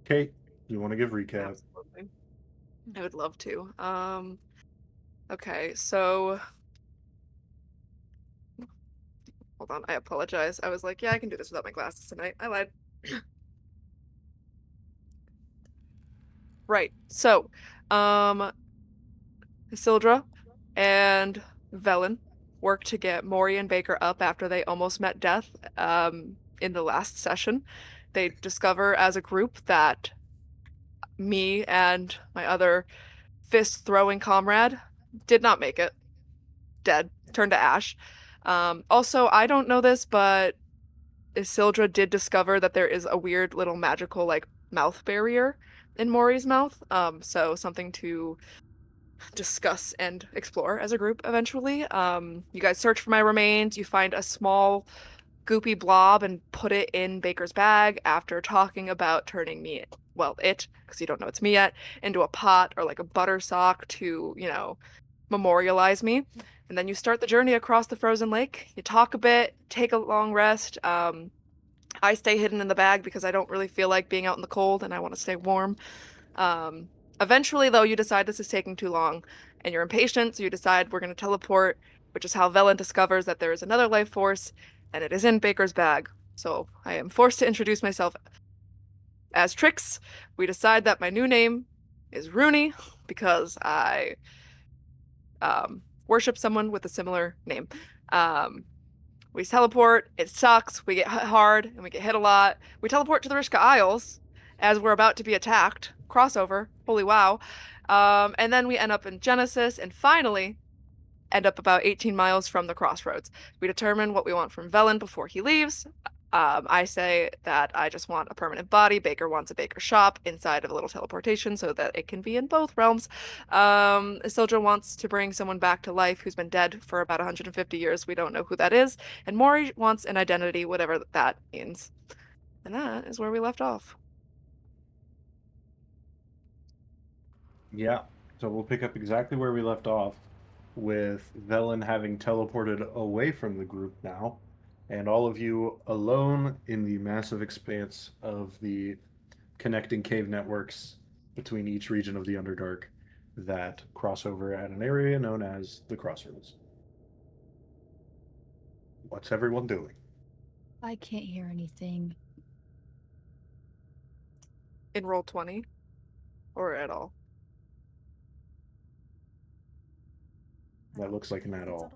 Kate, you want to give recap? Absolutely. I would love to. Okay, so hold on, I apologize. I was like, yeah, I can do this without my glasses tonight. I lied. Right. So, um, Isildur and Velen work to get Maury and Baker up after they almost met death in the last session. They discover as a group that me and my other fist throwing comrade did not make it. Dead, turned to ash. Also, I don't know this, but Isildur did discover that there is a weird little magical like mouth barrier in Maury's mouth. So something to discuss and explore as a group eventually. You guys search for my remains. You find a small goopy blob and put it in Baker's bag after talking about turning me, well, because you don't know it's me yet, into a pot or like a butter sock to, memorialize me. And then you start the journey across the frozen lake. You talk a bit, take a long rest. I stay hidden in the bag because I don't really feel like being out in the cold and I want to stay warm. Um, Eventually, though, you decide this is taking too long and you're impatient, so you decide we're going to teleport, which is how Velen discovers that there is another life force and it is in Baker's bag. So I am forced to introduce myself as Trix. We decide that my new name is Rooney because I worship someone with a similar name. Um, we teleport. It sucks. We get hit hard and we get hit a lot. We teleport to the Rishka Isles as we're about to be attacked. Crossover. Holy wow. And then we end up in Genesis and finally end up about 18 miles from the Crossroads. We determine what we want from Velen before he leaves. I say that I just want a permanent body. Baker wants a Baker shop inside of a little teleportation so that it can be in both realms. Isildur wants to bring someone back to life who's been dead for about 150 years. We don't know who that is. And Maury wants an identity, whatever that means. And that is where we left off. Yeah. So we'll pick up exactly where we left off with Velen having teleported away from the group now, and all of you alone in the massive expanse of the connecting cave networks between each region of the Underdark that cross over at an area known as the Crossroads. What's everyone doing? I can't hear anything. In roll 20 or at all. That looks like an at all.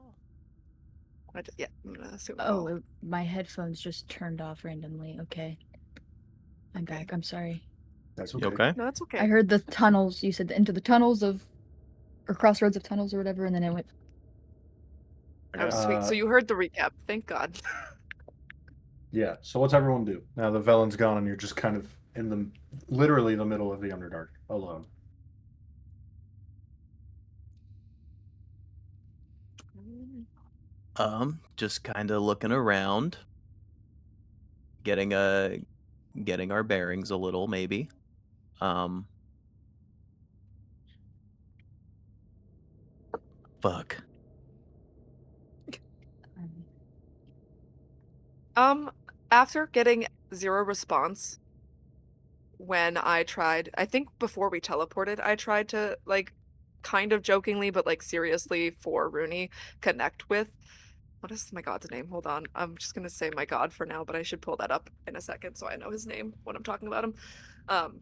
Yeah, I'm gonna assume at all. Oh, my headphones just turned off randomly. Okay. I'm Okay. back. I'm sorry. That's You okay. okay? No, that's okay. I heard the tunnels. You said into the tunnels of, or crossroads of tunnels or whatever, and then it went. Oh, sweet. So you heard the recap. Thank God. Yeah. So what's everyone do now? The Velen's gone, and you're just kind of in the literally the middle of the Underdark alone. Just kind of looking around, getting getting our bearings a little, maybe. Um, fuck. Um, After getting zero response when I tried, I think before we teleported, I tried to like kind of jokingly but like seriously for Rooney connect with what is my god's name? Hold on. I'm just gonna say my god for now, but I should pull that up in a second so I know his name when I'm talking about him. Um,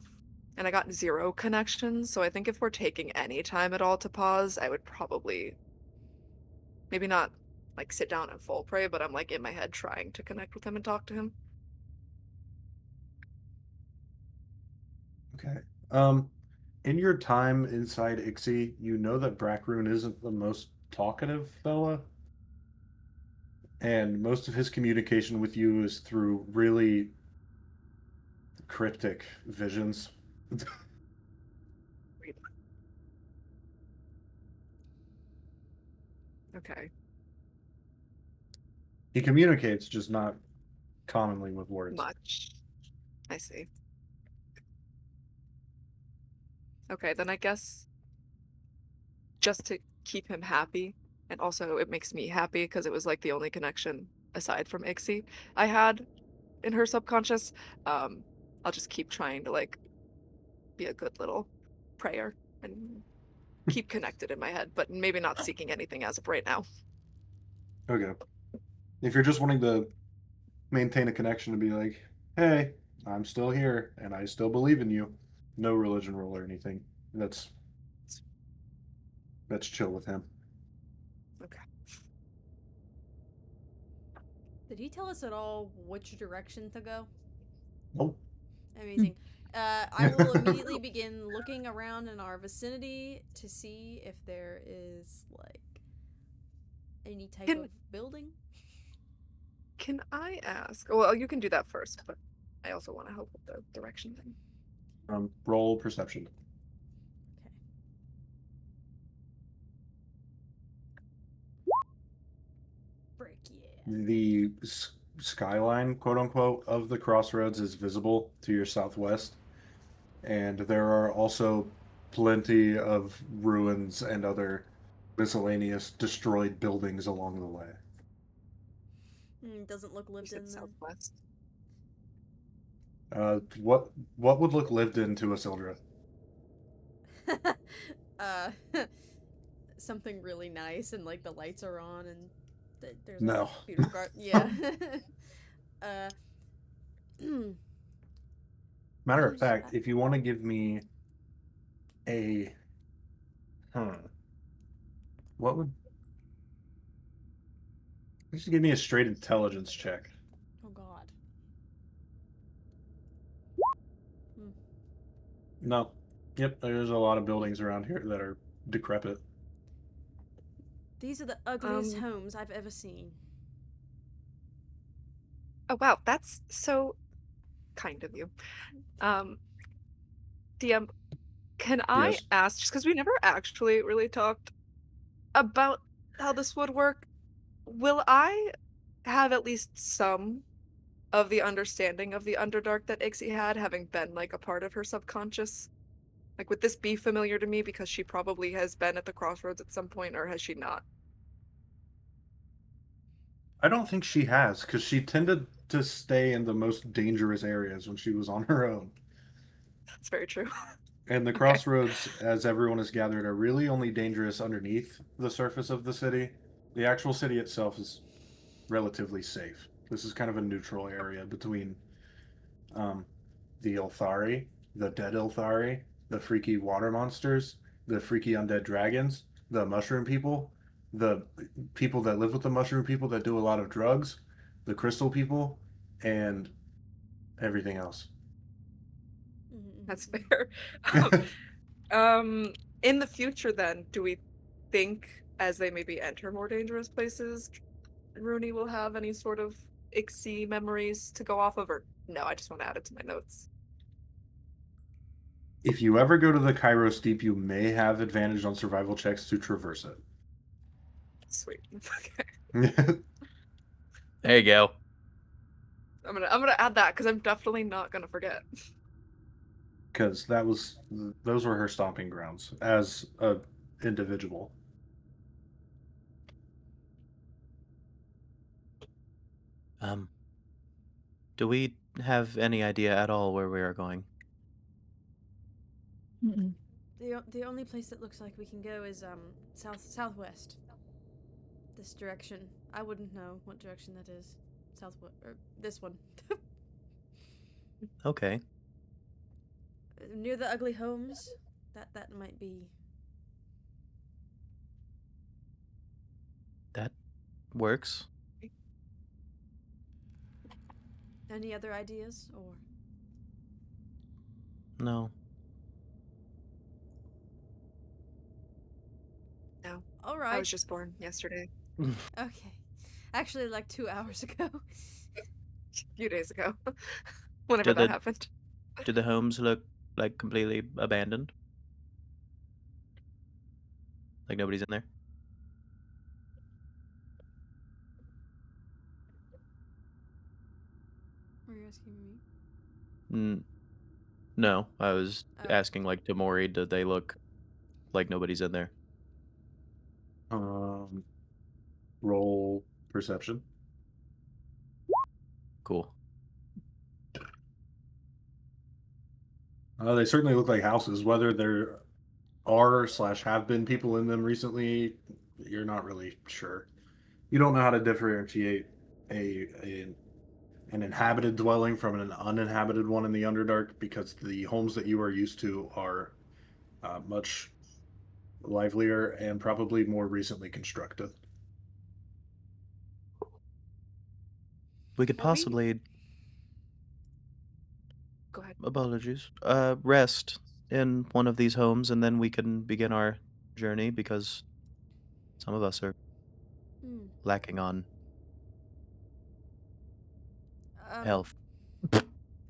and I got zero connections, so I think if we're taking any time at all to pause, I would probably maybe not like sit down and full pray, but I'm like in my head trying to connect with him and talk to him. Okay. In your time inside Ixie, you know that Brackroon isn't the most talkative fella, and most of his communication with you is through really cryptic visions. Okay. He communicates, just not commonly with words. Much. I see. Okay, then I guess just to keep him happy, and also it makes me happy because it was like the only connection aside from Ixie I had in her subconscious. I'll just keep trying to like be a good little prayer and keep connected in my head, but maybe not seeking anything as of right now. Okay. If you're just wanting to maintain a connection and be like, hey, I'm still here and I still believe in you, no religion rule or anything. That's chill with him. Okay. Did he tell us at all which direction to go? Nope. Amazing. I will immediately begin looking around in our vicinity to see if there is, like, any type Can- of building. Can I ask? Well, you can do that first, but I also want to help with the direction thing. Roll perception. Okay. Break, yeah. The skyline, quote unquote, of the crossroads is visible to your southwest, and there are also plenty of ruins and other miscellaneous destroyed buildings along the way. Doesn't look You lived said in then. southwest. What would look lived into Asildra? uh, something really nice and like the lights are on and there's No. a beautiful garden. Yeah. uh, Matter of use fact, if you want to give me a, what would, just give me a straight intelligence check. oh God. No. Yep, there's a lot of buildings around here that are decrepit. These are the ugliest homes I've ever seen. Oh wow, that's so kind of you. DM, can I Yes. ask, just because we never actually really talked about how this would work, will I have at least some of the understanding of the Underdark that Ixie had, having been like a part of her subconscious? Like, would this be familiar to me because she probably has been at the Crossroads at some point, or has she not? I don't think she has, because she tended to stay in the most dangerous areas when she was on her own. That's very true. And the Okay. crossroads, as everyone is gathered, are really only dangerous underneath the surface of the city. The actual city itself is relatively safe. This is kind of a neutral area between um, the Ilthari, the dead Ilthari, the freaky water monsters, the freaky undead dragons, the mushroom people, the people that live with the mushroom people that do a lot of drugs, the crystal people, and everything else. That's fair. In the future, then, do we think as they maybe enter more dangerous places, Rooney will have any sort of Ixie memories to go off of, or no? I just want to add it to my notes. If you ever go to the Cairo Steep, you may have advantage on survival checks to traverse Sweet. Okay. it. There you go. I'm gonna add that because I'm definitely not gonna forget. Because those were her stomping grounds as a individual. Do we have any idea at all where we are going? Mm-mm. The only place that looks like we can go is southwest. This direction. I wouldn't know what direction that is. Southwest or this one. Okay. Near the ugly homes. That might be. That works. Any other ideas or? No. No, All I right. was just born yesterday, Okay. Actually, like 2 hours ago. a few days ago, whenever Do that the happened. do the homes look like completely abandoned? Like nobody's in there? Were you asking me? Mm, no, I was Oh. asking like to Maury, do they look like nobody's in there? Um, roll perception. Cool. They certainly look like houses. Whether there are slash have been people in them recently, you're not really sure. You don't know how to differentiate a an inhabited dwelling from an uninhabited one in the Underdark because the homes that you are used to are much livelier and probably more recently constructed. We could Are we- possibly, Go ahead. apologies, rest in one of these homes, and then we can begin our journey because some of us are Hmm. lacking on Um, health.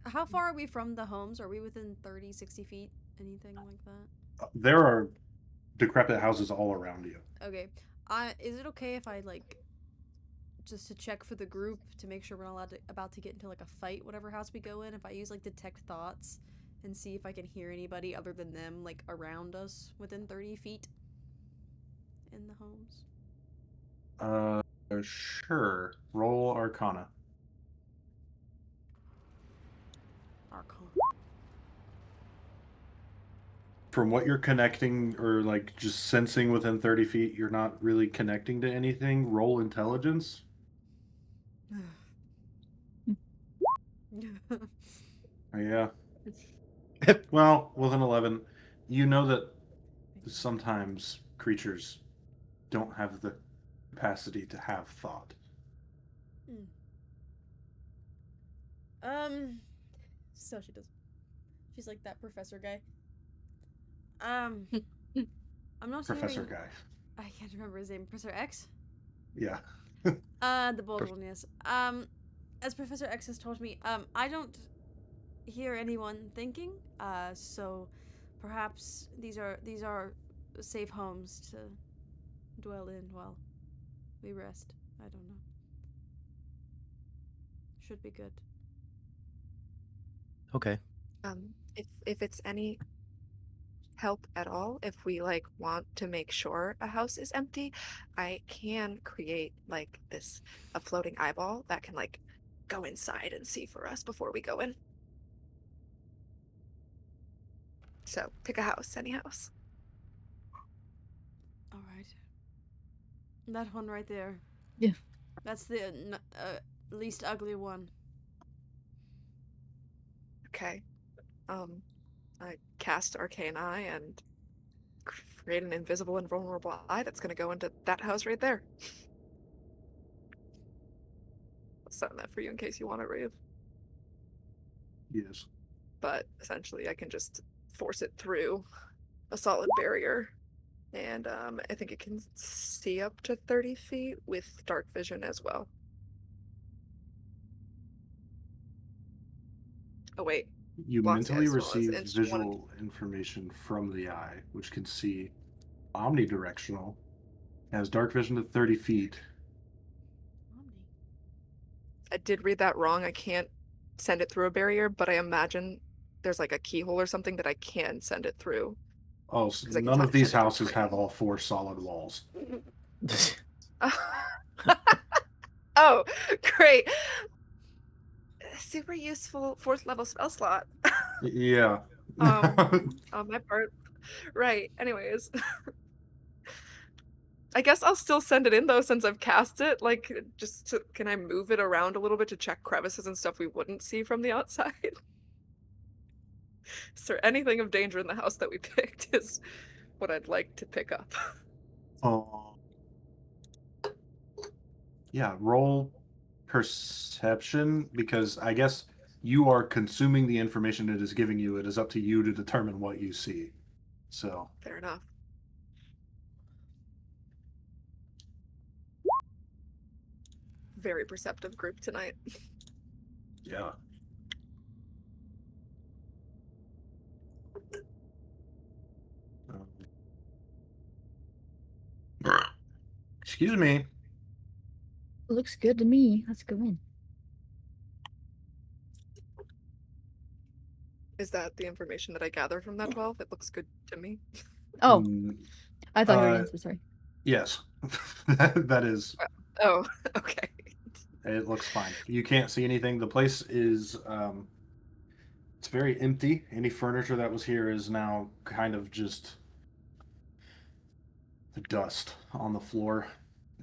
how far are we from the homes? Are we within 30, 60 feet? Anything like that? There are decrepit houses all around you. Okay. Is it okay if I like just to check for the group to make sure we're not about to get into like a fight, whatever house we go in? If I use like detect thoughts and see if I can hear anybody other than them like around us within 30 feet in the homes. Sure. Roll Arcana. Archon. From what you're connecting or like just sensing within 30 feet, you're not really connecting to anything. Roll Intelligence. Yeah. Well, with an 11, you know that sometimes creatures don't have the capacity to have thought. So she does. She's like that professor guy. I'm not Professor hearing. guy. I can't remember his name. Professor X. Yeah. The bold one, yes. As Professor X has told me, I don't hear anyone thinking. So perhaps these are safe homes to dwell in while we rest. I don't know. Should be good. Okay. If it's any help at all, if we like want to make sure a house is empty, I can create like a floating eyeball that can like go inside and see for us before we go in. So pick a house, any house. All right. That one right there. Yeah. That's the least ugly one. Okay. I cast Arcane Eye and create an invisible and vulnerable eye that's gonna go into that house right there. I'll send that for you in case you want to rave. Yes. But essentially I can just force it through a solid barrier. And I think it can see up to 30 feet with dark vision as well. Oh wait, You blocks mentally as well as receive visual information from the eye, which can see omnidirectional, has dark vision to 30 feet. Omni. I did read that wrong. I can't send it through a barrier, but I imagine there's like a keyhole or something that I can send it through. Oh, so Because I can none of these send it through houses have all 4 solid walls. Oh, great. Super useful 4th level spell slot. Yeah. On my part. Right. Anyways. I guess I'll still send it in though since I've cast it. Like, can I move it around a little bit to check crevices and stuff we wouldn't see from the outside? Is there anything of danger in the house that we picked is what I'd like to pick up. Oh. Yeah, roll perception because I guess you are consuming the information it is giving you. It is up to you to determine what you see. So, Fair enough. Very perceptive group tonight. yeah. Excuse me. Looks good to me. Let's go in. Is that the information that I gather from that 12? It looks good to me. Oh, Mm, I thought you were uh, answer. Sorry. yes. that is. Oh, okay. It looks fine. You can't see anything. The place is It's very empty. Any furniture that was here is now kind of just the dust on the floor,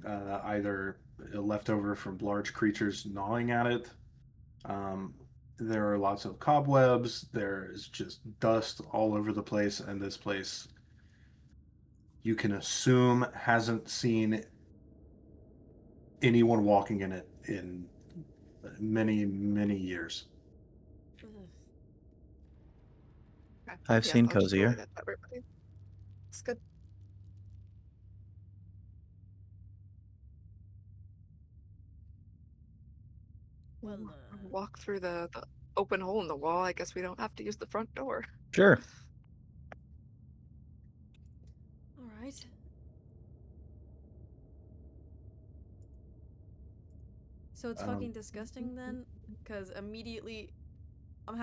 either left over from large creatures gnawing at it. Um, there are lots of cobwebs. There is just dust all over the place, and this place, you can assume, hasn't seen anyone walking in it in many, many years. Ugh. Okay. I've Yeah, seen I'll just relay cozier. that to everybody. It's good. Well, Walk through the open hole in the wall. I guess we don't have to use the front door. Sure. all right. So it's fucking disgusting then, because immediately I'm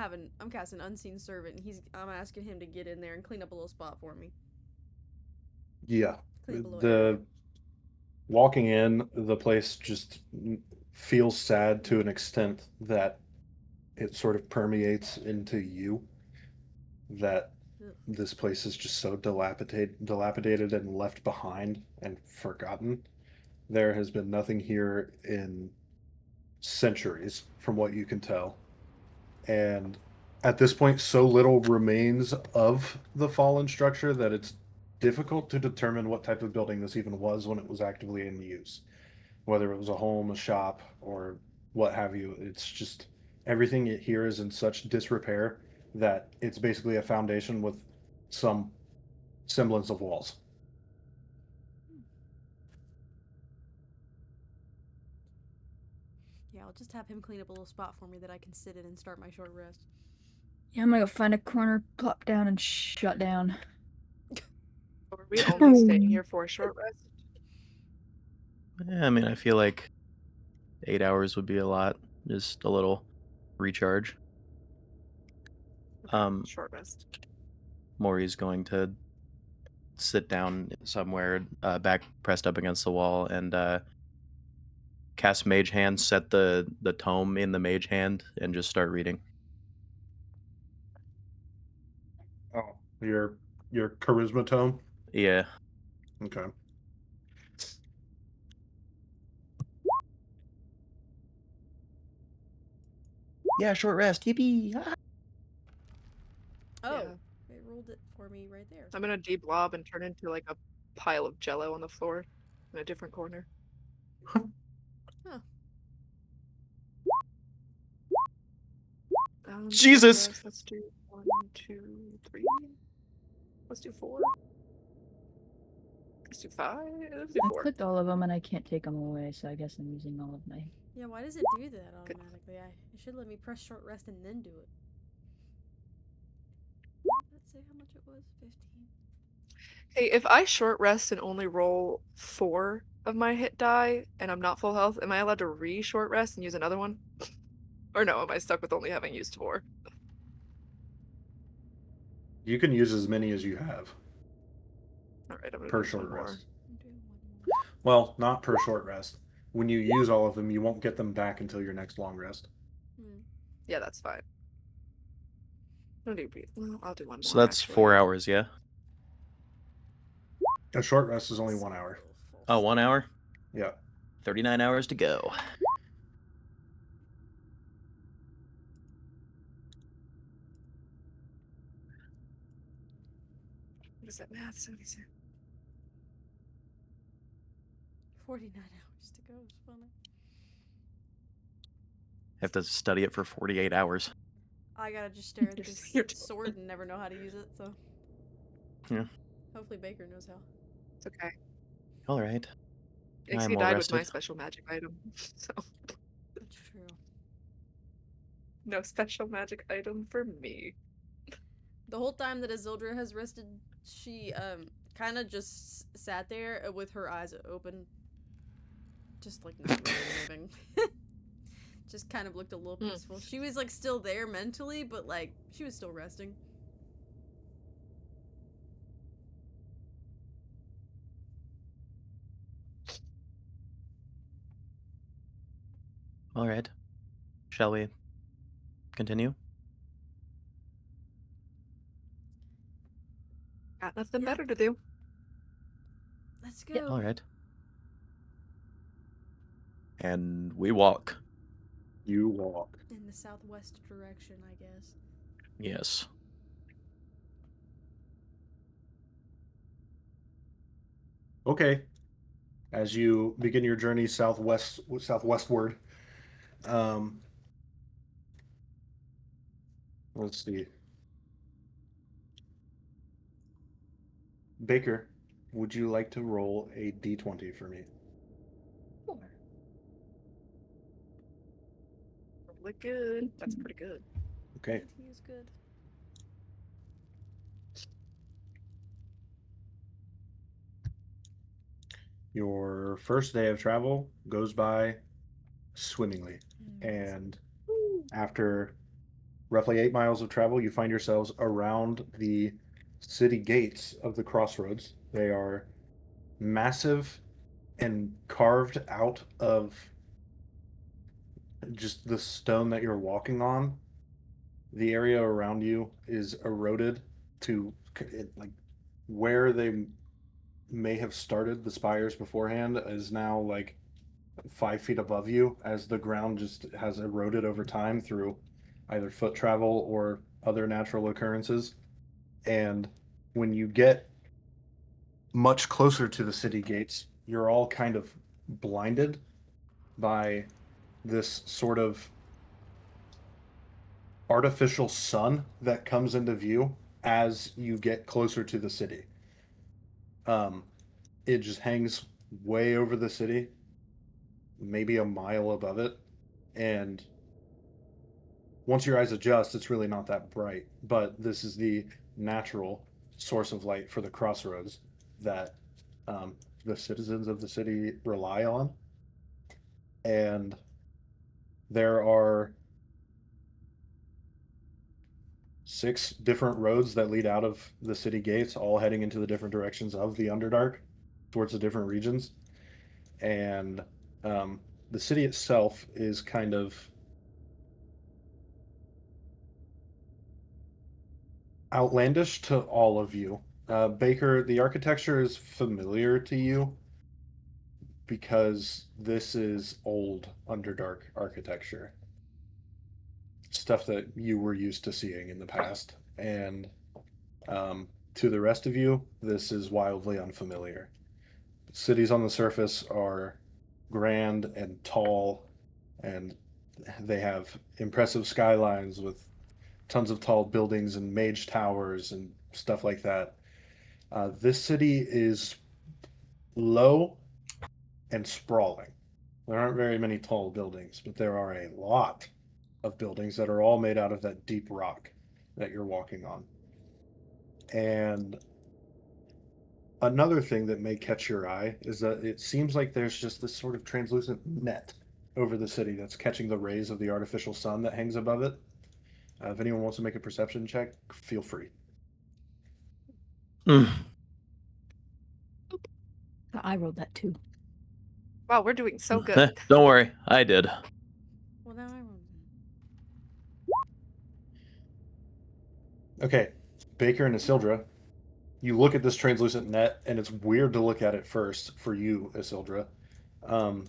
casting unseen servant, and I'm asking him to get in there and clean up a little spot for me. Yeah. Clean up a little area. The walking in, the place just feels sad to an extent that it sort of permeates into you, that Ugh. this place is just so dilapidated and left behind and forgotten. There has been nothing here in centuries, from what you can tell. And at this point, so little remains of the fallen structure that it's difficult to determine what type of building this even was when it was actively in use. Whether it was a home, a shop, or what have you. It's just everything here is in such disrepair that it's basically a foundation with some semblance of walls. Yeah, I'll just have him clean up a little spot for me that I can sit in and start my short rest. Yeah, I'm gonna go find a corner, plop down, and shut down. Or are we only staying here for a short rest? Yeah, I mean, I feel like 8 hours would be a lot. Just a little recharge. Okay, short rest. Maury's going to sit down somewhere, back pressed up against the wall, and cast Mage Hand, set the tome in the Mage Hand, and just start reading. Oh, your charisma tone. Yeah. Okay. Yeah, short rest. Yippee! Ah. Oh, Yeah. it rolled it for me right there. I'm gonna deblob and turn into like a pile of jello on the floor in a different corner. Huh. Short Jesus! rest, let's do 1, 2, 3. Let's do 4. Let's do 5. Let's do I 4. clicked all of them and I can't take them away, so I guess I'm using all of my. Yeah, why does it do that automatically? It should let me press short rest and then do it. Let's say how much it was. 15. Hey, if I short rest and only roll 4 of my hit die and I'm not full health, am I allowed to re-short rest and use another one? Or no, am I stuck with only having used 4? You can use as many as you have Alright, I'm gonna per do short one more. rest. Well, not per short rest. When you use all of them, you won't get them back until your next long rest. Yeah, that's fine. I'll do one more. So that's actually. 4 hours, yeah? A short rest is only 1 hour. Oh, 1 hour? Yeah. 39 hours to go. What is that math? 76. 49 hours to go. It's funny. Have to study it for 48 hours. I gotta just stare at this You're sword and never know how to use it, so. Yeah. Hopefully Baker knows how. It's okay. All right. Ixie I'm all died with my rested. special magic item, so That's true. no special magic item for me. The whole time that Azildra has rested, she kind of just sat there with her eyes open, just like not really moving. Just kind of looked a little peaceful. She was like still there mentally, but like she was still resting. All right. Shall we continue? Got nothing Yeah. better to do. Let's go. Yep. All right. And we walk. You walk. In the southwest direction, I guess. Yes. Okay. As you begin your journey southwestward, um, let's see. Baker, would you like to roll a d20 for me? Really good. That's pretty good. Okay. He is good. Your first day of travel goes by swimmingly. And after roughly 8 miles of travel, you find yourselves around the city gates of the Crossroads. They are massive and carved out of just the stone that you're walking on. The area around you is eroded to like where they may have started the spires beforehand is now like 5 feet above you as the ground just has eroded over time through either foot travel or other natural occurrences. And when you get much closer to the city gates, you're all kind of blinded by this sort of artificial sun that comes into view as you get closer to the city. It just hangs way over the city, maybe a mile above it, and once your eyes adjust, it's really not that bright. But this is the natural source of light for the crossroads that the citizens of the city rely on. And there are 6 different roads that lead out of the city gates, all heading into the different directions of the Underdark towards the different regions. And the city itself is kind of outlandish to all of you. Baker, the architecture is familiar to you because this is old Underdark architecture. Stuff that you were used to seeing in the past. And to the rest of you, this is wildly unfamiliar. Cities on the surface are grand and tall, and they have impressive skylines with tons of tall buildings and mage towers and stuff like that. This city is low and sprawling. There aren't very many tall buildings, but there are a lot of buildings that are all made out of that deep rock that you're walking on. And another thing that may catch your eye is that it seems like there's just this sort of translucent net over the city that's catching the rays of the artificial sun that hangs above it. If anyone wants to make a perception check, feel free. I rolled that too. Wow, we're doing so good. Don't worry, I did. Well, now I remember. Okay, Baker and Isildra, you look at this translucent net, and it's weird to look at it first for you, Isildra. So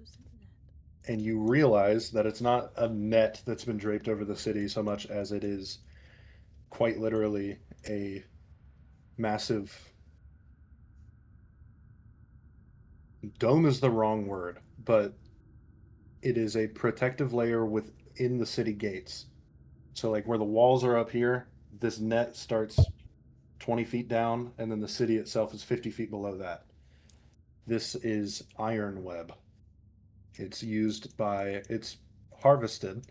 simple that. And you realize that it's not a net that's been draped over the city so much as it is quite literally a massive dome is the wrong word, but it is a protective layer within the city gates. So like where the walls are up here, this net starts 20 feet down, and then the city itself is 50 feet below that. This is iron web. It's harvested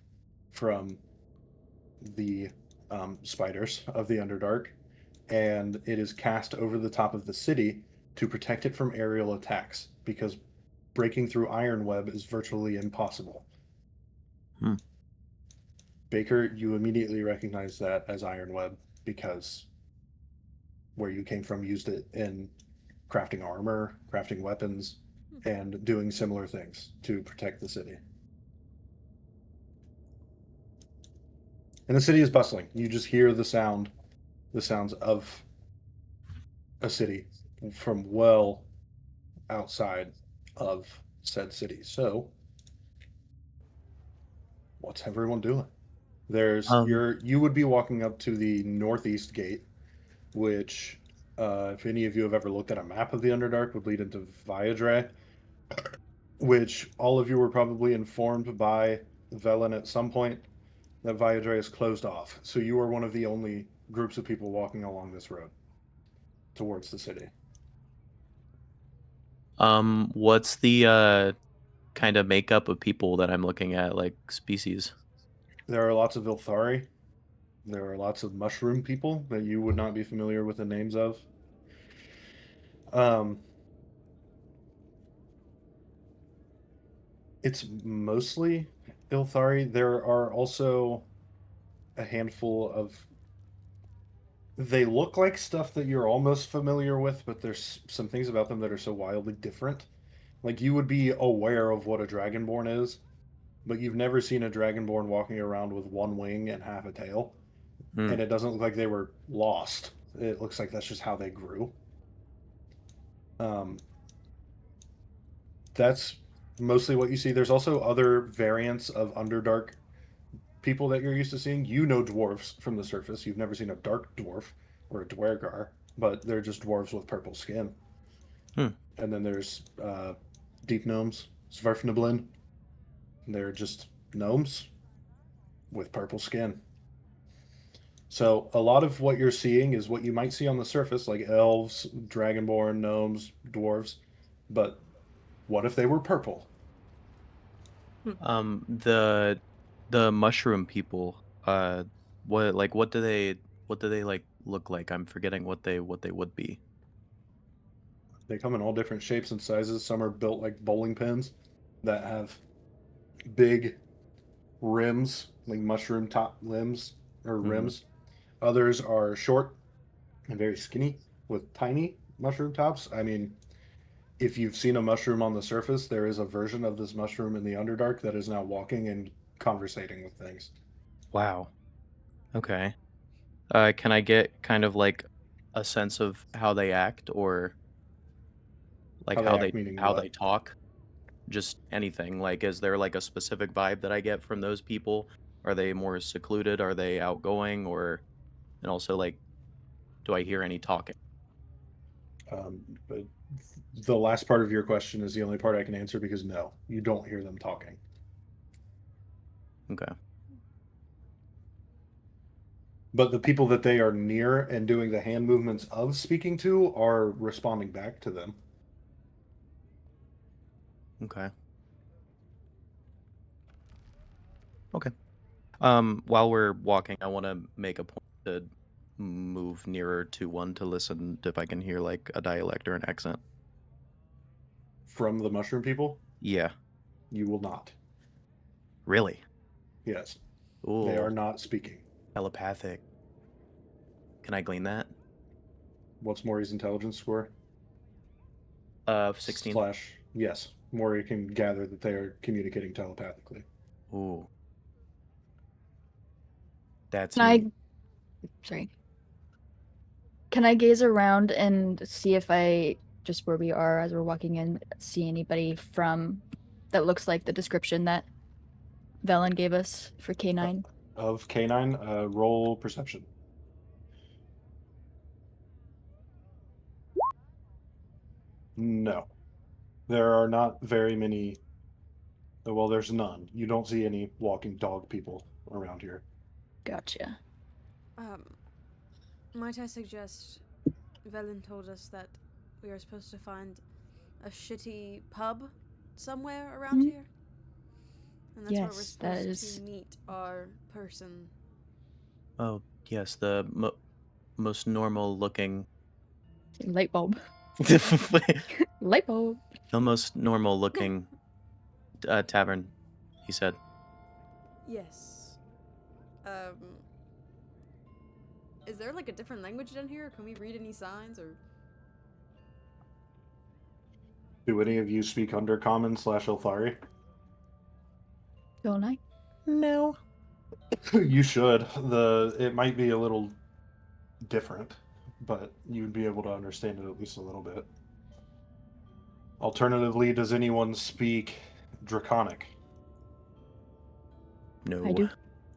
from the spiders of the Underdark, and it is cast over the top of the city to protect it from aerial attacks because breaking through iron web is virtually impossible. Baker, you immediately recognize that as iron web because where you came from used it in crafting armor, crafting weapons, and doing similar things to protect the city. And the city is bustling. You just hear the sounds of a city from well outside of said city. So, what's everyone doing? Um, You would be walking up to the northeast gate, which, if any of you have ever looked at a map of the Underdark, would lead into Viadre, which all of you were probably informed by Velen at some point that Viadre is closed off. So you are one of the only groups of people walking along this road towards the city. what's the kind of makeup of people that I'm looking at, like species? There are lots of Ilthari. There are lots of mushroom people that you would not be familiar with the names of. Um, it's mostly Ilthari. There are also a handful of. They look like stuff that you're almost familiar with, but there's some things about them that are so wildly different. Like you would be aware of what a dragonborn is, but you've never seen a dragonborn walking around with one wing and half a tail. Hmm. And it doesn't look like they were lost. It looks like that's just how they grew. Um, that's mostly what you see. There's also other variants of Underdark people that you're used to seeing. You know dwarves from the surface. You've never seen a dark dwarf or a dwergar, but they're just dwarves with purple skin. Hmm. And then there's deep gnomes, Svarfnablin. They're just gnomes with purple skin. So a lot of what you're seeing is what you might see on the surface, like elves, dragonborn, gnomes, dwarves. But what if they were purple? Um, the mushroom people, what do they like look like? I'm forgetting what they would be. They come in all different shapes and sizes. Some are built like bowling pins that have big rims, like mushroom top limbs or Hmm. rims. Others are short and very skinny with tiny mushroom tops. I mean, if you've seen a mushroom on the surface, there is a version of this mushroom in the Underdark that is now walking and conversating with things. Wow. Okay. Can I get kind of like a sense of how they act or like How they act, meaning how they what? talk? Just anything. Like, is there like a specific vibe that I get from those people? Are they more secluded? Are they outgoing? Or and also like, do I hear any talking? But the last part of your question is the only part I can answer because no, you don't hear them talking. Okay. But the people that they are near and doing the hand movements of speaking to are responding back to them. Okay. Okay. While we're walking, I want to make a point to move nearer to one to listen if I can hear like a dialect or an accent. From the mushroom people, Yeah. you will not. Really? Yes, they Ooh, are not speaking. telepathic. Can I glean that? What's Maury's intelligence score? 16. Slash, yes, Maury can gather that they are communicating telepathically. Ooh, that's Can neat. sorry. Can I gaze around and see if I, just where we are as we're walking in, see anybody from that looks like the description that Velen gave us for Uh, K9? of Canine, roll perception. No, there are not very many. Well, there's none. You don't see any walking dog people around here. Gotcha. Um, might I suggest Velen told us that we are supposed to find a shitty pub somewhere around Mhm. here? And that's where we're Yes, that supposed to is meet our person. Oh, yes, the most normal looking, light bulb. the Light bulb. most normal looking tavern, he said. Yes. Um, is there like a different language down here? Can we read any signs or? Do any of you speak Undercommon slash Ilthari? Don't I? No. You should. It might be a little different, but you'd be able to understand it at least a little bit. Alternatively, does anyone speak Draconic? No. I do.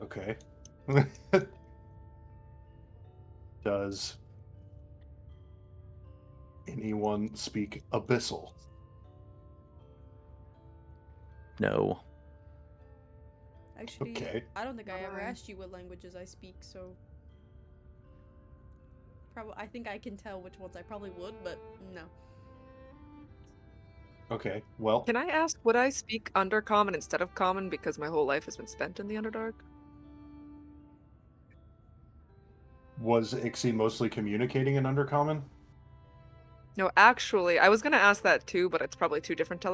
Okay. Does anyone speak Abyssal? No. Actually, Okay. I don't think I ever Alright. asked you what languages I speak, so probably I think I can tell which ones I probably would, but no. Okay. Well, Can I ask, would I speak Undercommon instead of Common because my whole life has been spent in the Underdark? was Ixie mostly communicating in Undercommon? No, actually, I was gonna ask that too, but it's probably two different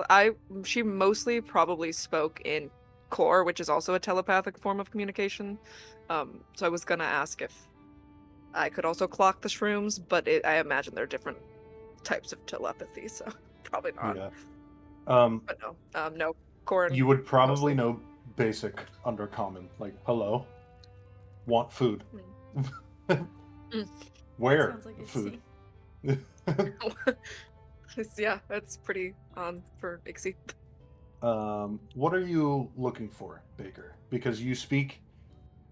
she mostly probably spoke in Core, which is also a telepathic form of communication. So I was gonna ask if I could also clock the shrooms, but I imagine they're different types of telepathy, so probably not. Yeah. But no, Core and You would probably mostly. know basic Undercommon, like hello, want food. Mm. Where Sounds like food? Yeah, that's pretty on for Ixie. What are you looking for, Baker? Because you speak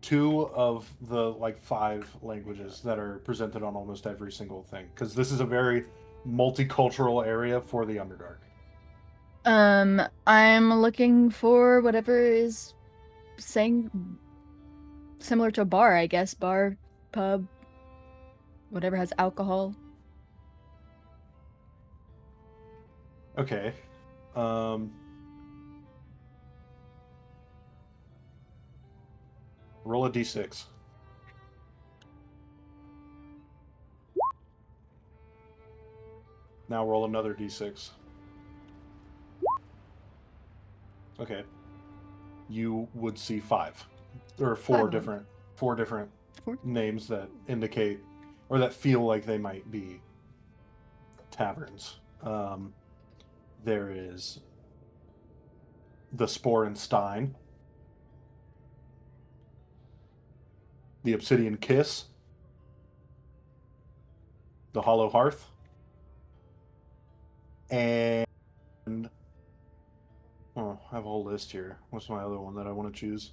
two of the like 5 languages that are presented on almost every single thing. Because this is a very multicultural area for the Underdark. I'm looking for whatever is saying similar to a bar, I guess. Bar, pub, whatever has alcohol. Okay. Roll a d6. Now roll another d6. Okay. You would see 5 or 4 5 of them. different 4 different 4? names that indicate or that feel like they might be taverns. There is the Spore and Stein, the Obsidian Kiss, the Hollow Hearth, and oh, I have a whole list here. What's my other one that I want to choose?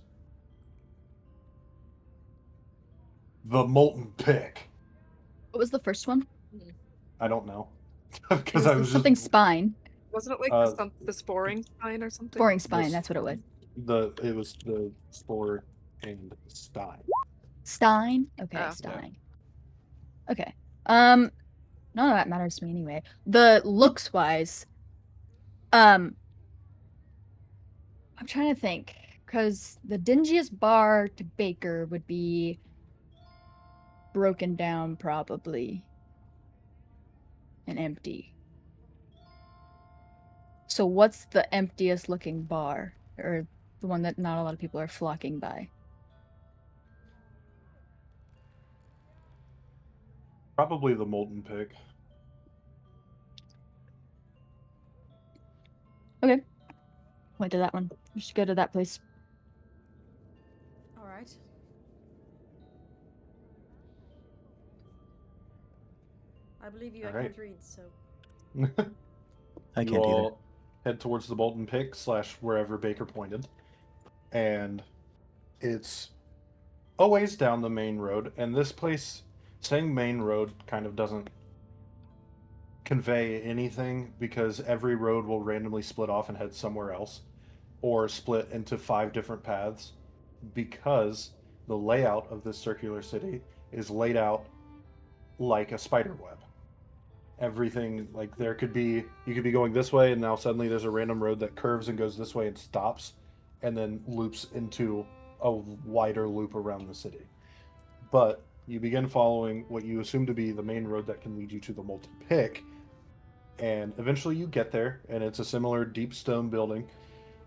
The Molten Pick. What was the first one? I don't know It because was I the was something just spine. Wasn't it like uh, the sporing sign or something? Boring spine, this- that's what it was. it was the Spore and Stein. Stein? Okay, Ah. Stein. Okay. None of that matters to me anyway. The looks wise, I'm trying to think. Because the dingiest bar to Baker would be broken down, probably. And empty. So what's the emptiest looking bar? Or the one that not a lot of people are flocking by? Probably the Molten Pick. Okay. Went to that one. We should go to that place. All right. I believe you. All I right. can't read, so. I You can't either. all head towards the Molten Pick / wherever Baker pointed, and it's a ways down the main road. And this place, saying main road, kind of doesn't convey anything because every road will randomly split off and head somewhere else, or split into 5 different paths, because the layout of this circular city is laid out like a spider web. Everything, like, you could be going this way and now suddenly there's a random road that curves and goes this way and stops and then loops into a wider loop around the city. But you begin following what you assume to be the main road that can lead you to the Molten Pick, and eventually you get there, and it's a similar deep stone building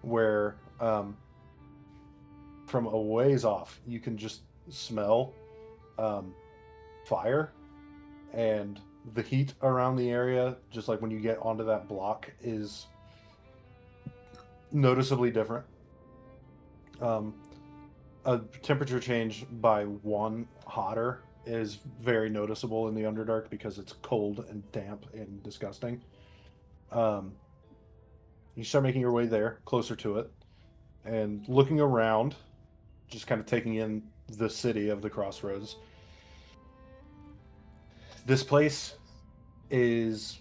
where from a ways off you can just smell fire, and the heat around the area, just like when you get onto that block, is noticeably different. A temperature change by 1 hotter is very noticeable in the Underdark because it's cold and damp and disgusting. You start making your way there, closer to it, and looking around, just kind of taking in the city of the Crossroads. This place is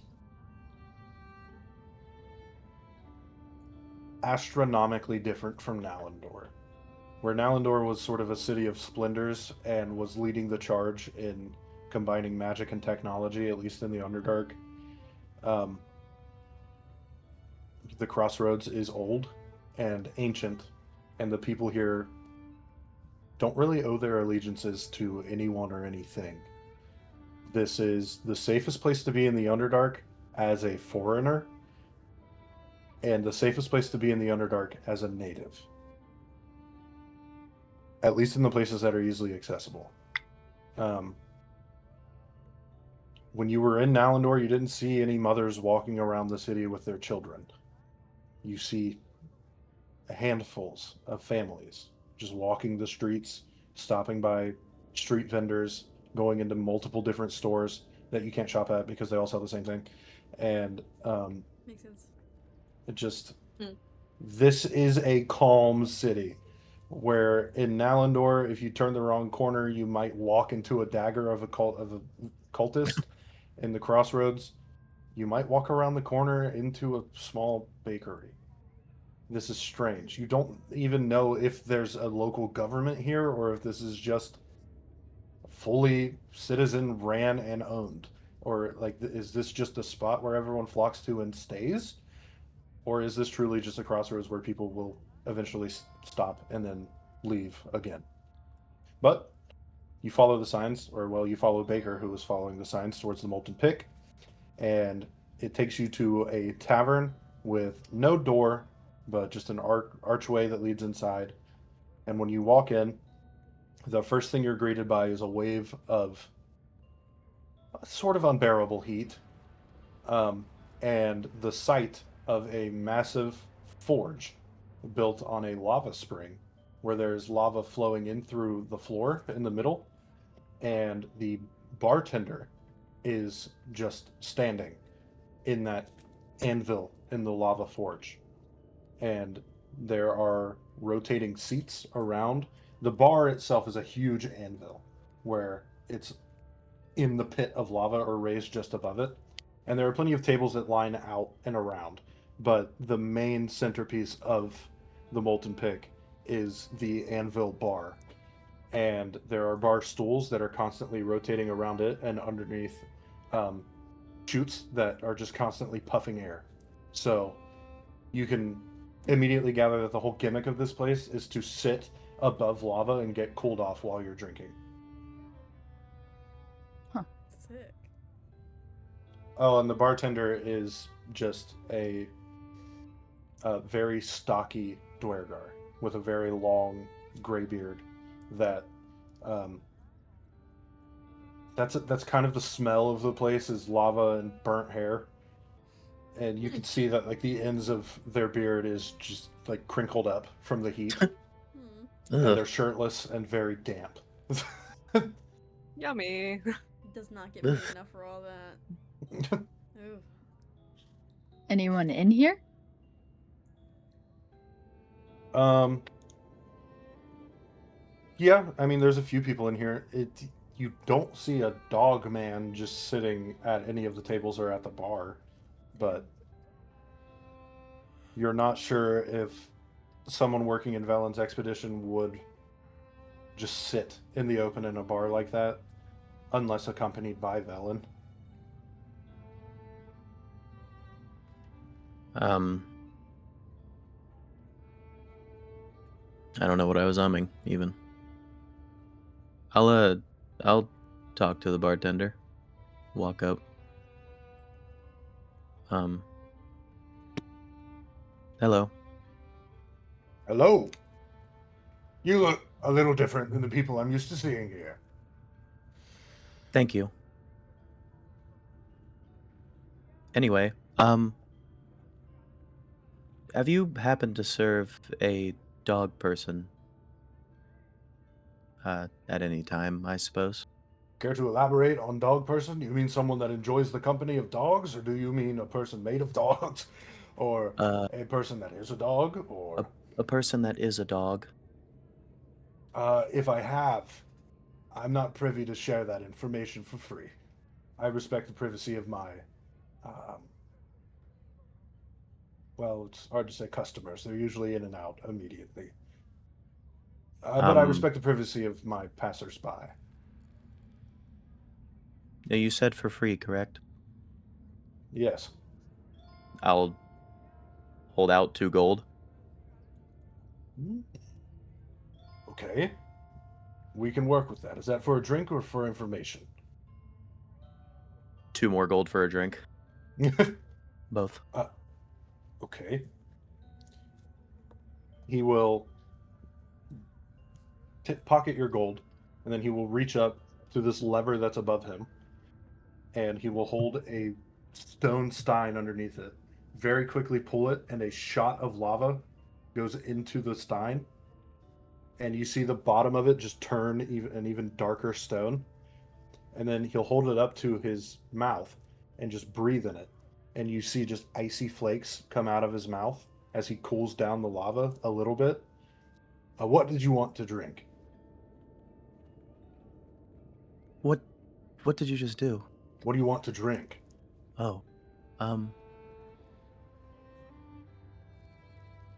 astronomically different from Nalendor, where Nalendor was sort of a city of splendors and was leading the charge in combining magic and technology, at least in the Underdark. Um, the Crossroads is old and ancient, and the people here don't really owe their allegiances to anyone or anything. This is the safest place to be in the Underdark as a foreigner, and the safest place to be in the Underdark as a native. At least in the places that are easily accessible. When you were in Nalendor, you didn't see any mothers walking around the city with their children. You see handfuls of families just walking the streets, stopping by street vendors, going into multiple different stores that you can't shop at because they all sell the same thing. And Makes sense. it just Hmm. this is a calm city. Where in Nalendor, if you turn the wrong corner, you might walk into a dagger of a cultist. In the Crossroads, you might walk around the corner into a small bakery. This is strange. You don't even know if there's a local government here or if this is just fully citizen ran and owned. Or like is this just a spot where everyone flocks to and stays? Or is this truly just a crossroads where people will eventually stop and then leave again? But you follow the signs, or well, you follow Baker, who was following the signs towards the Molten Pick, and it takes you to a tavern with no door, but just an archway that leads inside. And when you walk in, the first thing you're greeted by is a wave of sort of unbearable heat, um, and the sight of a massive forge built on a lava spring, where there's lava flowing in through the floor in the middle, and the bartender is just standing in that anvil in the lava forge. And there are rotating seats around. The bar itself is a huge anvil where it's in the pit of lava or raised just above it. And there are plenty of tables that line out and around. But the main centerpiece of the Molten Pick is the anvil bar. And there are bar stools that are constantly rotating around it, and underneath chutes that are just constantly puffing air. So you can immediately gather that the whole gimmick of this place is to sit above lava and get cooled off while you're drinking. Sick. Oh, and the bartender is just a very stocky Dwergar with a very long gray beard. That that's kind of the smell of the place is lava and burnt hair. And you can see that like the ends of their beard is just like crinkled up from the heat. And they're shirtless and very damp. Yummy. Does not get paid enough for all that. Ooh. Anyone in here? Yeah, I mean there's a few people in here. You don't see a dog man just sitting at any of the tables or at the bar, but you're not sure if someone working in Velen's expedition would just sit in the open in a bar like that unless accompanied by Velen. I don't know what I was umming, even. I'll talk to the bartender. Walk up. Hello. Hello. You look a little different than the people I'm used to seeing here. Thank you. Anyway, have you happened to serve a dog person at any time, I suppose? Care to elaborate on dog person? You mean someone that enjoys the company of dogs, or do you mean a person made of dogs, or Uh, a person that is a dog, a, or a person that is a dog. if I have, I'm not privy to share that information for free. I respect the privacy of my, um, well, it's hard to say customers. They're usually in and out immediately. But I Um, respect the privacy of my passersby. you said for free, correct? Yes. I'll hold out 2 gold. Hmm, okay. We can work with that. Is that for a drink or for information? 2 more gold for a drink. Both. Okay. He will pocket your gold, and then he will reach up to this lever that's above him, and he will hold a stone stein underneath it. Very quickly pull it, and a shot of lava goes into the stein, and you see the bottom of it just turn an even darker stone. And then he'll hold it up to his mouth and just breathe in it. And you see just icy flakes come out of his mouth as he cools down the lava a little bit. What did you want to drink? What what did you just do? What do you want to drink? Oh. Um,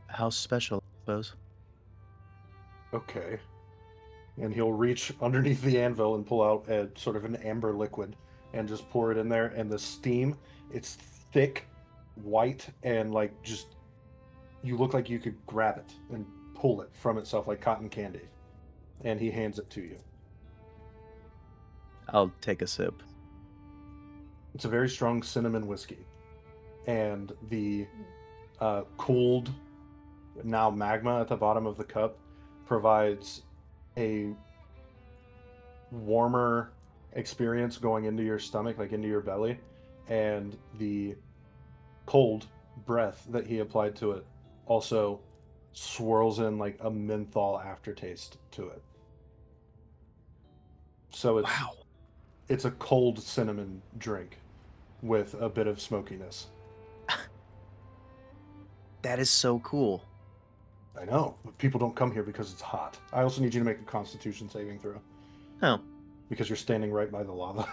how special, I suppose. Okay. And he'll reach underneath the anvil and pull out a sort of an amber liquid and just pour it in there. And the steam, it's thick, white, and like just you look like you could grab it and pull it from itself like cotton candy. And he hands it to you. I'll take a sip. It's a very strong cinnamon whiskey. And the cooled, now magma at the bottom of the cup provides a warmer experience going into your stomach, like into your belly. And the cold breath that he applied to it also swirls in like a menthol aftertaste to it. So Wow. it's a cold cinnamon drink with a bit of smokiness. That is so cool. I know, but people don't come here because it's hot. I also need you to make a Constitution saving throw Oh, because you're standing right by the lava.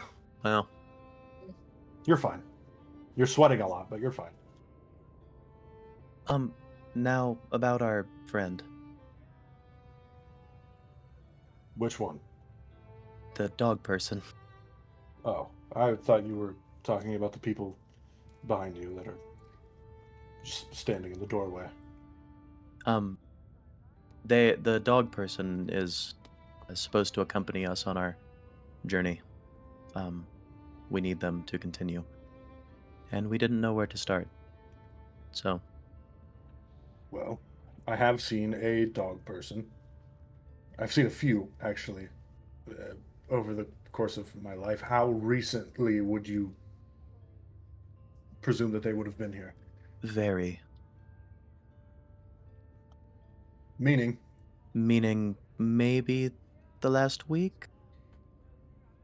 well. You're fine. You're sweating a lot, but you're fine. Now about our friend, Which one? the dog person. Oh, I thought you were talking about the people behind you that are just standing in the doorway. Um, the dog person is supposed to accompany us on our journey. Um, we need them to continue. And we didn't know where to start. So, Well, I have seen a dog person. I've seen a few, actually, over the course of my life. How recently would you presume that they would have been here? very. Meaning, Meaning maybe the last week?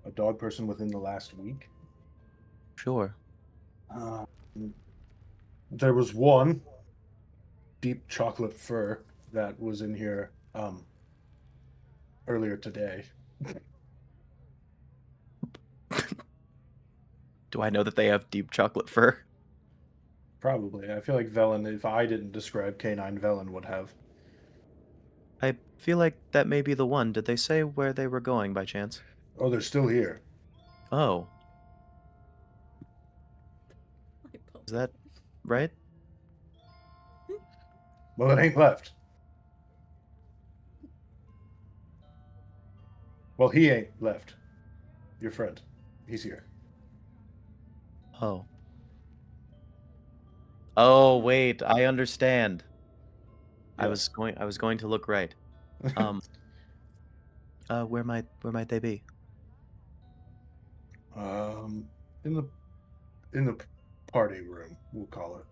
a dog person within the last week? Sure. Uh, there was one deep chocolate fur that was in here earlier today. Do I know that they have deep chocolate fur? Probably. I feel like Velen, if I didn't describe canine, Velen would have. I feel like that may be the one. Did they say where they were going by chance? Oh, they're still here. Oh, My puppy. is that right? Well, it ain't left. Well, he ain't left. Your friend. He's here. Oh. Oh, wait, I understand. Yes. I was going to look right. Um, where might they be? um, in the party room, we'll call it.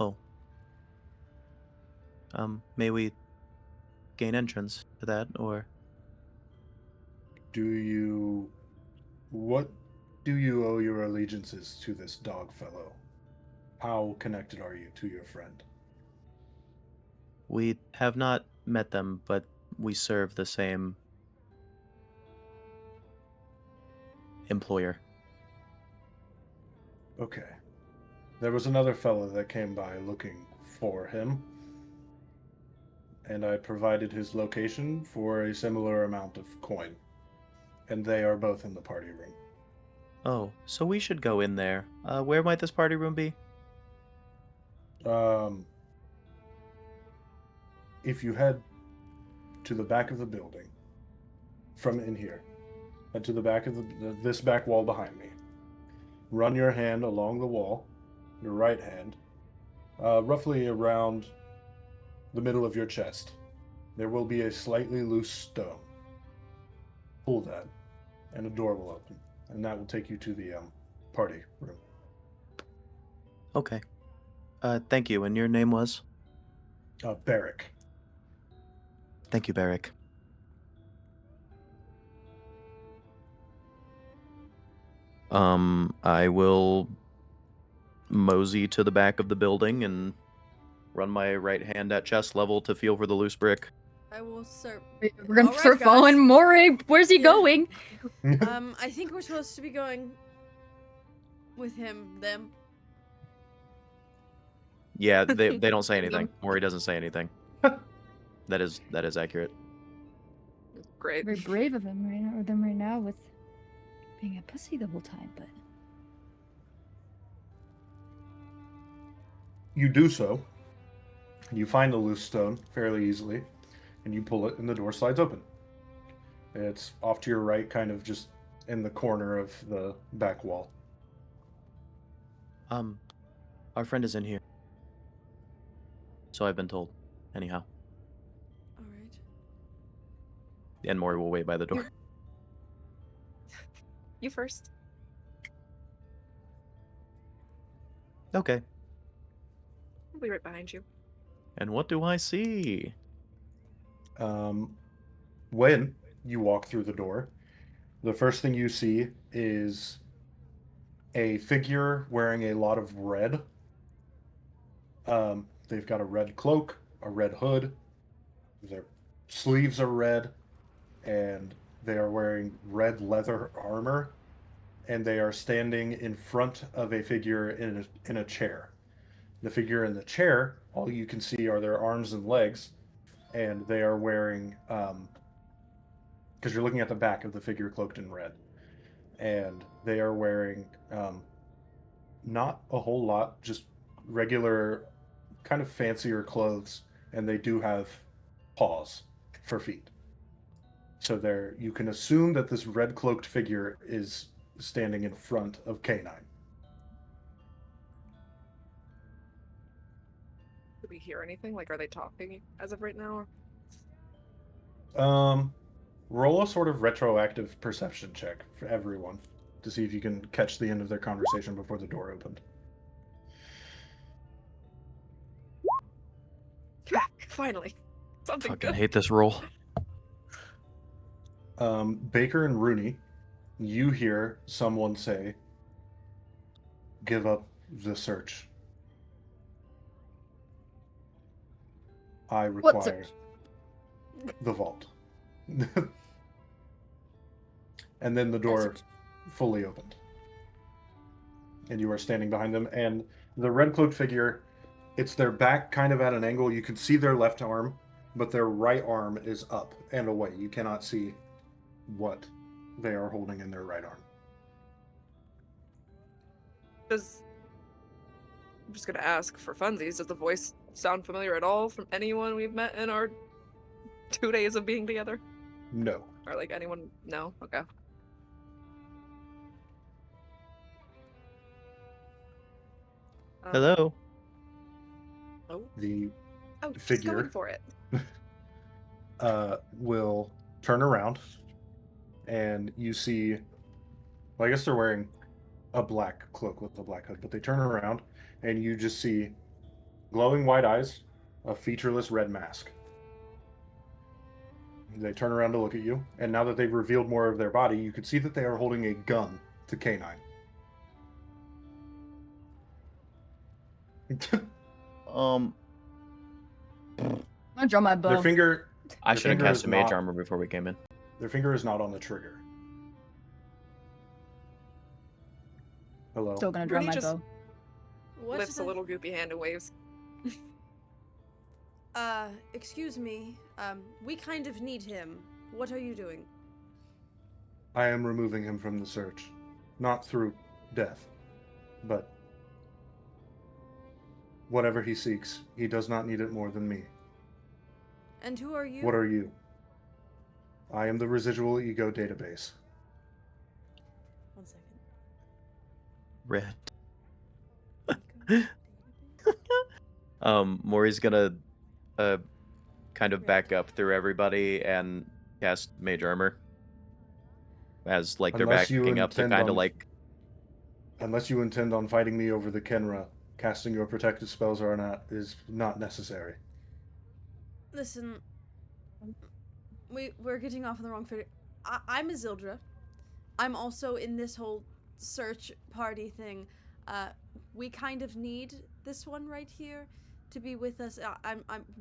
Oh. May we gain entrance to that, or What do you owe your allegiances to this dog fellow? How connected are you to your friend? We have not met them, but we serve the same employer. Okay. There was another fellow that came by looking for him, and I provided his location for a similar amount of coin. And they are both in the party room. Oh, so we should go in there. Where might this party room be? Um, if you head to the back of the building, from in here, head to the back of this back wall behind me. Run your hand along the wall, your right hand, roughly around the middle of your chest. There will be a slightly loose stone. Pull that, and a door will open, and that will take you to the party room. Okay. Thank you. And your name was? Barrick. Thank you, Barrick. I will mosey to the back of the building and run my right hand at chest level to feel for the loose brick. I will start. We're gonna All right, start guys. following Maury. Where's he Yeah. going? I think we're supposed to be going with him, them. Yeah, they don't say Them. anything. Maury doesn't say anything. That is accurate. Great. Very brave of him right now with being a pussy the whole time, but You do so. You find the loose stone fairly easily, and you pull it, and the door slides open. It's off to your right, kind of just in the corner of the back wall. Our friend is in here. So I've been told. Anyhow. All right. And Maury will wait by the door. You first. Okay. I'll be right behind you. And what do I see? When you walk through the door, the first thing you see is a figure wearing a lot of red. They've got a red cloak, a red hood. Their sleeves are red, and they are wearing red leather armor, and they are standing in front of a figure in a chair. The figure in the chair, all you can see are their arms and legs, and they are wearing, because you're looking at the back of the figure cloaked in red, and they are wearing not a whole lot, just regular, kind of fancier clothes, and they do have paws for feet. So there, you can assume that this red cloaked figure is standing in front of K9. Do we hear anything? Like, are they talking as of right now? Roll a sort of retroactive perception check for everyone to see if you can catch the end of their conversation before the door opened. Finally. Something Fucking good. hate this roll. Baker and Rooney, you hear someone say, "Give up the search. I What require search? the vault." And then the door fully opened. And you are standing behind them. And the red cloaked figure, it's their back kind of at an angle. You can see their left arm, but their right arm is up and away. You cannot see what they are holding in their right arm. I'm just gonna ask for funsies. Does the voice sound familiar at all from anyone we've met in our 2 days of being together? No. Or like anyone? No? Okay. Hello. Oh. The Oh, just figure going for it. will turn around, and you see, well, I guess they're wearing a black cloak with a black hood, but they turn around, and you just see glowing white eyes, a featureless red mask. They turn around to look at you, and now that they've revealed more of their body, you can see that they are holding a gun to K9. I draw my bow. Their finger. I their should have finger cast is a mage not- armor before we came in. Their finger is not on the trigger. Hello. Still gonna draw Rudy my just- bow. What Lifts did a I- little goopy hand and waves. Excuse me. We kind of need him. What are you doing? I am removing him from the search. Not through death, but whatever he seeks, he does not need it more than me. And who are you? What are you? I am the residual ego database. 1 second. Red. Maury's gonna kind of back up through everybody and cast mage armor. As like they're Unless you backing up to intend kind on- of like Unless you intend on fighting me over the Kenra, casting your protective spells is not necessary. Listen, we're getting off on the wrong foot. I'm Azildra. I'm also in this whole search party thing. We kind of need this one right here to be with us.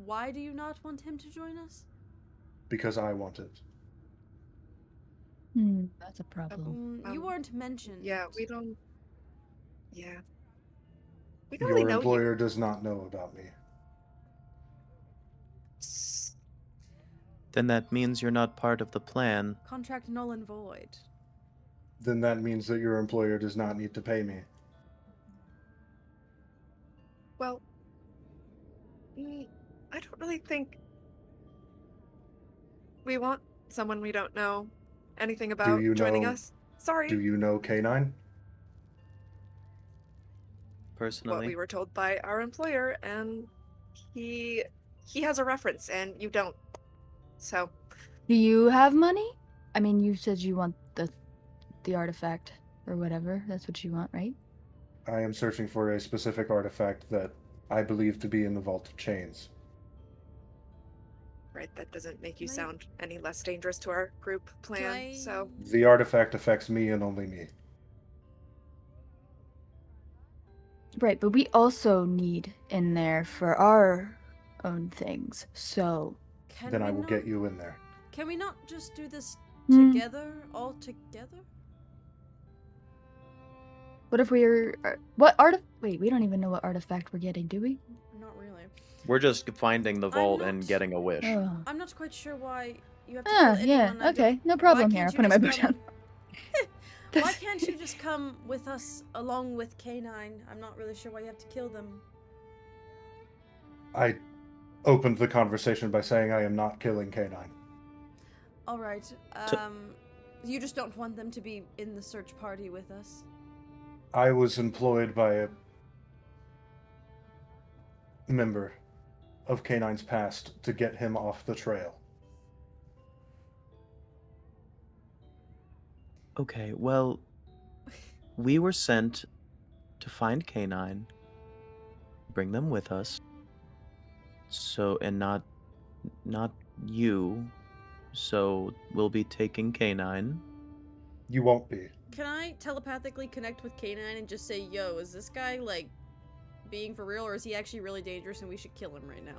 Why do you not want him to join us? Because I want it. That's a problem. You Um, weren't mentioned. Yeah, we don't. Yeah. We don't Your really know employer does not know about me. you. then that means you're not part of the plan. Contract null and void. Then that means that your employer does not need to pay me. Well, I don't really think we want someone we don't know anything about you joining know- us. Sorry. Do you know K9? Personally, What we were told by our employer, and he has a reference, and you don't. So Do you have money? I mean, you said you want the artifact or whatever. That's what you want, right? I am searching for a specific artifact that I believe to be in the Vault of Chains. right, that doesn't make you Can I- sound any less dangerous to our group plan. So The artifact affects me and only me. Right, but we also need in there for our own things. So Then I will get you in there. Can we not just do this Hmm. together, all together? what if wait, we don't even know what artifact we're getting, do we? Not really. we're just finding the vault and not- getting a wish. Oh. I'm not quite sure why you have to Ah, kill yeah, anyone. I don't- okay. No problem here. I'm can't you putting my boot just down. come- Why can't you just come with us along with K9? I'm not really sure why you have to kill them. I opened the conversation by saying I am not killing K9. All right. You just don't want them to be in the search party with us. I was employed by a member of K9's past to get him off the trail. Okay, well, we were sent to find K9, bring them with us. So, and not you. So, we'll be taking K9. You won't be. Can I telepathically connect with K9 and just say, yo, is this guy, like, being for real, or is he actually really dangerous and we should kill him right now?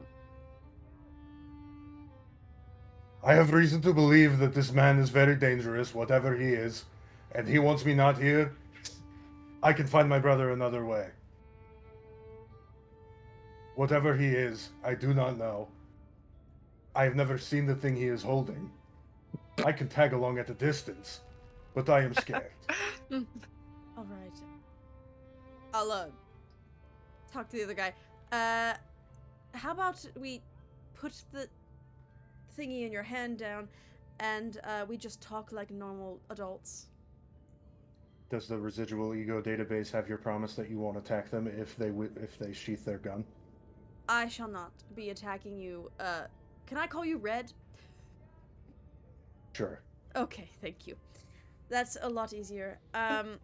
I have reason to believe that this man is very dangerous, whatever he is, and he wants me not here. I can find my brother another way. Whatever he is, I do not know. I have never seen the thing he is holding. I can tag along at a distance, but I am scared. All right. I'll, talk to the other guy. How about we put the thingy in your hand down, and, we just talk like normal adults? Does the residual ego database have your promise that you won't attack them if they sheath their gun? I shall not be attacking you. Can I call you Red? Sure. Okay, thank you. That's a lot easier. I'm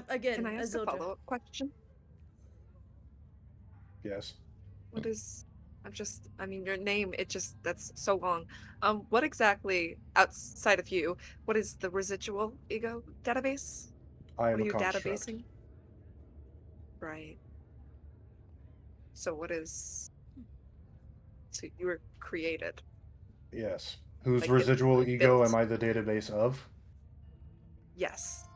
again can I ask a Azildra. follow-up question? Yes. What is I mean, your name, that's so long. What exactly, outside of you, what is the residual ego database? I What am are a you construct. databasing? Right. So what is, so you were created, Yes. Whose like it was residual like ego am built. I the database of? Yes.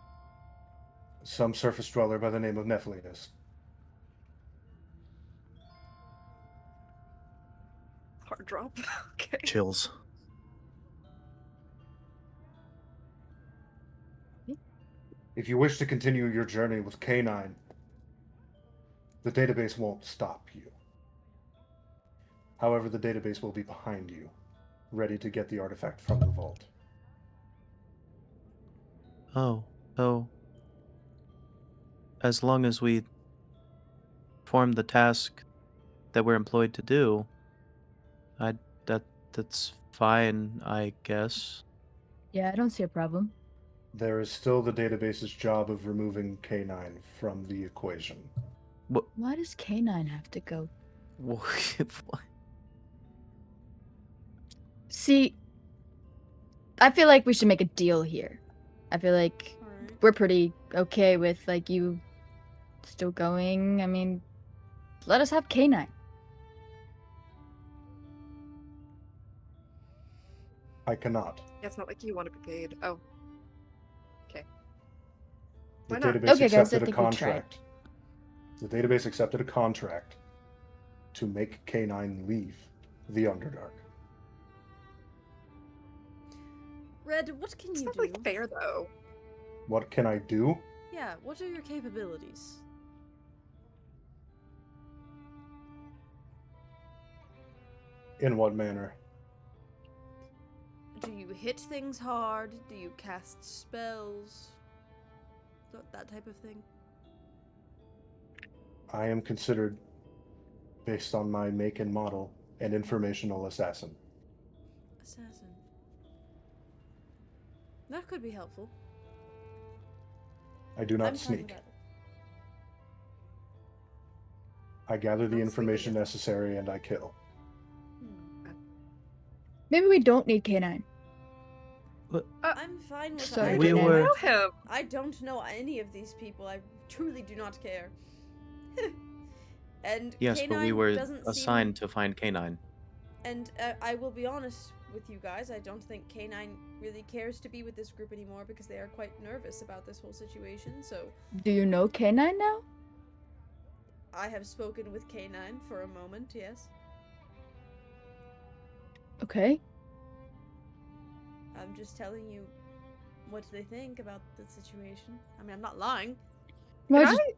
Some surface dweller by the name of Nephilius. Hard drop. Okay. Chills. If you wish to continue your journey with K9, the database won't stop you. However, the database will be behind you, ready to get the artifact from the vault. Oh, so as long as we perform the task that we're employed to do, I that's fine, I guess. Yeah, I don't see a problem. There is still the database's job of removing K9 from the equation. What? Why does K9 have to go? See, I feel like we should make a deal here. I feel like Alright. we're pretty okay with like you still going. I mean, let us have K9. I cannot. Yeah, it's not like you want to be paid. Oh. Okay. The Why not? database Okay, guys, I accepted a think we tried. contract. The database accepted a contract to make K9 leave the Underdark. Red, what can It's you not do? really fair, though. What can I do? Yeah, what are your capabilities? In what manner? Do you hit things hard? Do you cast spells? That type of thing? I am considered, based on my make and model, an informational assassin. Assassin. That could be helpful. I do not I'm fine with sneak. that. I gather the Not information sneaking. necessary and I kill. Maybe we don't need K9. I'm fine with Sorry, that. We K9. were- Know him. I don't know any of these people. I truly do not care. And Yes, K9 but we were doesn't assigned to find K9. And I will be honest with you guys, I don't think K9 really cares to be with this group anymore because they are quite nervous about this whole situation, so Do you know K9 now? I have spoken with K9 for a moment, yes. Okay. I'm just telling you what they think about the situation. I mean, I'm not lying. Well, Can just- I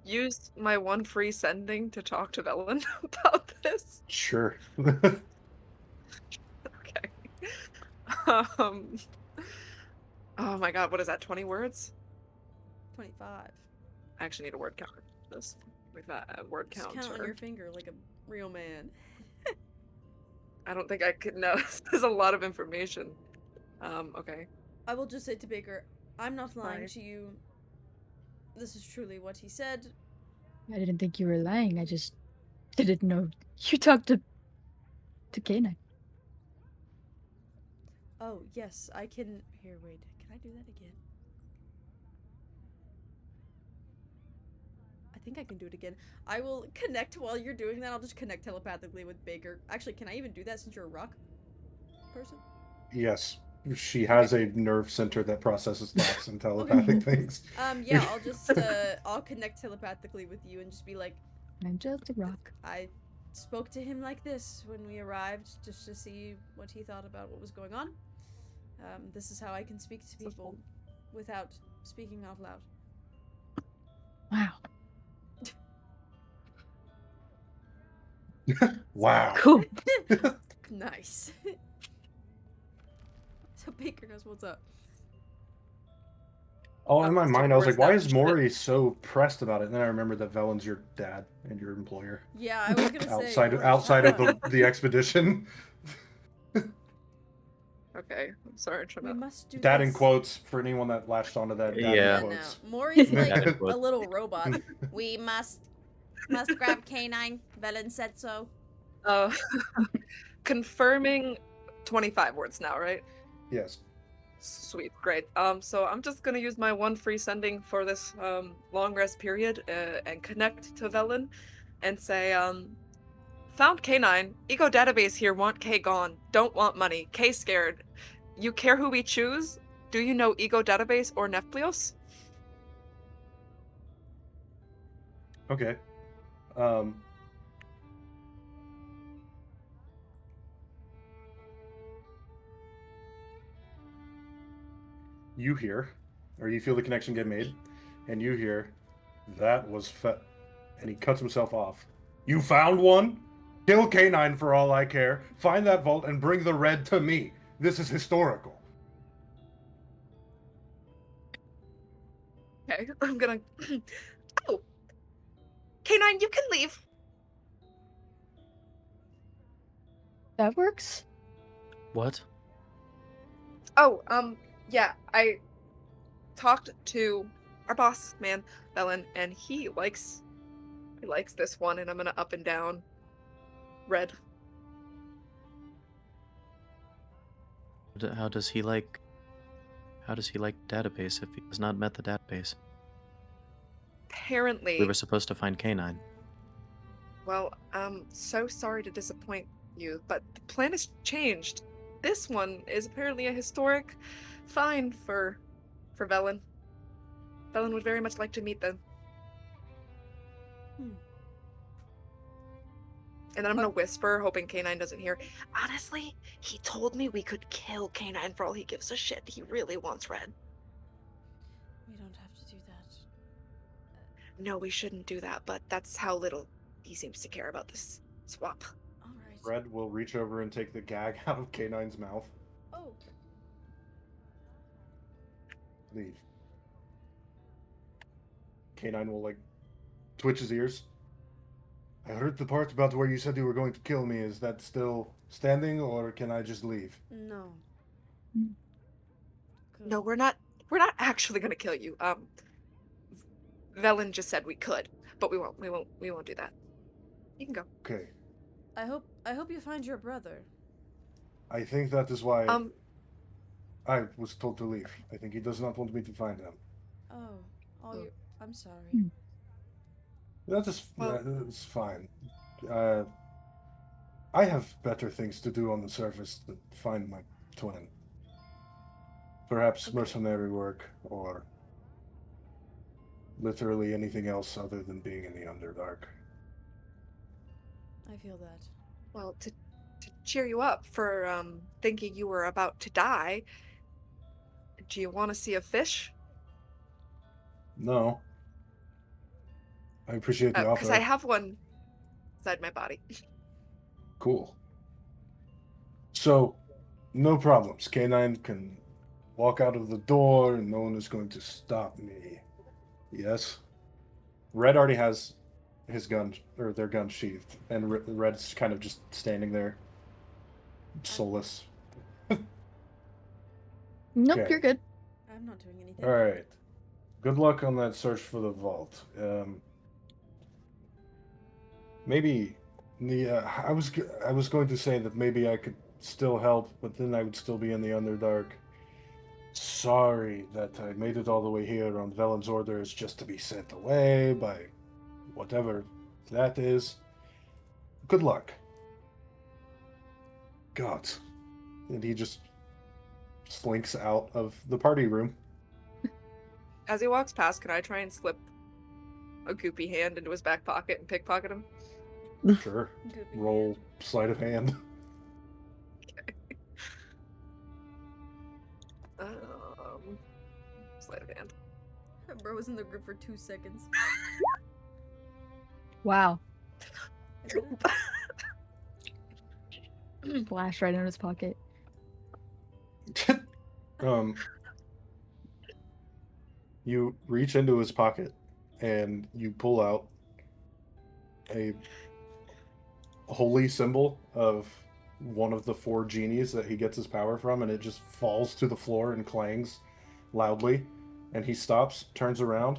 use my one free sending to talk to Velen about this? Sure. Okay. Oh my god, what is that? 20 words? 25. I actually need a word counter for this. Like that word Just counter. count on your finger like a real man. I don't think I could know. This is a lot of information. Okay. I will just say to Baker, I'm not lying Right. to you. This is truly what he said. I didn't think you were lying. I just didn't know you talked to K9. Oh, yes, I can... Here, wait. Can I do that again? I think I can do it again. I will connect while you're doing that. I'll just connect telepathically with Baker. Actually, can I even do that since you're a rock person? Yes. She has a nerve center that processes thoughts and telepathic things. Yeah, I'll just, I'll connect telepathically with you and just be like, I'm just a rock. I spoke to him like this when we arrived, just to see what he thought about what was going on. This is how I can speak to people without speaking out loud. Wow. Wow. Cool. Nice. So Baker knows what's up. Oh, in my let's mind, take I was words like, why down. is Shit. Maury so pressed about it? And then I remembered that Velen's your dad and your employer. Yeah, I was gonna say outside of the expedition. Okay. I'm sorry. I'm trying we to... must do Dad this. in quotes for anyone that latched onto that. Dad Yeah. in No. quotes. Maury's like Dad in quotes. a little robot. We must grab K9. Velen said so. Uh, confirming 25 words now, right? Yes. Sweet, great. So I'm just gonna use my one free sending for this long rest period and connect to Velen and say, found K9. Ego database here want K gone. Don't want money. K scared. You care who we choose? Do you know Ego database or Nefplios? Okay. Um, you hear, or you feel the connection get made, and you hear, that was and he cuts himself off. You found one? Kill K9 for all I care. Find that vault and bring the red to me. This is historical. Okay, I'm gonna. Oh, K9, you can leave. That works. What? Oh, yeah, I talked to our boss man, Velen, and he likes this one, and I'm gonna up and down red. How does he like? How does he like database if he has not met the database? Apparently, We were supposed to find K9. well, I'm so sorry to disappoint you, but the plan has changed. This one is apparently a historic find for Velen. Velen would very much like to meet them. Hmm. And then I'm gonna whisper, hoping K9 doesn't hear. Honestly, he told me we could kill K9 for all he gives a shit. He really wants red. We don't have to do that. No, we shouldn't do that, but that's how little he seems to care about this swap. All right. Red will reach over and take the gag out of K9's mouth. Oh. Leave. K9 will, like, twitch his ears. I heard the part about where you said you were going to kill me. Is that still standing, or can I just leave? No. Mm. Good. No, we're not actually gonna kill you. Velen just said we could, but we won't do that. You can go. Okay. I hope you find your brother. I think that is why Um, I was told to leave. I think he does not want me to find him. Oh. Oh. I'm sorry. Hmm. That is Well- that's fine. I have better things to do on the surface than find my twin. Perhaps Okay. mercenary work, or literally anything else other than being in the Underdark. I feel that. well, to cheer you up for thinking you were about to die, do you want to see a fish? No. I appreciate the Because offer. I have one inside my body. Cool. So, no problems. K9 can walk out of the door and no one is going to stop me. Yes? Red already has his gun, or their gun sheathed, and Red's kind of just standing there, soulless. Nope, Okay. you're good. I'm not doing anything. Alright. Good luck on that search for the vault. Maybe I was going to say that maybe I could still help, but then I would still be in the Underdark. Sorry that I made it all the way here on Velen's orders just to be sent away by whatever that is. Good luck. God. And he just slinks out of the party room. As he walks past, can I try and slip a goopy hand into his back pocket and pickpocket him? Sure. Good. Roll sleight of hand. Sleight of hand. Bro was in the group for 2 seconds. Wow. I did it. Flash right in his pocket. You reach into his pocket and you pull out a holy symbol of one of the 4 genies that he gets his power from, and it just falls to the floor and clangs loudly. And he stops, turns around.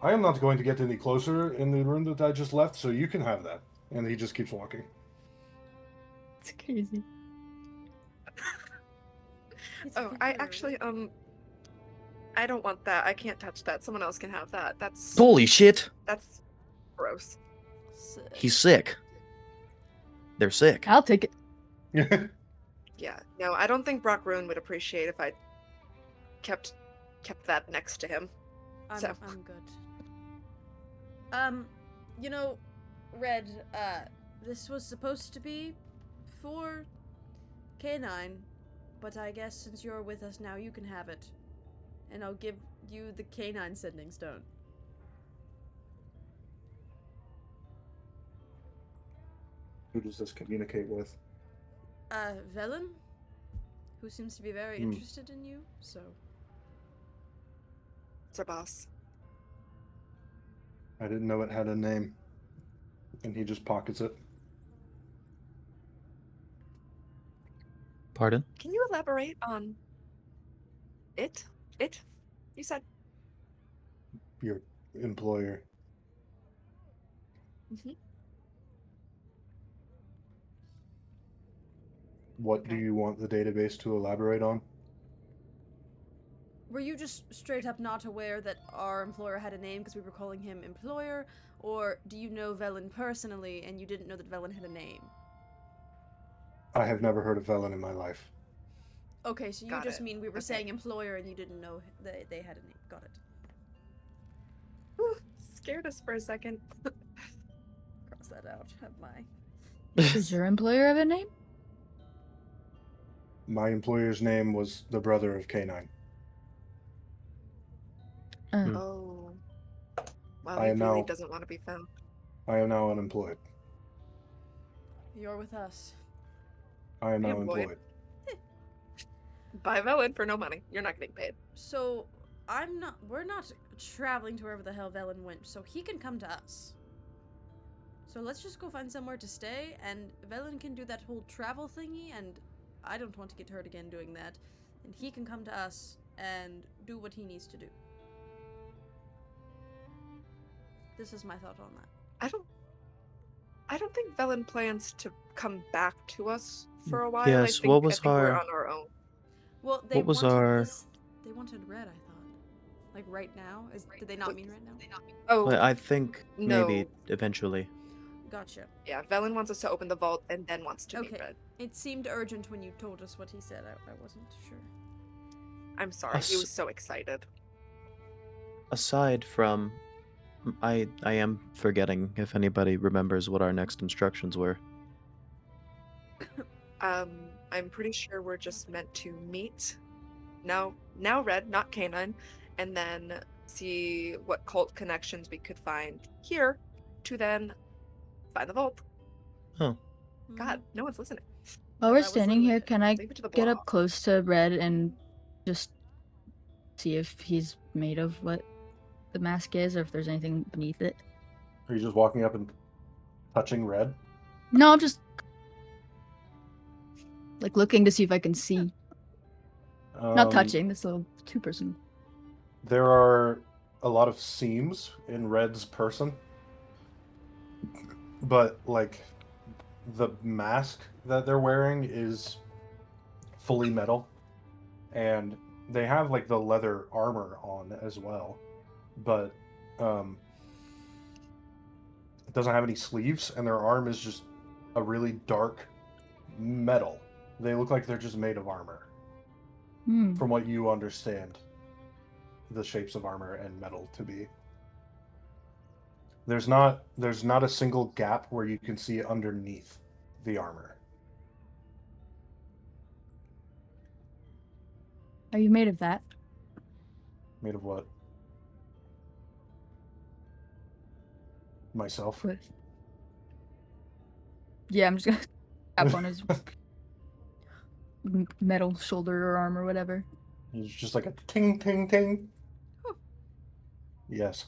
I am not going to get any closer in the room that I just left, so you can have that. And he just keeps walking. It's crazy. It's a Oh, I computer. actually, I don't want that. I can't touch that. Someone else can have that. That's Holy shit! that's gross. Sick. He's sick. They're sick. I'll take it. Yeah. No, I don't think Brock Roon would appreciate if I kept that next to him. I'm So. good. You know, Red, this was supposed to be for K9, but I guess since you're with us now, you can have it. And I'll give you the K9 sending stone. Who does this communicate with? Velen, who seems to be very interested in you, so. It's our boss. I didn't know it had a name. And he just pockets it. Pardon? Can you elaborate on it? It? You said. Your employer. Mm-hmm. What do Okay. you want the database to elaborate on? Were you just straight up not aware that our employer had a name because we were calling him employer? Or do you know Velen personally and you didn't know that Velen had a name? I have never heard of Velen in my life. Okay, so you Got just it. mean we were Okay. saying employer and you didn't know they had a name. Got it. Whew, scared us for a second. Cross that out. Have my. Does your employer have a name? My employer's name was the brother of K9. Oh. Well, I he am really now- doesn't want to be found. I am now unemployed. You're with us. I am now Employed. employed. Buy Velen for no money. You're not getting paid. So we're not traveling to wherever the hell Velen went, so he can come to us. So let's just go find somewhere to stay, and Velen can do that whole travel thingy, and I don't want to get hurt again doing that. And he can come to us and do what he needs to do. This is my thought on that. I don't think Velen plans to come back to us for a while. Yes, I think, what was I think we're our- on our own. Well, they What was wanted our- they wanted red, I thought. Like right now? Did they not mean right now? Oh, Well, I think No. maybe eventually. Gotcha. yeah. Velen wants us to open the vault and then wants to meet Okay. Red. It seemed urgent when you told us what he said. I wasn't sure. I'm sorry. He Us- was so excited. Aside from, I am forgetting if anybody remembers what our next instructions were. I'm pretty sure we're just meant to meet. Now Red, not Canine, and then see what cult connections we could find here to then find the vault. Oh, God, no one's listening. While Yeah, we're that was standing literally here, it. can I Leave it to the get blob. up close to Red and just see if he's made of what the mask is, or if there's anything beneath it? Are you just walking up and touching Red? No, I'm just like looking to see if I can see. Not touching. That's a little too personal. There are a lot of seams in Red's person, but like the mask that they're wearing is fully metal, and they have like the leather armor on as well, but it doesn't have any sleeves, and their arm is just a really dark metal. They look like they're just made of armor, Hmm. from what you understand the shapes of armor and metal to be. There's not a single gap where you can see underneath the armor. Are you made of that? Made of what? Myself. With. Yeah, I'm just gonna tap on his metal shoulder or arm or whatever. It's just like a ting ting ting. Yes.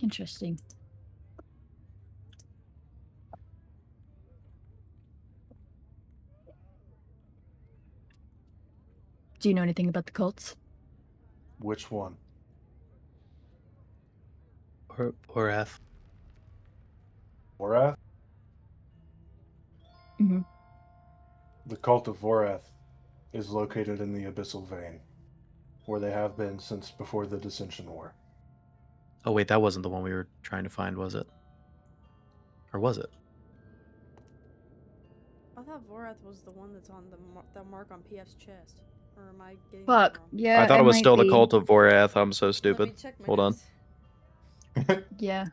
Interesting. Do you know anything about the cults? Which one? Orath. Vorath? hmm The cult of Vorath is located in the Abyssal Vein, where they have been since before the Dissension War. Oh wait, that wasn't the one we were trying to find, was it? Or was it? I thought Vorath was the one that's on the mark on PF's chest. Or am I getting Fuck. that wrong? Yeah, I thought it was might still the be. cult of Vorath. I'm so Let me stupid. check my Hold on. notes. Yeah.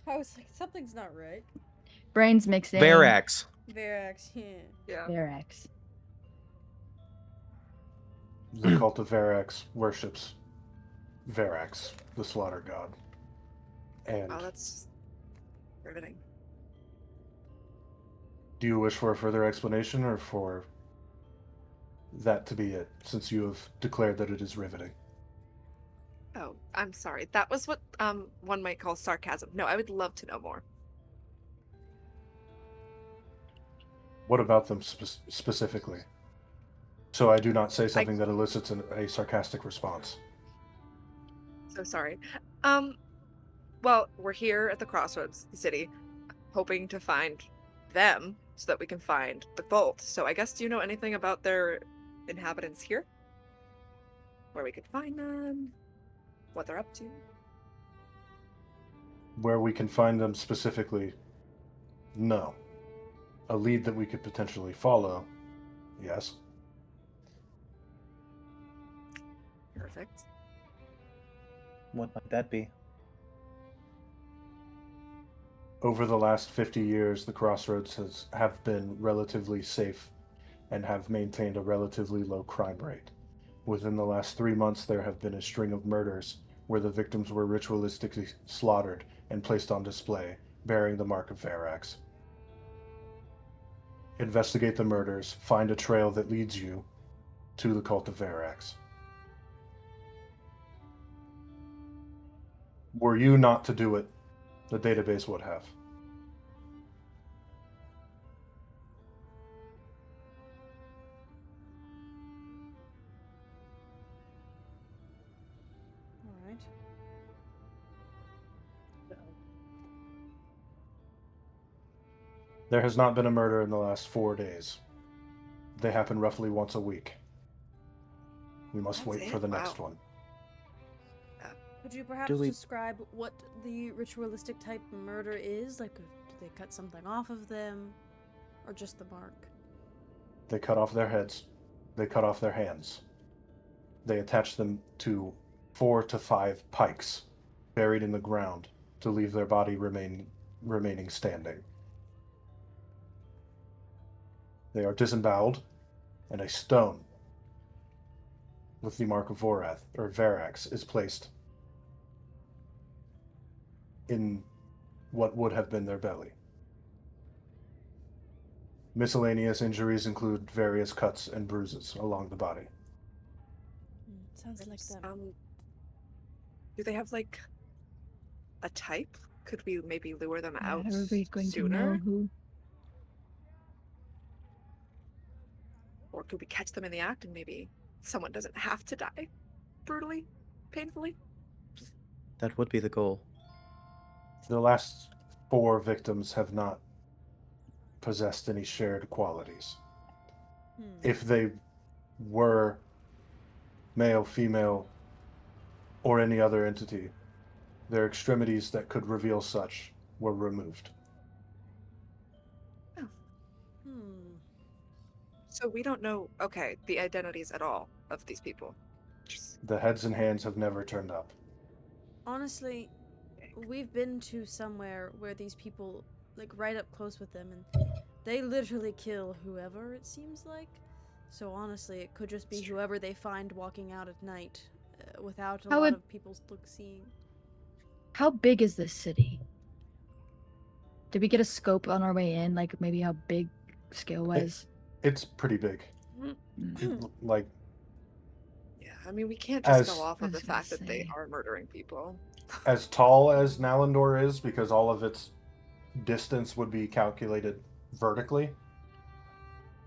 I was like, something's not right. Brains mixing. Varax. Verax, yeah. Yeah. Varax. The cult of Varax worships Varax, the slaughter god. And Wow, that's riveting. do you wish for a further explanation, or for that to be it, since you have declared that it is riveting? Oh, I'm sorry. That was what one might call sarcasm. No, I would love to know more. What about them specifically? So I do not say something that elicits a sarcastic response. So sorry. Well, we're here at the Crossroads, the city, hoping to find them so that we can find the vault. So I guess, do you know anything about their inhabitants here? Where we could find them? What they're up to? Where we can find them specifically, no. A lead that we could potentially follow, yes. Perfect. What might that be? Over the last 50 years, the Crossroads have been relatively safe and have maintained a relatively low crime rate. Within the last 3 months, there have been a string of murders where the victims were ritualistically slaughtered and placed on display, bearing the mark of Varax. Investigate the murders, find a trail that leads you to the cult of Varax. Were you not to do it, the database would have. Alright. There has not been a murder in the last 4 days. They happen roughly once a week. We must That's wait it? for the Wow. next one. Could you perhaps Do we- describe what the ritualistic type murder is? Like, do they cut something off of them? Or just the mark? They cut off their heads. They cut off their hands. They attach them to 4 to 5 pikes buried in the ground to leave their body remaining standing. They are disemboweled, and a stone with the mark of Vorath, or Varax, is placed in what would have been their belly. Miscellaneous injuries include various cuts and bruises along the body. Sounds like them. Do they have like a type? Could we maybe lure them out How are we going to know sooner? who? Or could we catch them in the act and maybe someone doesn't have to die brutally, painfully? That would be the goal. The last 4 victims have not possessed any shared qualities. If they were male, female, or any other entity, their extremities that could reveal such were removed. So we don't know, okay, the identities at all of these people. Just, The heads and hands have never turned up. Honestly, we've been to somewhere where these people, like, right up close with them, and they literally kill whoever, it seems like. So honestly, it could just be whoever they find walking out at night, without a lot of people seeing. How big is this city? Did we get a scope on our way in? Like maybe how big scale was? It's pretty big. Like, yeah, I mean, we can't just As- go off I of the was gonna fact that they say. are murdering people. as tall as Nalandor is, because all of its distance would be calculated vertically,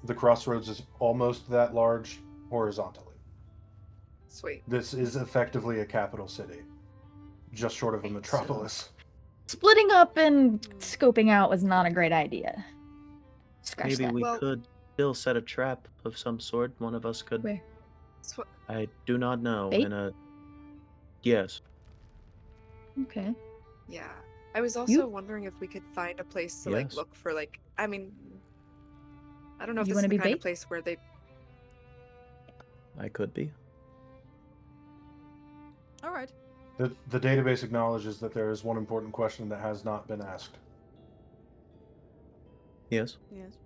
the Crossroads is almost that large horizontally. Sweet. This is effectively a capital city. just short of a Okay, so- metropolis. Splitting up and scoping out was not a great idea. Scratch Maybe that. we Well- could still set a trap of some sort. One of us could. Where? That's what- I do not know. Bait? In a. Yes. Okay. Yeah. I was also wondering if we could find a place to like Yes. look for like I mean I don't know if You this is wanna the be kind of bait? place where they I could be. All right. The database acknowledges that there is one important question that has not been asked. Yes. Yes.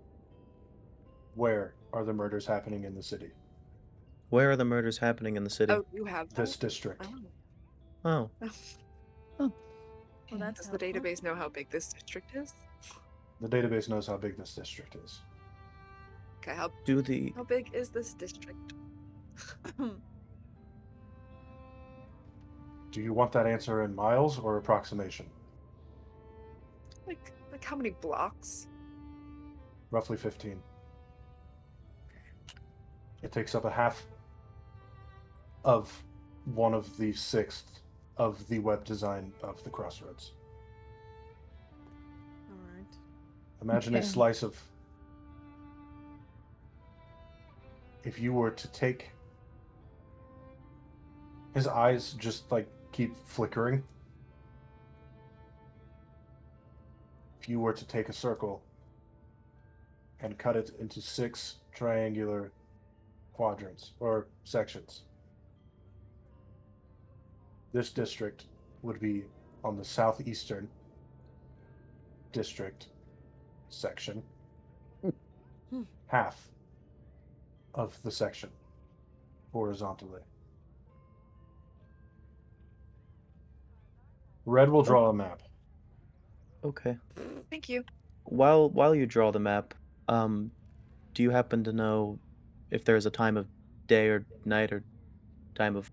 Where are the murders happening in the city? Where are the murders happening in the city? Oh, you have This that? district. Oh. Oh, Well, Okay. that's Does the helpful. database know how big this district is? The database knows how big this district is. Okay, how do the big is this district? Do you want that answer in miles or approximation? Like how many blocks? Roughly 15. It takes up a half of one of the sixth of the web design of the Crossroads. All right. Imagine a Okay. slice of... If you were to take... His eyes just, like, keep flickering. If you were to take a circle and cut it into 6 triangular quadrants, or sections, this district would be on the southeastern district section. Half of the section horizontally. Red will draw a map. okay. Thank you. While you draw the map, do you happen to know if there's a time of day or night or time of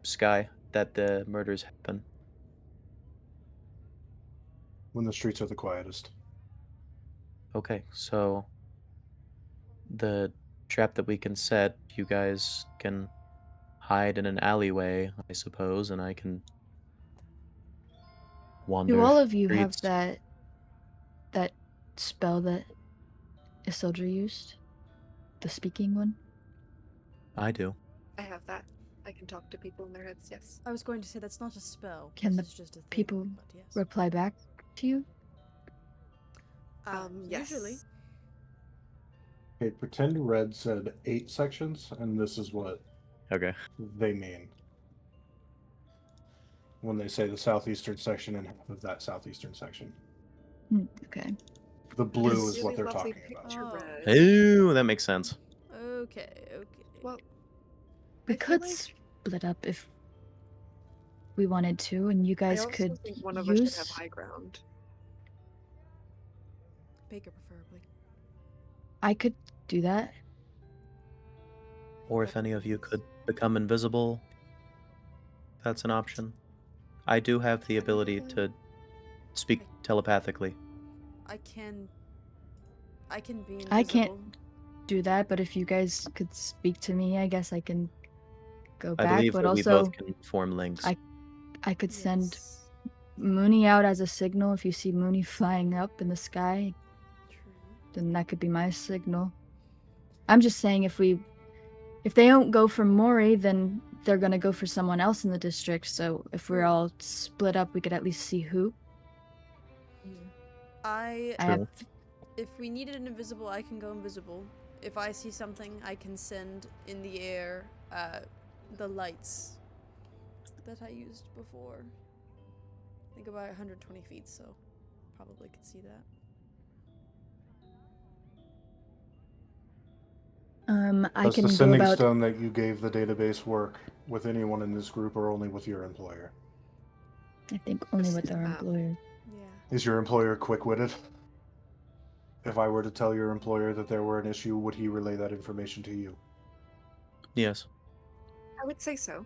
sky that the murders happen? When the streets are the quietest. Okay, so the trap that we can set, you guys can hide in an alleyway, I suppose, and I can wander Do all of you have streets. that spell that Isildur used? The speaking one? I do. I have that. I can talk to people in their heads, yes. I was going to say that's not a spell. Can this the is just a thing, people but yes. reply back to you? Yes. Usually. Okay, pretend Red said 8 sections, and this is what Okay. they mean when they say the southeastern section and half of that southeastern section. Okay. The blue Yes. is what Really they're lovely talking about. picture, Oh. Red. Ooh, that makes sense. Okay. Well, We I feel could like- split up if we wanted to, and you I guys also could think one of us should have use. high ground. Baker preferably. I could do that. Or if any of you could become invisible, that's an option. I do have the ability to speak telepathically. I can be invisible. I can't do that, but if you guys could speak to me, I guess I can go I back. believe But that we also, both can form links. I could send Yes. Mooney out as a signal. If you see Mooney flying up in the sky, True. then that could be my signal. I'm just saying if they don't go for Mori, then they're gonna go for someone else in the district. So if we're all split up, we could at least see who. I I have True. if we needed an invisible, I can go invisible. If I see something, I can send in the air the lights that I used before. I think about 120 feet, so probably could see that. I Does can the go sending about. stone that you gave the database work with anyone in this group or only with your employer? I think only with our Um, employer. Yeah. Is your employer quick-witted? If I were to tell your employer that there were an issue, would he relay that information to you? Yes. I would say so.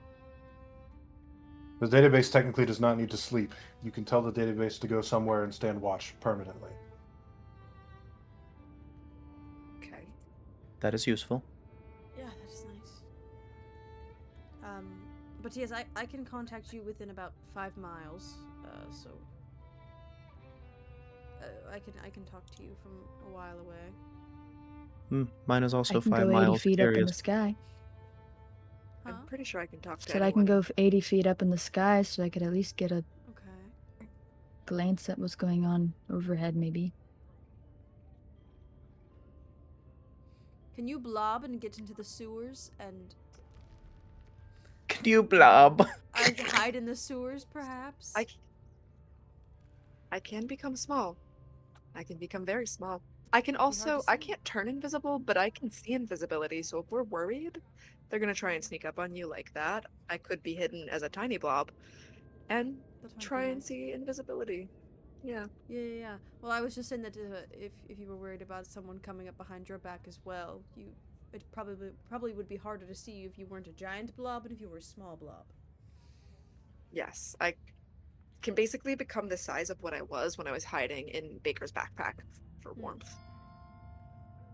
The database technically does not need to sleep. You can tell the database to go somewhere and stand watch permanently. Okay. That is useful. Yeah, that is nice. But yes, I can contact you within about 5 miles. So I can talk to you from a while away. Mine is also I can 5 go 80 miles. feet up in Curious. the sky. Huh? I'm pretty sure I can talk to Said I can anyone. go 80 feet up in the sky so I could at least get a Okay. glance at what's going on overhead, maybe. Can you blob and get into the sewers and Can you blob? hide in the sewers, perhaps? I can become small. I can become very small. I can Be hard also, to I see. can't turn invisible, but I can see invisibility. So if we're worried, they're gonna try and sneak up on you like that. I could be hidden as a tiny blob and That might be try and nice. see invisibility. Yeah. Yeah. Well, I was just saying that if you were worried about someone coming up behind your back as well, it probably would be harder to see you if you weren't a giant blob and if you were a small blob. Yes. I can basically become the size of what I was when I was hiding in Baker's backpack for warmth.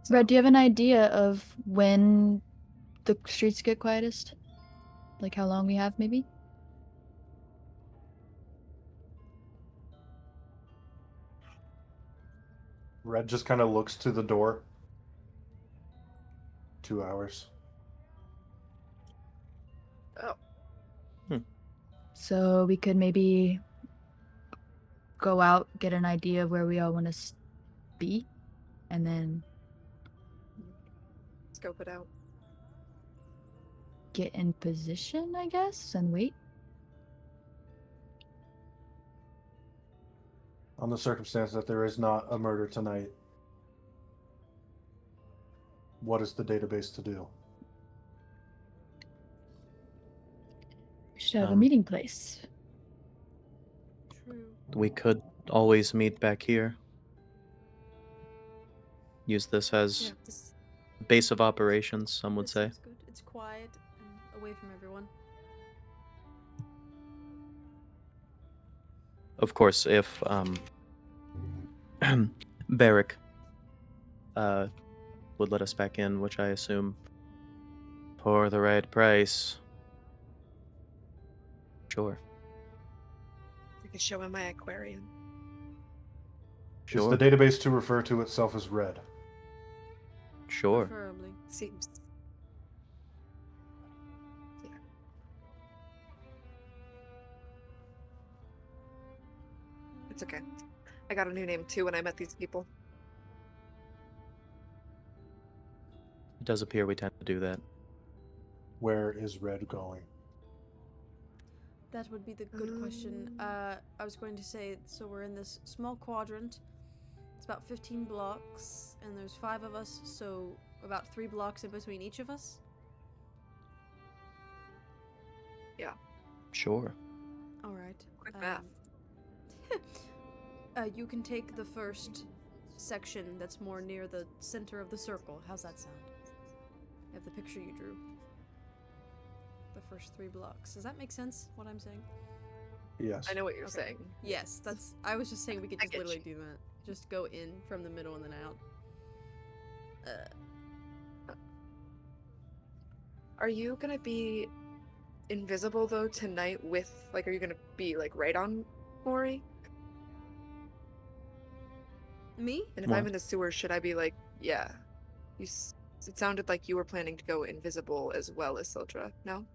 Red, do you have an idea of when the streets get quietest? Like how long we have, maybe? Red just kind of looks to the door. 2 hours. Oh. So we could maybe go out, get an idea of where we all want to be, and then Scope it out. get in position, I guess, and wait. On the circumstance that there is not a murder tonight, what is the database to do? We should have a Um, meeting place. True. We could always meet back here. Use this as Yeah. This, base of operations, some would That say. seems good. It's quiet and away from everyone. Of course, if Barrick would let us back in, which I assume for the right price. Sure. I could show him my aquarium. Is Sure. the database to refer to itself as Red? Sure. Preferably. Seems. Yeah. It's okay. I got a new name too when I met these people. It does appear we tend to do that. Where is Red going? That would be the good question. I was going to say, so we're in this small quadrant. It's about 15 blocks, and there's 5 of us, so about 3 blocks in between each of us. Sure. All right. Quick math. You can take the first section that's more near the center of the circle. How's that sound? You have the picture you drew. The first 3 blocks. Does that make sense, what I'm saying? Yes. I know what you're Okay. saying. Yes, that's. I was just saying we could I just get literally do that. Just go in from the middle and then out. Are you gonna be invisible though tonight with like are you gonna be like right on Maury? Me? And if What? I'm in the sewer, should I be like, yeah. It sounded like you were planning to go invisible as well as Sildra, no?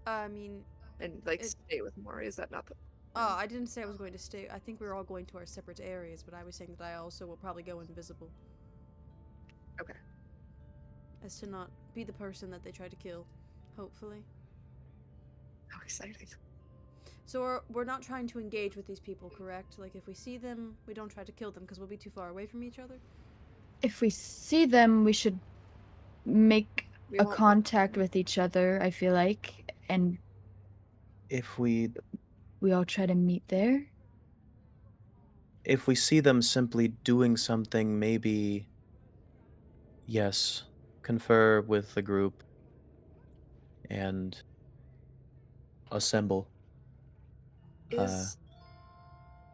I mean, And like It- stay with Maury, is that not the oh, I didn't say I was going to stay. I think we were all going to our separate areas, but I was saying that I also will probably go invisible. Okay. As to not be the person that they try to kill, hopefully. How exciting. So we're not trying to engage with these people, correct? Like, if we see them, we don't try to kill them because we'll be too far away from each other? If we see them, we should make We a won't- contact with each other, I feel like, and If we we all try to meet there. see them simply doing something, maybe yes, confer with the group and assemble. Is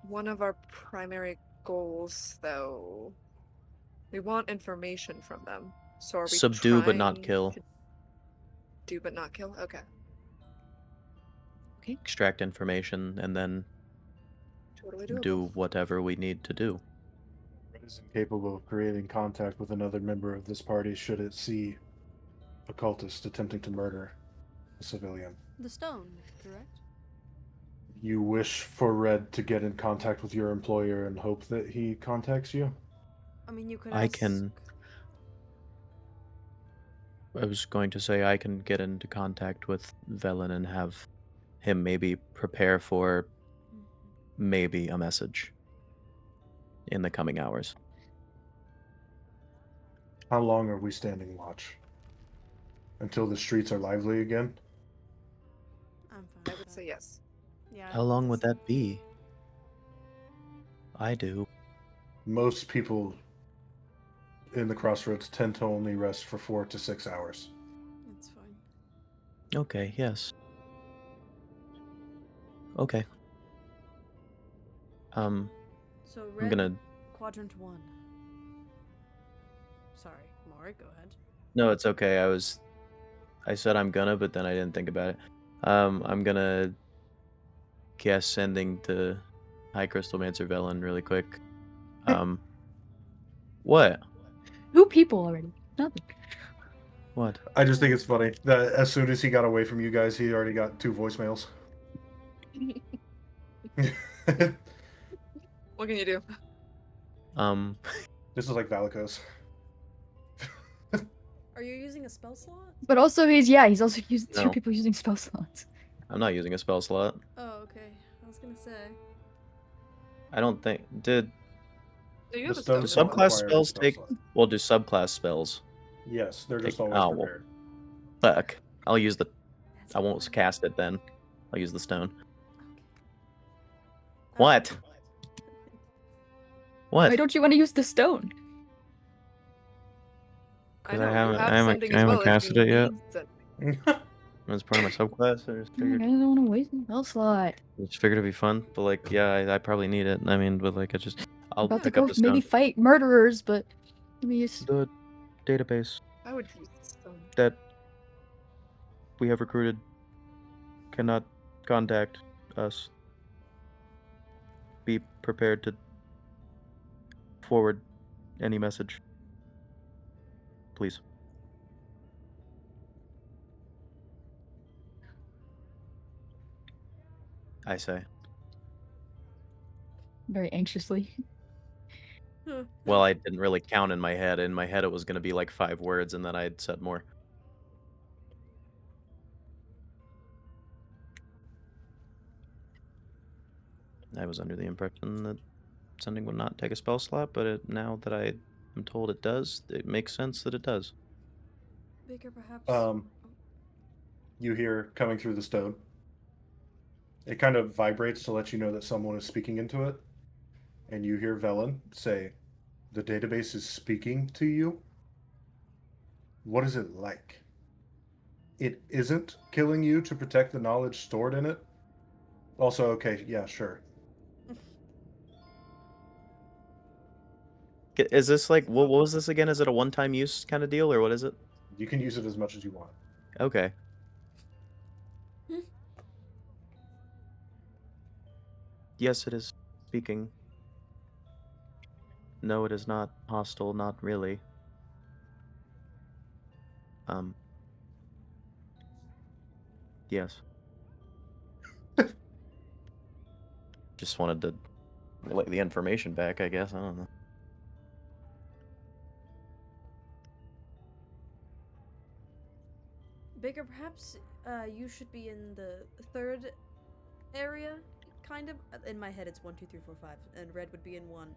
one of our primary goals though. We want information from them. So are we Subdue but not trying kill. to do but not kill? Okay. Okay. extract information, and then Totally doable. do whatever we need to do. Red is incapable of creating contact with another member of this party should it see a cultist attempting to murder a civilian. The stone, correct? You wish for Red to get in contact with your employer and hope that he contacts you? I mean, you could I ask... was going to say I can get into contact with Velen and have him maybe prepare for maybe a message in the coming hours. How long are we standing watch? Until the streets are lively again? I'm fine I with would that. say yes. Yeah. How long would that be? I do. Most people in the Crossroads tend to only rest for 4 to 6 hours. That's fine. Okay, yes. Okay. So I'm red gonna... quadrant 1. Sorry, Maury, go ahead. No, it's okay. I said I'm gonna, but then I didn't think about it. I'm gonna guess sending to High Crystal Mancer Velen really quick. What? 2 people already. Nothing. What? I just think it's funny that as soon as he got away from you guys, he already got 2 voicemails. What can you do? This is like Valicos. Are you using a spell slot? But also he's also using 2 No. people using spell slots. I'm not using a spell slot. Oh, okay. I was gonna say. I don't think... Did... Do you The have a stones stone? don't subclass require a spells spell take... slot. Well, do subclass spells Yes, they're just take... always Oh, well, prepared. fuck. I'll use the... That's I won't fine. cast it then. I'll use the stone. Okay. What? What? Why don't you want to use the stone? I 'Cause know, I you haven't- have I haven't- sending I as haven't well if casted you it yet. need sending. As part of my subclass, I just Oh my figured... God, I don't want to waste a spell slot. Just figured it'd be fun, but like, yeah, I probably need it. I mean, but like, I'll About to pick up go the maybe stone. fight murderers, but let me use. The database I would use the stone. that we have recruited cannot contact us. Be prepared to forward any message, please. I say. Very anxiously. Well, I didn't really count in my head. In my head, it was going to be like 5 words, and then I'd said more. I was under the impression that sending would not take a spell slot, but now that I am told it does, it makes sense that it does. Baker, perhaps. You hear coming through the stone. It kind of vibrates to let you know that someone is speaking into it. And you hear Velen say, "The database is speaking to you? What is it like? It isn't killing you to protect the knowledge stored in it? Also, okay, yeah, sure. Is this like, what was this again? Is it a one-time use kind of deal, or what is it? You can use it as much as you want." Okay. Yes, it is speaking. No, it is not hostile, not really. Yes. Just wanted to relay the information back, I guess. I don't know. Baker, perhaps you should be in the 3rd area, kind of. In my head, it's 1, 2, 3, 4, 5, and Red would be in 1.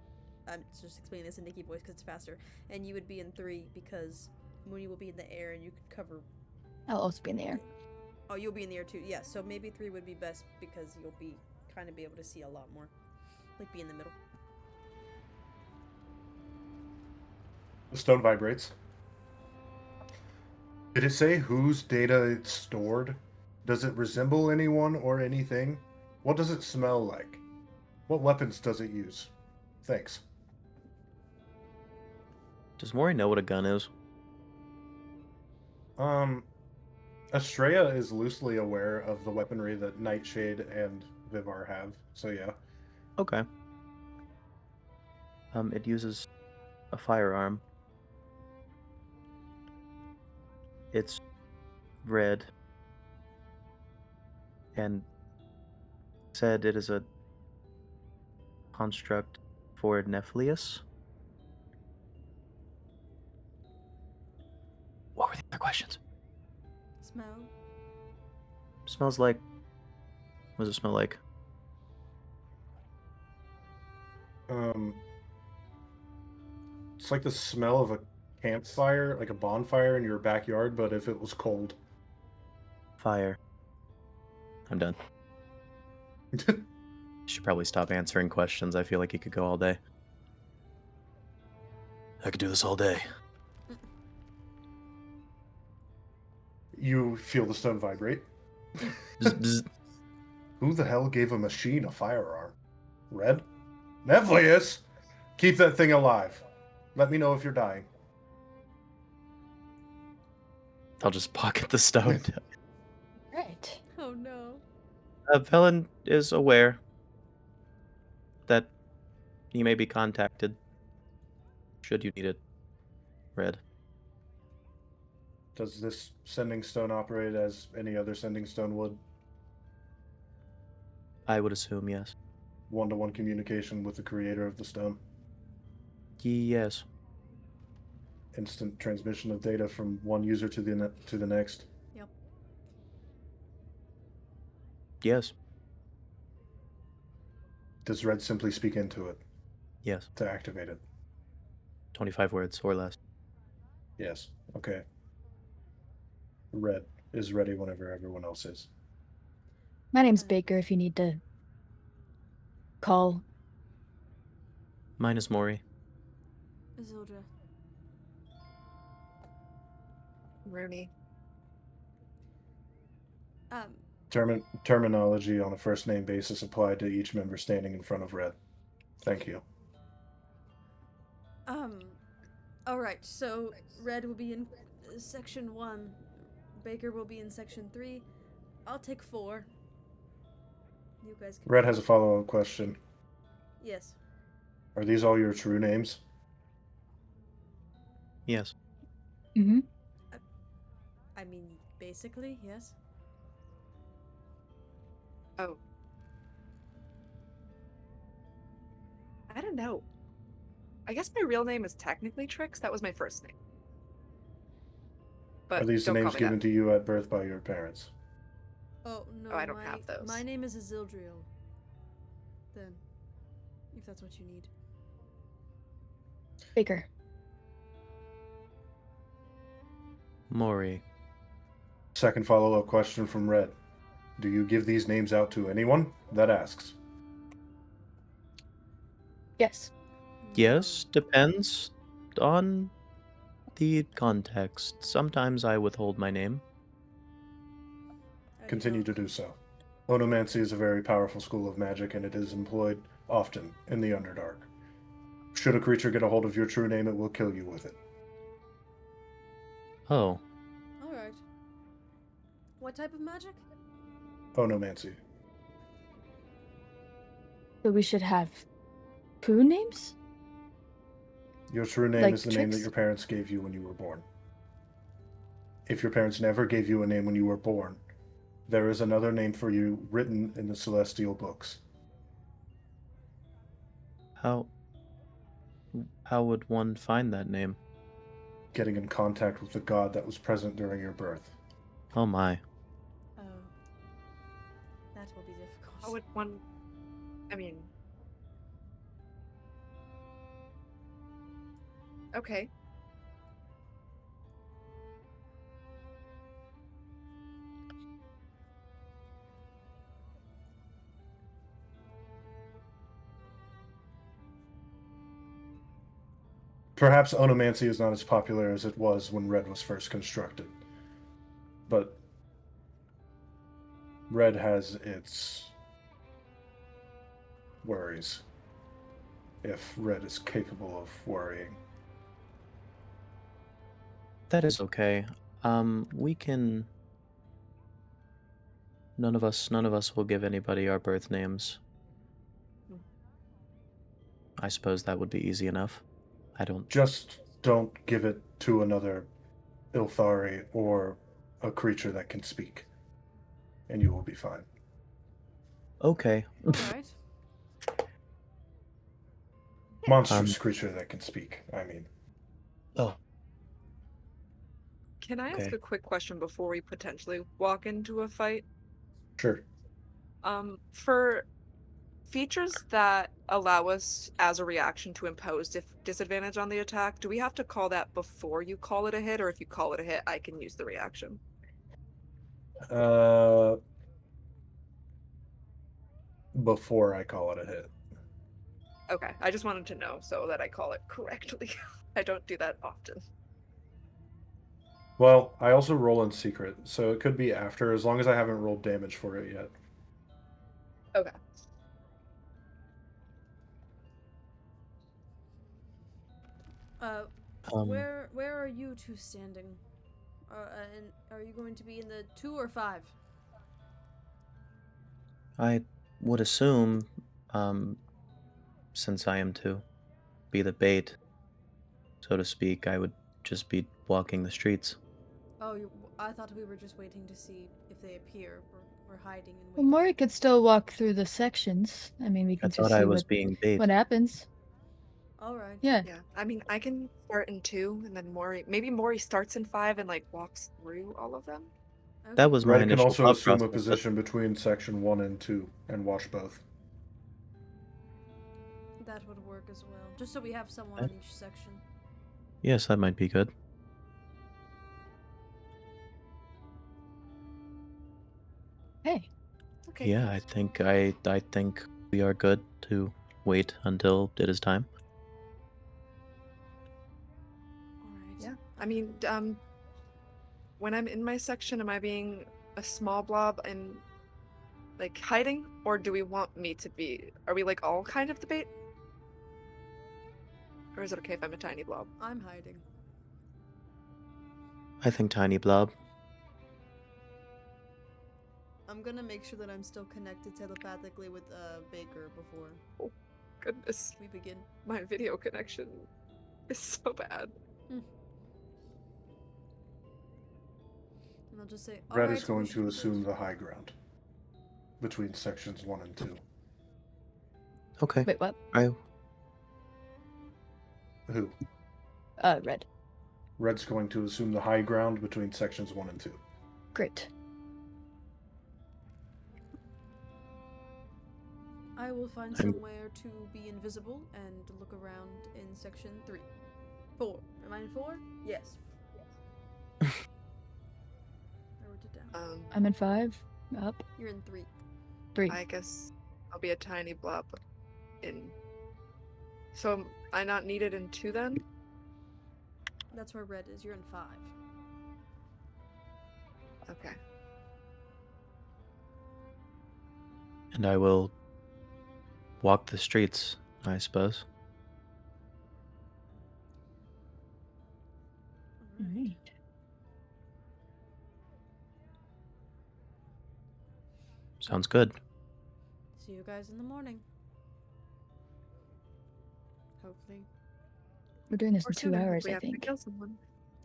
I'm just explaining this in Nikki voice because it's faster. And you would be in 3 because Mooney will be in the air and you could cover. I'll also be in the air. Oh, you'll be in the air too. Yeah, so maybe 3 would be best because you'll be kind of be able to see a lot more, like be in the middle. The stone vibrates. Did it say whose data it's stored? Does it resemble anyone or anything? What does it smell like? What weapons does it use? Thanks. Does Maury know what a gun is? Estrella is loosely aware of the weaponry that Nightshade and Vivar have, so yeah. Okay. It uses a firearm. It's red. And said it is a construct for Nephilius. What were the other questions? Smell. Smells like. What does it smell like? It's like the smell of a campfire, like a bonfire in your backyard, but if it was cold. Fire. I'm done. Should probably stop answering questions. I feel like he could go all day. I could do this all day. You feel the stone vibrate. Bzz, bzz. Who the hell gave a machine a firearm? Red? Nephilius! Keep that thing alive. Let me know if you're dying. I'll just pocket the stone. Right. Oh no. Velen is aware that he may be contacted should you need it. Red. Does this sending stone operate as any other sending stone would? I would assume yes. One-to-one communication with the creator of the stone. Yes. Instant transmission of data from one user to the next. Yep. Yes. Does Red simply speak into it Yes. to activate it? 25 words or less. Yes. Okay. Red is ready whenever everyone else is. My name's Baker if you need to call. Mine is Maury. Isilda. Rooney. Terminology on a first name basis applied to each member standing in front of Red. Thank you. Alright, so Red will be in section 1. Baker will be in section 3. I'll take 4. You guys can. Red has a follow-up question. Yes. Are these all your true names? Yes. Mm-hmm. I mean, basically, yes. Oh. I don't know. I guess my real name is technically Trix. That was my first name. But Are these the don't call names me given that. to you at birth by your parents? Oh, no. Oh, I don't have those. My name is Isildriel. Then, if that's what you need. Baker. Maury. Second follow-up question from Red. Do you give these names out to anyone that asks? Yes. Yes, depends on the context. Sometimes I withhold my name. Continue to do so. Onomancy is a very powerful school of magic, and it is employed often in the Underdark. Should a creature get a hold of your true name, it will kill you with it. Oh. Alright. What type of magic? Onomancy. So we should have poo names? Your true name Like is the name that Trix? your parents gave you when you were born. If your parents never gave you a name when you were born, there is another name for you written in the celestial books. How would one find that name? Getting in contact with the god that was present during your birth. Oh my. Oh. That will be difficult. How would one... I mean... Okay. Perhaps onomancy is not as popular as it was when Red was first constructed. But Red has its worries. If Red is capable of worrying. That is okay. We can None of us will give anybody our birth names. I suppose that would be easy enough. I don't. Just don't give it to another Ilthari or a creature that can speak, and you will be fine. Okay. All right. Monstrous creature that can speak, I mean. Oh. Can I ask Okay. a quick question before we potentially walk into a fight? Sure. For features that allow us as a reaction to impose disadvantage on the attack, do we have to call that before you call it a hit, or if you call it a hit, I can use the reaction? Before I call it a hit. Okay, I just wanted to know so that I call it correctly. I don't do that often. Well, I also roll in secret, so it could be after, as long as I haven't rolled damage for it yet. Okay. Where are you two standing? And are you going to be in the 2 or 5? I would assume, since I am to be the bait, so to speak, I would just be walking the streets. Oh, I thought we were just waiting to see if they appear. We're hiding and Well, waiting. Mori could still walk through the sections. I mean, we I can thought just I see was being bait. what happens. All right. Yeah. Yeah, I mean, I can start in 2, and then maybe Mori starts in 5 and like walks through all of them. Okay. That was my Red can initial also thought assume a process, but position between section 1 and 2 and watch both. That would work as well. Just so we have someone on each section. yes, that might be good. Hey. Okay. Yeah, I think we are good to wait until it is time. All right. Yeah. I mean, when I'm in my section, am I being a small blob and like hiding, or do we want me to be? Are we like all kind of the bait? Or is it okay if I'm a tiny blob? I'm hiding. I think Tiny Blob. I'm gonna make sure that I'm still connected telepathically with Baker before Oh, goodness. we begin. My video connection is so bad. And I'll just say, all Red right, is going we to should assume close. the high ground between sections 1 and 2. Okay. Wait, what? Who? Red. Red's going to assume the high ground between sections 1 and 2. Great. I will find somewhere to be invisible and look around in section 3. 4. Am I in 4? Yes. I wrote it down. I'm in 5. Up. You're in 3. 3. I guess I'll be a tiny blob in. So am I not needed in 2 then? That's where Red is. You're in 5. Okay. And I will walk the streets, I suppose. All right. Sounds good. See you guys in the morning. Hopefully. We're doing this Or in 2 sooner if hours, we I have to think. kill someone.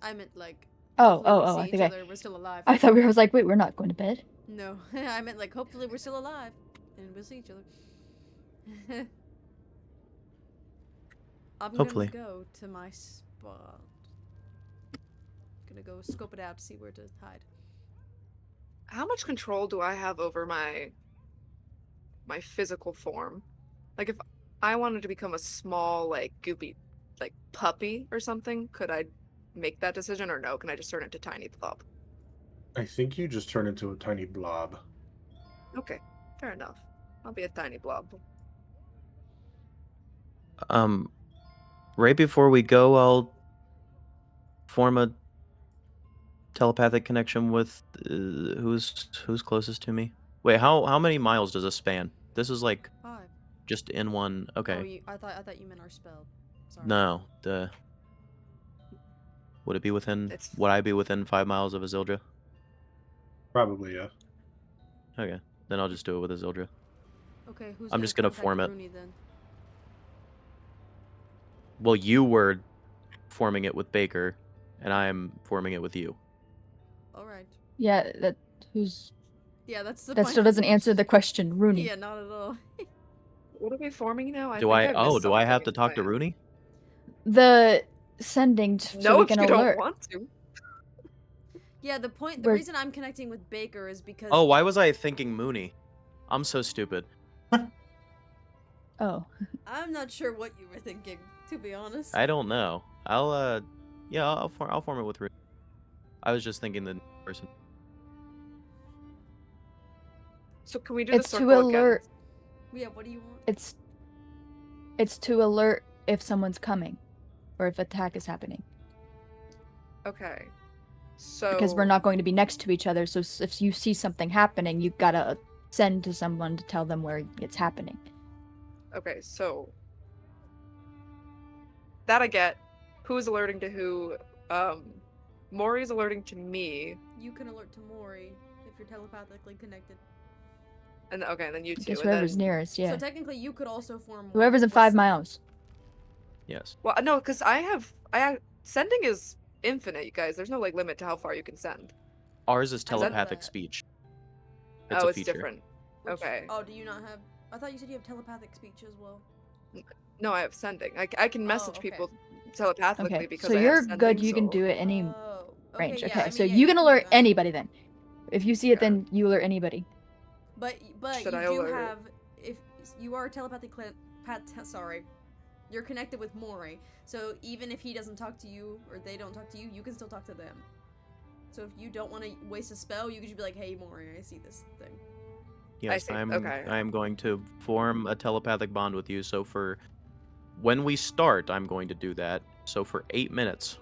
I meant like. Oh, hopefully we see I each think other, we're still alive. I thought I was like, wait, we're not going to bed. No, I meant like hopefully we're still alive and we'll see each other. I'm Hopefully. gonna go to my spot. Gonna go scope it out to see where to hide. How much control do I have over my physical form? Like if I wanted to become a small, like goopy, like puppy or something, could I make that decision or no? Can I just turn into tiny blob? I think you just turn into a tiny blob. Okay, fair enough. I'll be a tiny blob. Right before we go, I'll form a telepathic connection with who's closest to me. Wait, how many miles does this span? This is like 5. just in one. Okay. Oh, I thought you meant our spell. Sorry. No, would it be within? Would I be within 5 miles of Azildra? Probably, yeah. Okay, then I'll just do it with Azildra. Okay, who's I'm just gonna contact form it. Rooney then? Well, you were forming it with Baker, and I am forming it with you. All right. Yeah, who's Yeah, that's the that point. still doesn't answer the question, Rooney. Yeah, not at all. What are we forming now? I Do think I? missed Oh, do I have something to in talk to plan. Rooney? The sending so No, we if can you alert. don't want to. Yeah, the We're- reason I'm connecting with Baker is because Oh, why was I thinking Mooney? I'm so stupid. Oh, I'm not sure what you were thinking, to be honest. I don't know. Yeah, I'll form it with Rooney. I was just thinking the person. So can we do it's the to circle alert. Yeah, what do you want? It's to alert if someone's coming, or if attack is happening. again? Okay. So Because we're not going to be next to each other, so if you see something happening, you gotta send to someone to tell them where it's happening. Okay, so that I get. Who's alerting to who? Maury's alerting to me, You can alert to Mori if you're telepathically connected. and okay, and then you I two. guess And whoever's then, nearest, yeah. So technically, you could also form. Whoever's in 5 miles. Yes. well, no, because sending is infinite, you guys. There's no like limit to how far you can send. Ours is I know telepathic that. speech. Oh, a it's feature. different. Which- Okay. Oh, do you not have? I thought you said you have telepathic speech as well. No, I have sending. I can message okay. people telepathically Okay, because so I you're have sending, good. You can so- do it any Oh, range. yeah, Okay, I mean, so yeah, you can do alert that. anybody then. If you see it, Okay. then you alert anybody. But Should you I do alert? have, if you are telepathically sorry, you're connected with Mori. So even if he doesn't talk to you or they don't talk to you, you can still talk to them. So if you don't want to waste a spell, you could just be like, "Hey Mori, I see this thing." Yes, see, I okay. am going to form a telepathic bond with you. So for when we start, I'm going to do that. So for 8 minutes.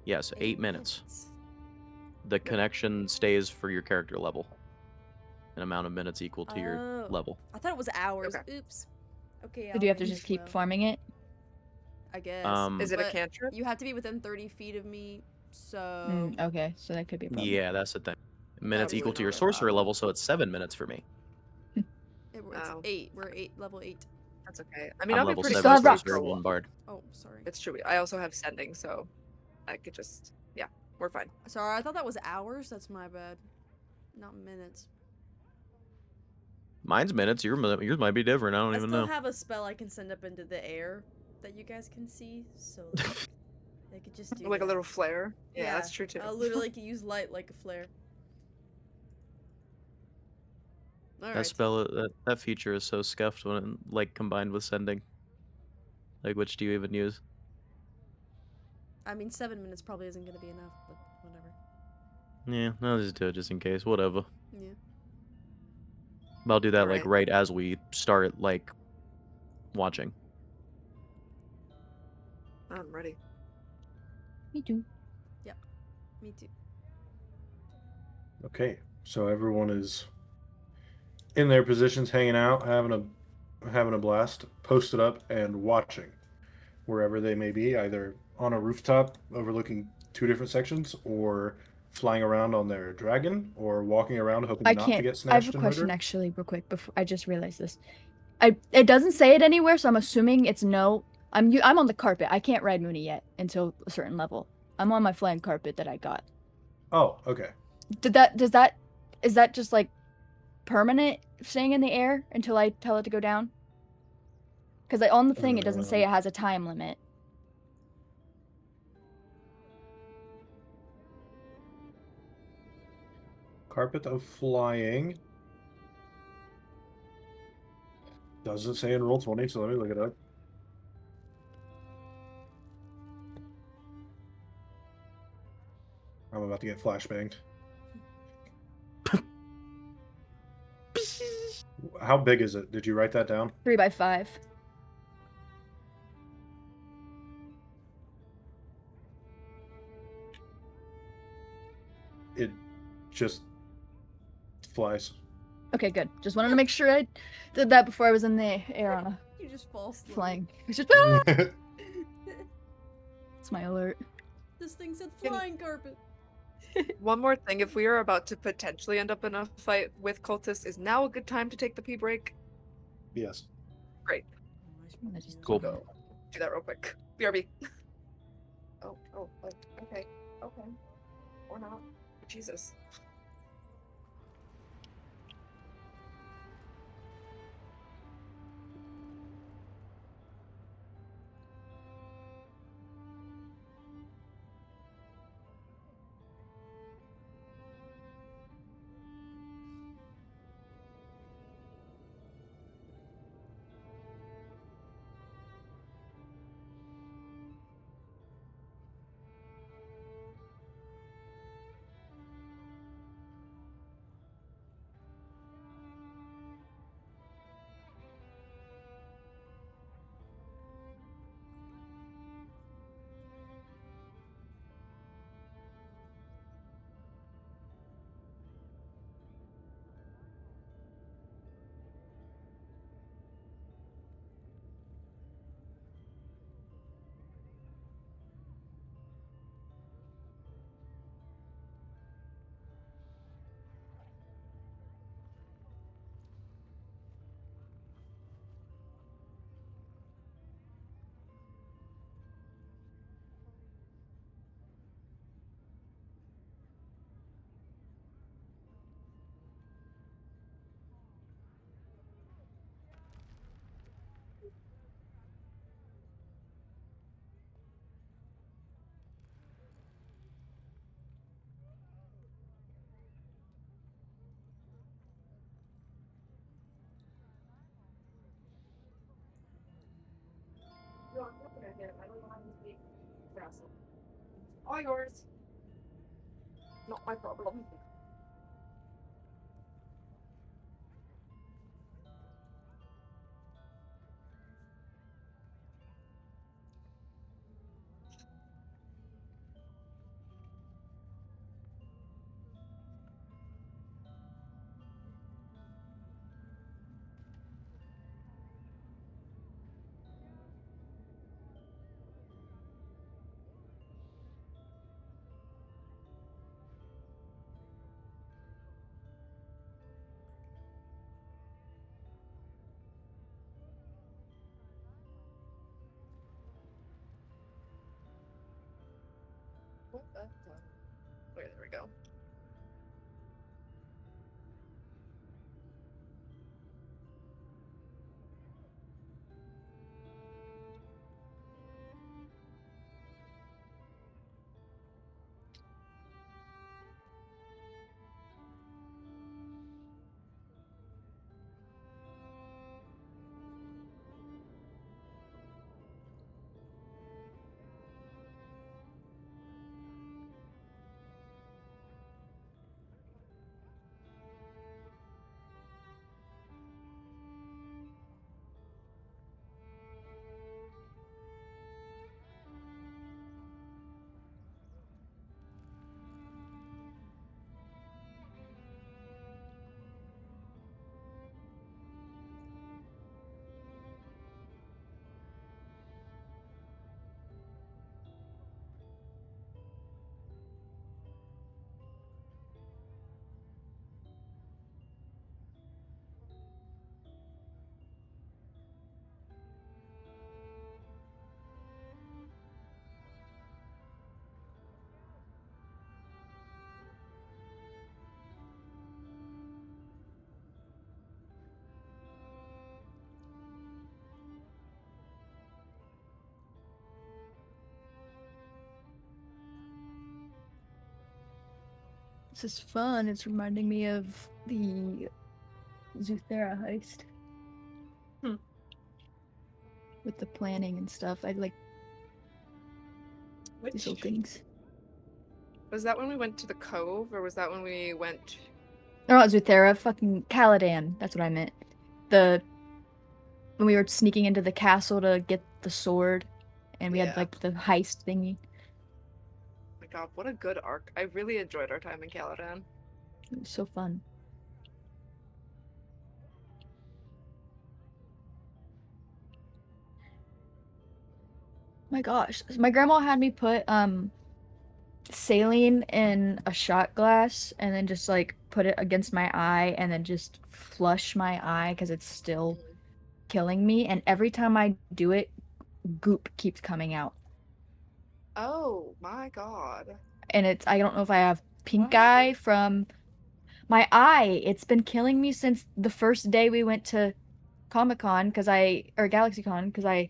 Yes, 8 minutes. The connection stays for your character level. An amount of minutes equal to your Oh. level. I thought it was hours. Okay. Oops. Okay. So do you have to alright, just keep well, farming it? I guess. Is it a But cantrip? You have to be within 30 feet of me. So. Okay, so that could be a problem. Yeah, that's the thing. Minutes Probably equal to your not sorcerer allowed. level, so it's 7 minutes for me. It's Wow. 8. We're 8, level 8. That's okay. I mean, I'm I'll be level pretty still 7 have close rocks. for sorcerer, a while. 1 bard. Oh, sorry. It's true. I also have sending, so I could just we're fine. Sorry, I thought that was hours. That's my bad. Not minutes. Mine's minutes. Yours might be different. I don't I even still know. have a spell I can send up into the air that you guys can see, so like, they could just do Like a that. little flare. Yeah, that's true too. I literally can use light like a flare. All That right. spell, that feature is so scuffed when it, like combined with sending. Like, which do you even use? I mean, 7 minutes probably isn't gonna be enough, but whatever. Yeah, I'll just do it just in case. Whatever. Yeah. But I'll do that like Alright. right as we start like watching. I'm ready. Me too. Me too. Okay, so everyone is in their positions, hanging out, having a blast, posted up and watching wherever they may be, either on a rooftop overlooking 2 different sections, or flying around on their dragon, or walking around hoping I not to can't. get I have snatched a and question murdered. actually, real quick. Before I just realized this, it doesn't say it anywhere, so I'm assuming it's no. I'm on the carpet. I can't ride Mooney yet until a certain level. I'm on my flying carpet that I got. Oh, okay. Is that just like permanent staying in the air until I tell it to go down? Because on the thing it doesn't say it has a time limit. Carpet of flying. Doesn't say in Roll20, so let me look it up. I'm about to get flashbanged. How big is it? Did you write that down? 3x5. It just flies. Okay, good. Just wanted to make sure I did that before I was in the air on a You just fall slowly. flying. It's just it's my alert. This thing said Can- flying carpet. One more thing, if we are about to potentially end up in a fight with cultists, is now a good time to take the pee break? Yes. Great. I just Cool. Go do that real quick. BRB. Like, okay. Okay. Or not. Jesus. No, I'm looking at him. I don't know how to speak fast. All yours. Not my problem. What the hell? Wait, there we go. This is fun. It's reminding me of the Zuthera heist. Hmm. With the planning and stuff. I like these Which little things. was that when we went to the cove, or was that when we went? No, not Zuthera, fucking Caladan. That's what I meant. When we were sneaking into the castle to get the sword, and we had Yeah. like the heist thingy. My God, what a good arc! I really enjoyed our time in Caladan. It was so fun. My gosh, my grandma had me put saline in a shot glass and then just like put it against my eye and then just flush my eye because it's still killing me. And every time I do it, goop keeps coming out. Oh my god. And I don't know if I have pink What eye happened? from my eye. It's been killing me since the first day we went to Comic-Con or GalaxyCon because I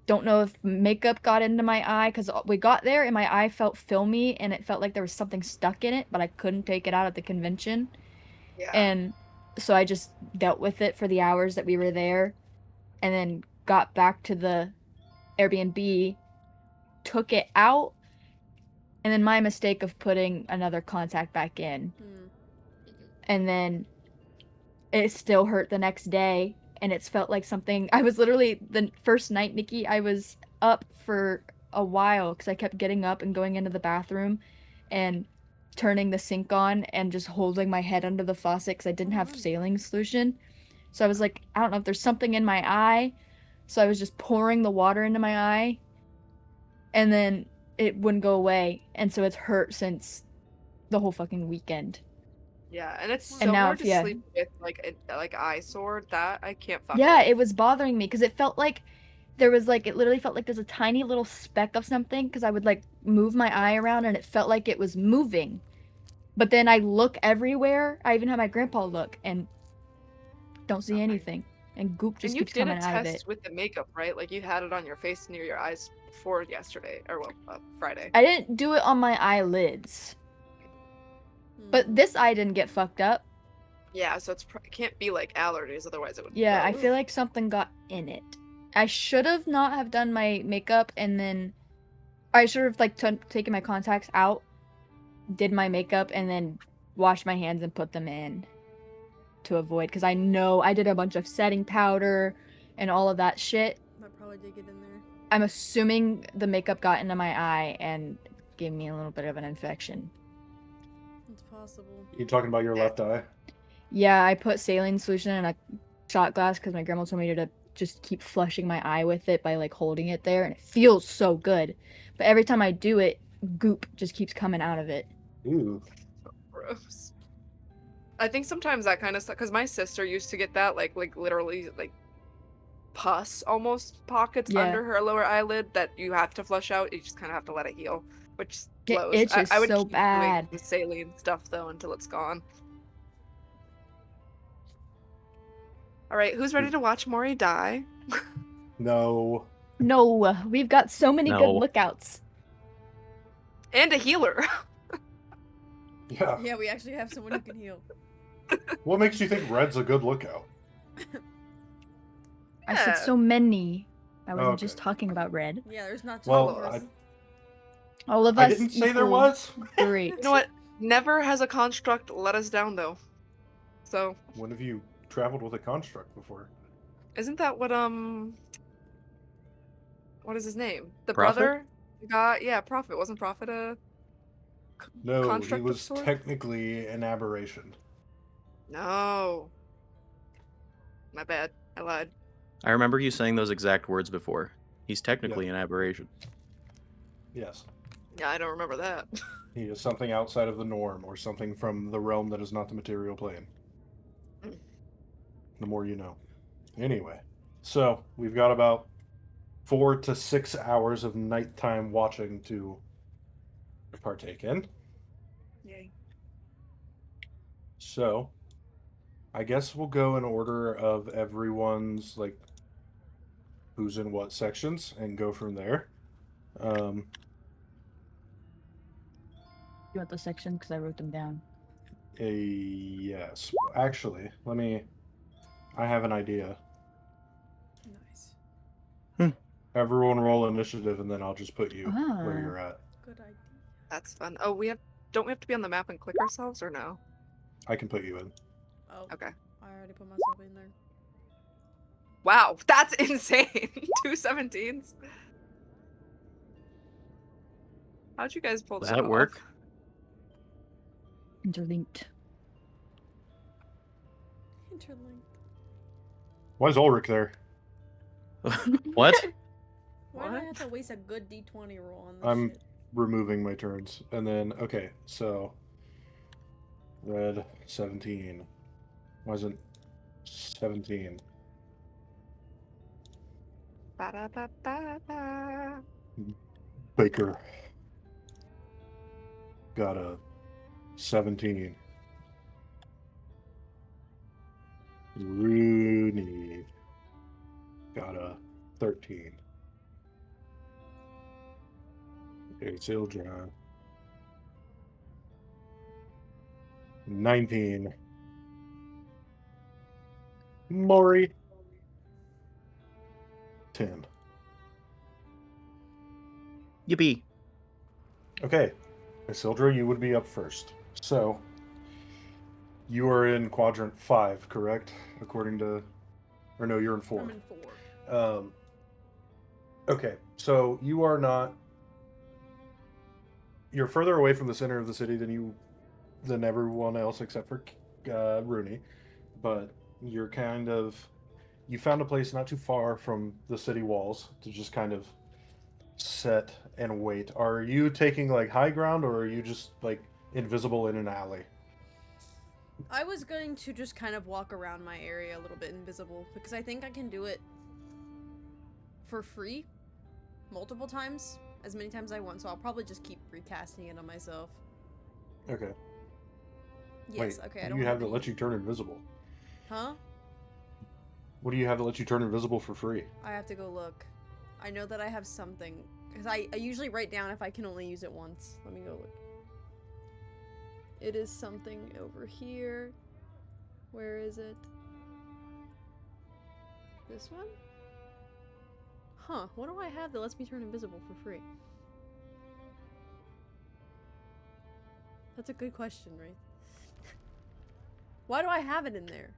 don't know if makeup got into my eye because we got there and my eye felt filmy and it felt like there was something stuck in it, but I couldn't take it out at the convention. Yeah. And so I just dealt with it for the hours that we were there and then got back to the Airbnb, took it out, and then my mistake of putting another contact back in. And then it still hurt the next day and it's felt like something. I was literally the first night, Nikki, I was up for a while because I kept getting up and going into the bathroom and turning the sink on and just holding my head under the faucet because I didn't have saline solution. So I was like, I don't know if there's something in my eye. So I was just pouring the water into my eye and then it wouldn't go away. And so it's hurt since the whole fucking weekend. Yeah, and it's And so now hard if to yeah. sleep with like eye sore that I can't fuck Yeah, with. it was bothering me because it felt like there was like it literally felt like there's a tiny little speck of something because I would like move my eye around and it felt like it was moving. But then I look everywhere. I even had my grandpa look and don't see anything. And goop just And you keeps did a coming out of it. test with the makeup, right? Like you had it on your face near your eyes before yesterday, or Friday. I didn't do it on my eyelids. But this eye didn't get fucked up. Yeah, so it can't be like allergies, otherwise it would. Yeah, go. I feel like something got in it. I should have not have done my makeup and then I should have like taken my contacts out, did my makeup, and then washed my hands and put them in to avoid because I know I did a bunch of setting powder and all of that shit. That probably did get in there. I'm assuming the makeup got into my eye and gave me a little bit of an infection. It's possible. You talking about your left eye? Yeah, I put saline solution in a shot glass because my grandma told me to just keep flushing my eye with it by like holding it there, and it feels so good. But every time I do it, goop just keeps coming out of it. Ooh. Gross. I think sometimes that kind of stuff, because my sister used to get that, like literally like pus almost pockets under her lower eyelid that you have to flush out. You just kind of have to let it heal, which blows. It itches I would so keep bad. doing the saline stuff though until it's gone. All right, who's ready to watch Maury die? No. No, we've got so many good No. lookouts. And a healer. Yeah. Yeah, we actually have someone who can heal. What makes you think Red's a good lookout? I said Yeah. so many. I wasn't Okay. just talking about Red. Yeah, there's not just Well, one person. All of I us. didn't say there equal was. Great. You know what? Never has a construct let us down though. So When have you traveled with a construct before? isn't that what what is his name? The Prophet? brother? Yeah, Prophet. Wasn't Prophet a No, he construct of was sorts? technically an aberration. No. My bad. I lied. I remember you saying those exact words before. He's technically an aberration. Yes. Yeah, I don't remember that. He is something outside of the norm, or something from the realm that is not the material plane. Mm. The more you know. Anyway, so we've got about 4 to 6 hours of nighttime watching to partake in. Yay. So, I guess we'll go in order of everyone's, like, who's in what sections, and go from there. You want the section because I wrote them down. Yes. Actually, I have an idea. Nice. Everyone roll initiative, and then I'll just put you where Ah. you're at. Good idea. That's fun. Oh, don't we have to be on the map and click ourselves or no? I can put you in. Oh, Okay. I already put myself in there. Wow, that's insane. 2 17s. How'd you guys pull Does that that off? work? Interlinked. Interlinked. Why is Ulrich there? What? Why do I What? have to waste a good D20 roll on this I'm- shit? removing my turns. And then, okay, so red 17. Wasn't 17. Ba-da-ba-ba-ba. Baker got a 17. Rooney got a 13. It's Ildra. 19. Maury. 10. Yippee. Okay. Isildra, you would be up first. So, you are in quadrant 5, correct? According to... Or no, you're in 4. I'm in 4. Okay, so you are not... You're further away from the center of the city than everyone else except for Rooney. But you're kind of... You found a place not too far from the city walls to just kind of set and wait. Are you taking like high ground, or are you just like invisible in an alley? I was going to just kind of walk around my area a little bit invisible because I think I can do it for free multiple times, as many times as I want, so I'll probably just keep recasting it on myself. Okay. Yes, Wait, okay, I what don't do you have any... that lets you turn invisible? Huh? What do you have that lets you turn invisible for free? I have to go look. I know that I have something, because I usually write down if I can only use it once. Let me go look. It is something over here. Where is it? This one? Huh, what do I have that lets me turn invisible for free? That's a good question, right? Why do I have it in there?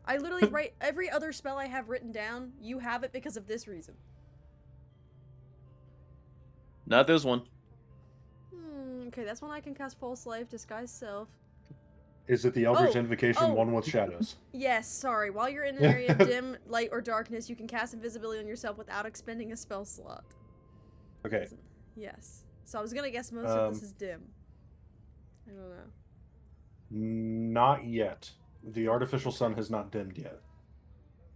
I literally write every other spell I have written down, you have it because of this reason. Not this one. Okay, that's when I can cast False Life, Disguise Self. Is it the Eldritch Oh, Invocation one with shadows? Yes, sorry. While you're in an area of dim, light, or darkness, you can cast invisibility on yourself without expending a spell slot. Okay. Yes. So I was gonna guess most of this is dim. I don't know. Not yet. The artificial sun has not dimmed yet.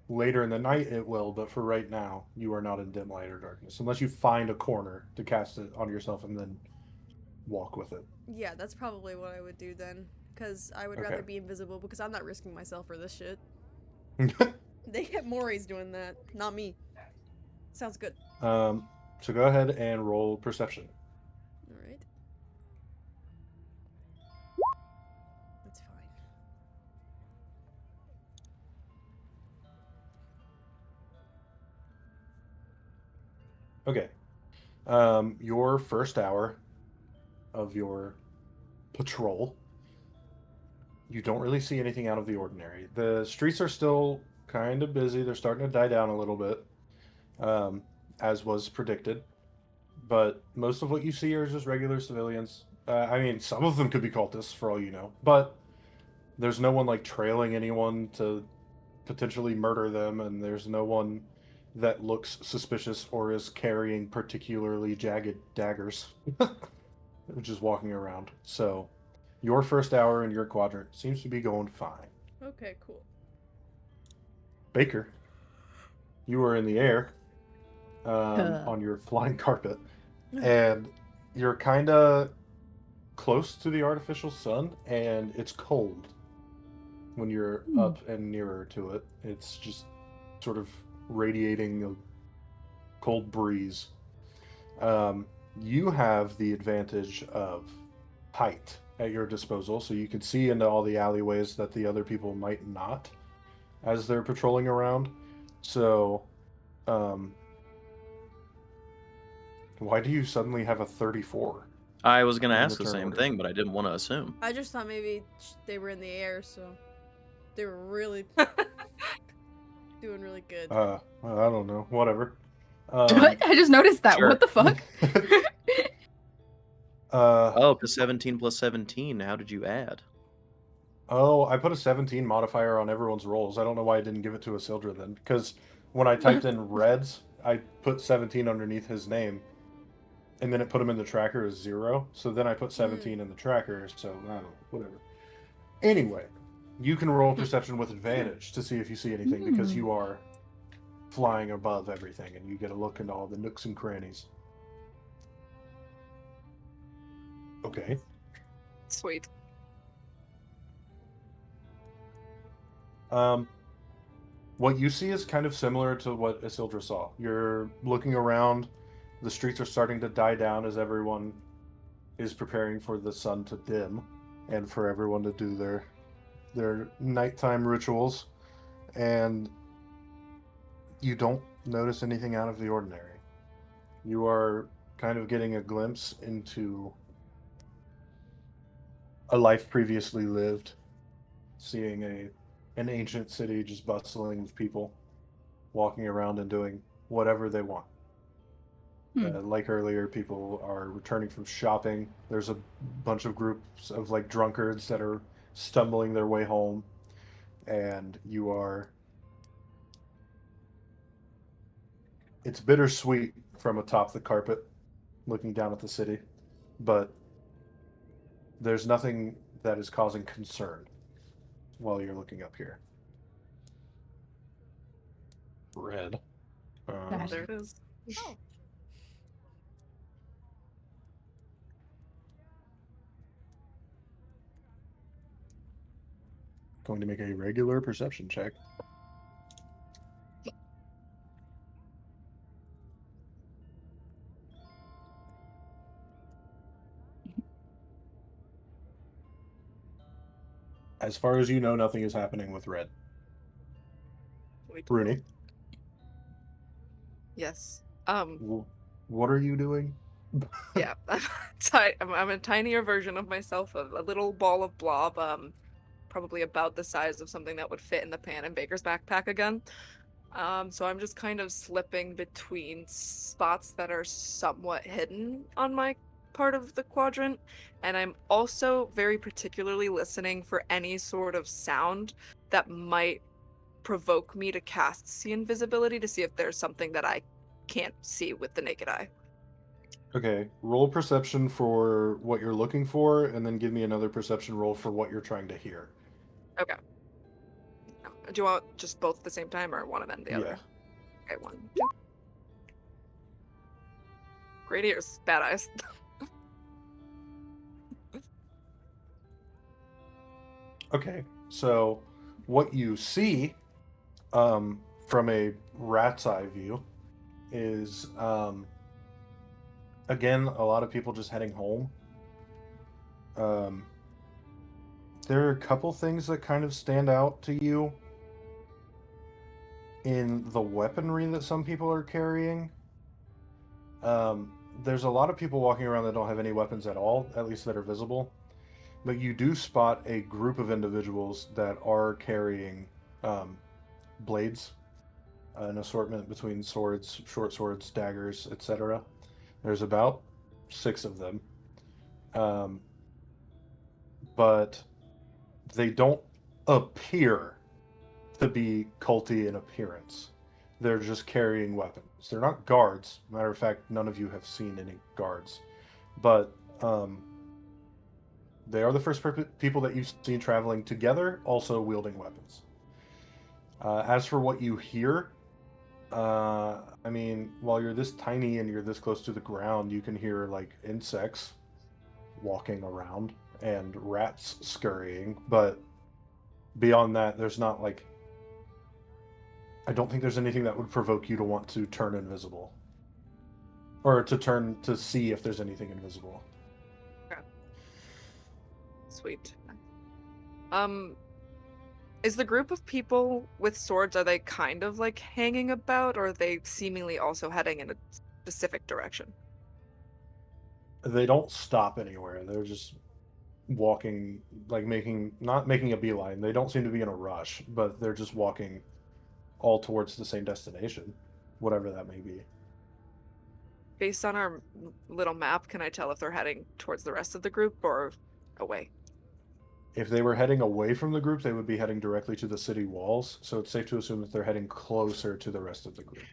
Later in the night it will, but for right now, you are not in dim light or darkness. Unless you find a corner to cast it on yourself and then walk with it. Yeah, that's probably what I would do then. Because I would Okay. rather be invisible, because I'm not risking myself for this shit. They get Maury's doing that, not me. Sounds good. So go ahead and roll perception. Alright. That's fine. Okay. Your first hour of your patrol, you don't really see anything out of the ordinary. The streets are still kind of busy. They're starting to die down a little bit, as was predicted. But most of what you see are just regular civilians. I mean, some of them could be cultists for all you know. But there's no one like trailing anyone to potentially murder them, and there's no one that looks suspicious or is carrying particularly jagged daggers, just walking around. So, your first hour in your quadrant seems to be going fine. Okay, cool. Baker, you are in the air on your flying carpet, and you're kind of close to the artificial sun, and it's cold when you're up and nearer to it. It's just sort of radiating a cold breeze. You have the advantage of height at your disposal, so you can see into all the alleyways that the other people might not as they're patrolling around. So, why do you suddenly have a 34? I was gonna In ask the the turn same order. thing, but I didn't want to assume. I just thought maybe they were in the air, so they were really doing really good. I don't know. Whatever. I just noticed that. Sure. What the fuck? Oh, because 17 plus 17. How did you add? Oh, I put a 17 modifier on everyone's rolls. I don't know why I didn't give it to Isildra then. Because when I typed in Reds, I put 17 underneath his name. and then it put them in the tracker as 0. So then I put 17 in the tracker. So I don't know, whatever. Anyway, you can roll perception with advantage to see if you see anything because you are flying above everything, and you get a look into all the nooks and crannies. Okay. Sweet. What you see is kind of similar to what Isildur saw. You're looking around. The streets are starting to die down as everyone is preparing for the sun to dim and for everyone to do their nighttime rituals. And you don't notice anything out of the ordinary. You are kind of getting a glimpse into a life previously lived, seeing an ancient city just bustling with people walking around and doing whatever they want. Like earlier, people are returning from shopping. There's a bunch of groups of like drunkards that are stumbling their way home, and you are. It's bittersweet from atop the carpet, looking down at the city, but there's nothing that is causing concern while you're looking up here. Red. Nice. There it is. Oh. Going to make a regular perception check. As far as you know, nothing is happening with Red. Sweet. Bruni, Yes. what are you doing? Yeah. I'm a tinier version of myself, a little ball of blob, probably about the size of something that would fit in the Pan and Baker's backpack again. So I'm just kind of slipping between spots that are somewhat hidden on my part of the quadrant, and I'm also very particularly listening for any sort of sound that might provoke me to cast see invisibility to see if there's something that I can't see with the naked eye. Okay, roll perception for what you're looking for, and then give me another perception roll for what you're trying to hear. Okay. Do you want just both at the same time or one and then the Yeah. other? Okay, 1, 2. Great ears, bad eyes. Okay, so what you see from a rat's eye view is, again, a lot of people just heading home. There are a couple things that kind of stand out to you in the weaponry that some people are carrying. There's a lot of people walking around that don't have any weapons at all, at least that are visible. But you do spot a group of individuals that are carrying blades, an assortment between swords, short swords, daggers, etc. There's about 6 of them. But they don't appear to be culty in appearance. They're just carrying weapons. They're not guards. Matter of fact, none of you have seen any guards. But they are the first people that you've seen traveling together, also wielding weapons. As for what you hear, I mean, while you're this tiny and you're this close to the ground, you can hear like insects walking around and rats scurrying. But beyond that, there's not like. I don't think there's anything that would provoke you to want to turn invisible. Or to turn to see if there's anything invisible. Okay. Sweet. Is the group of people with swords, are they kind of like hanging about, or are they seemingly also heading in a specific direction? They don't stop anywhere. They're just walking, like not making a beeline. They don't seem to be in a rush, but they're just walking all towards the same destination, whatever that may be. Based on our little map, can I tell if they're heading towards the rest of the group or away? If they were heading away from the group, they would be heading directly to the city walls, so it's safe to assume that they're heading closer to the rest of the group.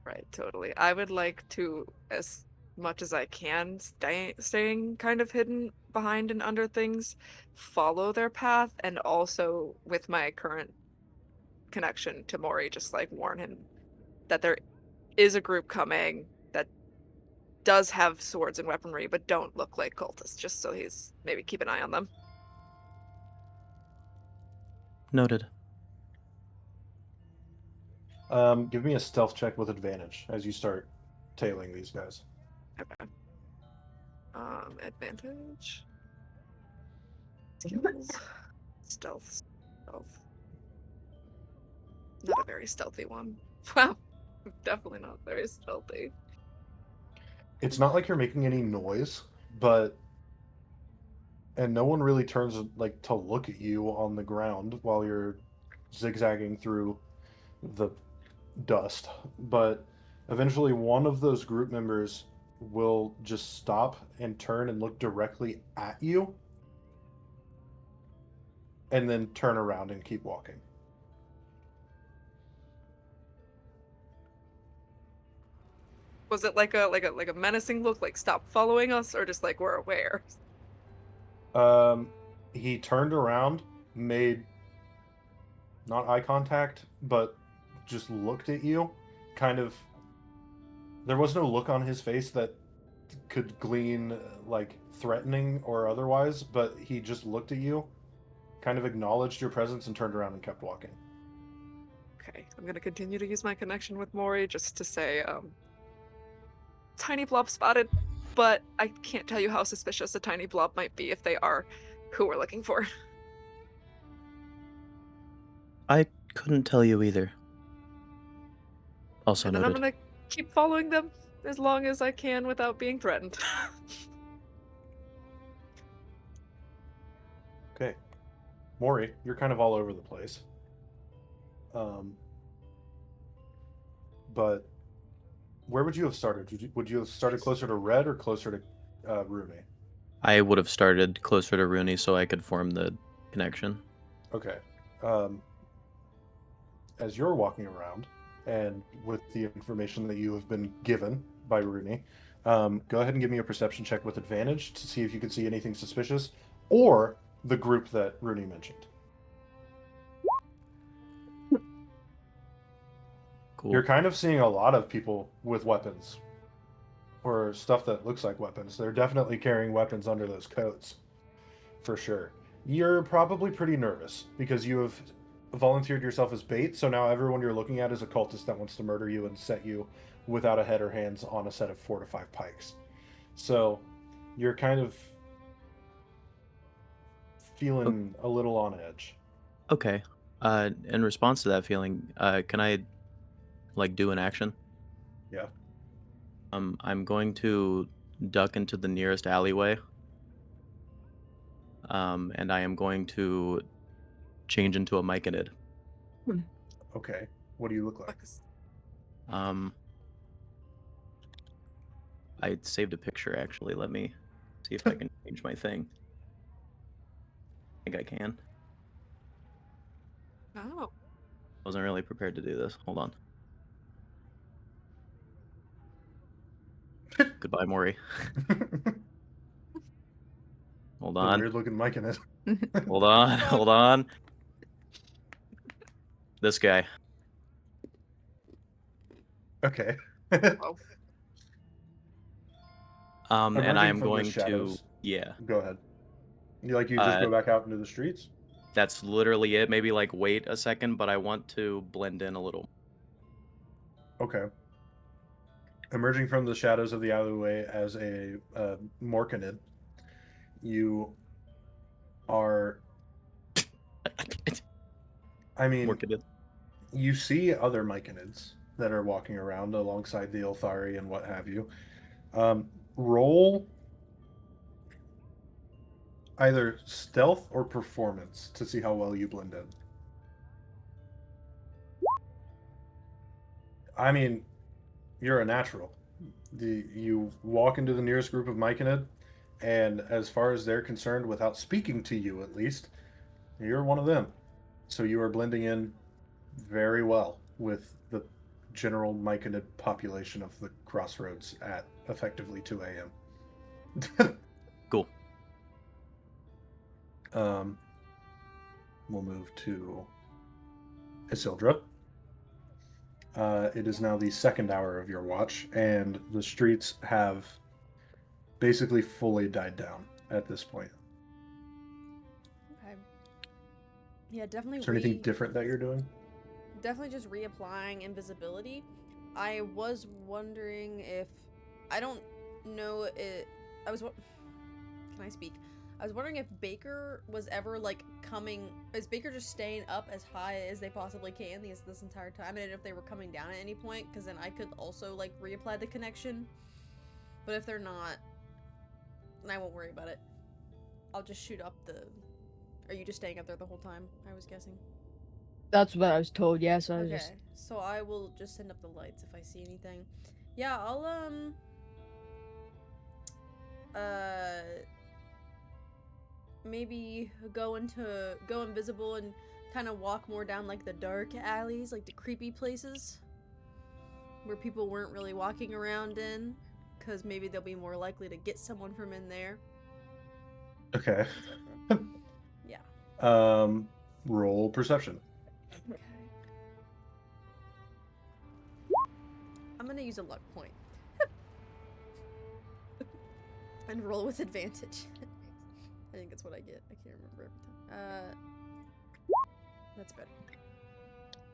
Right, totally. I would like to, as much as I can, staying kind of hidden behind and under things, follow their path, and also with my current connection to Mori, just like warn him that there is a group coming that does have swords and weaponry, but don't look like cultists, just so he's maybe keep an eye on them. Noted. Give me a stealth check with advantage as you start tailing these guys. Okay. Advantage. Skills. Stealth. Not a very stealthy one. Wow. Definitely not very stealthy. It's not like you're making any noise, and no one really turns like to look at you on the ground while you're zigzagging through the dust. But eventually one of those group members will just stop and turn and look directly at you and then turn around and keep walking. Was it like a menacing look, like stop following us, or just like we're aware? He turned around, made not eye contact, but just looked at you. Kind of. There was no look on his face that could glean like threatening or otherwise, but he just looked at you, kind of acknowledged your presence, and turned around and kept walking. Okay, I'm gonna continue to use my connection with Mori just to say, tiny blob spotted, but I can't tell you how suspicious a tiny blob might be if they are who we're looking for. I couldn't tell you either. Also And then I'm noted. gonna keep following them as long as I can without being threatened. Okay. Maury, you're kind of all over the place. But where would you have started? Would you have started closer to Red or closer to Rumi? I would have started closer to Rooney so I could form the connection. Okay. As you're walking around, and with the information that you have been given by Rooney, go ahead and give me a perception check with advantage to see if you can see anything suspicious, or the group that Rooney mentioned. Cool. You're kind of seeing a lot of people with weapons, or stuff that looks like weapons. They're definitely carrying weapons under those coats, for sure. You're probably pretty nervous because you have volunteered yourself as bait, so now everyone you're looking at is a cultist that wants to murder you and set you without a head or hands on a set of 4 to 5 pikes. So you're kind of feeling a little on edge. Okay. In response to that feeling, can I like do an action? Yeah. I'm going to duck into the nearest alleyway. And I am going to change into a myconid. Okay. What do you look like? I saved a picture actually. Let me see if I can change my thing. I think I can. Oh. Wasn't really prepared to do this. Hold on. Goodbye, Maury. Hold on. Weird looking mic in it. Hold on. Hold on. This guy. Okay. Oh. And I Emerging am from the going to shadows. yeah. Go ahead. You just go back out into the streets? That's literally it. Maybe like wait a second, but I want to blend in a little. Okay. Emerging from the shadows of the alleyway as a Morkanid, you are. I mean, Morkanid. you see other Myconids that are walking around alongside the Ilthari and what have you. Roll either stealth or performance to see how well you blend in. I mean, you're a natural. You walk into the nearest group of Myconid, and as far as they're concerned, without speaking to you at least, you're one of them. So you are blending in very well with the general myconid population of the Crossroads at effectively 2 a.m. Cool. We'll move to Isildra. It is now the second hour of your watch, and the streets have basically fully died down at this point. Okay. Yeah, definitely. Is there anything different that you're doing? Definitely just reapplying invisibility. I was wondering if I don't know it. Can I speak? I was wondering if Baker was ever like coming. Is Baker just staying up as high as they possibly can this entire time, and if they were coming down at any point, because then I could also like reapply the connection. But if they're not, then I won't worry about it. I'll just shoot up the. Are you just staying up there the whole time? I was guessing. That's what I was told. Yeah, so I was Okay, just. so I will just send up the lights if I see anything. Yeah, I'll maybe go invisible and kind of walk more down like the dark alleys, like the creepy places where people weren't really walking around in, because maybe they'll be more likely to get someone from in there. Okay. Yeah. Roll perception. Okay. I'm gonna use a luck point. And roll with advantage. I think that's what I get. I can't remember every time. That's better.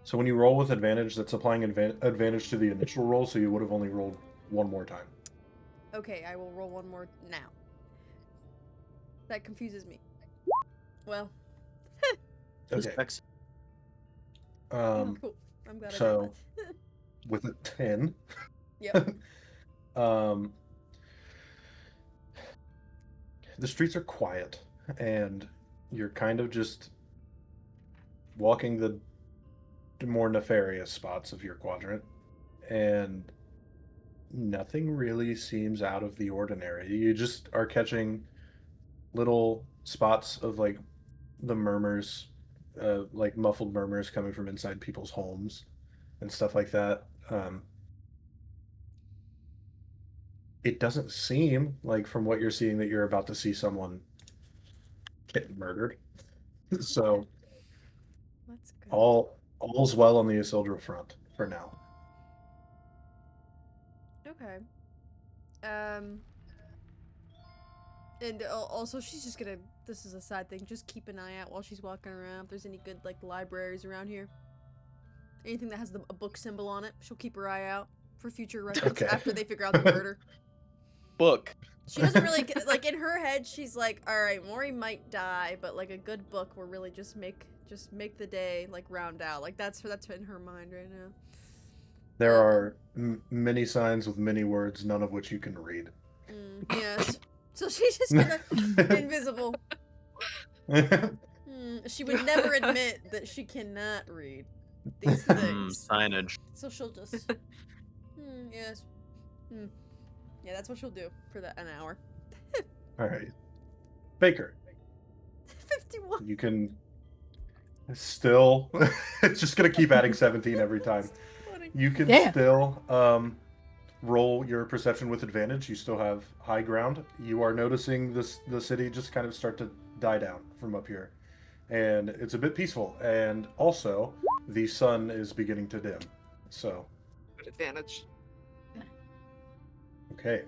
So when you roll with advantage, that's applying advantage to the initial roll, so you would have only rolled one more time. Okay, I will roll one more now. That confuses me. Well. Okay. Oh, cool. I'm glad so I got that. with a 10. Yep. The streets are quiet, and you're kind of just walking the more nefarious spots of your quadrant, and nothing really seems out of the ordinary. You just are catching little spots of like the murmurs, like muffled murmurs coming from inside people's homes and stuff like that. It doesn't seem like, from what you're seeing, that you're about to see someone get murdered. So That's good. all's well on the Isildra front for now. Okay. And also, she's just gonna. This is a side thing. Just keep an eye out while she's walking around. If there's any good like libraries around here, anything that has a book symbol on it, she'll keep her eye out for future reference after they figure out the murder. Book. She doesn't really like in her head. She's like, all right, Maury might die, but like a good book will really just make the day like round out. Like that's in her mind right now. There are many signs with many words, none of which you can read. Yes. So she's just gonna invisible. She would never admit that she cannot read these things. Signage. So she'll just. Yes. Yeah, that's what she'll do for an hour. All right, Baker. 51. You can still. It's just gonna keep adding 17 every time. You can still roll your perception with advantage. You still have high ground. You are noticing the city just kind of start to die down from up here, and it's a bit peaceful. And also, the sun is beginning to dim. So, Good advantage. okay.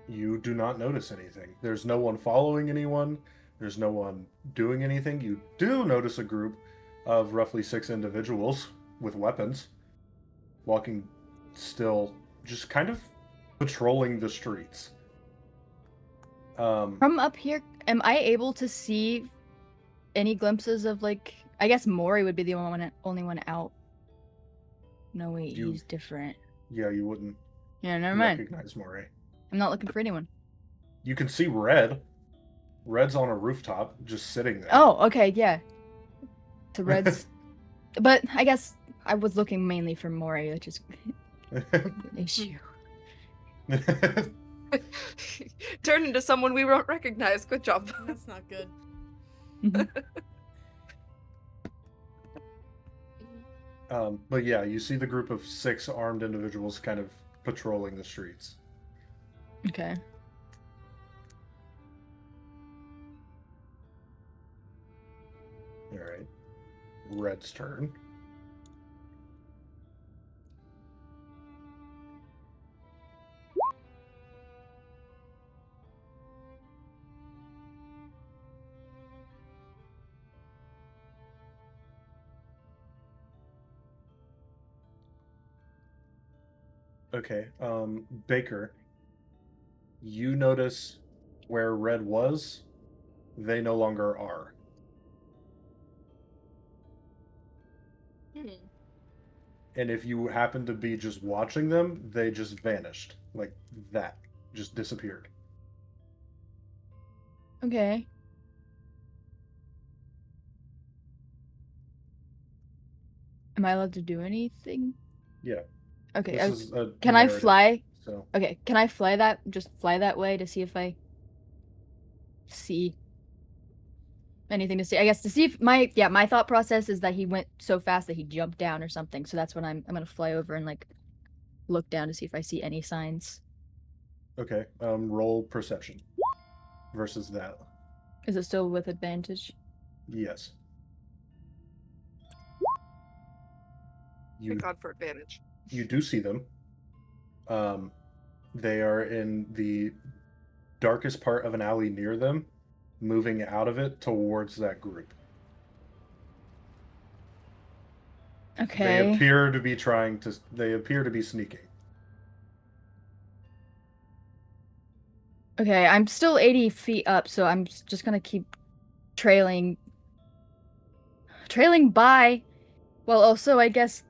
You do not notice anything. There's no one following anyone. There's no one doing anything. You do notice a group of roughly 6 individuals with weapons walking still, just kind of patrolling the streets. From up here, am I able to see any glimpses of, like, I guess Maury would be the only one out. No, wait, he's different. Yeah, you wouldn't never mind. recognize Maury. I'm not looking for anyone. You can see Red. Red's on a rooftop, just sitting there. Oh, okay, yeah. So Red's... But I guess I was looking mainly for Maury, which is an issue. Turn into someone we won't recognize. Good job. That's not good. But yeah, you see the group of 6 armed individuals kind of patrolling the streets. Okay. All right. Red's turn. Okay. Baker, you notice where Red was, they no longer are. Hmm. And if you happen to be just watching them, they just vanished. Like that. Just disappeared. Okay. Am I allowed to do anything? Yeah. Okay. This is a Can I narrative, fly? So Okay. Can I fly that? Just fly that way to see if I see anything to see. I guess to see if my thought process is that he went so fast that he jumped down or something. So that's when I'm gonna fly over and like look down to see if I see any signs. okay. Roll perception versus that. Is it still with advantage? Yes. You Thank God for advantage. you do see them. They are in the darkest part of an alley near them, moving out of it towards that group. They Okay. appear to be they appear to be sneaking. Okay, I'm still 80 feet up, so I'm just gonna keep trailing by. Well, also, I guess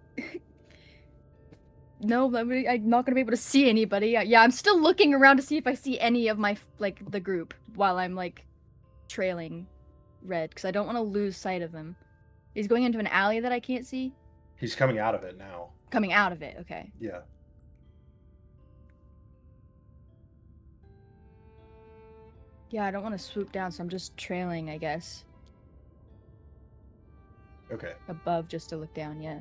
no, I'm not gonna be able to see anybody. Yeah, I'm still looking around to see if I see any of my like the group while I'm like trailing Red because I don't want to lose sight of him. He's going into an alley that I can't see. He's coming out of it now. Coming out of it. Okay. Yeah. Yeah, I don't want to swoop down, so I'm just trailing, I guess. Okay. Above just to look down, yeah.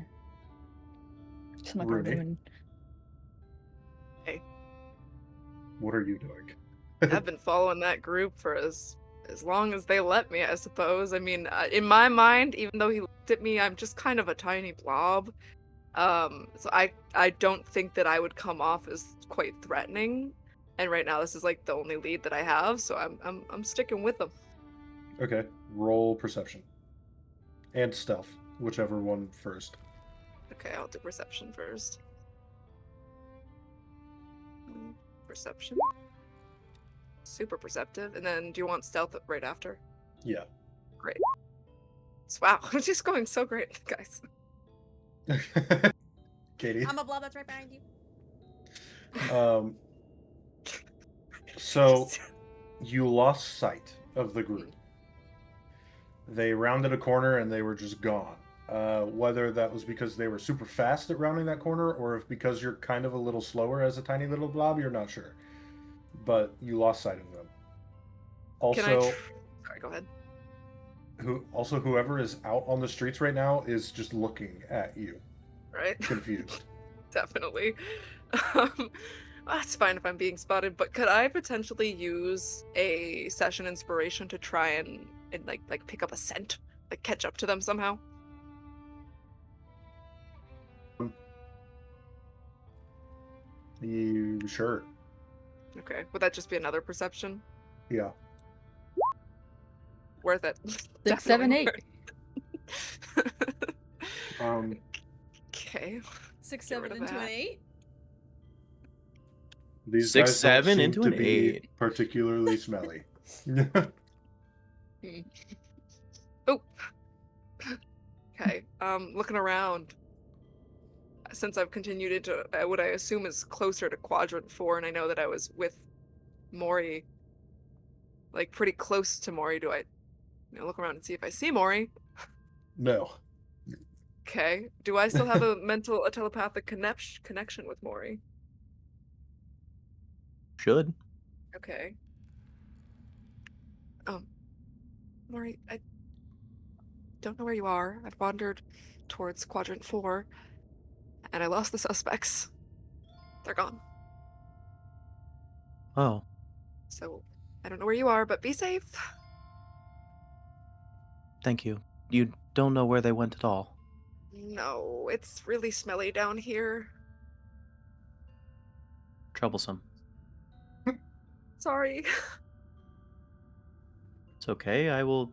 So I'm not gonna Rooney, ruin. what are you doing? I've been following that group for as long as they let me, I suppose. I mean, in my mind, even though he looked at me, I'm just kind of a tiny blob. So I don't think that I would come off as quite threatening. And right now, this is like the only lead that I have, so I'm sticking with them. Okay. Roll perception. And stealth, whichever one first. Okay, I'll do perception first. Perception. Super perceptive. And then do you want stealth right after? Yeah. Great. Wow, I'm just going so great, guys. Katie. I'm a blob that's right behind you. So you lost sight of the group. They rounded a corner and they were just gone. Whether that was because they were super fast at rounding that corner or if because you're kind of a little slower as a tiny little blob, you're not sure. But you lost sight of them. Also, sorry, go ahead. Whoever is out on the streets right now is just looking at you, Right? confused. Definitely. That's fine if I'm being spotted, but could I potentially use a session inspiration to try and like pick up a scent, like catch up to them somehow? You sure? Okay, would that just be another perception? Yeah. Worth it. 6, 7, 8. Okay. 6, Get rid 7 of into an that. 8. These 6, guys 7 don't seem into to an be 8. particularly smelly. Oh. Okay. Looking around. Since I've continued into what I assume is closer to quadrant 4, and I know that I was with Mori, like pretty close to Mori, do I look around and see if I see Mori? No. Okay. Do I still have a telepathic connection with Mori? Should. Okay. Maury, don't know where you are. I've wandered towards Quadrant 4, and I lost the suspects. They're gone. Oh, So, I don't know where you are, but be safe. thank you. You don't know where they went at all. No, it's really smelly down here. Troublesome. Sorry. It's okay. I will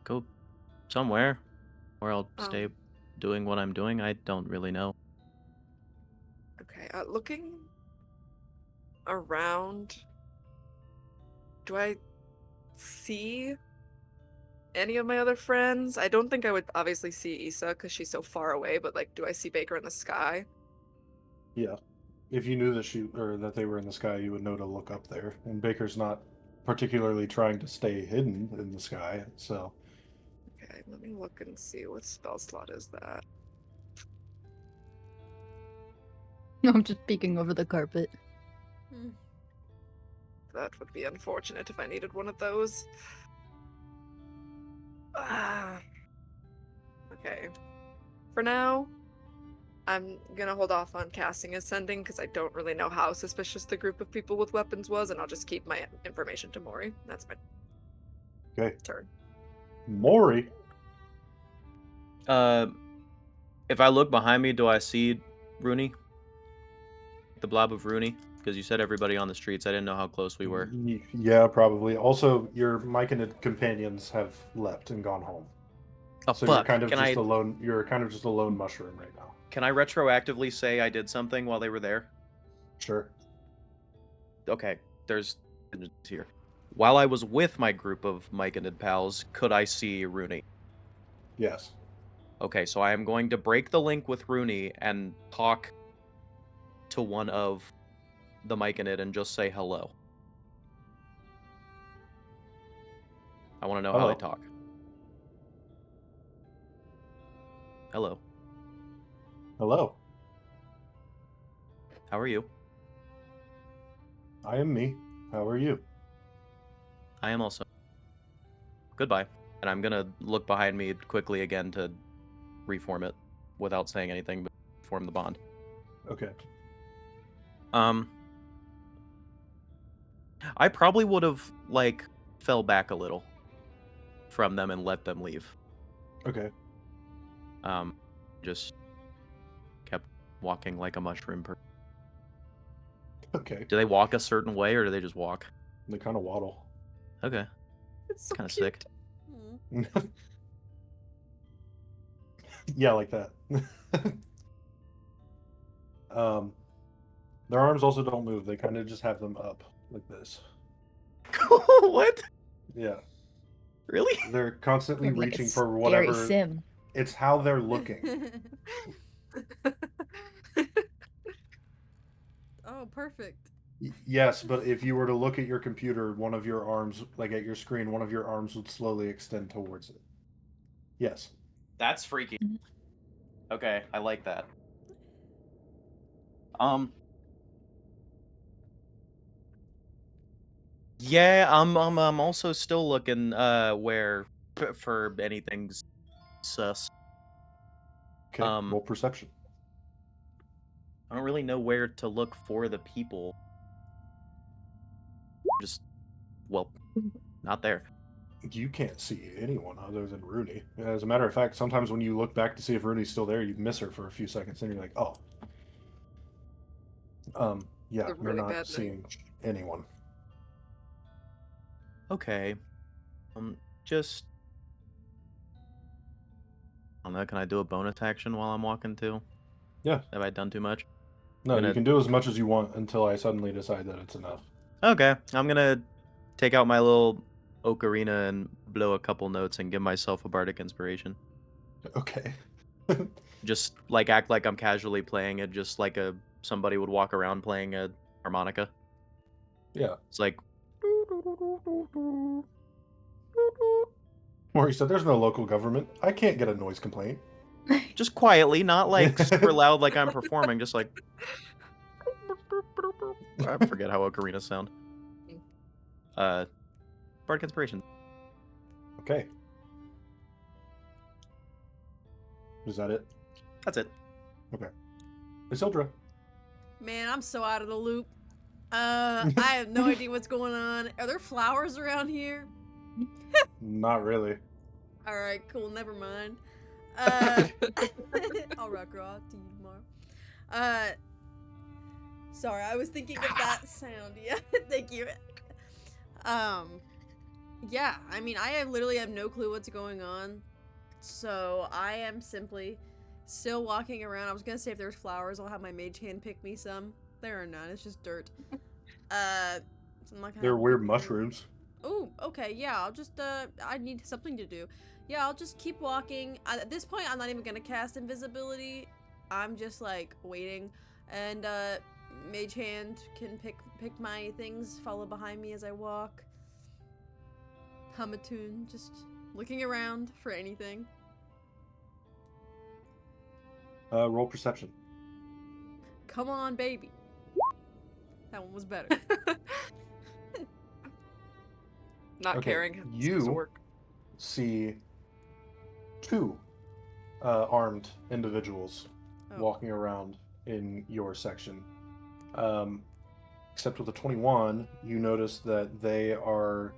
go somewhere where I'll stay doing what I'm doing. I don't really know. Okay, looking around, do I see any of my other friends? I don't think I would obviously see Issa because she's so far away, but like, do I see Baker in the sky? Yeah. If you knew that they were in the sky, you would know to look up there. And Baker's not particularly trying to stay hidden in the sky, so Okay, let me look and see what spell slot is that. No, I'm just peeking over the carpet. That would be unfortunate if I needed one of those. Okay. For now, I'm gonna hold off on casting Ascending because I don't really know how suspicious the group of people with weapons was, and I'll just keep my information to Mori. That's my okay. turn. Mori. If I look behind me, do I see Rooney? The blob of Rooney? Because you said everybody on the streets. I didn't know how close we were. Yeah, probably. Also, your myconid companions have left and gone home. Oh, So fuck. you're kind of just a lone. You're kind of just a lone mushroom right now. Can I retroactively say I did something while they were there? Sure. Okay, there's here. While I was with my group of myconid pals, could I see Rooney? Yes. Okay, so I am going to break the link with Rooney and talk to one of the myconid and just say hello. I want to know how they talk. Hello. Hello. How are you? I am me. How are you? I am also. Goodbye. And I'm gonna look behind me quickly again to reform it without saying anything, but form the bond. Okay. I probably would have, like, fell back a little from them and let them leave. Okay. Just kept walking like a mushroom person. Okay. Do they walk a certain way, or do they just walk? They kind of waddle. Okay. It's so Kind of cute. sick. Yeah, like that. Their arms also don't move. They kind of just have them up like this. What? Yeah. Really? They're constantly Like a reaching for scary whatever. sim. It's how they're looking. Oh, perfect. Yes, but if you were to look at your computer, one of your arms, like at your screen, one of your arms would slowly extend towards it. Yes. That's freaky. Mhm. Okay, I like that. Yeah, I'm also still looking where for anything sus. Okay. Roll perception. I don't really know where to look for the people. Just, well, not there. You can't see anyone other than Rooney. As a matter of fact, sometimes when you look back to see if Rooney's still there, you miss her for a few seconds, and you're like, "Oh." Yeah, It's a you're really not bad night. seeing anyone. Okay. Just, I don't know, can I do a bonus action while I'm walking too? Yeah. Have I done too much? No, you can do as much as you want until I suddenly decide that it's enough. Okay, I'm gonna take out my little ocarina and blow a couple notes and give myself a bardic inspiration. Okay. Just like act like I'm casually playing it, just like somebody would walk around playing a harmonica. Yeah. It's like, Maury said, "There's no local government. I can't get a noise complaint." just quietly, not like super loud like I'm performing, just like I forget how ocarinas sound. Bardic inspiration. Okay. Is that it? That's it. Okay. Isildur. Man, I'm so out of the loop. I have no idea what's going on. Are there flowers around here? Not really. All right, cool. Never mind. I'll rock raw to you tomorrow. Sorry, I was thinking of that sound. Yeah, thank you. Yeah. I mean, literally have no clue what's going on, so I am simply still walking around. I was gonna say if there's flowers, I'll have my mage hand pick me some. There are none. It's just dirt. So I'm not gonna They're have weird good- mushrooms. Oh, okay, yeah, I'll just, I need something to do. Yeah, I'll just keep walking. At this point, I'm not even gonna cast invisibility. I'm just, like, waiting. And, Mage Hand can pick my things, follow behind me as I walk. Hum a tune, just looking around for anything. Roll perception. Come on, baby. That one was better. Not Okay, caring how this goes to you work. see two armed individuals Oh. walking around in your section. Except with the 21, you notice that they are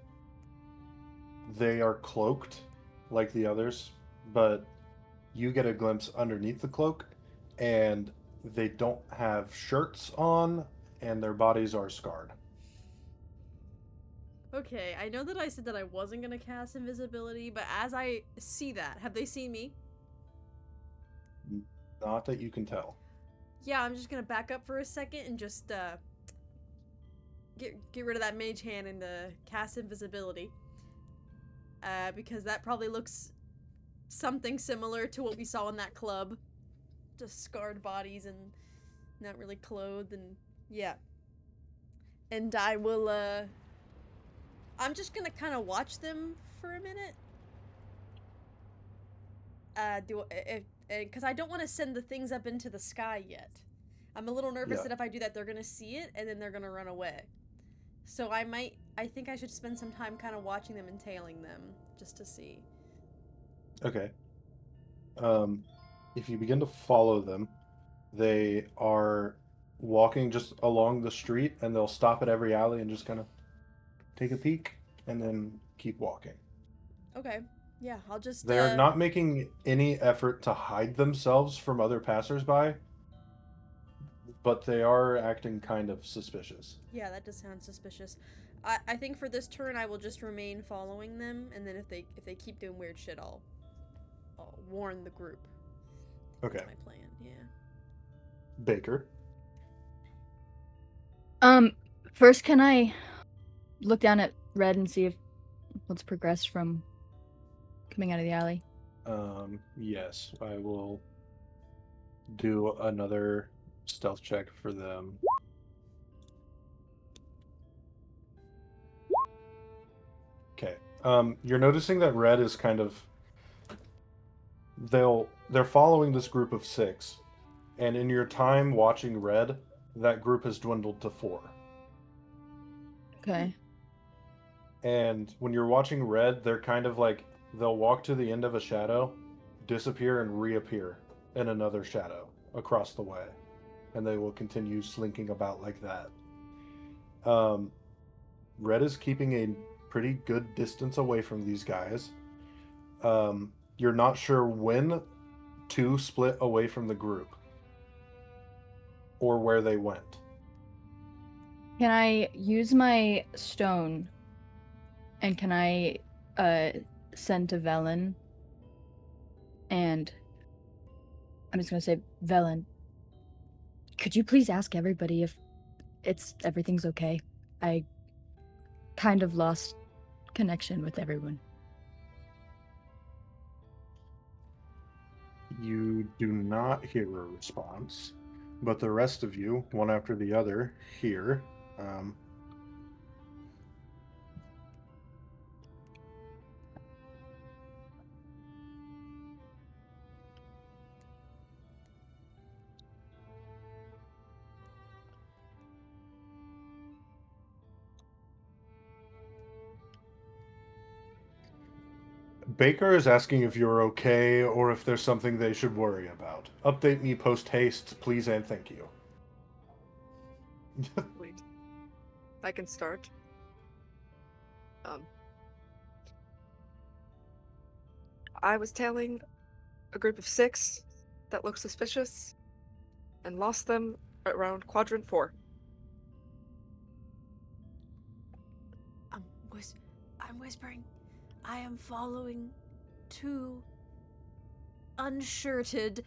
cloaked like the others, but you get a glimpse underneath the cloak, and they don't have shirts on, and their bodies are scarred. Okay, I know that I said that I wasn't gonna cast invisibility, but as I see that, have they seen me? Not that you can tell. Yeah, I'm just gonna back up for a second and just get rid of that mage hand and cast invisibility. Because that probably looks something similar to what we saw in that club. Just scarred bodies and not really clothed, and yeah. And I will I'm just gonna kind of watch them for a minute. Because I don't want to send the things up into the sky yet. I'm a little nervous Yeah. that if I do that, they're gonna see it and then they're gonna run away. So I think I should spend some time kind of watching them and tailing them just to see. Okay. If you begin to follow them, they are walking just along the street, and they'll stop at every alley and just kind of take a peek and then keep walking. Okay. Yeah, I'll just They're not making any effort to hide themselves from other passersby, but they are acting kind of suspicious. Yeah, that does sound suspicious. I think for this turn I will just remain following them, and then if they keep doing weird shit, I'll warn the group. Okay. That's my plan. Yeah. Baker. First, can I look down at Red and see if what's progressed from coming out of the alley? Yes, I will do another stealth check for them. Okay. You're noticing that Red is kind of they're following this group of 6, and in your time watching Red, that group has dwindled to 4. Okay. And when you're watching Red, they're kind of like they'll walk to the end of a shadow, disappear, and reappear in another shadow across the way, and they will continue slinking about like that. Red is keeping a pretty good distance away from these guys. You're not sure when to split away from the group or where they went. Can I use my stone and can I send to Velen? And I'm just gonna say, Velen, could you please ask everybody if everything's okay? I kind of lost connection with everyone. You do not hear a response, but the rest of you, one after the other, hear. Baker is asking if you're okay or if there's something they should worry about. Update me post haste, please and thank you. Wait. I can start. I was tailing a group of 6 that looked suspicious and lost them around quadrant 4. I'm whispering. I am following 2 unshirted,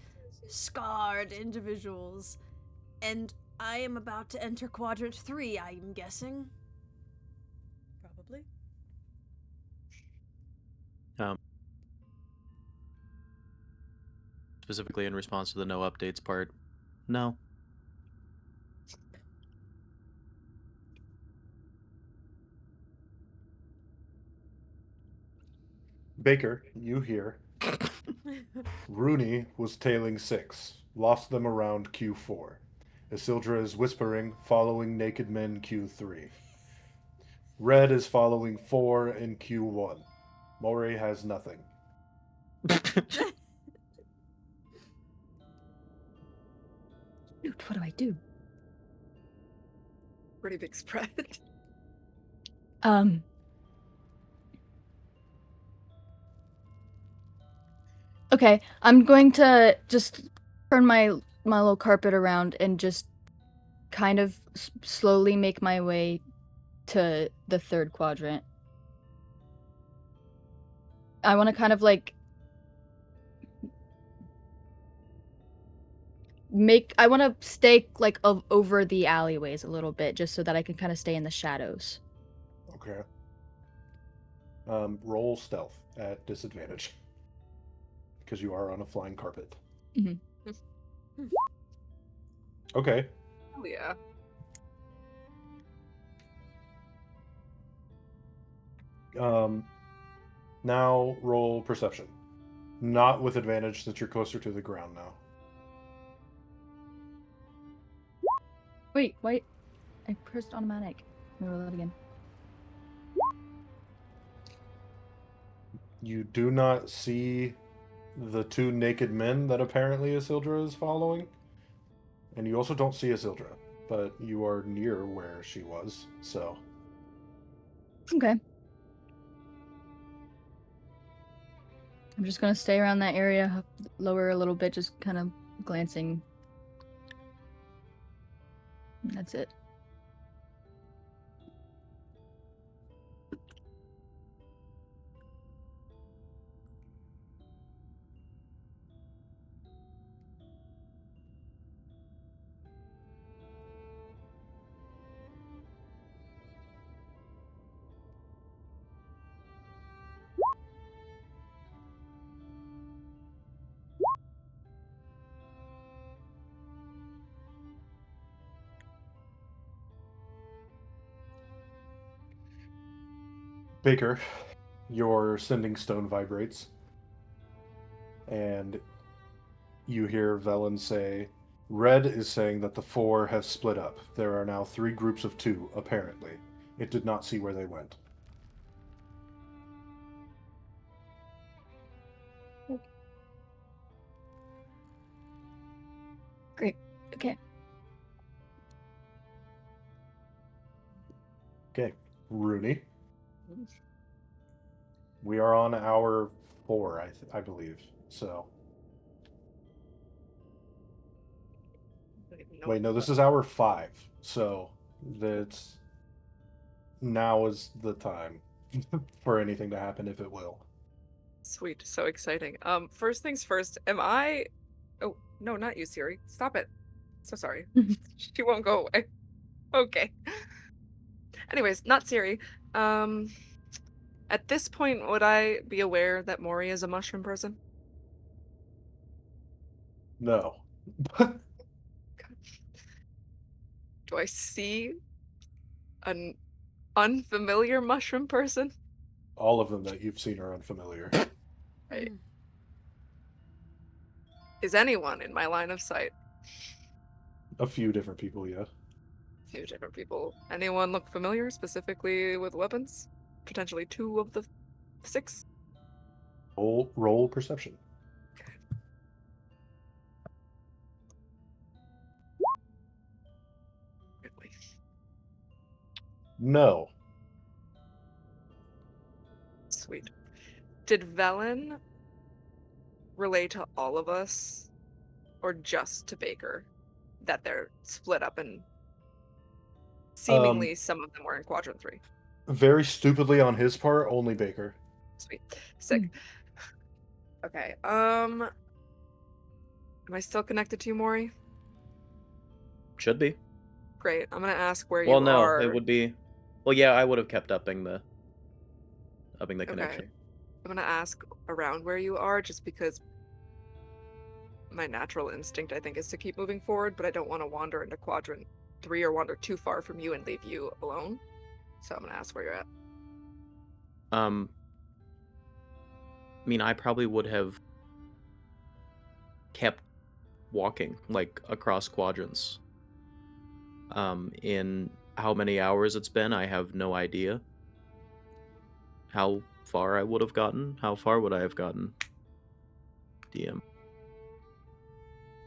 scarred individuals, and I am about to enter quadrant 3, I'm guessing. Probably. Specifically in response to the no updates part. No. Baker, you hear. Rooney was tailing 6, lost them around Q4. Isildur is whispering, following naked men Q3. Red is following 4 in Q1. Mori has nothing. Dude, what do I do? Pretty big spread. Okay, I'm going to just turn my little carpet around and just kind of slowly make my way to the 3rd quadrant. I want to kind of like I want to stay like over the alleyways a little bit just so that I can kind of stay in the shadows. Okay. Roll stealth at disadvantage. Because you are on a flying carpet. Mm-hmm. Okay. Oh, yeah. Now roll perception. Not with advantage since you're closer to the ground now. Wait, I pressed automatic. Let me roll that again. You do not see the 2 naked men that apparently Isildur is following. And you also don't see Isildur, but you are near where she was, so. Okay. I'm just gonna stay around that area, lower a little bit, just kind of glancing. That's it. Baker, your sending stone vibrates. And you hear Velen say, Red is saying that the 4 have split up. There are now 3 groups of 2, apparently. It did not see where they went. Great. Okay. Okay. Rooney. We are on hour 4, I believe. So. Wait, no, this is hour 5. So that's now is the time for anything to happen if it will. Sweet, so exciting. First things first, am I... Oh, no, not you, Siri. Stop it. So sorry. She won't go away. Okay. Anyways, not Siri. At this point, would I be aware that Mori is a mushroom person? No. Do I see an unfamiliar mushroom person? All of them that you've seen are unfamiliar. Right. Is anyone in my line of sight? A few different people, yeah. A few different people. Anyone look familiar, specifically with weapons? Potentially 2 of the 6? Roll perception. Really. No. Sweet. Did Velen relay to all of us, or just to Baker, that they're split up and seemingly some of them were in Quadrant 3? Very stupidly on his part, only Baker. Sweet. Sick. Okay. Am I still connected to you, Maury? Should be. Great. I'm gonna ask where Well, you no, are. it would be. Well, yeah, I would have kept upping the connection. Okay. I'm gonna ask around where you are, just because my natural instinct, I think, is to keep moving forward, but I don't want to wander into Quadrant 3 or wander too far from you and leave you alone. So I'm gonna ask where you're at. I mean, I probably would have kept walking, like, across quadrants. In how many hours it's been, I have no idea. How far I would have gotten? How far would I have gotten? DM.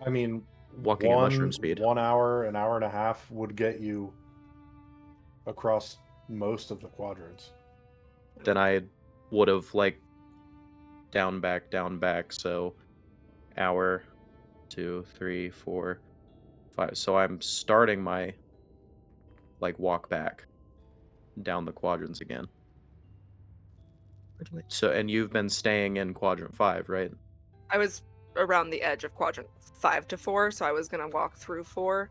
I mean, Walking at mushroom speed. 1 hour, an hour and a half would get you across most of the quadrants. Then I would have, like, down, back, so hour, 2, 3, 4, 5. So I'm starting my, like, walk back down the quadrants again. So, and you've been staying in quadrant 5, right? I was around the edge of Quadrant 5 to 4, so I was gonna walk through 4,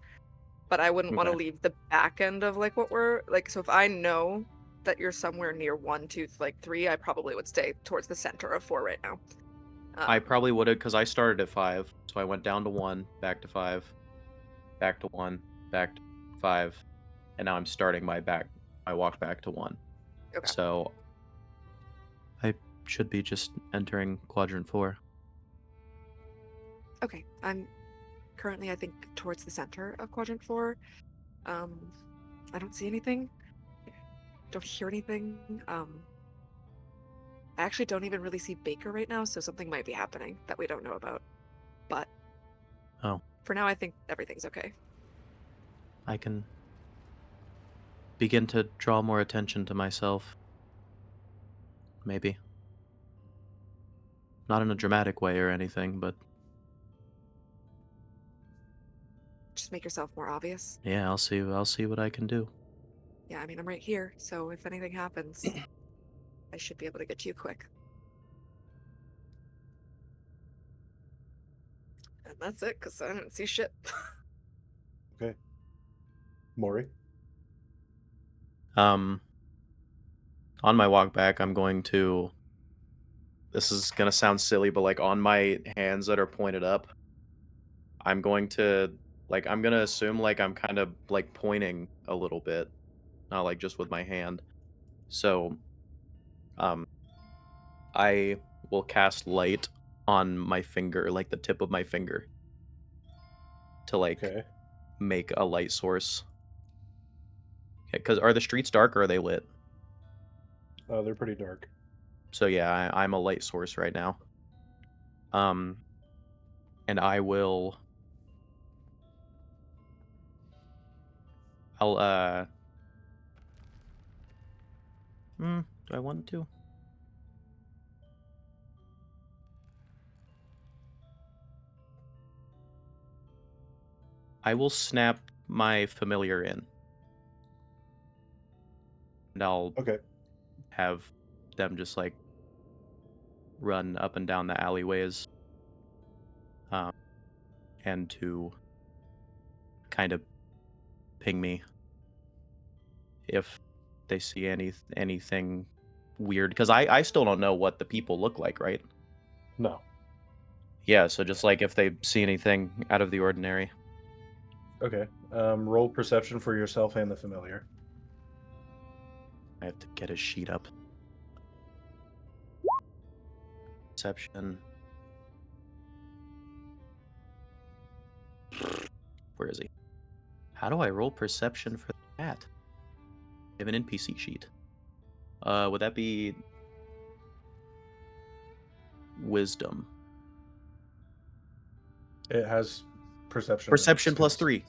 but I wouldn't want to Okay. leave the back end of like what we're like. So if I know that you're somewhere near 1, 2, like 3, I probably would stay towards the center of 4 right now. I probably would have, because I started at 5, so I went down to 1, back to 5, back to 1, back to 5, and now I'm starting my walk back to 1. Okay. So I should be just entering quadrant 4. Okay, I'm currently, I think, towards the center of Quadrant 4. I don't see anything. Don't hear anything. I actually don't even really see Baker right now, so something might be happening that we don't know about. But for now, I think everything's okay. I can begin to draw more attention to myself. Maybe. Not in a dramatic way or anything, but Just make yourself more obvious. yeah, I'll see what I can do. Yeah, I mean, I'm right here, so if anything happens, I should be able to get to you quick. And that's it, because I didn't see shit. Okay. Maury? On my walk back, I'm going to, this is going to sound silly, but like on my hands that are pointed up, I'm going to, like, I'm going to assume like I'm kind of like pointing a little bit, not like just with my hand. So, I will cast light on my finger, like the tip of my finger, to like Okay. make a light source. Because are the streets dark or are they lit? They're pretty dark. So yeah, I'm a light source right now. And I will. Do I want to? I will snap my familiar in. And I'll Okay. have them just like run up and down the alleyways. And to kind of ping me if they see anything weird, because I still don't know what the people look like, right? No. Yeah, so just like if they see anything out of the ordinary. Okay. Roll perception for yourself and the familiar. I have to get his sheet up. Perception. Where is he? How do I roll perception for that? I have an NPC sheet. Would that be wisdom. It has perception. Perception and plus skills. 3.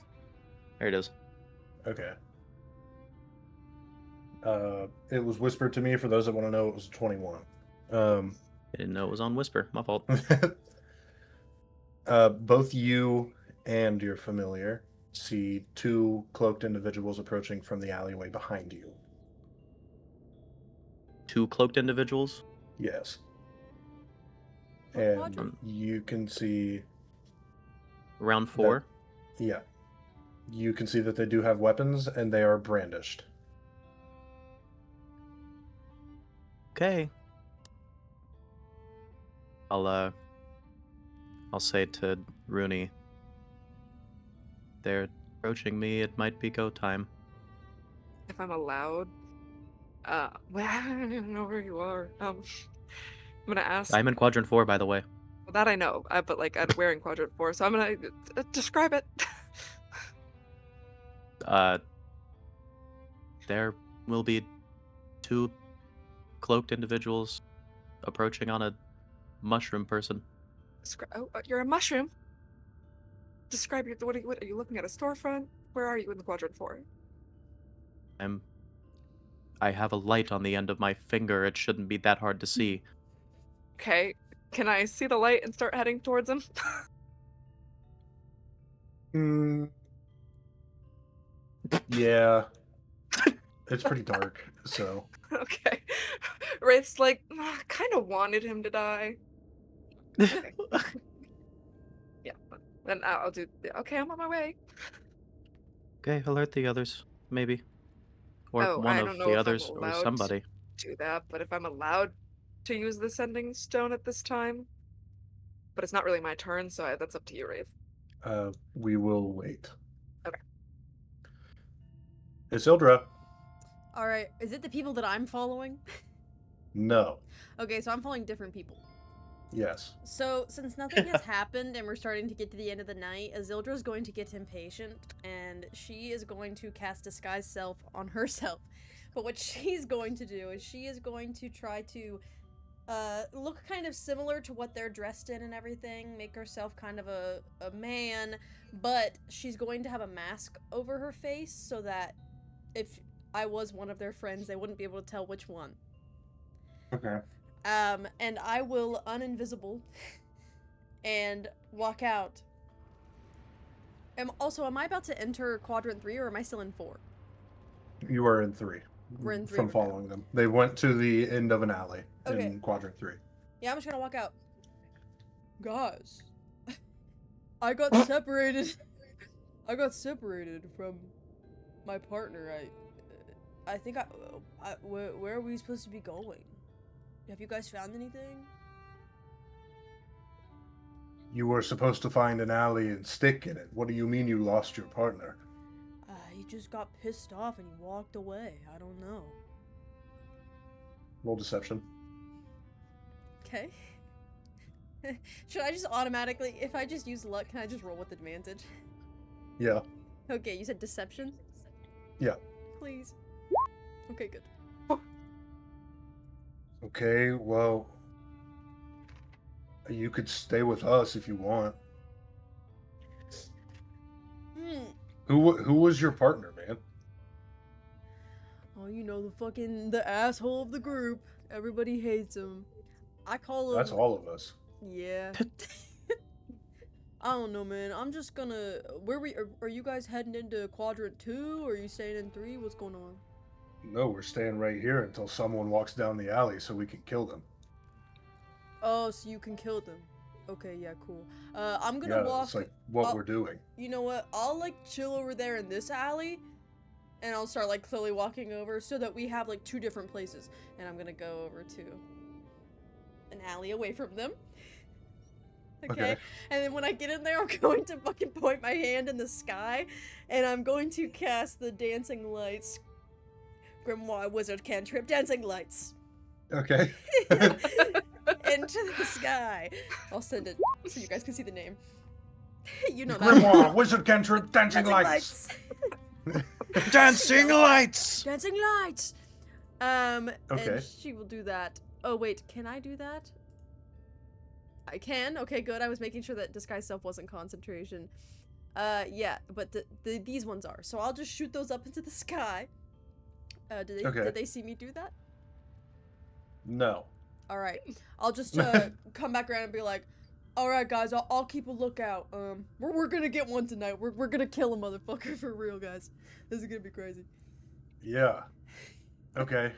There it is. Okay. It was whispered to me. For those that want to know, it was 21. I didn't know it was on Whisper. My fault. Both you and your familiar see 2 cloaked individuals approaching from the alleyway behind you. 2 cloaked individuals. Yes. What And quadrant? you can see, Round 4. yeah, you can see that they do have weapons and they are brandished. Okay. I'll say to Rooney, they're approaching me. It might be go time. If I'm allowed, well, I don't even know where you are. I'm gonna ask. I'm in quadrant 4, by the way. Well, that I know, but like I'm wearing quadrant 4, so I'm gonna describe it. There will be 2 cloaked individuals approaching on a mushroom person. You're a mushroom. Describe your. What are you looking at? A storefront? Where are you in the quadrant 4? I have a light on the end of my finger. It shouldn't be that hard to see. Okay. Can I see the light and start heading towards him? Yeah. It's pretty dark, so. Okay. Wraith's like, kind of wanted him to die. Okay. Yeah. Then I'll do. Okay, I'm on my way. Okay, alert the others, maybe. Or Oh, one I of don't know the if I'm others, or allowed somebody. to do that, but if I'm allowed to use the sending stone at this time, but it's not really my turn, so that's up to you, Wraith. We will wait. Okay. Isildra. All right. Is it the people that I'm following? No. Okay, so I'm following different people. Yes. So, since nothing has happened and we're starting to get to the end of the night, Azildra's going to get impatient, and she is going to cast Disguise Self on herself. But what she's going to do is she is going to try to look kind of similar to what they're dressed in and everything, make herself kind of a man, but she's going to have a mask over her face so that if I was one of their friends, they wouldn't be able to tell which one. Okay. And I will uninvisible and walk out. Am I about to enter quadrant 3 or am I still in 4? You are in 3. We're in 3 from right following them. They went to the end of an alley Okay. in quadrant 3. Yeah, I'm just gonna walk out. Guys, I got separated. I got separated from my partner. I think where are we supposed to be going? Have you guys found anything? You were supposed to find an alley and stick in it. What do you mean you lost your partner? He just got pissed off and he walked away. I don't know. Roll deception. Okay. Should I just automatically, if I just use luck, can I just roll with advantage? Yeah. Okay, you said deception? Yeah. Please. Okay, good. Okay, well, you could stay with us if you want. Hmm. Who was your partner, man? Oh, you know, the asshole of the group. Everybody hates him. I call him... That's all of us. Yeah. I don't know, man. I'm just gonna... Are you guys heading into quadrant 2? Or are you staying in 3? What's going on? No, we're staying right here until someone walks down the alley so we can kill them. Oh, so you can kill them. Okay, yeah, cool. I'm gonna walk... It's like what we're doing. You know what? I'll, like, chill over there in this alley. And I'll start, like, slowly walking over so that we have, like, 2 different places. And I'm gonna go over to an alley away from them. Okay? And then when I get in there, I'm going to fucking point my hand in the sky. And I'm going to cast the Dancing Lights. Grimoire Wizard Cantrip. Dancing Lights. Okay. Into the sky. I'll send it so you guys can see the name. You know that. Grimoire, Wizard Cantrip, Dancing Lights. Dancing lights! Dancing Lights! Okay. And she will do that. Oh, wait, can I do that? I can. Okay, good. I was making sure that disguise self wasn't concentration. Yeah, but these ones are. So I'll just shoot those up into the sky. Did they see me do that? No. All right. I'll just come back around and be like, "All right, guys. I'll keep a lookout. We're gonna get one tonight. We're gonna kill a motherfucker for real, guys. This is gonna be crazy." Yeah. Okay.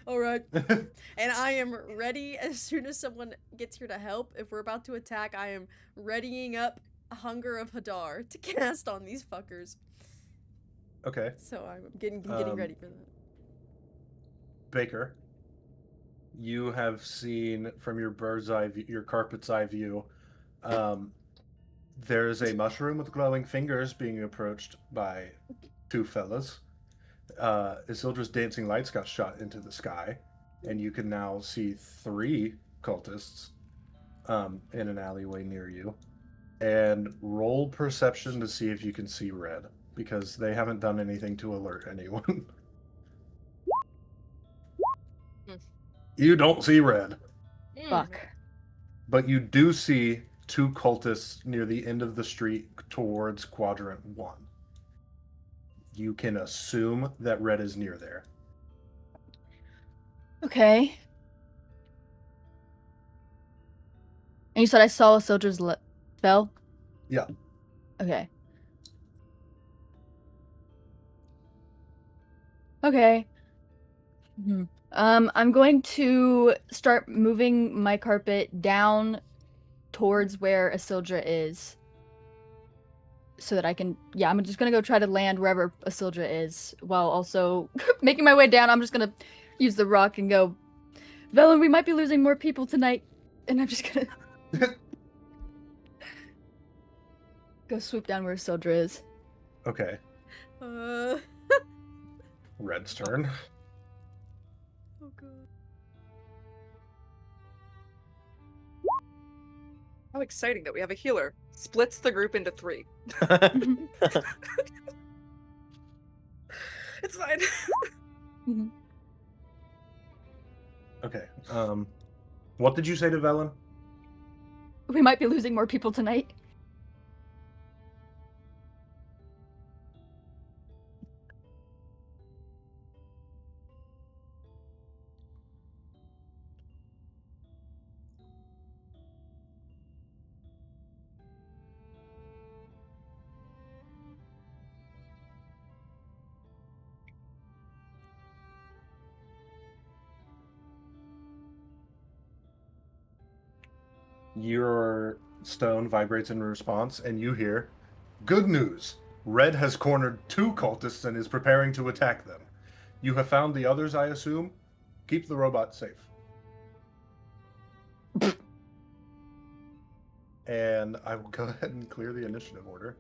All right. And I am ready as soon as someone gets here to help. If we're about to attack, I am readying up Hunger of Hadar to cast on these fuckers. Okay. So I'm getting ready for that. Baker, you have seen from your bird's eye view, your carpet's eye view, there's a mushroom with glowing fingers being approached by two fellas. Isildra's dancing lights got shot into the sky, and you can now see 3 cultists in an alleyway near you. And roll perception to see if you can see red, because they haven't done anything to alert anyone. You don't see red. Fuck. But you do see 2 cultists near the end of the street towards quadrant 1. You can assume that red is near there. Okay. And you said I saw a soldier's spell? Yeah. Okay. Okay. I'm going to start moving my carpet down towards where Isildra is. So that I can, I'm just gonna go try to land wherever Isildra is, while also making my way down. I'm just gonna use the rock and go, Velen, we might be losing more people tonight. And I'm just gonna go swoop down where Isildra is. Okay. Red's turn. Oh god. How exciting that we have a healer. Splits the group into 3. It's fine. Okay. What did you say to Velen? We might be losing more people tonight. Your stone vibrates in response, and you hear, "Good news! Red has cornered 2 cultists and is preparing to attack them. You have found the others, I assume? Keep the robot safe." And I will go ahead and clear the initiative order.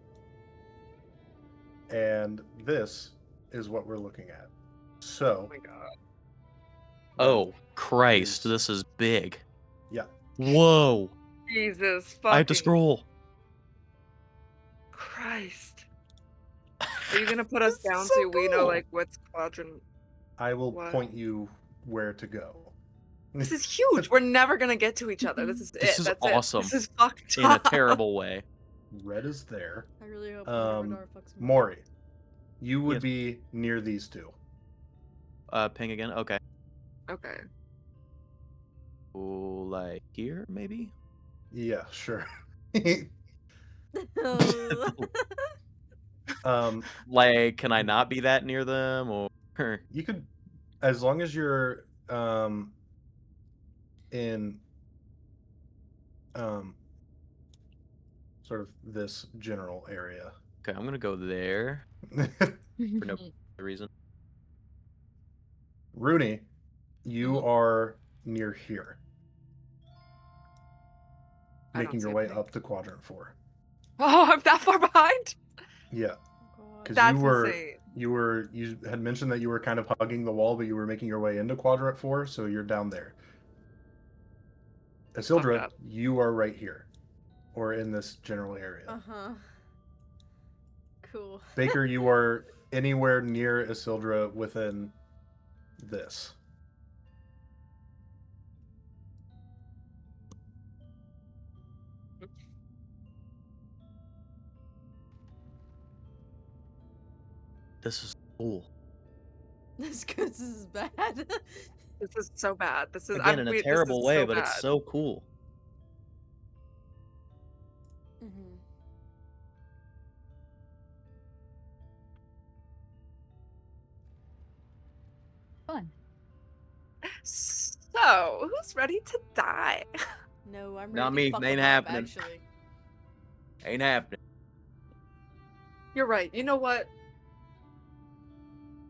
And this is what we're looking at. So, Oh my god. Oh, Christ, Is- this is big. yeah. Whoa. Jesus fucking I have to scroll. Christ. Are you gonna put us This is down so so we know cool. like what's quadrant? I will What? point you where to go. This is huge. We're never gonna get to each other. This is This it. is That's awesome. it. This is fucked In a up. terrible way. Red is there. I really hope Radar fucks me. Maury, you would Yes. be near these 2. Ping again? Okay. Okay. Oh, like here, maybe? Yeah, sure. Like, can I not be that near them, or... You could, as long as you're in sort of this general area. Okay, I'm gonna go there for no reason. Rooney, you are near here, I don't making see your way anything. up to quadrant 4. Oh, I'm that far behind? Yeah, God. because That's you insane. you had mentioned that you were kind of hugging the wall, but you were making your way into quadrant 4, so you're down there. Isildra, up. you are right here, or in this general area. Uh-huh. Cool. Baker, you are anywhere near Isildra within this. This is cool. This is bad. This is so bad. This is Again, in a terrible way, but it's bad. so cool. Mm-hmm. Fun. So, who's ready to die? No, I'm ready Not to me. fuck Ain't them up, happening. actually. Ain't happening. You're right. You know what?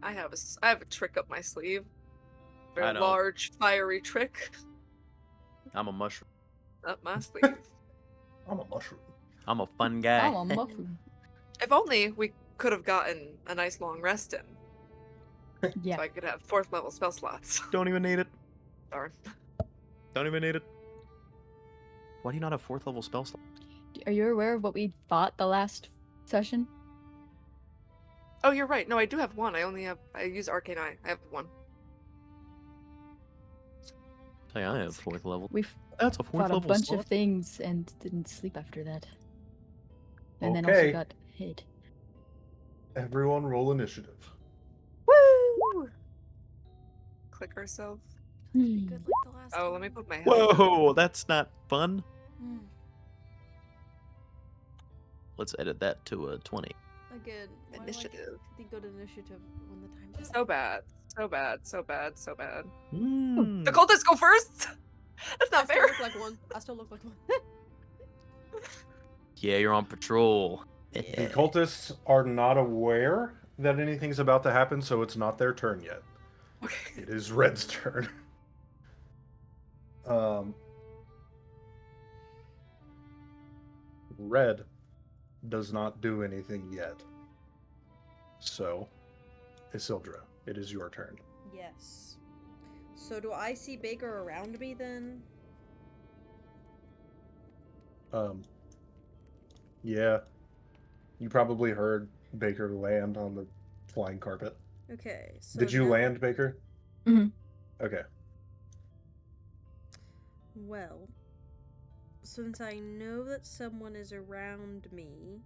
I have a trick up my sleeve. A I very know. large, fiery trick I'm a mushroom. up my sleeve. I'm a mushroom. I'm a fun guy. Oh, a muffin. If only we could have gotten a nice long rest in, Yeah. so I could have 4th level spell slots. Don't even need it. Darn. Don't even need it. Why do you not have 4th level spell slot? Are you aware of what we fought the last session? Oh, you're right. No, I do have one. I use Arcane Eye. I have one. Hey, I have 4th level. We That's a 4th fought a level bunch slot. of things and didn't sleep after that. And then also Okay. got hit. Everyone roll initiative. Woo! Click ourselves. Good like the last Oh, let me time. put my headphones. Whoa, that's not fun. Mm. Let's edit that to a 20. Again, why do I Initiative. get the good initiative when the time is So bad. So bad. So bad. So bad. Mm. The cultists go first. That's I not still fair. look like one. I still look like one. Yeah, you're on patrol. The cultists are not aware that anything's about to happen, so it's not their turn yet. Okay. It is Red's turn. Red does not do anything yet. So, Isildra, it is your turn. Yes. So do I see Baker around me then? Yeah. You probably heard Baker land on the flying carpet. Okay. So Did you now- land, Baker? Mhm. Okay. Well, since I know that someone is around me,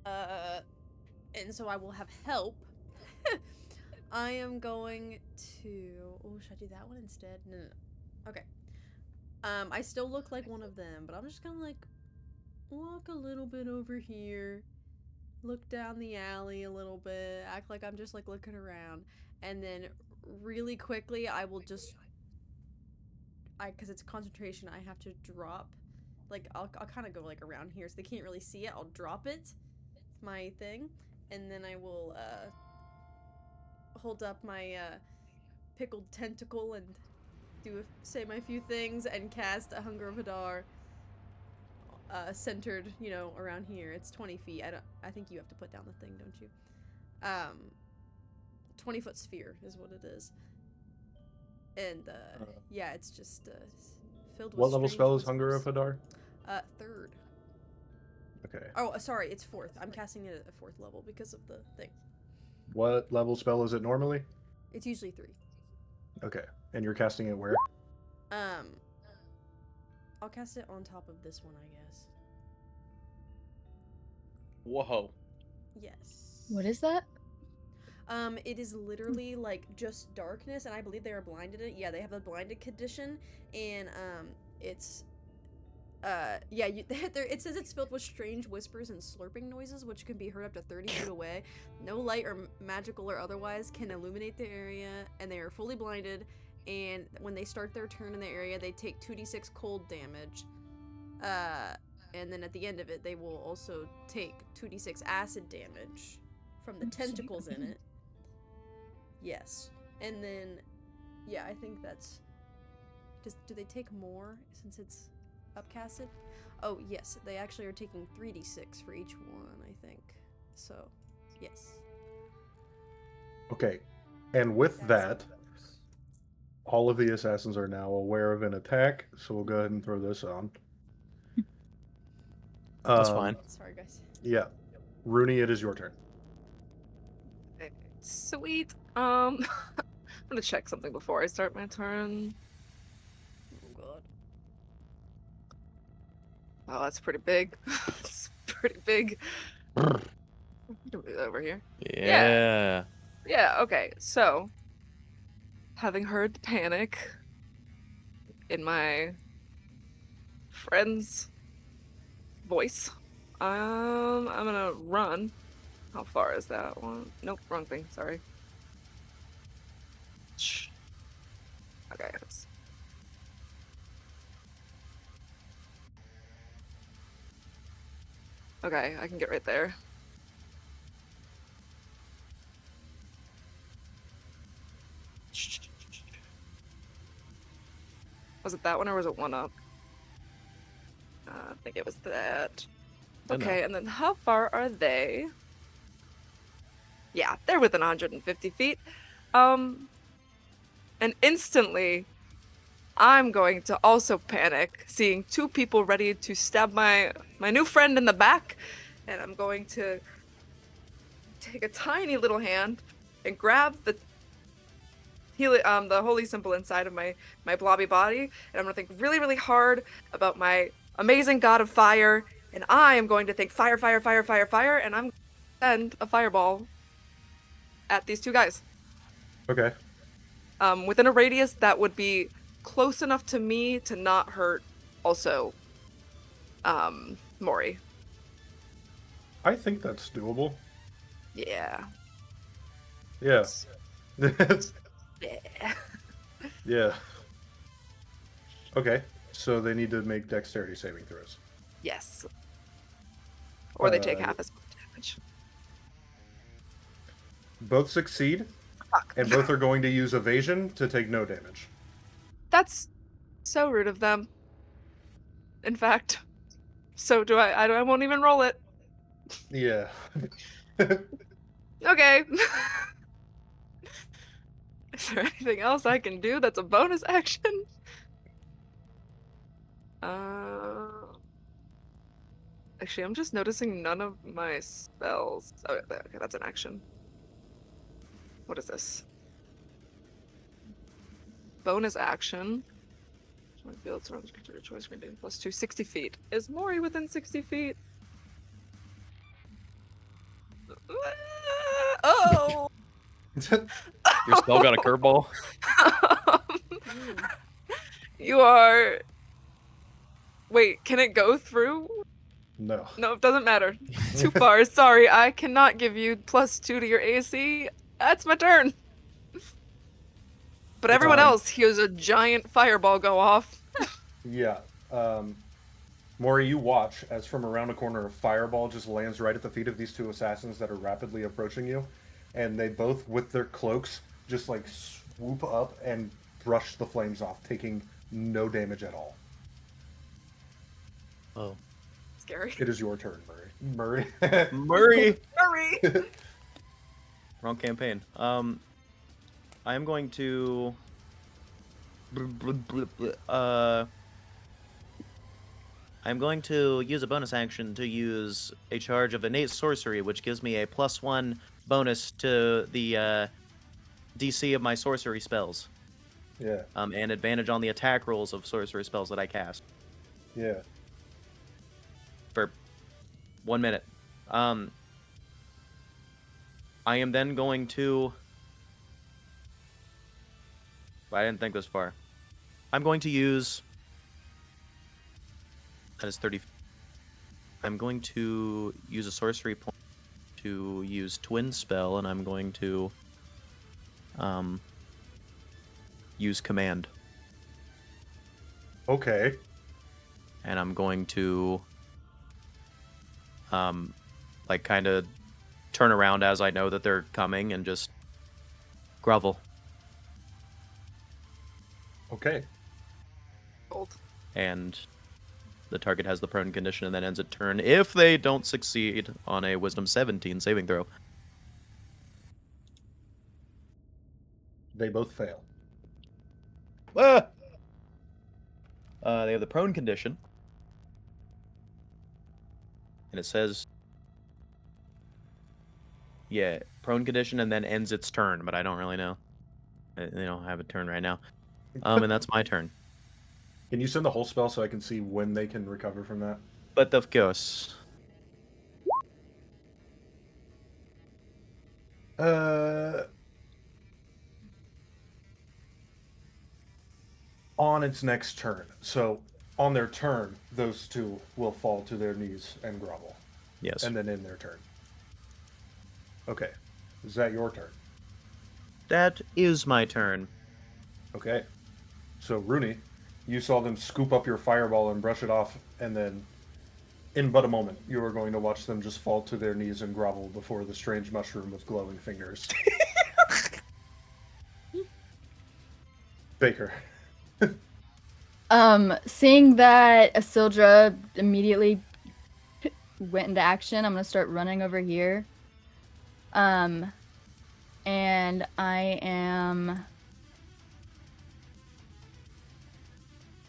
and so I will have help. I am going to. Oh, should I do that one instead? No. Okay. I still look like one of them, but I'm just gonna like walk a little bit over here, look down the alley a little bit, act like I'm just like looking around, and then really quickly I will just. Because it's concentration, I have to drop. Like, I'll kind of go like around here so they can't really see it. I'll drop it. It's my thing. And then I will hold up my pickled tentacle and say my few things and cast a Hunger of Hadar centered, around here. It's 20 feet. I think you have to put down the thing, don't you? 20-foot sphere is what it is. And yeah, it's just filled with What level strange spell is Hunger of whispers. Hadar? 3rd. Okay. Oh, sorry, it's 4th. I'm casting it at 4th level because of the thing. What level spell is it normally? It's usually 3. Okay. And you're casting it where? I'll cast it on top of this one, I guess. Whoa. Yes. What is that? It is literally like just darkness, and I believe they are blinded. Yeah, they have a blinded condition, and it's yeah, it says it's filled with strange whispers and slurping noises, which can be heard up to 30 feet away. No light or magical or otherwise can illuminate the area, and they are fully blinded. And when they start their turn in the area, they take 2d6 cold damage. And then at the end of it, they will also take 2d6 acid damage from the tentacles in it. Yes. And then, yeah, I think that's... Do they take more since it's upcasted? Oh, yes. They actually are taking 3d6 for each one, I think. So, yes. Okay. And with That's that, how it works. all of the assassins are now aware of an attack, so we'll go ahead and throw this on. That's fine. Sorry, guys. Yeah. Rooney, it is your turn. Sweet. I'm gonna check something before I start my turn. Oh, God. Oh, that's pretty big. It's pretty big. Over here. Yeah. Yeah, okay. So, having heard the panic in my friend's voice, I'm gonna run. How far is that one? Nope, wrong thing. Sorry. Okay. Okay, I can get right there. Was it that one or was it one up? I think it was that. Good Okay, enough. and then how far are they? Yeah, they're within 150 feet. And instantly, I'm going to also panic, seeing two people ready to stab my new friend in the back, and I'm going to take a tiny little hand and grab the holy symbol inside of my blobby body, and I'm gonna think really, really hard about my amazing god of fire, and I am going to think fire, fire, fire, fire, fire, and I'm going to send a fireball at these two guys. Okay. Within a radius that would be close enough to me to not hurt also Mori. I think that's doable. Yeah. Yeah. Yeah. Yeah. Okay. So they need to make dexterity saving throws. Yes. Or they take Uh, half as much damage. Both succeed, Fuck. and both are going to use evasion to take no damage. That's so rude of them. In fact, so do I. I won't even roll it. Yeah. Okay. Is there anything else I can do that's a bonus action? Actually, I'm just noticing none of my spells. Oh, okay, that's an action. What is this? Bonus action. Field surrounds creature choice can do +2, 60 feet. Is Mori within 60 feet? Oh! Your spell got a curveball. You are. Wait, can it go through? No. No, it doesn't matter. It's too far. Sorry, I cannot give you +2 to your AC. That's my turn. But everyone else hears a giant fireball go off. Yeah. Maury, you watch as from around a corner a fireball just lands right at the feet of these two assassins that are rapidly approaching you, and they both, with their cloaks, just like swoop up and brush the flames off, taking no damage at all. Oh. Scary. It is your turn, Murray. Murray! Murray! Wrong campaign. I am going to... I'm going to use a bonus action to use a charge of innate sorcery, which gives me a +1 bonus to the DC of my sorcery spells. Yeah. And advantage on the attack rolls of sorcery spells that I cast. Yeah. For 1 minute. I am then going to... I didn't think this far. I'm going to use... That is 30. I'm going to use a sorcery point to use Twin Spell, and I'm going to use Command. Okay. And I'm going to like kind of turn around as I know that they're coming and just grovel. Okay. Old. And the target has the prone condition and then ends its turn if they don't succeed on a Wisdom 17 saving throw. They both fail. Ah! They have the prone condition. And it says... Yeah, prone condition and then ends its turn, but I don't really know. They don't have a turn right now. And that's my turn. Can you send the whole spell so I can see when they can recover from that? But of course. On its next turn. So on their turn, those two will fall to their knees and grovel. Yes. And then in their turn. Okay. Is that your turn? That is my turn. Okay. So Rooney, you saw them scoop up your fireball and brush it off, and then in but a moment, you are going to watch them just fall to their knees and grovel before the strange mushroom with glowing fingers. Baker. Seeing that Asildra immediately went into action, I'm gonna start running over here. And I am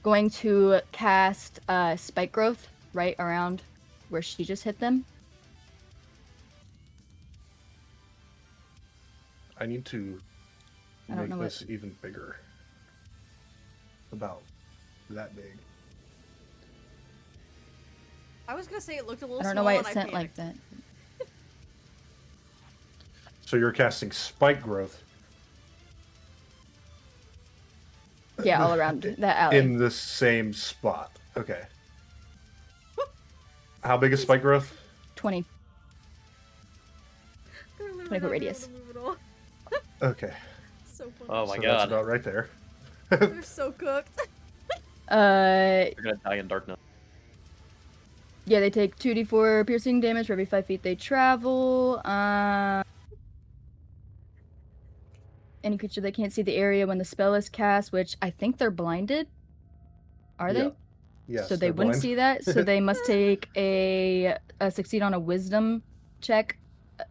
going to cast Spike Growth right around where she just hit them. I need to I don't make know this even bigger. About that big. I was gonna say it looked a little I don't small know why and it I sent like panicked. that. So you're casting spike growth. Yeah, all around that alley. In the same spot. Okay. How big is spike growth? 20. They're literally 20 foot not gonna be able radius. to move at all. Okay. So funny. Oh my So god. that's about right there. They're so cooked. They're gonna die in darkness. Yeah, they take 2d4 piercing damage for every 5 feet they travel. Any creature that can't see the area when the spell is cast, which I think they're blinded. Are Yeah. they? Yes. So they they're wouldn't blind. see that. So they must take a succeed on a wisdom check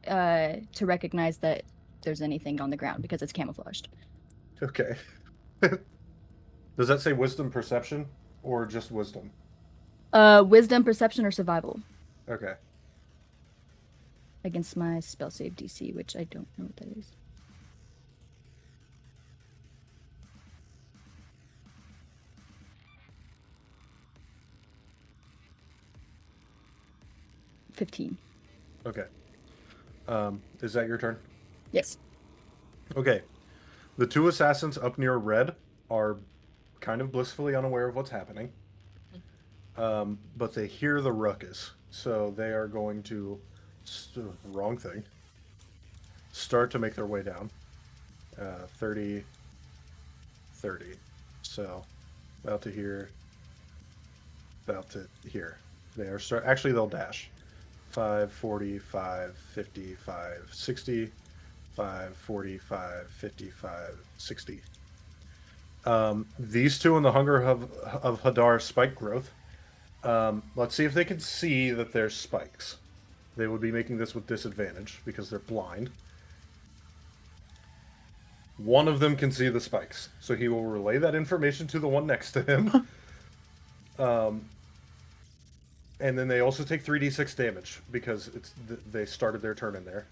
to recognize that there's anything on the ground because it's camouflaged. Okay. Does that say wisdom perception or just wisdom? Wisdom, perception, or survival Okay. against my spell save DC, which I don't know what that is. $15. Okay. Is that your turn? Yes. Okay. The two assassins up near red are kind of blissfully unaware of what's happening. But they hear the ruckus. So they are going to... wrong thing. Start to make their way down. 30... 30. So, about to here. About to here. They are actually, they'll dash. 5, 45, 55, 60. 5, 45, 55, 60. These two in the Hunger of Hadar spike growth. Let's see if they can see that there's spikes. They would be making this with disadvantage because they're blind. One of them can see the spikes, so he will relay that information to the one next to him. And then they also take 3d6 damage because they started their turn in there.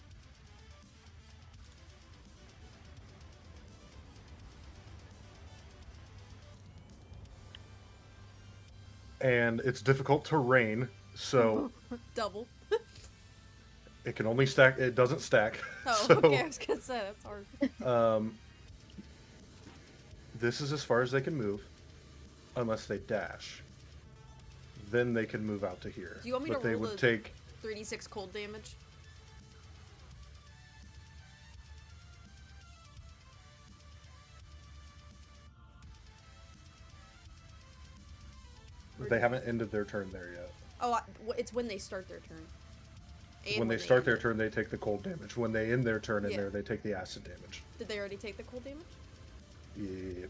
And it's difficult to rain, so Double. it can only stack. It doesn't stack. Oh, so, okay. I was gonna say that's hard. This is as far as they can move, unless they dash. Then they can move out to here. Do you want me but to they roll would the take 3d6 cold damage? They haven't ended their turn there yet. Oh, it's when they start their turn. And When they start their end it. turn, they take the cold damage. When they end their turn in Yeah. there, they take the acid damage. Did they already take the cold damage? Yeah.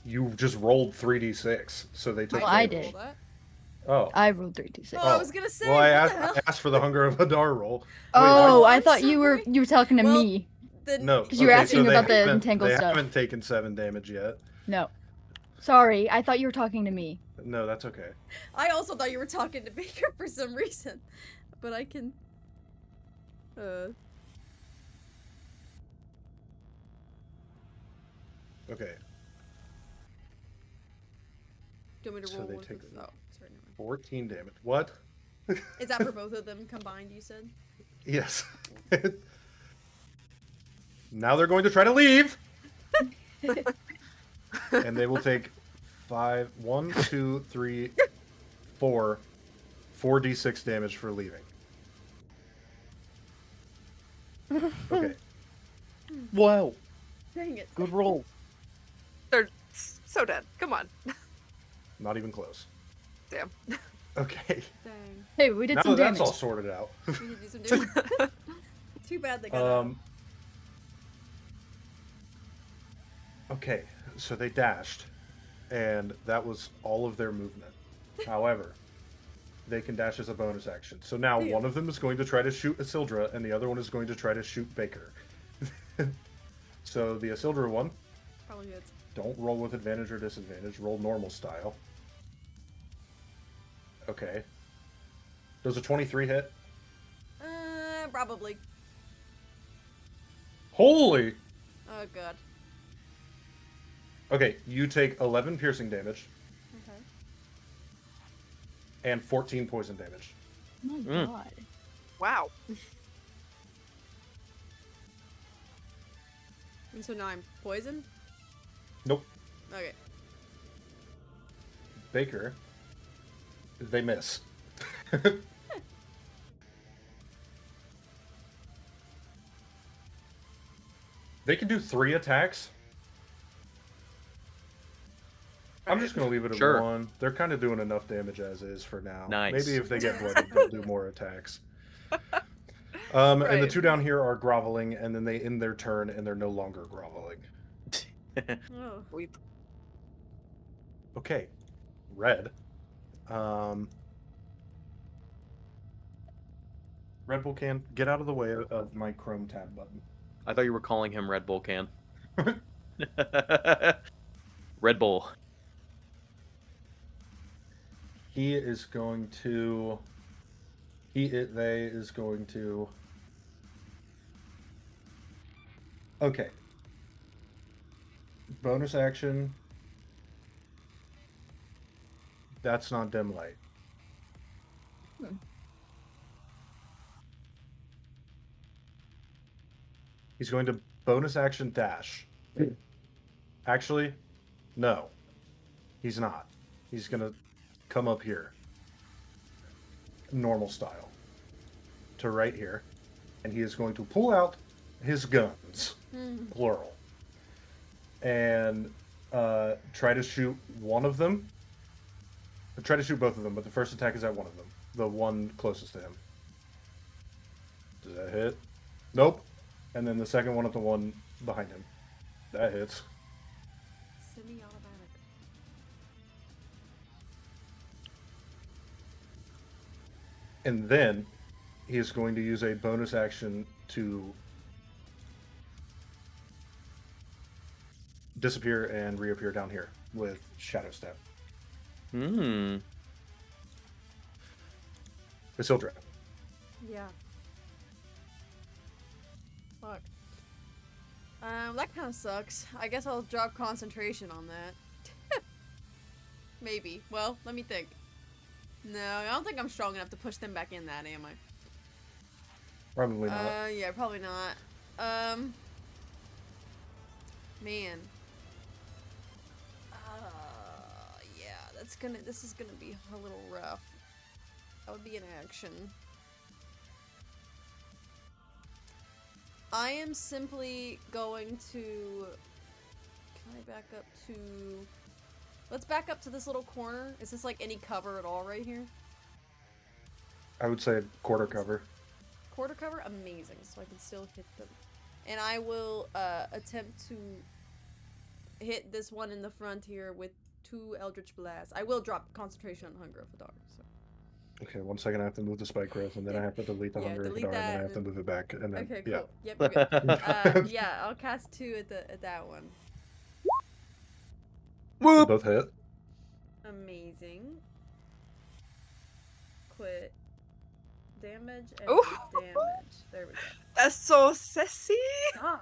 You just rolled 3d6, so they took. Well, I damage. did. Roll that? Oh. I rolled 3d6. Oh, I was gonna say. Well, I what the hell? asked for the Hunger of Hadar roll. Oh, I'm I thought you were sorry. talking to Well, me. Then No, Because you were asking they about the haven't- entangled they stuff. haven't taken 7 damage yet. No. Sorry, I thought you were talking to me. No, that's okay. I also thought you were talking to Baker for some reason, but I can. Okay, Do you want me to So roll they one? take For... the- Oh, sorry. Never 14 damage. What? mind. Is that for both of them combined? You said. Yes. Now they're going to try to leave. And they will take 5, 1, 2, 3, 4, 4d6 damage for leaving. Okay. Wow. Dang it. Good roll. They're so dead. Come on. Not even close. Damn. Okay. Dang. Hey, we did Now some that damage. that's all sorted out. We could do some damage. Too bad they got out. Okay, so they dashed, and that was all of their movement. However, they can dash as a bonus action. So now Damn. one of them is going to try to shoot Isildur, and the other one is going to try to shoot Baker. So the Isildur one, Probably hits. don't roll with advantage or disadvantage. Roll normal style. Okay. Does a 23 hit? Probably. Holy! Oh god. Okay, you take 11 piercing damage Okay. and 14 poison damage. Oh my god. Wow. And so now I'm poisoned? Nope. Okay. Baker, they miss. They can do 3 attacks. I'm just going to leave it at Sure. 1. They're kind of doing enough damage as is for now. Nice. Maybe if they get blooded, they'll do more attacks. And the Right. 2 down here are groveling, and then they end their turn, and they're no longer groveling. Oh. Weep. Okay. Red. Red Bull can get out of the way of my Chrome tab button. I thought you were calling him Red Bull Can. Red Bull. He is going to. They is going to. Okay. Bonus action. That's not dim light. He's going to bonus action dash. Actually, no. He's not. He's going to come up here. Normal style. To right here. And he is going to pull out his guns. Plural. And try to shoot one of them. Try to shoot both of them, but the first attack is at one of them. The one closest to him. Does that hit? Nope. And then the second one at the one behind him. That hits. Semi-automatic. And then he is going to use a bonus action to disappear and reappear down here with Shadow Step. Hmm. Isildur. Yeah. Fuck. That kind of sucks. I guess I'll drop concentration on that. Maybe. Well, let me think. No, I don't think I'm strong enough to push them back in that, am I? Probably not. Yeah, probably not. Man. Yeah, this is gonna be a little rough. That would be an action. I am simply going to... Can I back up to... Let's back up to this little corner. Is this like any cover at all right here? I would say quarter cover. Quarter cover? Amazing. So I can still hit them. And I will attempt to hit this one in the front here with 2 Eldritch Blasts. I will drop concentration on Hunger of the Dark. So. Okay, 1 second. I have to move the spike growth, and then I have to delete the Yeah, Hunger of the delete Dark, and then that I have to and- move it back, and then Okay, cool. yeah. Yep, you're good. Yeah, I'll cast 2 at that one. They both hit. Amazing. Quit. Damage and Ooh. damage. There we go. That's so sassy. God.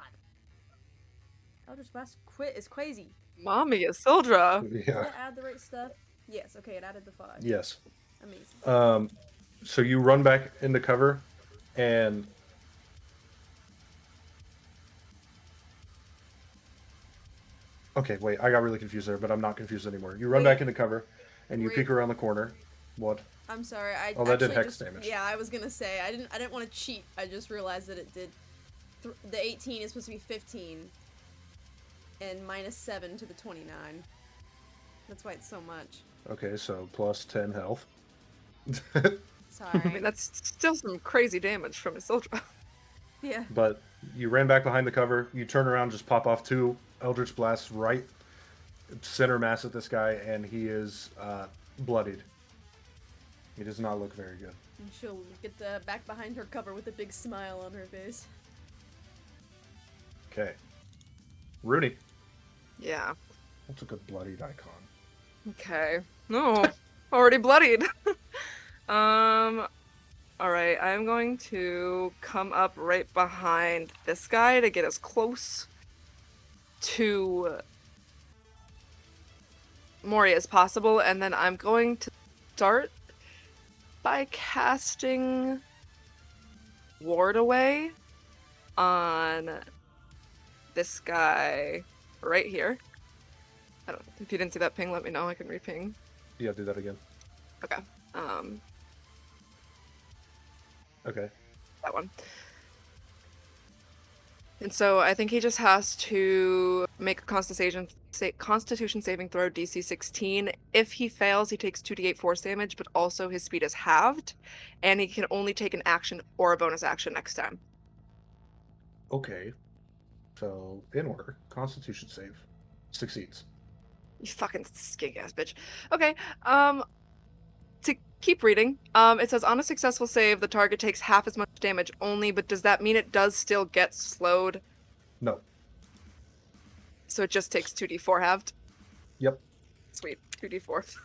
Eldritch Blast quit is crazy. Mommy Isildur. Did Yeah. it add the right stuff? Yes, okay, it added the 5. Yes. Amazing. So you run back into cover, and Okay, wait, I got really confused there, but I'm not confused anymore. You run Wait. back into cover, and you Wait. peek around the corner. What? I'm sorry. I Oh, that did actually hex just damage. yeah. I was gonna say I didn't want to cheat. I just realized that it did. The 18 is supposed to be 15, and minus 7 to the 29. That's why it's so much. Okay, so plus 10 health. Sorry. I mean, that's still some crazy damage from Isildur. Yeah. But you ran back behind the cover. You turn around, just pop off 2 Eldritch Blasts right center mass at this guy, and he is bloodied. He does not look very good. And she'll get back behind her cover with a big smile on her face. Okay. Rooney. Yeah. That's a good bloodied icon. Okay. No, already bloodied. All right. I'm going to come up right behind this guy to get as close to Mori as possible, and then I'm going to start by casting Ward Away on this guy right here. I don't. If you didn't see that ping, let me know. I can reping. Yeah, do that again. Okay. Okay. That one. And so I think he just has to make a Constitution saving throw DC 16. If he fails, he takes 2d8 force damage, but also his speed is halved, and he can only take an action or a bonus action next time. Okay. So, in order, Constitution save. Succeeds. You fucking skink ass bitch. Okay. To keep reading, it says on a successful save, the target takes half as much damage only, but does that mean it does still get slowed? No. So it just takes 2d4 halved? Yep. Sweet. 2d4.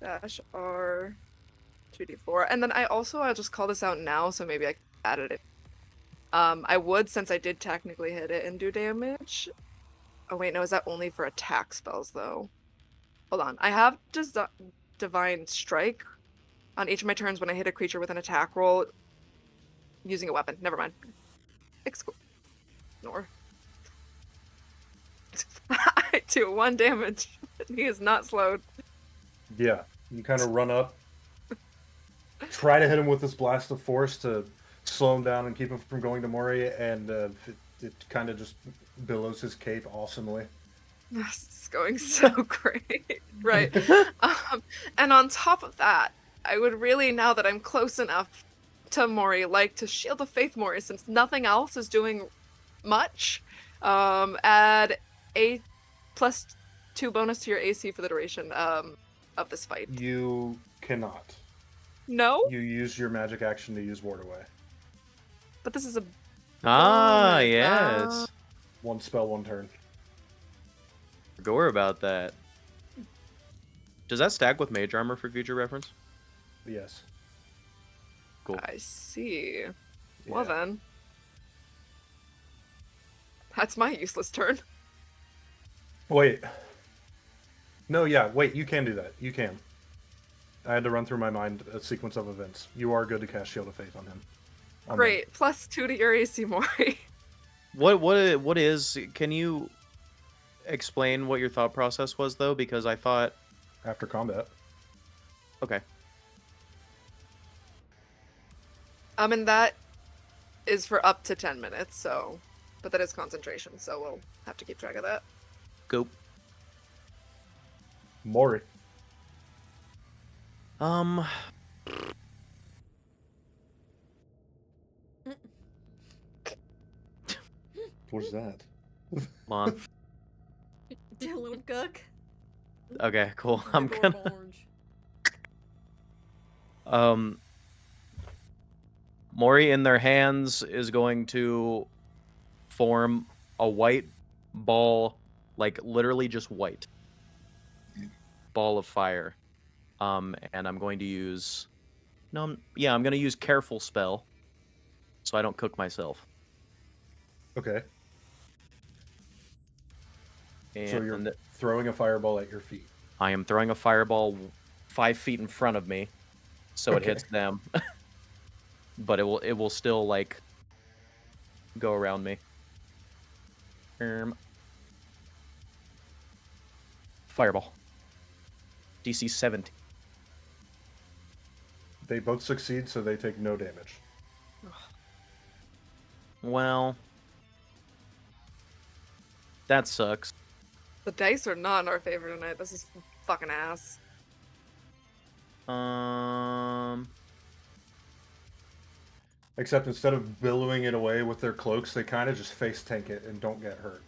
Dash R 2d4. And then I'll just call this out now, so maybe I can add it in. I would, since I did technically hit it and do damage. Oh wait, no, is that only for attack spells though? Hold on. I have Divine Strike on each of my turns when I hit a creature with an attack roll using a weapon. Never mind. Ignore. I do 1 damage. He is not slowed. Yeah. You kind of run up, try to hit him with this blast of force to slow him down and keep him from going to Mori, and it kind of just billows his cape awesomely. This is going so great. Right. And on top of that, I would really, now that I'm close enough to Mori, like to Shield of Faith Mori, since nothing else is doing much. Add a +2 bonus to your AC for the duration of this fight. You cannot. No? You use your magic action to use Ward Away. But this is a Ah, bonus. yes. 1 spell, 1 turn. Forgot about that. Does that stack with mage armor for future reference? Yes. Cool. I see. Well Yeah. then. That's my useless turn. Wait. No, yeah, wait, you can do that. You can. I had to run through my mind a sequence of events. You are good to cast Shield of Faith on him. Great. +2 to your AC, Mori. What is? Can you explain what your thought process was though? Because I thought After combat. okay. And that is for up to 10 minutes, so... But that is concentration, so we'll have to keep track of that. Go. Mori. What's that? Come on. A little cook. Okay, cool. Big I'm old gonna. orange. Mori in their hands is going to form a white ball, like literally just white ball of fire. And I'm going to use. No, I'm going to use Careful Spell, so I don't cook myself. Okay. And So you're throwing a fireball at your feet. I am throwing a fireball 5 feet in front of me, so it Okay. hits them. But it will still like go around me. Fireball. DC 17. They both succeed, so they take no damage. Well, that sucks. The dice are not in our favor tonight. This is fucking ass. Except instead of billowing it away with their cloaks, they kind of just face tank it and don't get hurt.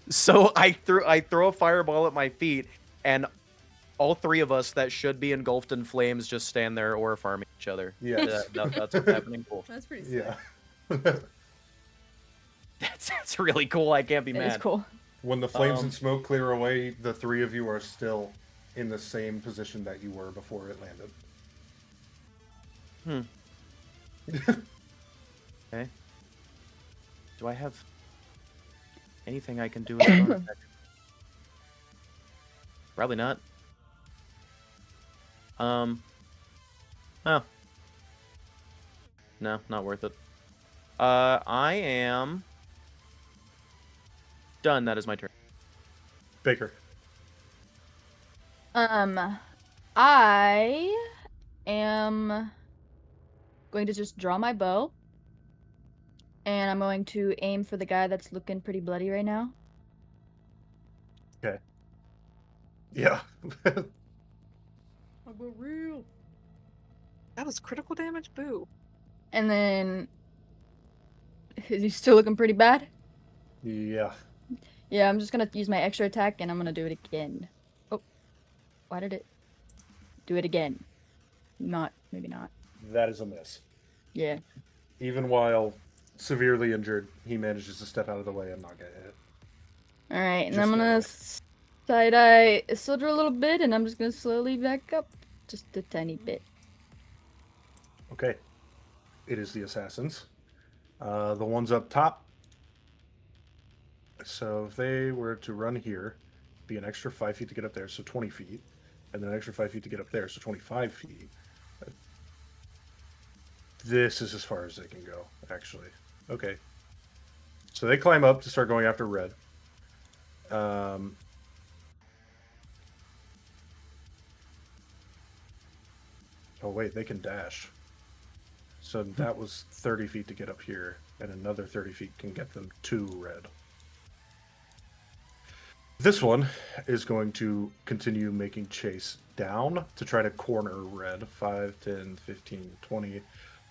So I throw a fireball at my feet, and all three of us that should be engulfed in flames just stand there aura farming each other. Yes. That's what's happening. Cool. That's pretty sick. Yeah. That's really cool. I can't be It mad. is cool. When the flames and smoke clear away, the three of you are still in the same position that you were before it landed. Okay. Do I have anything I can do in a bonus action? Probably not. Oh. No, not worth it. I am done. That is my turn. Baker. I am going to just draw my bow. And I'm going to aim for the guy that's looking pretty bloody right now. Okay. Yeah. I'll go real. That was critical damage? Boo. And then... Is he still looking pretty bad? Yeah. Yeah, I'm just gonna use my extra attack and I'm gonna do it again. Oh. Why did it... Do it again. Maybe not. That is a miss. Yeah. Even while severely injured, he manages to step out of the way and not get hit. Alright, and Just I'm gonna side-eye Isildur a little bit, and I'm just gonna slowly back up. Just a tiny bit. Okay. It is the assassins. The ones up top. So if they were to run here, be an extra 5 feet to get up there, so 20 feet. And then an extra 5 feet to get up there, so 25 feet. This is as far as they can go, actually. Okay. So they climb up to start going after red. Oh, wait, they can dash. So that was 30 feet to get up here, and another 30 feet can get them to red. This one is going to continue making chase down to try to corner red. 5, 10, 15, 20,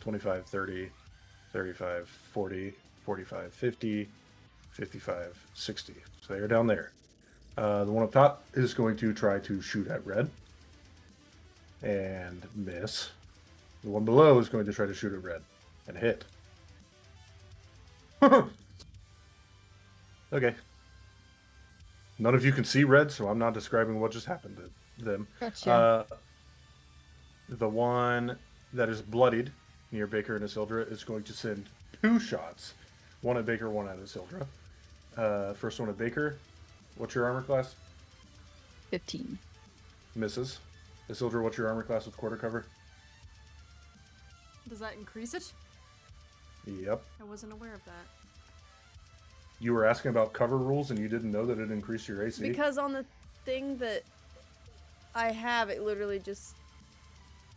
25, 30, 35, 40, 45, 50, 55, 60. So they're down there. The one up top is going to try to shoot at red and miss. The one below is going to try to shoot at red and hit. Okay. None of you can see red, so I'm not describing what just happened to them. Gotcha. The one that is bloodied near Baker and Isildur is going to send 2 shots. One at Baker, one at Isildur. First one at Baker. What's your armor class? 15. Misses. Isildur, what's your armor class with quarter cover? Does that increase it? Yep. I wasn't aware of that. You were asking about cover rules and you didn't know that it increased your AC? Because on the thing that I have, it literally just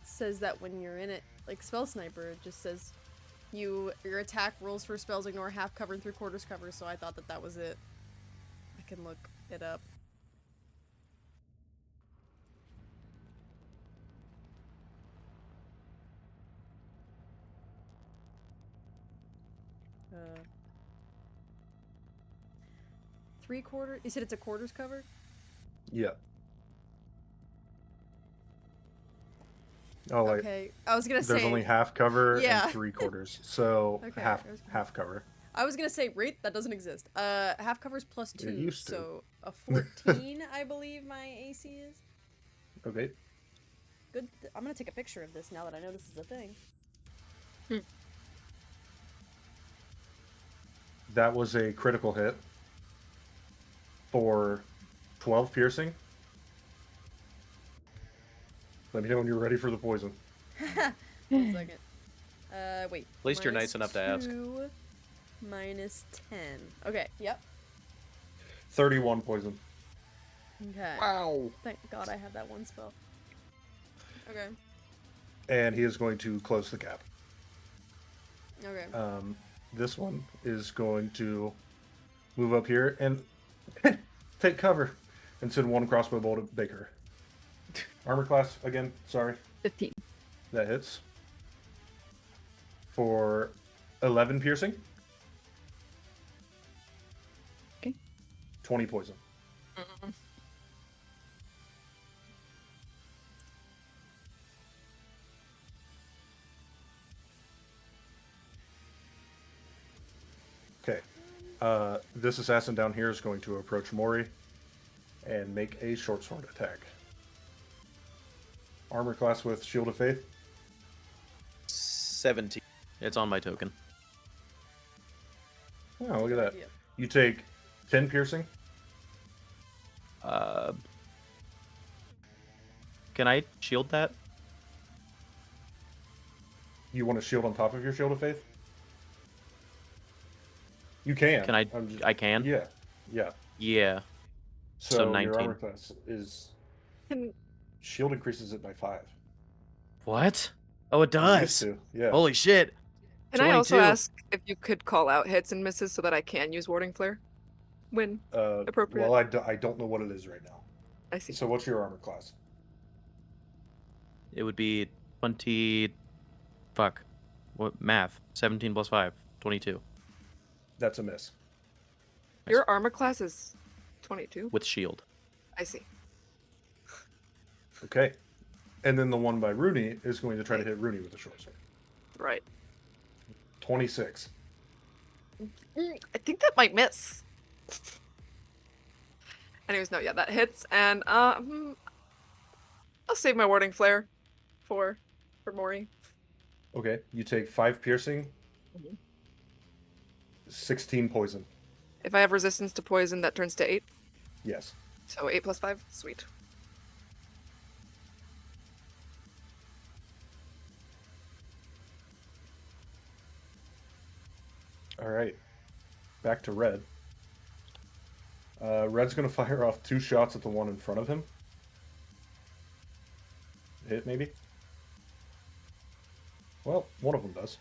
says that when you're in it, like Spell Sniper, it just says your attack rolls for spells ignore half cover and 3/4 cover, so I thought that was it. I can look it up. Uh, 3/4. You said it's a quarters cover? Yeah. Oh, wait. Okay, I was gonna say. There's only half cover Yeah. and 3/4. So Okay, half cover. I was gonna say rate that doesn't exist. Half covers plus It 2, used to. so a 14, I believe my AC is. Okay. Good. I'm gonna take a picture of this now that I know this is a thing. That was a critical hit for 12 piercing. Let me know when you're ready for the poison. 1 second. Wait. At least you're nice enough to ask. 2, minus 10. Okay, yep. 31 poison. Okay. Wow. Thank God I have that one spell. Okay. And he is going to close the gap. Okay. This one is going to move up here and take cover and send one crossbow bolt at Baker. Armor class, again, sorry. 15. That hits. For 11 piercing. Okay. 20 poison. Okay. This assassin down here is going to approach Mori and make a short sword attack. Armor class with Shield of Faith. 17. It's on my token. Oh, look at that. Yeah. You take 10 piercing. Can I shield that? You want a shield on top of your Shield of Faith? You can. Can I? I'm just- I can. Yeah. Yeah. Yeah. So, So your 19. armor class is Can shield increases it by 5. What? Oh, it It does. used to, yeah. Holy shit. I also 22. ask if you could call out hits and misses so that I can use Warding Flare when appropriate? Well, I don't know what it is right now. I see. So what's your armor class? It would be 20. Fuck. What math? 17 plus 5. 22. That's a miss. Your armor class is 22. With shield. I see. Okay. And then the one by Rooney is going to try to hit Rooney with a short sword. Right. 26. I think that might miss. Anyways, no, yeah, that hits, and I'll save my Warding Flare for Mori. Okay. You take 5 piercing, Mhm. 16 poison. If I have resistance to poison, that turns to 8. Yes. So 8 plus 5, sweet. All right. Back to Red. Red's going to fire off 2 shots at the one in front of him. Hit, maybe? Well, one of them does.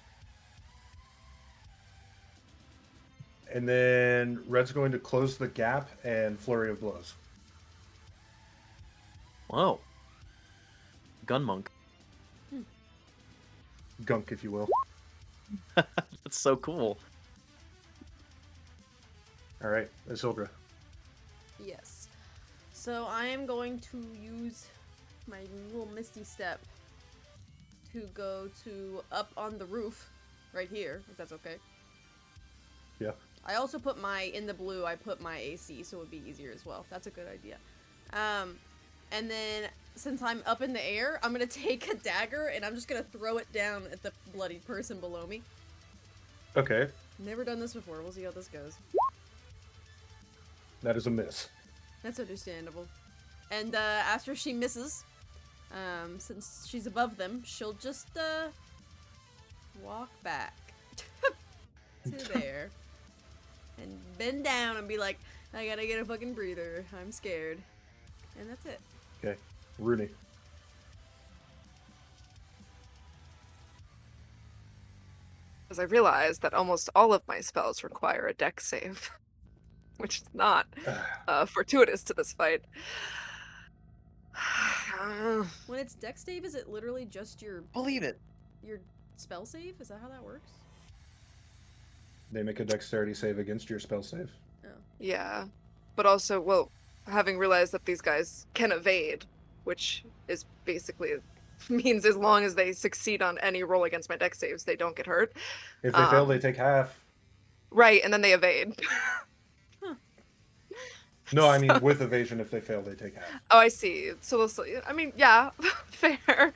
And then Red's going to close the gap and flurry of blows. Whoa. Gun monk. Gunk, if you will. That's so cool. All right, Isildur. Yes. So I am going to use my little misty step to go to up on the roof right here, if that's okay. Yeah. I also put in the blue, I put my AC, so it would be easier as well. That's a good idea. And then, since I'm up in the air, I'm gonna take a dagger, and I'm just gonna throw it down at the bloodied person below me. Okay, Never done this before, we'll see how this goes. that is a miss. That's understandable. And, after she misses, since she's above them, she'll just, walk back to there. And bend down and be like, I gotta get a fucking breather. I'm scared. And that's it. Okay, Rooney. As I realized that almost all of my spells require a dex save, which is not fortuitous to this fight. When it's dex save, is it literally just your Believe it. spell save? Is that how that works? They make a dexterity save against your spell save. Yeah, but also, well, having realized that these guys can evade, which is basically means as long as they succeed on any roll against my dex saves, they don't get hurt. If they fail, they take half. Right, and then they evade. No, I mean with evasion, if they fail, they take half. Oh, I see. So we'll still, I mean, yeah, fair.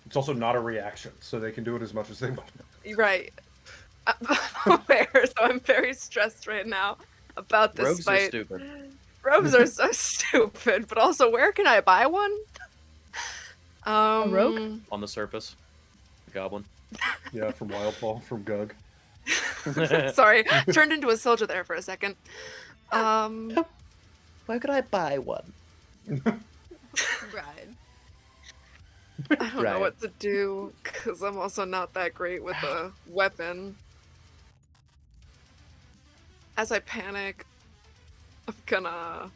It's also not a reaction, so they can do it as much as they want. Right. Fair. So I'm very stressed right now about this Rogues fight. are stupid. Rogues are so stupid, but also, where can I buy one? rogue? On the surface. The goblin. Yeah, from Wildfall, from Gug. Sorry, turned into a soldier there for a second. Why could I buy one? Bride. I don't know what to do, because I'm also not that great with a weapon. As I panic, I'm gonna...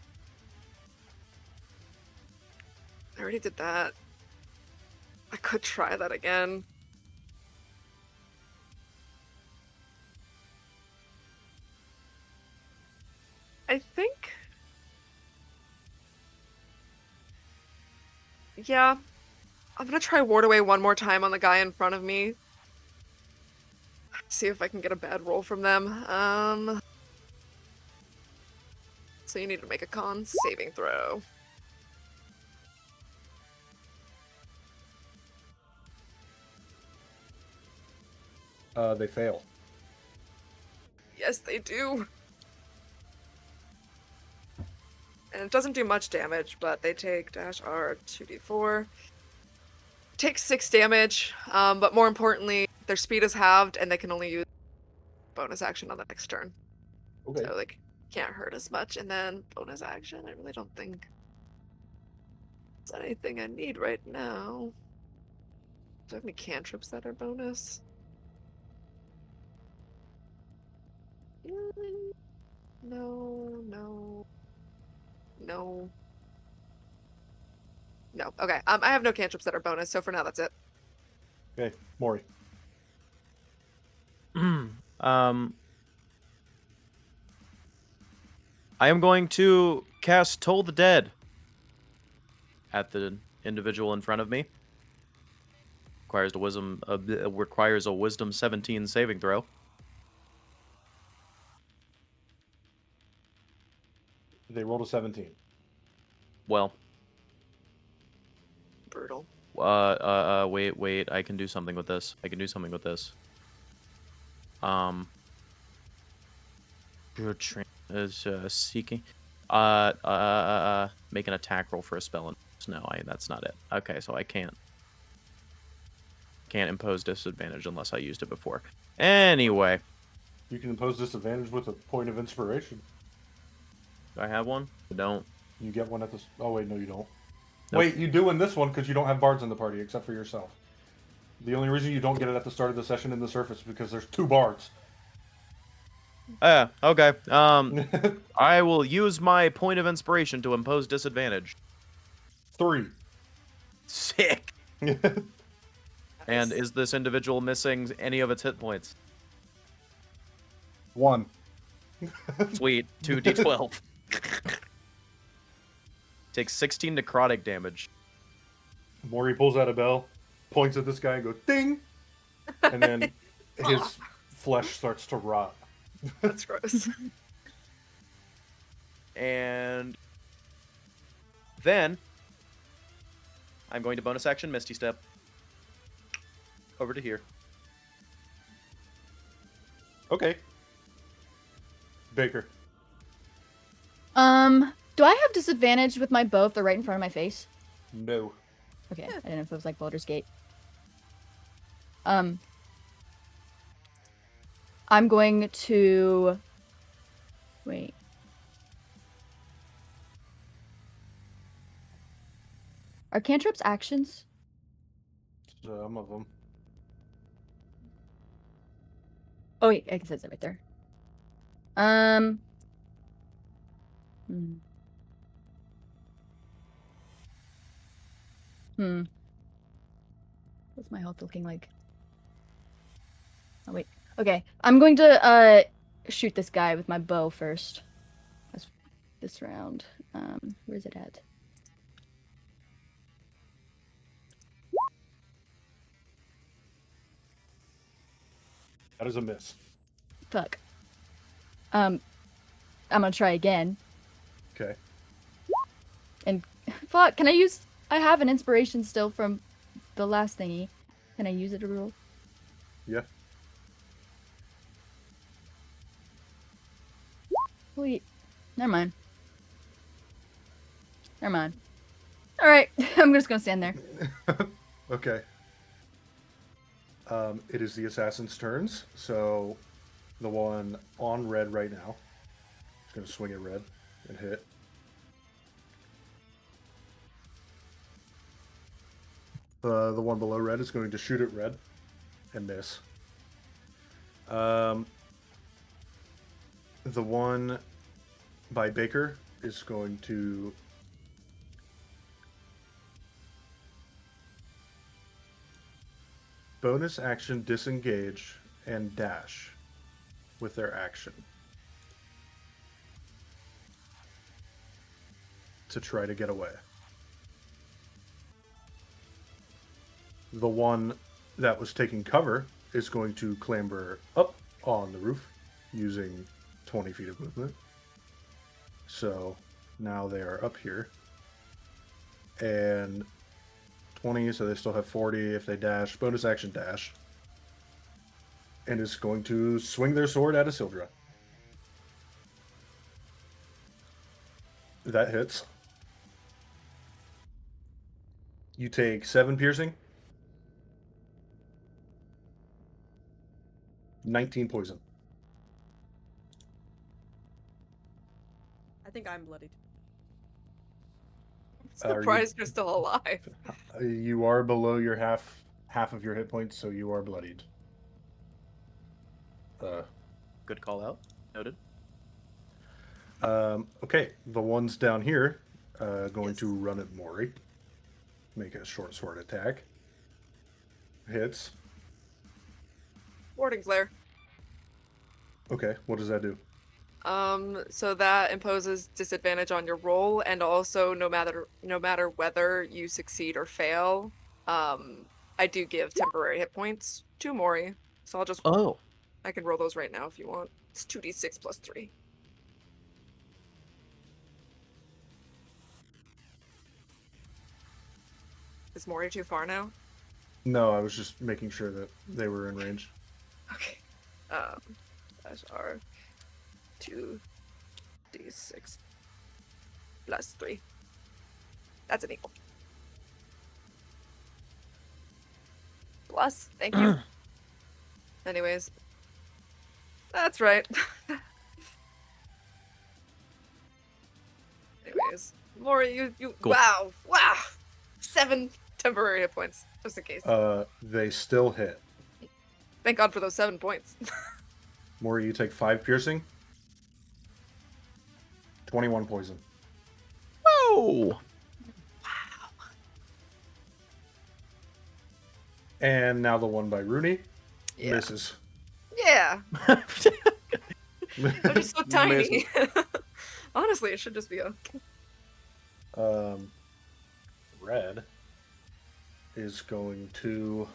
I already did that. I could try that again. I think... Yeah. I'm gonna try ward away one more time on the guy in front of me. See if I can get a bad roll from them. So you need to make a con saving throw. They fail. Yes, they do. And it doesn't do much damage, but they take -R 2d4. Take 6 damage, but more importantly, their speed is halved and they can only use bonus action on the next turn. Okay. So, like, can't hurt as much. And then bonus action, I really don't think there's anything I need right now. Do I have any cantrips that are bonus? No, no. No. No. Okay. I have no cantrips that are bonus, so for now that's it. Okay, Mori. I am going to cast Toll the Dead at the individual in front of me. Requires a wisdom 17 saving throw. They rolled a 17. Well, Brutal. wait, I can do something with this. Is seeking make an attack roll for a spell. No, that's not it. Okay, so I can't impose disadvantage unless I used it before. Anyway, You can impose disadvantage with a point of inspiration. do I have one? I don't. You get one at this. Oh wait, no, you don't. Nope. Wait, you do in this one because you don't have bards in the party except for yourself. The only reason you don't get it at the start of the session in the surface is because there's 2 bards. Okay. I will use my point of inspiration to impose disadvantage. 3. Sick. And is this individual missing any of its hit points? 1. Sweet. 2d12. Takes 16 necrotic damage. Mori pulls out a bell, points at this guy, and goes ding, and then his flesh starts to rot. That's gross. And then I'm going to bonus action Misty Step over to here. Okay. Baker. Do I have disadvantage with my bow if they're right in front of my face? No. Okay, I didn't know if it was like Baldur's Gate. I'm going to... Wait. Are cantrips actions? Some of them. Oh, wait, I guess it right there. What's my health looking like? Oh, wait. Okay, I'm going to shoot this guy with my bow first. That's this round. Where's it at? That is a miss. Fuck. I'm gonna try again. Okay. And fuck, can I use... I have an inspiration still from the last thingy. Can I use it to roll? Yeah. Wait. Never mind. Alright, I'm just gonna stand there. Okay. It is the assassin's turns, so The one on red right now is going to swing at red and hit. The one below red is going to shoot at red and miss. The one by Baker is going to bonus action disengage and dash with their action to try to get away. The one that was taking cover is going to clamber up on the roof using 20 feet of movement. So now they are up here. And 20, so they still have 40 if they dash. Bonus action dash. And is going to swing their sword at Isildur. That hits. You take 7 piercing. 19 poison. I think I'm bloodied. Surprised you're still alive. You are below your half of your hit points, so you are bloodied. Good call out. Noted. Okay, the ones down here going Yes. to run at Mori. Make a short sword attack. Hits. Warding Flare. Okay, what does that do? So that imposes disadvantage on your roll, and also no matter whether you succeed or fail, I do give temporary hit points to Mori. So Oh. I can roll those right now if you want. It's 2d6 plus 3. Is Mori too far now? No, I was just making sure that they were in range. Okay. That's our 2d6 plus 3. That's an equal. Plus, thank you. Anyways. That's right. Anyways. Mori, you Cool. wow. 7 temporary hit points, just in case. They still hit. Thank God for those 7 points. Mori, you take 5 piercing. 21 poison. Oh. And now the one by Rooney Yeah. misses. Yeah. I'm just so tiny. Misses. Honestly, it should just be a. Red is going to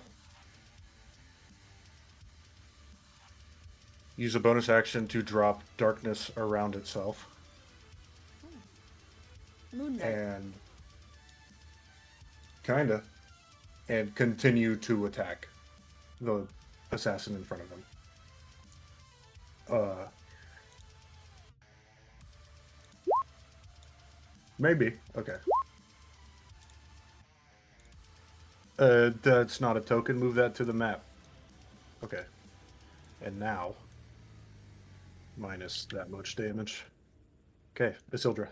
use a bonus action to drop darkness around itself Moon Knight. and and continue to attack the assassin in front of him. Maybe. Okay. That's not a token. Move that to the map. Okay. And now, minus that much damage. Okay, Isildur.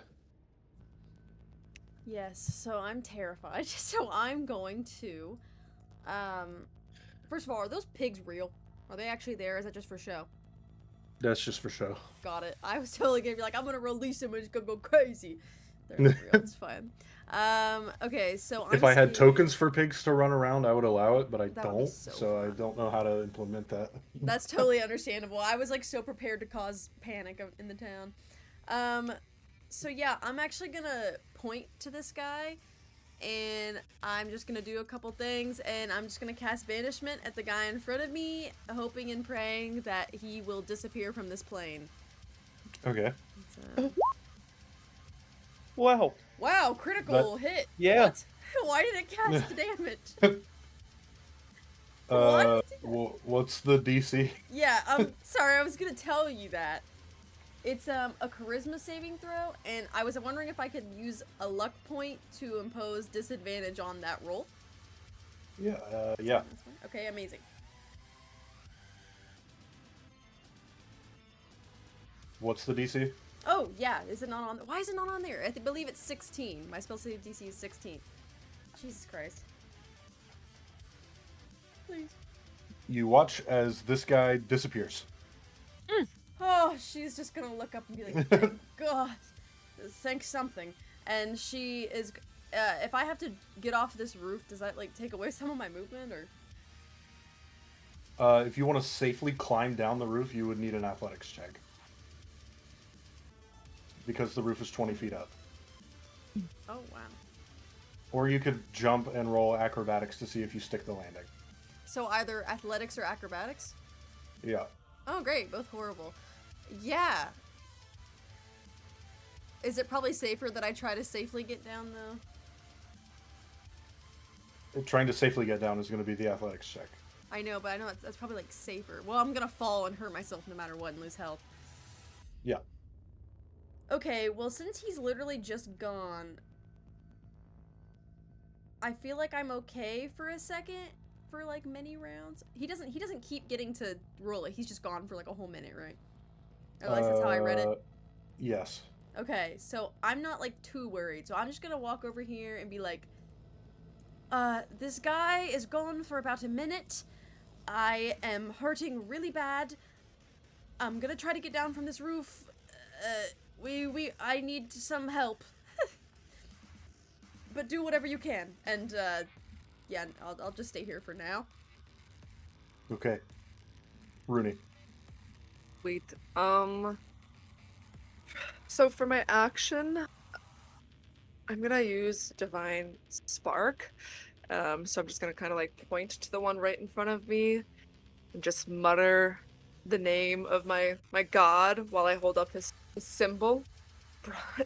Yes, so I'm terrified. So I'm going to, first of all, are those pigs real? Are they actually there? Is that just for show? That's just for show. Got it. I was totally gonna be like, I'm gonna release him and it's gonna go crazy. They're not real. It's fine. Okay, so If I'm I had seeing- tokens for pigs to run around, I would allow it, but I That would be don't. so So I fun. don't know how to implement that. That's totally understandable. I was like so prepared to cause panic in the town. So yeah, I'm actually gonna point to this guy, and I'm just gonna do a couple things, and I'm just gonna cast Banishment at the guy in front of me, hoping and praying that he will disappear from this plane. Okay. So- Wow. Wow, critical hit. Yeah. What? Why did it cast damage? What? What's the DC? Yeah, I'm sorry, I was gonna tell you that. It's a charisma saving throw, and I was wondering if I could use a luck point to impose disadvantage on that roll. Yeah. That's fine. Okay, amazing. What's the DC? Oh, yeah. Is it not on? Why is it not on there? I believe it's 16. My spell save DC is 16. Jesus Christ. Please. You watch as this guy disappears. Oh, she's just gonna look up and be like, thank God. Thank something. And she is... if I have to get off this roof, does that, like, take away some of my movement, or...? If you want to safely climb down the roof, you would need an athletics check. Because the roof is 20 feet up. Oh, wow. Or you could jump and roll acrobatics to see if you stick the landing. So either athletics or acrobatics? Yeah. Oh, great. Both horrible. Yeah. Is it probably safer that I try to safely get down, though? Trying to safely get down is going to be the athletics check. I know, but I know that's probably, like, safer. Well, I'm gonna fall and hurt myself no matter what and lose health. Yeah. Okay, well, since he's literally just gone, I feel like I'm okay for a second for, like, many rounds. He doesn't keep getting to roll it. He's just gone for, like, a whole minute, right? At least that's how I read it. Yes. Okay, so I'm not, like, too worried. So I'm just gonna walk over here and be like, this guy is gone for about a minute. I am hurting really bad. I'm gonna try to get down from this roof. I need some help. But do whatever you can. And, yeah, I'll just stay here for now. Okay. Rooney. Wait, so for my action, I'm gonna use Divine Spark. So I'm just gonna kind of like point to the one right in front of me and just mutter the name of my god while I hold up his symbol.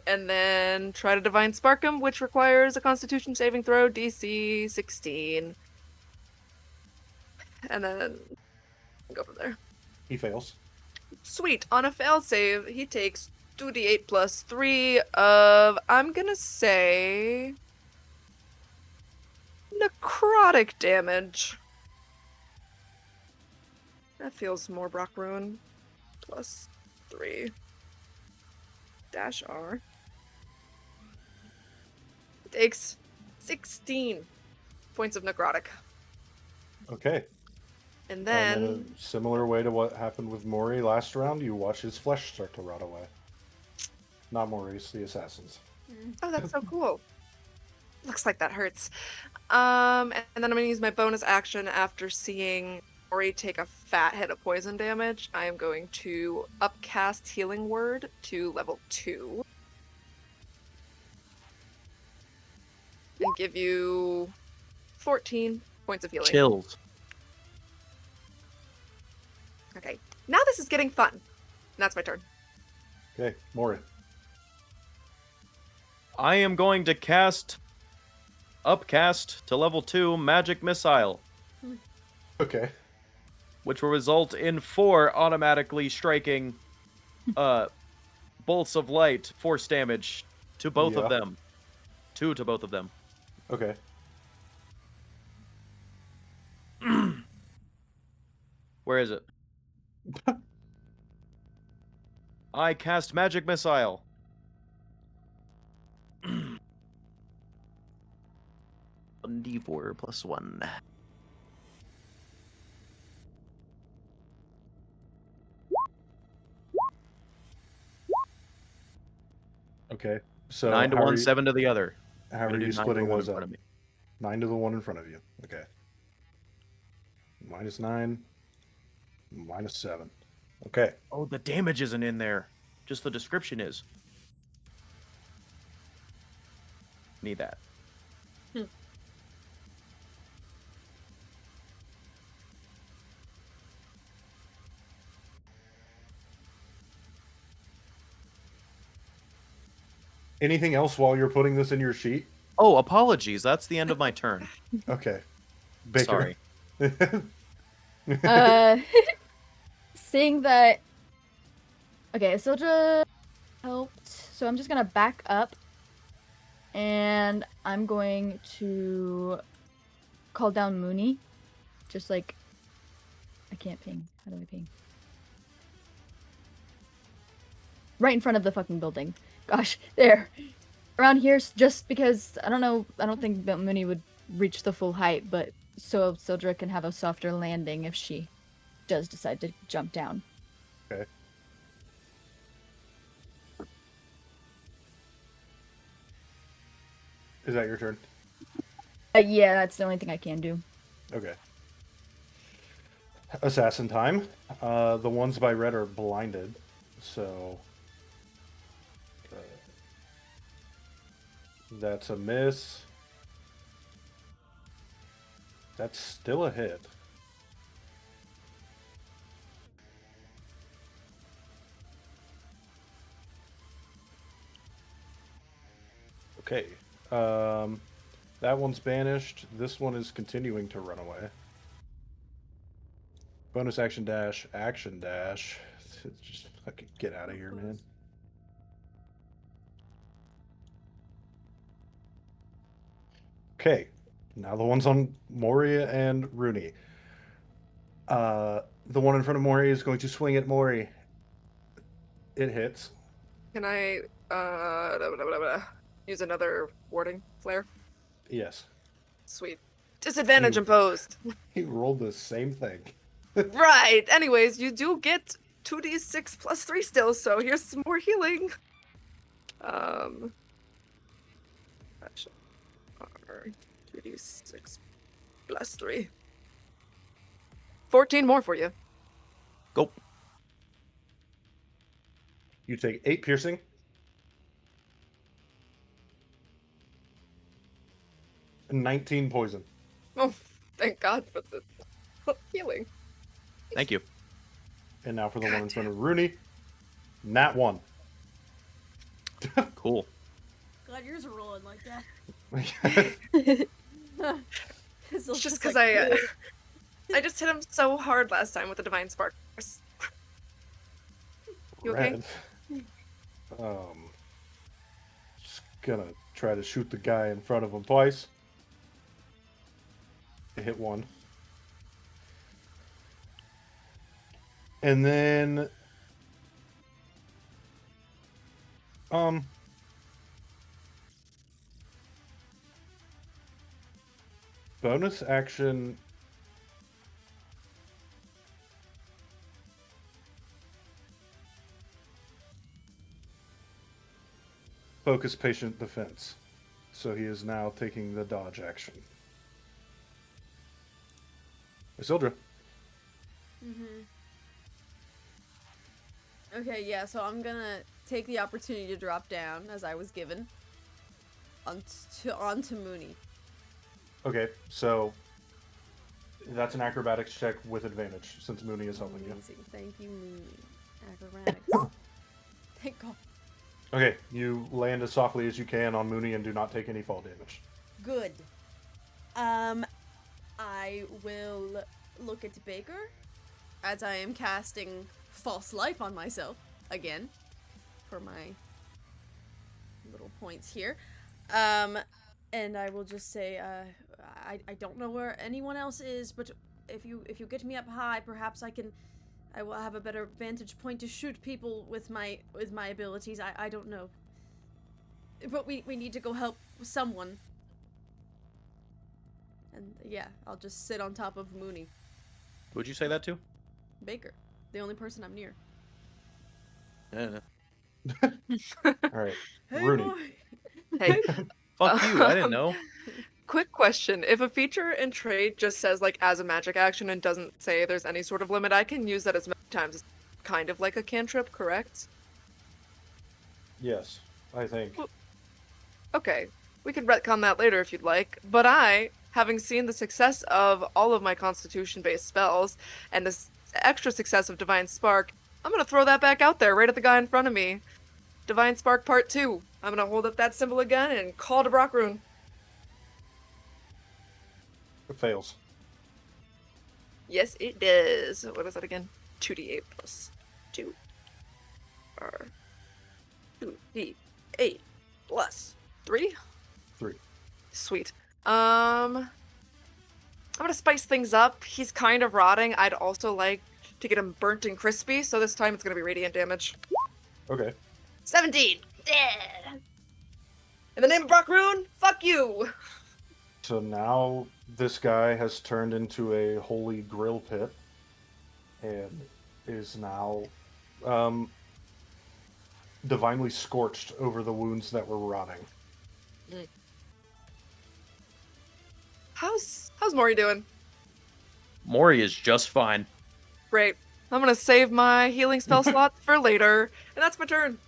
And then try to Divine Spark him, which requires a Constitution saving throw, DC 16. And then go from there. He fails. Sweet. On a fail save, he takes 2d8 plus 3 of, I'm gonna say, necrotic damage. That feels more Brock Ruin. Plus 3. -R. Takes 16 points of necrotic. Okay. And And in then... a similar way to what happened with Mori last round, you watch his flesh start to rot away. Not Mori's, the assassins. Oh, that's so cool. Looks like that hurts. And then I'm gonna use my bonus action after seeing Ori take a fat hit of poison damage. I am going to upcast Healing Word to level 2. And give you 14 points of healing. Chills. Okay. Now this is getting fun. And that's my turn. Okay, Mori. I am going to upcast to level 2 Magic Missile, Okay. which will result in 4 automatically striking bolts of light, force damage to both of Yeah. them. 2 to both of them. Okay. Where is it? I cast Magic Missile. D4 plus 1. Okay. So 9 to how are 1, you, 7 to the other. how I'm are gonna you do 9 to the splitting one those in up? front of me. 9 to the one in front of you. Okay. -9. -7. Okay. Oh, the damage isn't in there. Just the description is. Need that. Anything else while you're putting this in your sheet? Oh, apologies. That's the end of my turn. Okay. Baker. Sorry. Seeing that. Okay, Sildra helped, so I'm just gonna back up, and I'm going to call down Mooney. Just like, I can't ping. How do I ping? right in front of the fucking building. Gosh, there. Around here, just because, I don't think Mooney would reach the full height, but so Sildra can have a softer landing if she does decide to jump down. Okay. Is that your turn? Yeah, that's the only thing I can do. Okay. Assassin time. The ones by red are blinded, so that's a miss. That's still a hit. Okay. That one's banished. This one is continuing to run away. Bonus action dash, action dash. Just fucking get out of here, man. Okay. Now the one's on Moria and Rooney. The one in front of Mori is going to swing at Mori. It hits. Can I use another warding flare? Yes. Sweet. Disadvantage You- imposed. He rolled the same thing. Right. Anyways, you do get 2d6 plus 3 still, so here's some more healing. Actually, 2d6 plus 3. 14 more for you. Go. You take 8 piercing. And 19 poison. Oh, thank God for the healing. Thank you. And now for the one in front of Rooney. Nat 1. Cool. God, yours are rolling like that. It's just because I just hit him so hard last time with the Divine Spark. You okay? Red. Just gonna try to shoot the guy in front of him twice. Hit one. And then bonus action. Focus patient defense. So he is now taking the dodge action. Isildur. Okay, yeah, so I'm gonna take the opportunity to drop down, as I was given, onto Mooney. Okay, so that's an acrobatics check with advantage since Mooney is helping you. Amazing. Thank you, Mooney. Acrobatics. Thank God. Okay, you land as softly as you can on Mooney and do not take any fall damage. Good. I will look at Baker as I am casting false life on myself again for my little points here. And I will just say, I don't know where anyone else is, but if you get me up high, perhaps I will have a better vantage point to shoot people with my abilities. I don't know. But we need to go help someone. And yeah, I'll just sit on top of Mooney. Would you say that to? Baker, the only person I'm near. Yeah. All right, Hey, Rooney. boy. Hey, Fuck you. I didn't know. quick question. If a feature in trade just says like as a magic action and doesn't say there's any sort of limit, I can use that as many times as kind of like a cantrip, correct? Yes, I think. Okay, we can retcon that later if you'd like, but I, having seen the success of all of my constitution-based spells, and this extra success of Divine Spark, I'm gonna throw that back out there right at the guy in front of me. Divine Spark Part 2. I'm gonna hold up that symbol again and call to Brock Rune. It fails. Yes, it does. What is that again? 2d8 plus 2. Or 2d8 plus 3? 3. Sweet. I'm gonna spice things up. He's kind of rotting. I'd also like to get him burnt and crispy, so this time it's gonna be radiant damage. Okay. 17. Yeah. In the name of Brockroon, fuck you. So now this guy has turned into a holy grill pit and is now divinely scorched over the wounds that were rotting. How's Maury doing? Maury is just fine. Great. I'm gonna save my healing spell slots for later, and that's my turn.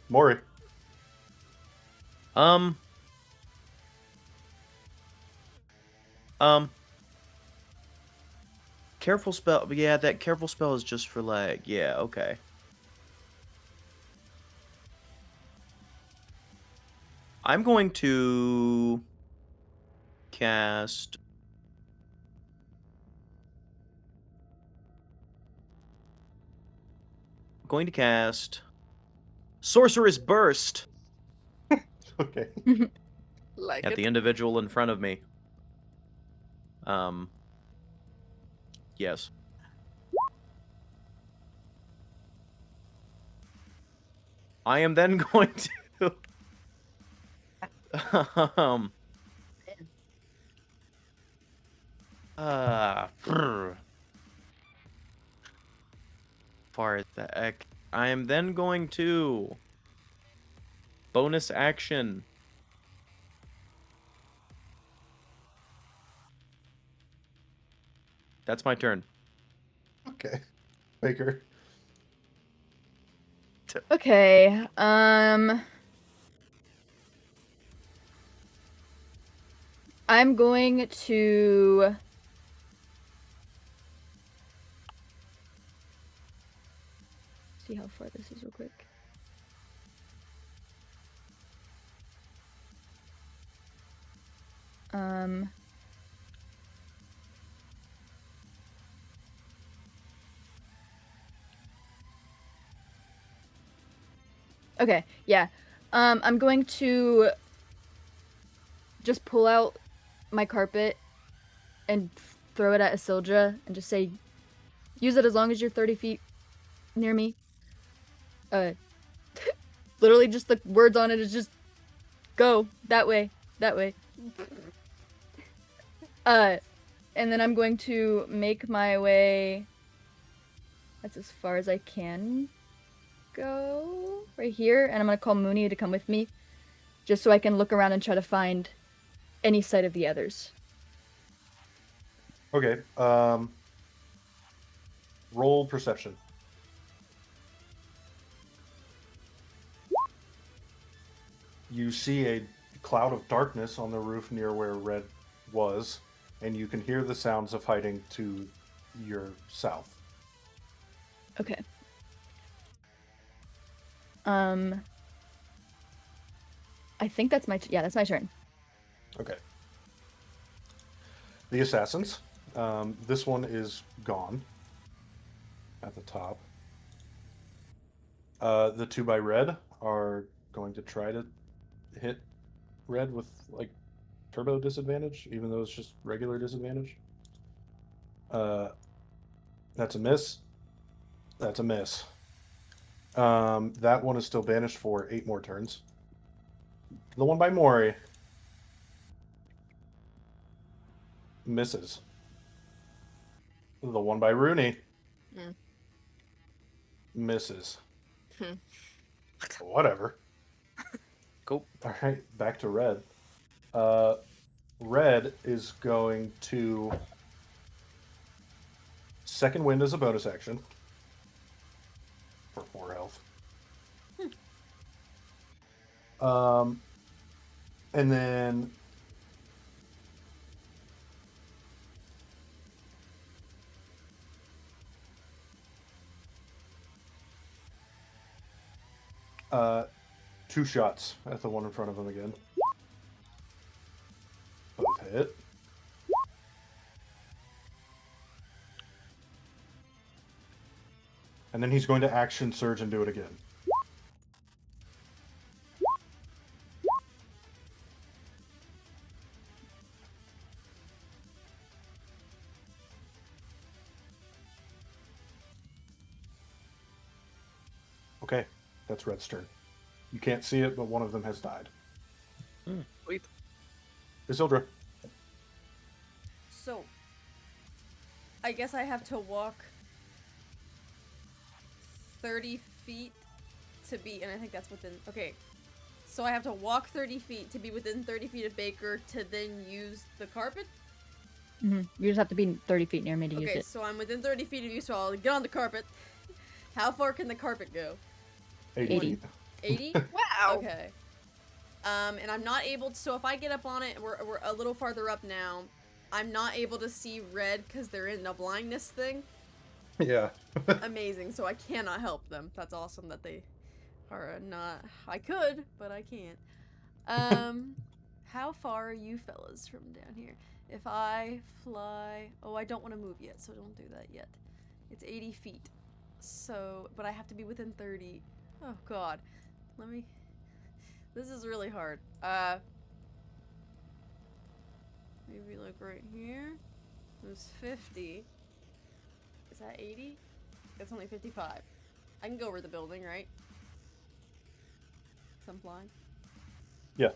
Maury. Um. Careful spell. Yeah, that careful spell is just for like. Yeah. Okay. I'm going to cast. Going to cast Sorcerous Burst Okay. Like at it. the individual in front of me. Yes. I am then going to um far as the heck. I am then going to bonus action. That's my turn. Okay. Baker. Okay. I'm going to see how far this is real quick. Okay, yeah. I'm going to just pull out my carpet and throw it at Isildur and just say, use it as long as you're 30 feet near me. Literally just the words on it is just go that way, that way. And then I'm going to make my way. That's as far as I can go right here, and I'm gonna call Mooney to come with me, just so I can look around and try to find any sight of the others. Okay. Roll perception. You see a cloud of darkness on the roof near where Red was, and you can hear the sounds of hiding to your south. Okay. I think that's my that's my turn. Okay. The assassins. This one is gone at the top. The 2 by Red are going to try to hit Red with like turbo disadvantage, even though it's just regular disadvantage. That's a miss. That's a miss. That one is still banished for 8 more turns. The one by Maury misses. The one by Rooney misses. Whatever. Cool. All right, back to Red. Red is going to second wind as a bonus action for 4 health. And then two shots at the one in front of him again. Both hit. And then he's going to action surge and do it again. Okay, that's Red's turn. You can't see it, but one of them has died. Sweet. Isildur. So, I guess I have to walk 30 feet to be, and I think that's within, okay. So I have to walk 30 feet to be within 30 feet of Baker to then use the carpet? You just have to be 30 feet near me to use Okay, it. so I'm within 30 feet of you, so I'll get on the carpet. How far can the carpet go? 80 80. feet. 80? Wow. Okay. And I'm not able to, so if I get up on it, we're a little farther up now. I'm not able to see red because they're in the blindness thing. Yeah. Amazing, so I cannot help them. That's awesome that they are not, I could, but I can't. How far are you fellas from down here? If I fly, oh, I don't want to move yet, so don't do that yet. It's 80 feet. So, but I have to be within 30. Oh god. Let me, this is really hard. Maybe like right here. There's 50. Is that 80? That's only 55. I can go over the building, right? 'Cause I'm flying. Yeah.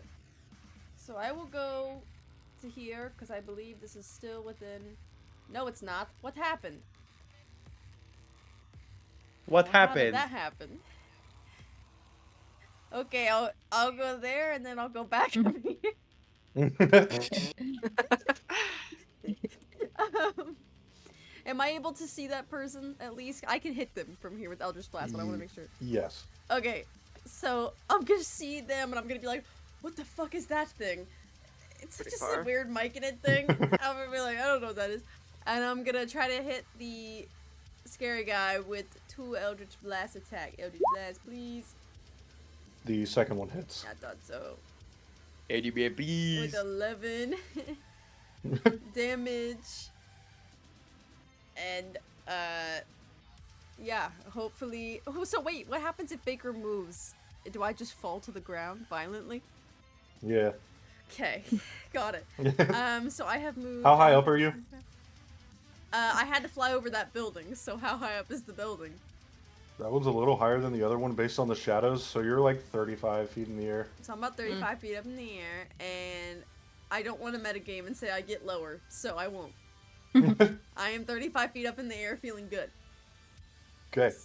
So I will go to here, because I believe this is still within... No, it's not. What happened? What Well, how happened? did that happen? Okay, I'll go there, and then I'll go back up here. Am I able to see that person, at least? I can hit them from here with Eldritch Blast, but I want to make sure. Yes. Okay, so I'm gonna see them, and I'm gonna be like, what the fuck is that thing? It's Pretty just far. a weird mic in it thing. I'm gonna be like, I don't know what that is. And I'm gonna try to hit the scary guy with 2 Eldritch Blast attack. Eldritch Blast, please. The second one hits. I thought so. 80 babies. With 11 damage. And, yeah, hopefully... Oh, so wait, what happens if Baker moves? Do I just fall to the ground violently? Yeah. Okay, got it. So I have moved... How high up are you? I had to fly over that building, so how high up is the building? That one's a little higher than the other one based on the shadows, so you're like 35 feet in the air. So I'm about 35 feet up in the air, and I don't want to metagame and say I get lower, so I won't. I am 35 feet up in the air feeling good. Okay.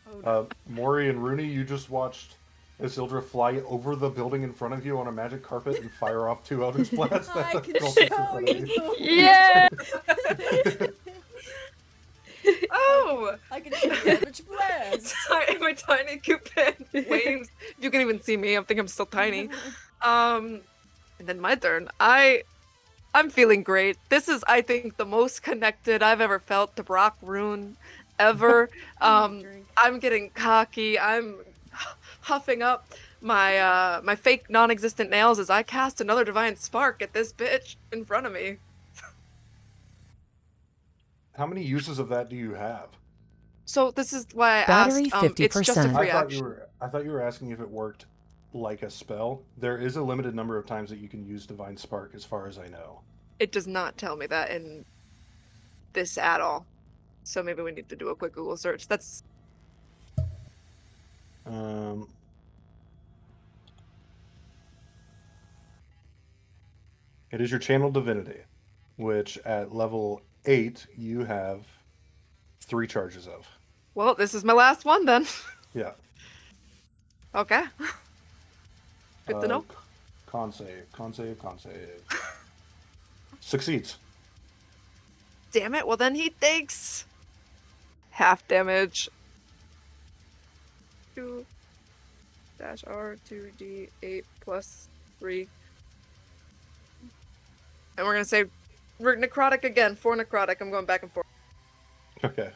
Oh, no. Maury and Rooney, you just watched Isildur fly over the building in front of you on a magic carpet and fire off 2 Eldritch Blasts. I can Roll six in show front of you. Yeah! Oh! I can show you Eldritch Blast. My tiny Cupid waves. You can even see me. I think I'm still tiny. And then my turn. I'm feeling great. This is, I think, the most connected I've ever felt to Brock Rune ever. Drink. I'm getting cocky. I'm huffing up my fake non-existent nails as I cast another divine spark at this bitch in front of me. How many uses of that do you have? So this is why I Battery asked. It's just a 50%. free I action. thought you were asking if it worked like a spell. There is a limited number of times that you can use Divine Spark, as far as I know. It does not tell me that in this at all. So maybe we need to do a quick Google search. That's It is your channel divinity, which at level 8 you have 3 charges of. well, this is my last one then. Yeah. Okay. Good to know. Con save. Succeeds. Damn it. Well, then he takes half damage. 2 -R 2d8 plus 3. And we're gonna say we're necrotic again. 4 necrotic. I'm going back and forth. Okay.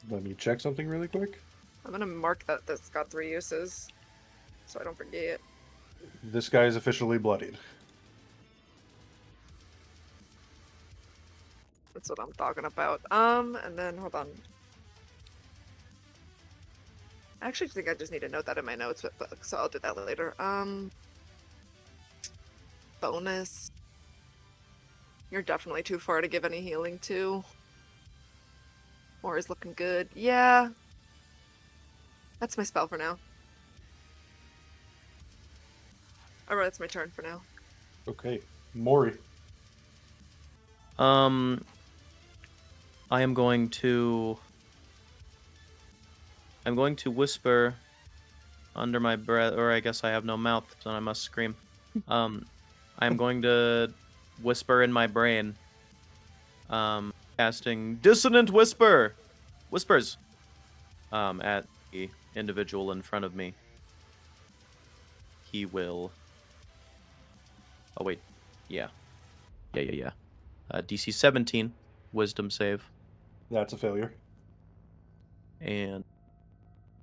Let me check something really quick. I'm gonna mark that that's got 3 uses, so I don't forget. This guy is officially bloodied. That's what I'm talking about. And then hold on. I actually think I just need to note that in my notes, but so I'll do that later. Bonus. You're definitely too far to give any healing to. Mori's looking good. Yeah. That's my spell for now. Alright, it's my turn for now. Okay. Mori. I am going to whisper under my breath, or I guess I have no mouth, so I must scream. I am going to whisper in my brain, casting Dissonant Whispers, at the individual in front of me. He will... Oh, wait. Yeah. DC 17, Wisdom save. That's a failure. And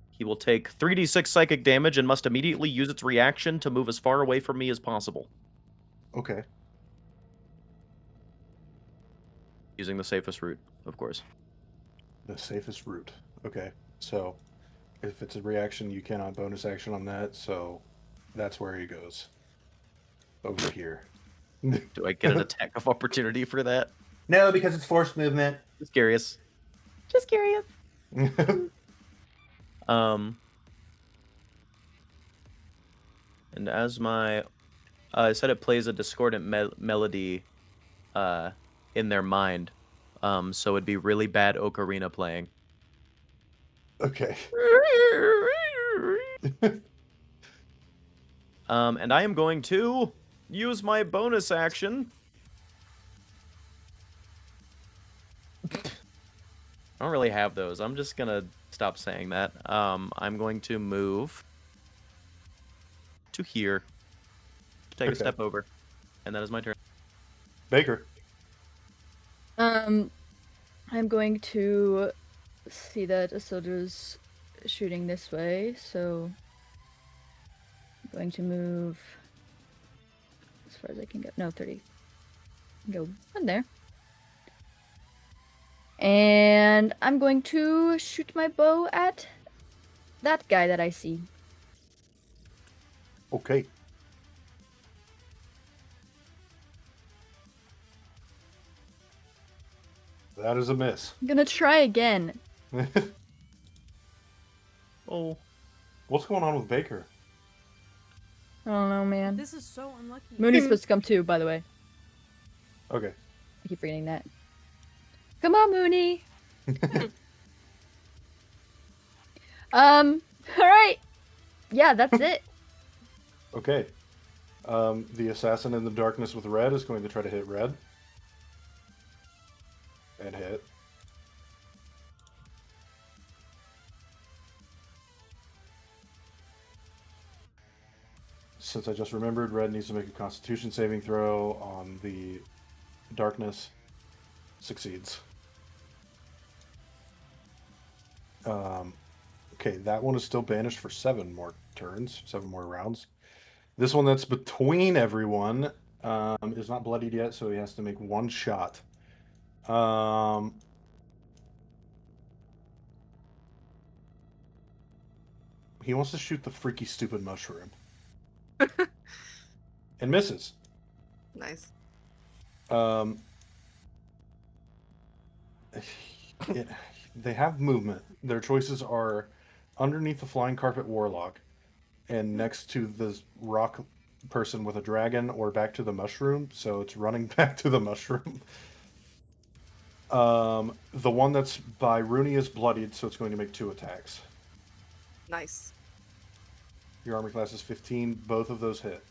he will take 3d6 psychic damage and must immediately use its reaction to move as far away from me as possible, Okay. using the safest route, of course. The safest route. Okay. So, if it's a reaction, you cannot bonus action on that, so that's where he goes. Over here. Do I get an attack of opportunity for that? No, because it's forced movement. Just curious. Just curious. And as my... I said it plays a discordant melody in their mind, so it'd be really bad ocarina playing. Okay. And I am going to use my bonus action. I don't really have those. I'm just gonna stop saying that. I'm going to move to here. Take a step over. And that is my turn. Baker. I'm going to see that Isildur's shooting this way, so I'm going to move as far as I can go. No, 30. Go in there. And I'm going to shoot my bow at that guy that I see. Okay. That is a miss. I'm gonna try again. Oh. What's going on with Baker? I don't know, man. This is so unlucky. Mooney's supposed to come too, by the way. Okay. I keep forgetting that. Come on, Mooney. Alright. Yeah, that's it. Okay. The assassin in the darkness with red is going to try to hit red. And hit. Since I just remembered, red needs to make a constitution saving throw on the darkness. Succeeds. Okay, that one is still banished for 7 more turns, 7 more rounds. This one that's between everyone is not bloodied yet, so he has to make 1 shot. He wants to shoot the freaky stupid mushroom. And misses. Nice. They have movement. Their choices are underneath the flying carpet warlock and next to the rock person with a dragon or back to the mushroom, so it's running back to the mushroom. The one that's by Rooney is bloodied, so it's going to make 2 attacks. Nice. Your armor class is 15. Both of those hit.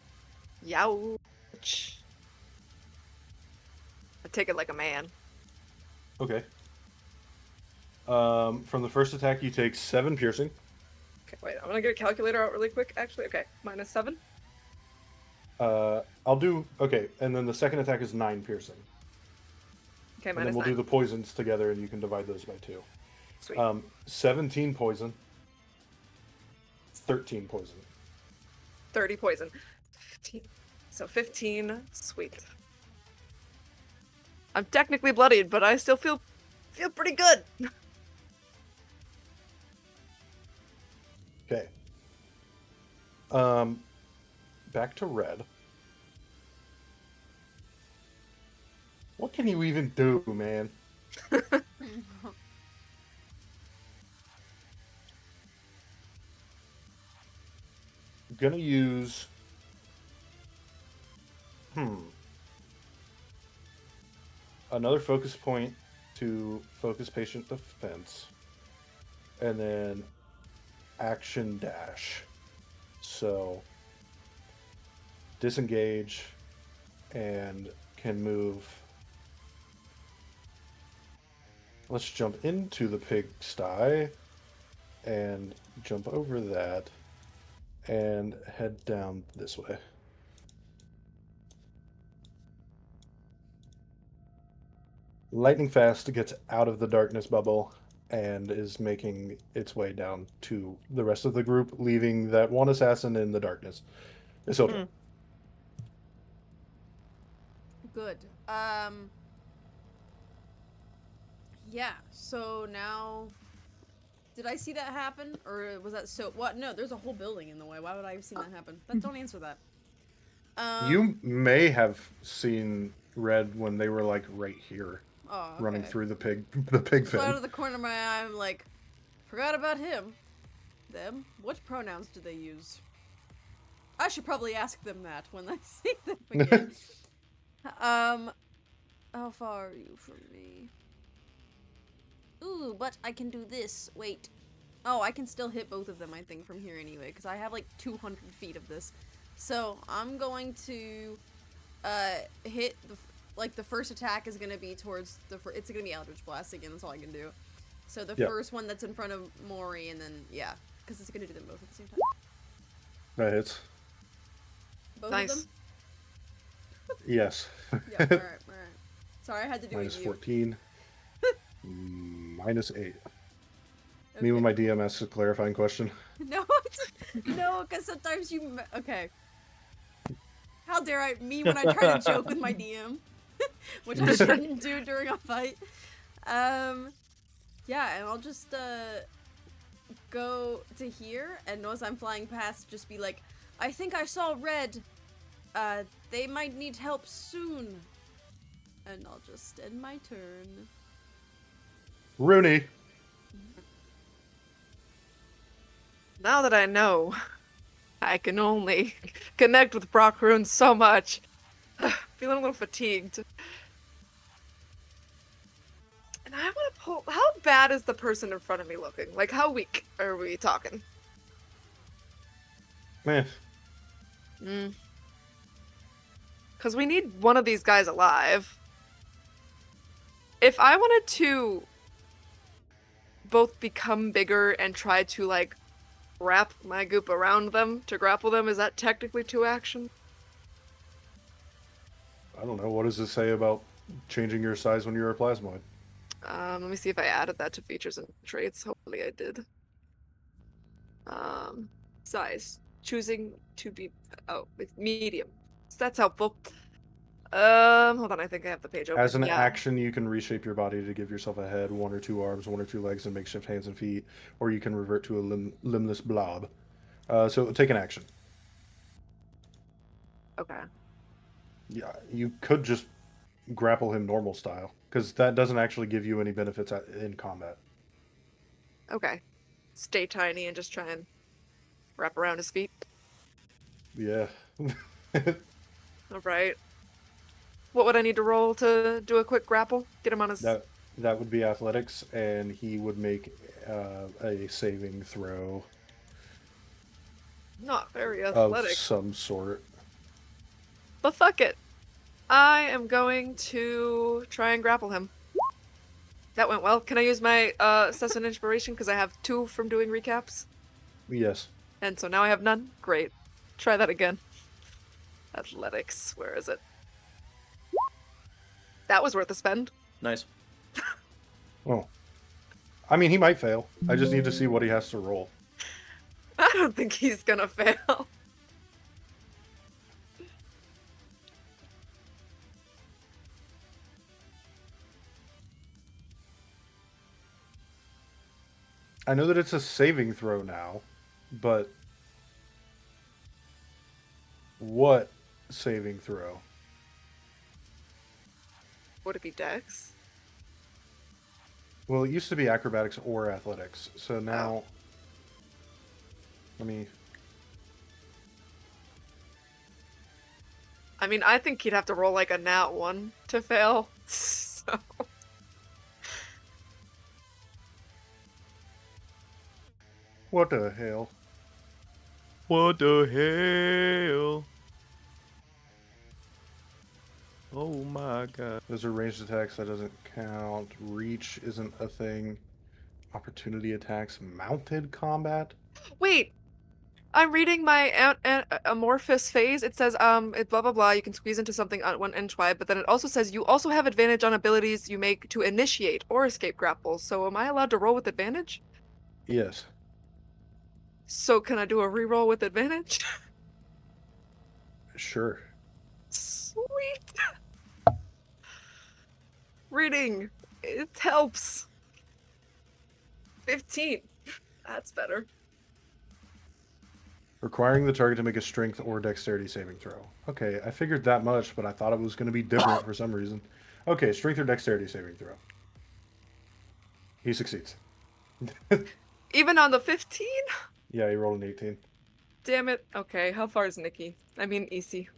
Youch. I take it like a man. Okay. From the first attack, you take 7 piercing. Okay, wait, I'm gonna get a calculator out really quick, actually. Okay, -7. I'll do... Okay, and then the second attack is 9 piercing. Okay, And then -9. we'll do the poisons together, and you can divide those by 2. Sweet. 17 poison. 13 poison. 30 poison. 15. So 15. Sweet. I'm technically bloodied, but I still feel pretty good. Okay. Back to red. What can you even do, man? I'm gonna use Another focus point to focus patient defense. And then action dash. So disengage and can move. Let's jump into the pigsty and jump over that and head down this way. Lightning fast gets out of the darkness bubble and is making its way down to the rest of the group, leaving that one assassin in the darkness. Isilda. Good. Yeah, so now... Did I see that happen? Or was that so... What? No, there's a whole building in the way. Why would I have seen that happen? Don't answer that. You may have seen Red when they were like right here, running okay. through the pig So out pen. of the corner of my eye, I'm like, forgot about him. Them? What pronouns do they use? I should probably ask them that when I see them again. How far are you from me? Ooh, but I can do this. Wait. Oh, I can still hit both of them, I think, from here anyway, because I have like 200 feet of this. So I'm going to hit the first attack is gonna be towards it's gonna be Eldritch Blast again. That's all I can do. So the first one that's in front of Mori, and then yeah, because it's gonna do them both at the same time. That hits. Both Nice. of them. Yes. Yeah. All right. Sorry, I had to do Minus it. 14. Minus 8. Okay. Me when my DM asks a clarifying question. No, no, because sometimes you. Okay. How dare I? Me when I try to joke with my DM, which I shouldn't do during a fight. Yeah, and I'll just go to here, and as I'm flying past, just be like, I think I saw red. They might need help soon. And I'll just end my turn. Rooney. Now that I know, I can only connect with Brock Rune so much. Feeling a little fatigued. And I want to pull... How bad is the person in front of me looking? Like, how weak are we talking? Man. Because we need one of these guys alive. If I wanted to both become bigger and try to, like, wrap my goop around them to grapple them, is that technically 2 actions? I don't know. What does it say about changing your size when you're a plasmoid? Let me see if I added that to features and traits. Hopefully I did. Size. Choosing to be... Oh, it's medium. So that's helpful. Hold on, I think I have the page open. As an action, you can reshape your body to give yourself a head, 1 or 2 arms, 1 or 2 legs, and makeshift hands and feet, or you can revert to a limbless blob. So take an action. Okay. Yeah, you could just grapple him normal style, because that doesn't actually give you any benefits in combat. Okay. Stay tiny and just try and wrap around his feet. Yeah. Alright. What would I need to roll to do a quick grapple? Get him on his... That would be athletics, and he would make a saving throw Not very of athletic. some sort. But fuck it. I am going to try and grapple him. That went well. Can I use my Assess and Inspiration? Because I have 2 from doing recaps. Yes. And so now I have none? Great. Try that again. Athletics. Where is it? That was worth a spend. Nice. Oh. I mean, he might fail. I just need to see what he has to roll. I don't think he's gonna fail. I know that it's a saving throw now, but what saving throw? Would it be Dex? Well, it used to be acrobatics or athletics, so now... Let me... I mean, I think he'd have to roll like a nat 1 to fail. So What the hell? What the hell? Oh my god. Those are ranged attacks. That doesn't count. Reach isn't a thing. Opportunity attacks. Mounted combat. wait, I'm reading my amorphous phase. It says it blah blah blah. You can squeeze into something on 1 inch wide, but then it also says you also have advantage on abilities you make to initiate or escape grapples. So am I allowed to roll with advantage? Yes. So can I do a reroll with advantage? Sure. Sweet. Reading. It helps. 15. That's better. Requiring the target to make a strength or dexterity saving throw. Okay, I figured that much, but I thought it was going to be different for some reason. Okay, strength or dexterity saving throw. He succeeds. Even on the 15? Yeah, he rolled an 18. Damn it. Okay, how far is Nikki? I mean, EC.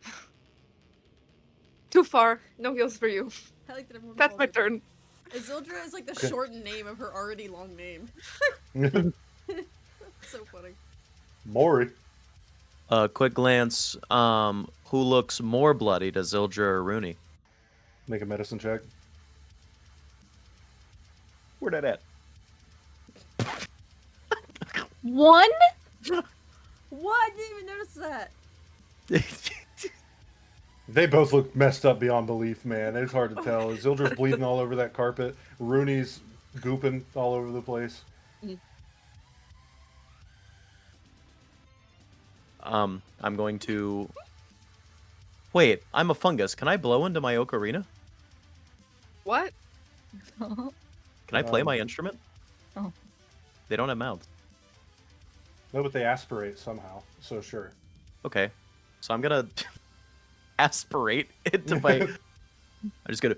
Too far. No heals for you. I like that everyone That's calls my her- turn. Azildra is like the Okay. shortened name of her already long name. So funny. Maury. Quick glance. Who looks more bloody, to Zildra or Rooney? Make a medicine check. Where that at? 1? What? I didn't even notice that. They both look messed up beyond belief, man. It's hard to tell. Zildra's bleeding all over that carpet. Rooney's gooping all over the place. I'm going to... Wait, I'm a fungus. Can I blow into my ocarina? What? Can I play my Um, instrument? Oh. They don't have mouths. No, but they aspirate somehow, so sure. Okay. So I'm gonna aspirate into my... I'm just gonna...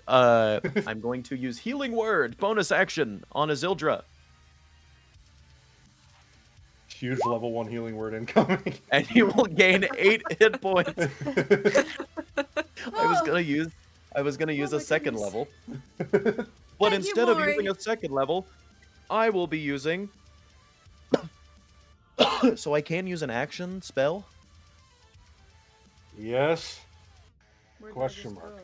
I'm going to use Healing Word, bonus action, on Azildra. Huge level 1 healing word incoming. And you will gain 8 hit points. I was gonna use Oh a my second goodness. level. Thank But you, instead of using Maury. a second level, I will be using... So I can use an action spell? Yes. Where did I Question just mark. go?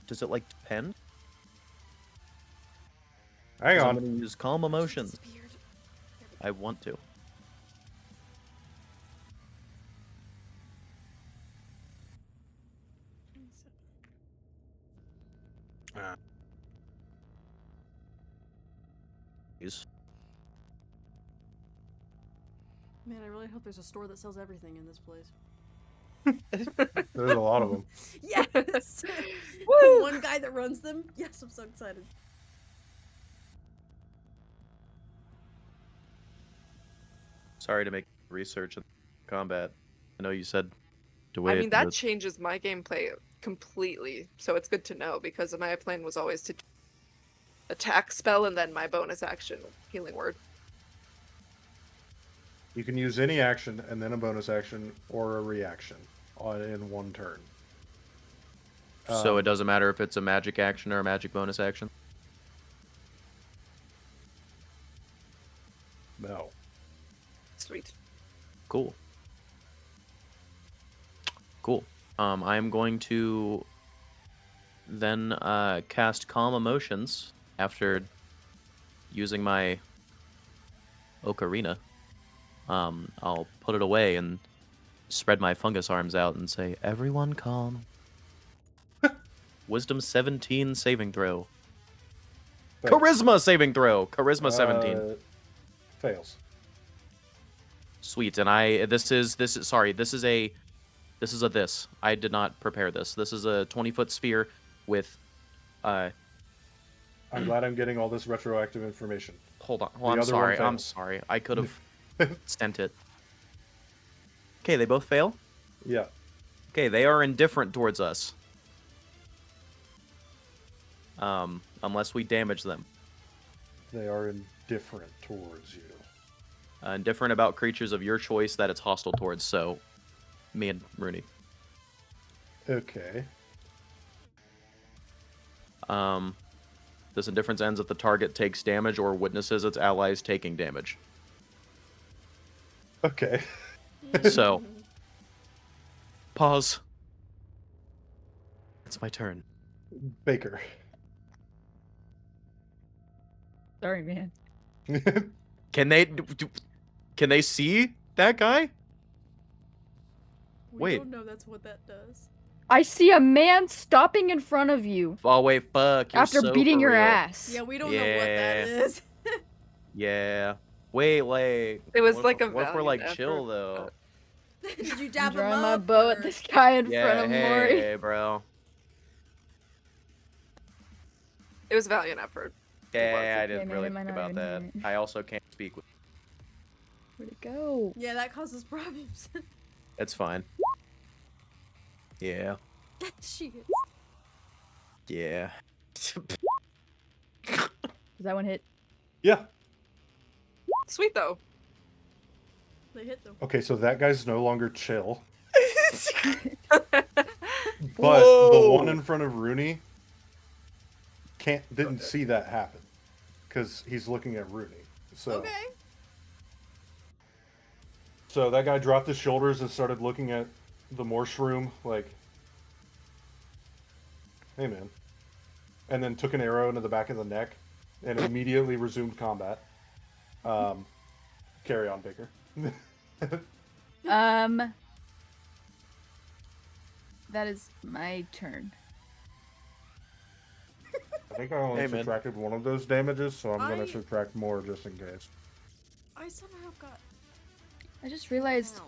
Does it, like, depend? Hang 'Cause I'm on. gonna use Calm Emotions. Disappeared. I want to. Use. Man, I really hope there's a store that sells everything in this place. There's a lot of them. Yes! Woo! One guy that runs them? Yes, I'm so excited. Sorry to make research in combat. I know you said to I wait. mean, that but- changes my gameplay completely. So it's good to know because my plan was always to attack spell and then my bonus action healing word. You can use any action and then a bonus action or a reaction in one turn. So it Um, doesn't matter if it's a magic action or a magic bonus action? No. Sweet. Cool. Cool. I am going to then cast Calm Emotions after using my ocarina. I'll put it away and spread my fungus arms out and say, "Everyone calm." Wisdom 17 saving throw. Fails. Charisma saving throw. Charisma 17. Fails. Sweet. And this is a I did not prepare this. This is a 20-foot sphere with I'm glad I'm getting all this retroactive information. hold on. The I'm other one sorry. I'm fails. sorry. I could have sent it. Okay, they both fail. Yeah. Okay, they are indifferent towards us. Unless we damage them. They are indifferent towards you. Indifferent about creatures of your choice that it's hostile towards. So Me and Rooney. Okay. This indifference ends if the target takes damage or witnesses its allies taking damage. Okay. So, pause. It's my turn. Baker. Sorry, man. Can they see that guy? We Wait. don't know that's what that does. I see a man stopping in front of you Oh wait, fuck. You're after so beating for your real. ass. Yeah, we don't know what that Yeah. is. Yeah. Wait, like It was what like if, a what if we're like valiant chill effort, though? Did you I'm dab him drawing my up? bow at or- this guy in front Yeah, of Maury. hey, bro. It was a valiant effort. Yeah, I Okay, didn't man, really it might think not about that. even hit. I also can't speak with. Where'd it go? Yeah, that causes problems. It's fine. Yeah. She hits. Yeah. Does that one hit? Yeah. Sweet though. They hit them. Okay, so that guy's no longer chill. But Whoa. the one in front of Rooney didn't see that happen. Because he's looking at Rooney. So Okay. So that guy dropped his shoulders and started looking at the Morse room like, hey man. And then took an arrow into the back of the neck and immediately resumed combat. Carry on, Baker. That is my turn. I think I only Hey, man. subtracted one of those damages, so I'm going I- to subtract more just in case. I somehow got. I just realized Ow.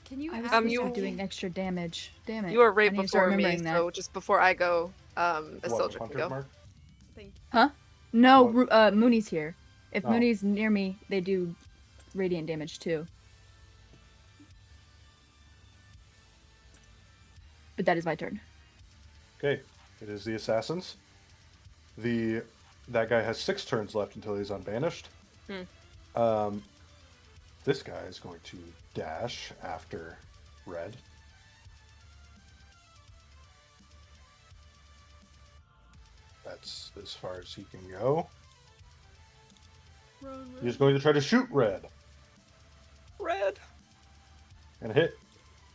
Can you I was ask supposed you- to be doing extra damage. Damn it. You were I right need to start before me, remembering that. so just before I go, What, Isildur can Hunter's go. Mark? Thank you. Huh? No, What? Mooney's here. If Oh. Mooney's near me, they do radiant damage too. But that is my turn. Okay, it is the assassins. That guy has 6 turns left until he's unbanished. This guy is going to dash after Red. That's as far as he can go. Run, He's going to try to shoot Red Red. and hit.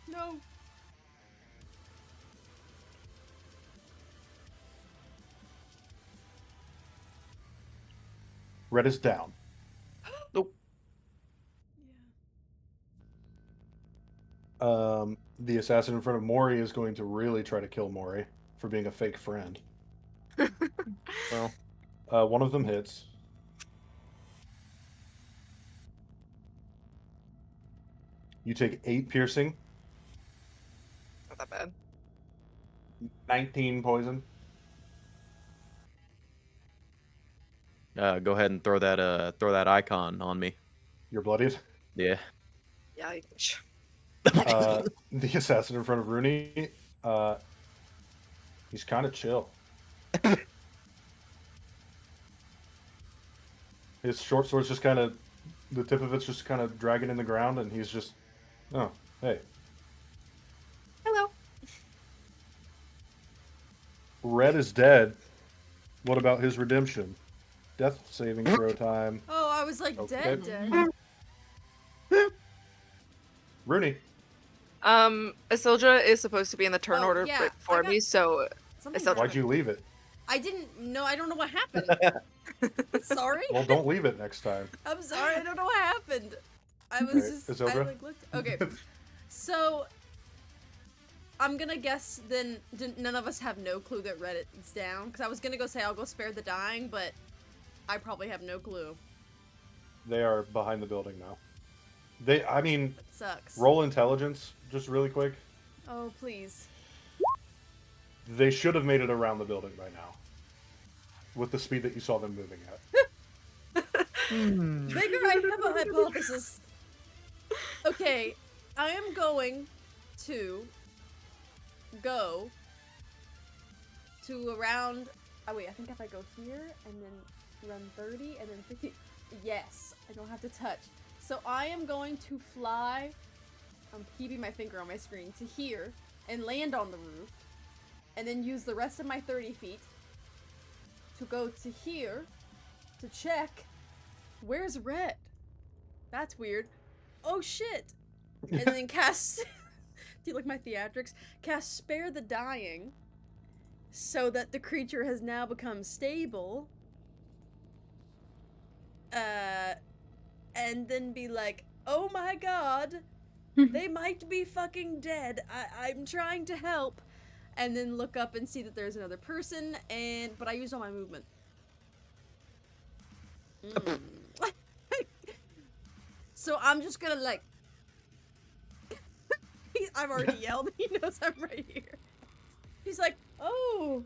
No. Red is down. Nope. Yeah. The assassin in front of Mori is going to really try to kill Mori for being a fake friend. Well, One of them hits. You take 8 piercing, Not that bad. 19 poison. go ahead and throw that icon on me. You're bloodied. Yeah. Yeah. The assassin in front of Rooney, he's kind of chill. His short sword's just kind of, the tip of it's just kind of dragging in the ground, and he's just, oh, hey. Hello. Red is dead. What about his redemption? Death saving throw time. Oh, I was like Okay. dead. Rooney. Isildur is supposed to be in the turn Oh, order yeah, right I before got- me, so Something Isildur. Why'd you leave it? I didn't know. I don't know what happened. Sorry. Well, don't leave it next time. I'm sorry. I don't know what happened. I was Alright, just. I Isildur? like looked. Okay. So. I'm gonna guess then none of us have no clue that Reddit's down, because I was gonna go say I'll go spare the dying, but I probably have no clue. They are behind the building now. I mean, That sucks. roll intelligence, just really quick. Oh please. They should have made it around the building by now. With the speed that you saw them moving at. Baker, I have a hypothesis. Okay, I am going to go to around. Oh wait, I think if I go here and then run 30 and then 50. Yes, I don't have to touch. So I am going to fly I'm keeping my finger on my screen to here and land on the roof, and then use the rest of my 30 feet to go to here to check. Where's Red? That's weird. Oh shit! And then cast. Do you like my theatrics? Cast Spare the Dying, so that the creature has now become stable. And then be like, oh my god, they might be fucking dead. I'm trying to help. And then look up and see that there's another person, but I used all my movement. So I'm just gonna like... I've already yelled, he knows I'm right here. He's like, oh!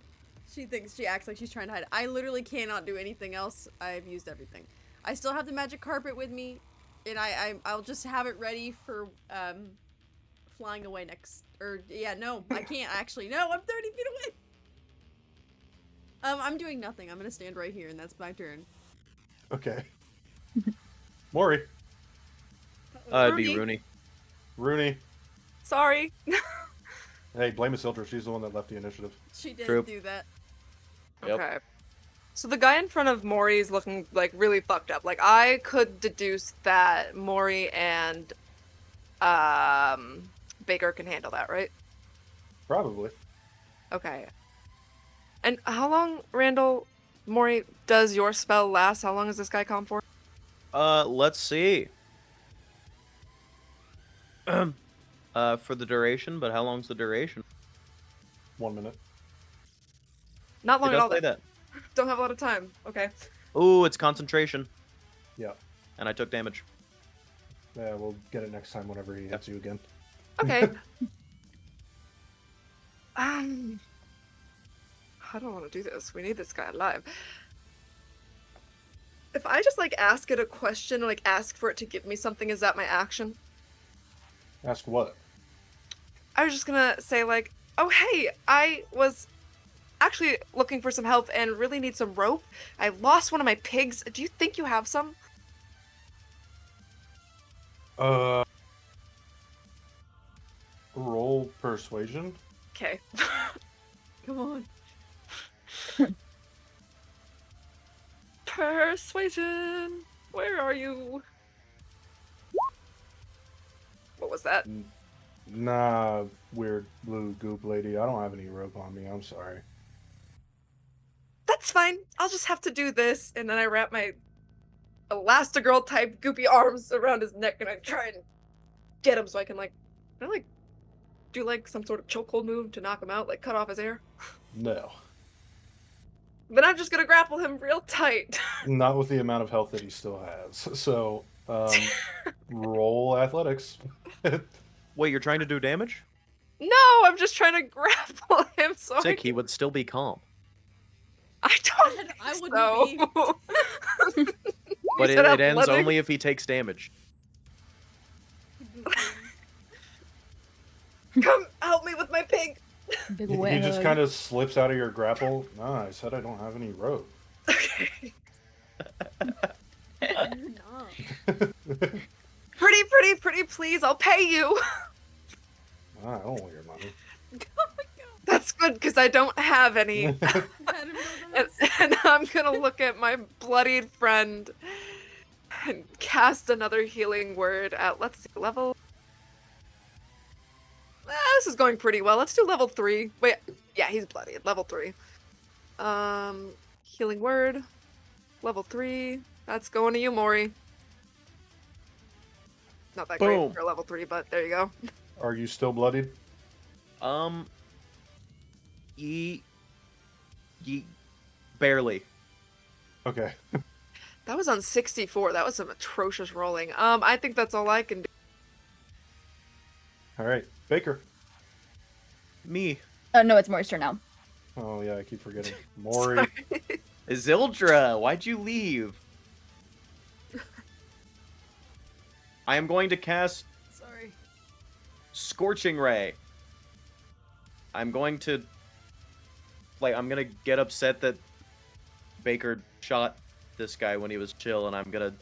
She acts like she's trying to hide. I literally cannot do anything else. I've used everything. I still have the magic carpet with me, and I'll just have it ready for, flying away next, no, I can't actually. No, I'm 30 feet away! I'm doing nothing. I'm gonna stand right here, and that's my turn. Okay. Maury. It'd be Rooney. Rooney. Rooney. Sorry. Hey, blame Isildur. She's the one that left the initiative. She did True. do that. Yep. Okay. So the guy in front of Maury is looking like really fucked up. Like I could deduce that Maury and Baker can handle that, right? Probably. Okay. And how long, Randall, Maury, does your spell last? How long is this guy calm for? Let's see. For the duration, but how long's the duration? 1 minute. Not long It at does all. say that. Don't have a lot of time. Okay. Ooh, it's concentration. Yeah. And I took damage. Yeah, we'll get it next time whenever he hits you again. Okay. I don't want to do this. We need this guy alive. If I just like ask it a question, like ask for it to give me something, is that my action? Ask what? I was just gonna say like, oh hey, I was actually looking for some help and really need some rope. I lost one of my pigs. Do you think you have some? Roll persuasion. Okay. Come on. Persuasion. Where are you? What was that? Nah, weird blue goop lady. I don't have any rope on me. I'm sorry. That's fine. I'll just have to do this, and then I wrap my Elastigirl type goopy arms around his neck, and I try and get him so I can like, do like some sort of chokehold move to knock him out, like cut off his air. No. Then I'm just gonna grapple him real tight. Not with the amount of health that he still has. So, roll athletics. Wait, you're trying to do damage? No, I'm just trying to grapple him so Sick, he would still be calm. I don't. I think wouldn't so. But You it said ends athletic? only if he takes damage. Come help me with my pig. Big He wet just hug. kind of slips out of your grapple. Nah, I said I don't have any rope. Okay. You're not. Pretty, please. I'll pay you. I don't want your money. Oh my god. That's good because I don't have any. I didn't know and, that. and I'm gonna look at my bloodied friend and cast another healing word at, let's see, level. This is going pretty well. Let's do level 3. Wait, yeah, he's bloodied. Level 3. Healing word. Level 3. That's going to you, Maury. Not that Boom. great for level 3, but there you go. Are you still bloodied? Ye barely. Okay. That was on 64. That was some atrocious rolling. I think that's all I can do. All right. Baker. Me. Oh no, it's Maury's turn now. Oh, yeah, I keep forgetting. Maury. Sorry. Isildra, why'd you leave? I am going to cast Sorry. Scorching Ray. I'm going to... I'm gonna get upset that Baker shot this guy when he was chill, and I'm gonna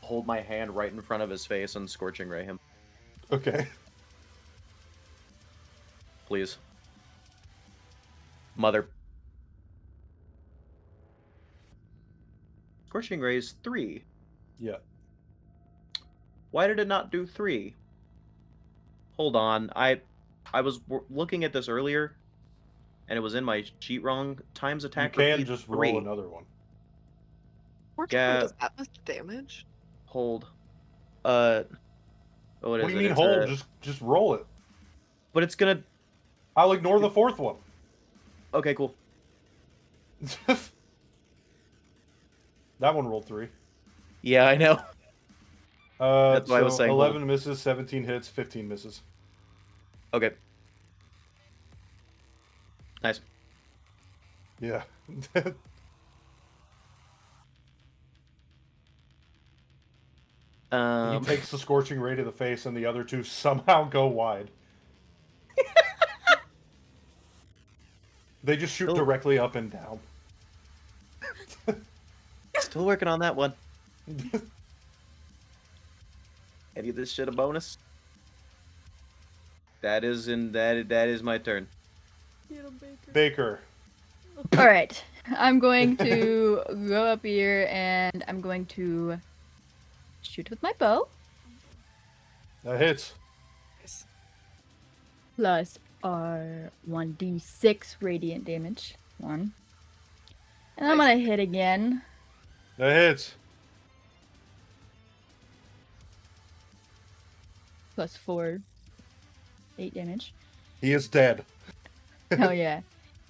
hold my hand right in front of his face and Scorching Ray him. Okay. please. Mother. Scorching Rays 3. Yeah. Why did it not do 3? Hold on. I was looking at this earlier, and it was in my sheet wrong. Times You attack can repeat just 3. roll another one. Scorching Yeah. Ray does that much damage? Hold. What What is do you it? mean It's hold? a, Just roll it. but it's gonna. I'll ignore the fourth one. Okay, cool. That one rolled 3. Yeah, I know. That's why I was So saying 11 hold. misses, 17 hits, 15 misses. Okay. Nice. Yeah. He takes the scorching ray to the face, and the other two somehow go wide. They just shoot Still- directly up and down. Still working on that one. Any of this shit a bonus? That is my turn. Get him, Baker. Baker. All right. I'm going to go up here and I'm going to shoot with my bow. That hits. Nice. Plus our 1d6 radiant damage. 1. And I'm Nice. gonna hit again. That hits. Plus 4. 8 damage. He is dead. Hell yeah.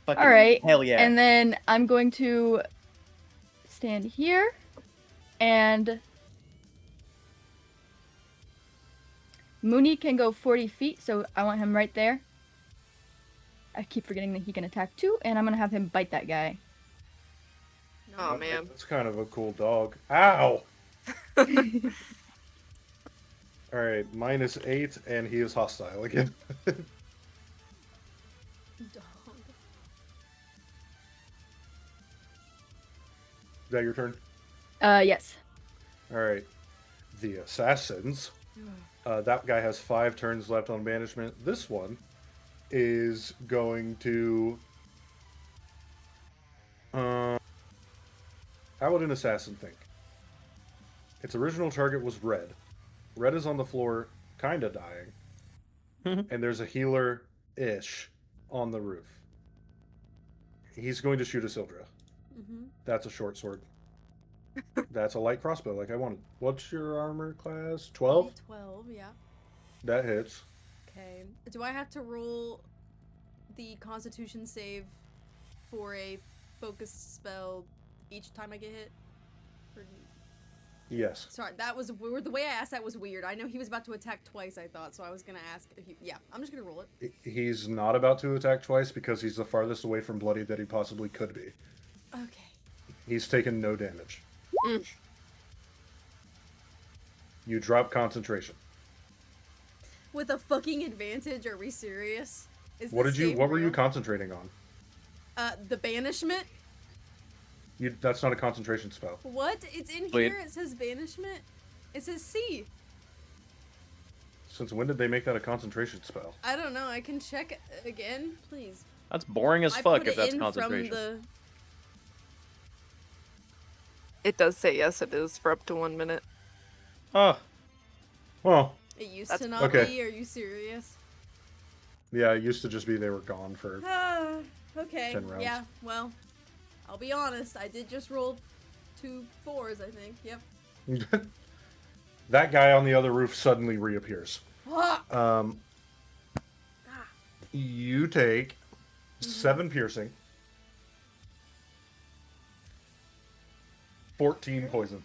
Fucking Alright. Hell yeah. And then I'm going to stand here and Mooney can go 40 feet, so I want him right there. I keep forgetting that he can attack too, and I'm gonna have him bite that guy. Oh man. That's kind of a cool dog. Ow! Alright, -8, and he is hostile again. Dog. Is that your turn? Yes. Alright. The assassins. That guy has 5 turns left on banishment. This one is going to... how would an assassin think? Its original target was red. Red is on the floor, kind of dying. And there's a healer-ish on the roof. He's going to shoot Isildur. Mm-hmm. That's a short sword. That's a light crossbow, like I wanted. What's your armor class? 12? 12, yeah. That hits. Okay. Do I have to roll the Constitution save for a focused spell each time I get hit? Or... Yes. Sorry, that was the way I asked that was weird. I know he was about to attack twice, I thought, so I was gonna ask if he... Yeah, I'm just gonna roll it. He's not about to attack twice because he's the farthest away from bloody that he possibly could be. Okay. He's taken no damage. Mm. You drop concentration. With a fucking advantage, are we serious? Is What this did you? game What were you real? concentrating on? The banishment? That's not a concentration spell. What? It's in Wait. here, it says banishment? It says C. Since when did they make that a concentration spell? I don't know, I can check again, please. That's boring as I fuck put if it that's in concentration. from the... It does say yes, it is for up to 1 minute. Oh, Well, It used That's- to not okay. be, are you serious? yeah, it used to just be they were gone for. Okay, 10 rounds. yeah, well, I'll be honest, I did just roll 2 4s, I think, yep. That guy on the other roof suddenly reappears. Fuck! You take 7 piercing, 14 poison.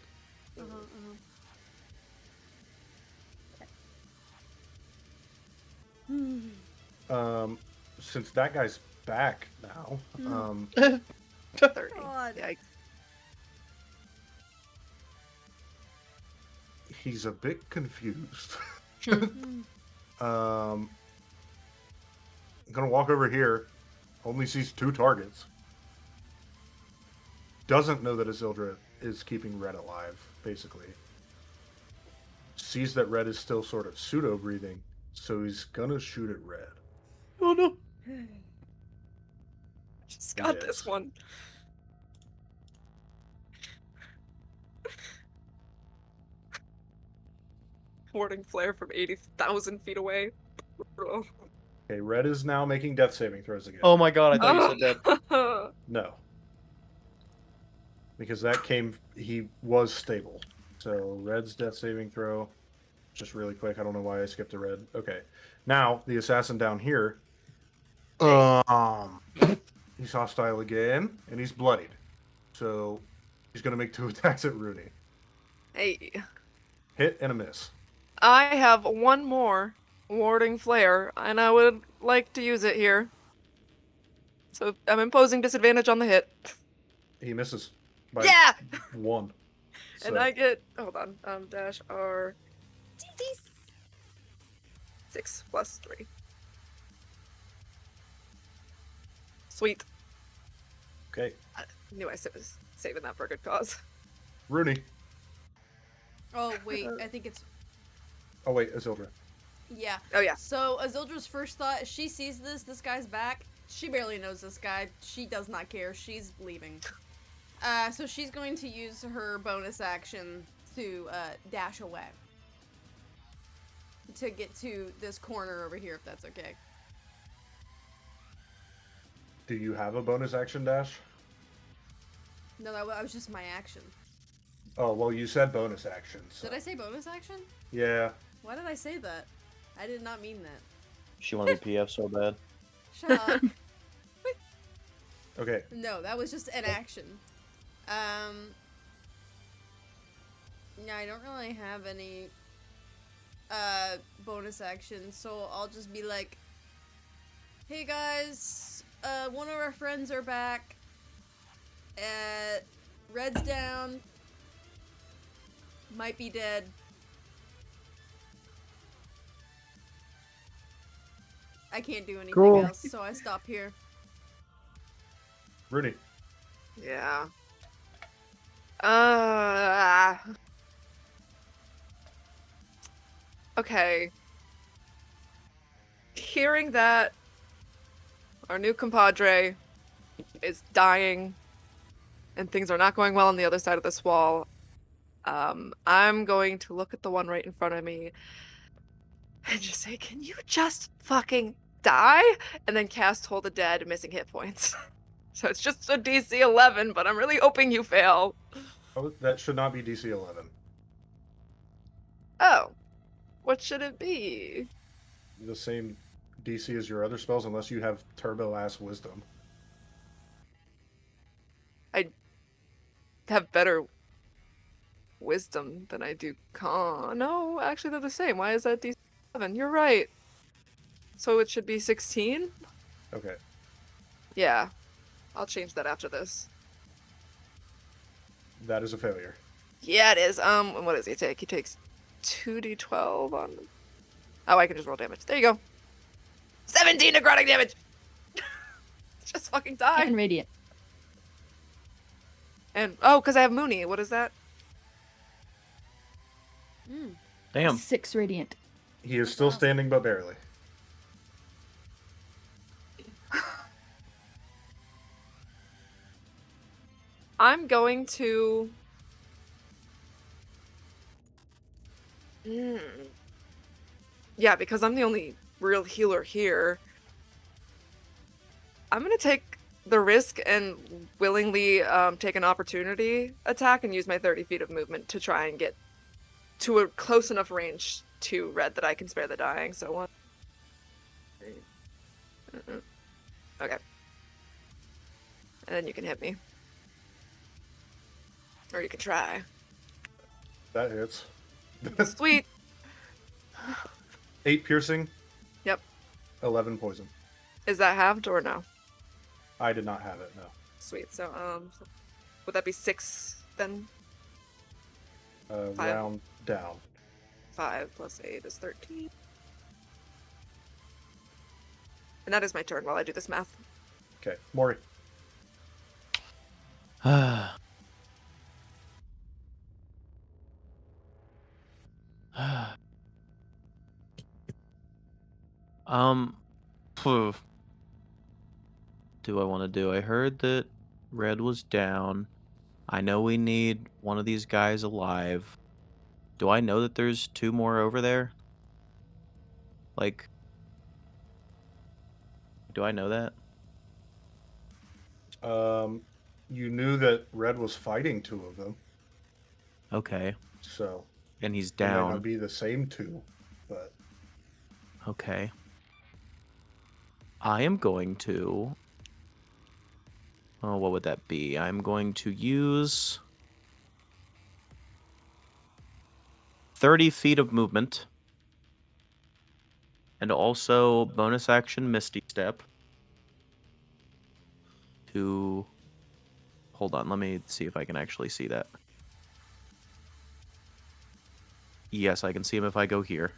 Since that guy's back now, 30. God. Yikes. he's a bit confused. Gonna walk over here. Only sees 2 targets. Doesn't know that Isildur is keeping Red alive, basically. Sees that Red is still sort of pseudo-breathing, so he's gonna shoot at Red. Oh no. Just got Yes. this one. Warding flare from 80,000 feet away. Brutal. Okay, red is now making death saving throws again. Oh my god, I thought you said dead. No. Because that he was stable. So red's death saving throw. Just really quick, I don't know why I skipped a red. Okay. Now, the assassin down here. He's hostile again, and he's bloodied. So he's gonna make 2 attacks at Rooney. Hey. Hit and a miss. I have one more warding flare, and I would like to use it here. So I'm imposing disadvantage on the hit. He misses by Yeah! 1. And So, I get, hold on, dash R 6 plus 3. Sweet. okay. I knew I was saving that for a good cause. Rooney. Oh wait, I think it's Oh wait, Azildra. yeah. Oh yeah. So Azildra's first thought, she sees this guy's back. She barely knows this guy. She does not care. She's leaving. So she's going to use her bonus action to dash away. To get to this corner over here, if that's okay. Do you have a bonus action dash? No, that was just my action. Oh, well, you said bonus action. So. Did I say bonus action? Yeah. Why did I say that? I did not mean that. She wanted to PF so bad. Shut up. Okay. No, that was just an action. Yeah, I don't really have any bonus action, so I'll just be like, hey guys, one of our friends are back. Red's down. Might be dead. I can't do anything Cool. else, so I stop here. Rooney. Yeah. Okay. Hearing that our new compadre is dying and things are not going well on the other side of this wall, I'm going to look at the one right in front of me and just say, can you just fucking die? And then cast Hold the Dead, missing hit points. So it's just a DC 11, but I'm really hoping you fail. Oh, that should not be DC 11. Oh. What should it be? The same DC as your other spells, unless you have turbo-ass wisdom. I have better wisdom than I do con. No, actually they're the same. Why is that DC 11? You're right. So it should be 16? Okay. Yeah. I'll change that after this. That is a failure. Yeah, it is. And what does he take? He takes 2d12 on... Oh, I can just roll damage. There you go. 17 necrotic damage! Just fucking die. And radiant. And, oh, because I have Mooney. What is that? Damn. 6 radiant. He is still standing, but barely. I'm going to... Yeah, because I'm the only real healer here. I'm going to take the risk and willingly take an opportunity attack and use my 30 feet of movement to try and get to a close enough range to Red that I can spare the dying. So 1, 3. Okay. And then you can hit me. Or you can try. That hits. Sweet. 8 piercing. Yep. 11 poison. Is that halved or no? I did not have it, no. Sweet. So, would that be 6 then? 5. Round down. 5 plus 8 is 13. And that is my turn while I do this math. Okay, Maury. um do I want to do? I heard that Red was down. I know we need one of these guys alive. Do I know that there's 2 more over there? Like, do I know that? You knew that Red was fighting 2 of them, Okay. so And he's it might down. not be the same 2, but Okay. I am going to... Oh, what would that be? I'm going to use 30 feet of movement. And also bonus action Misty Step. To... Hold on, let me see if I can actually see that. Yes, I can see him if I go here.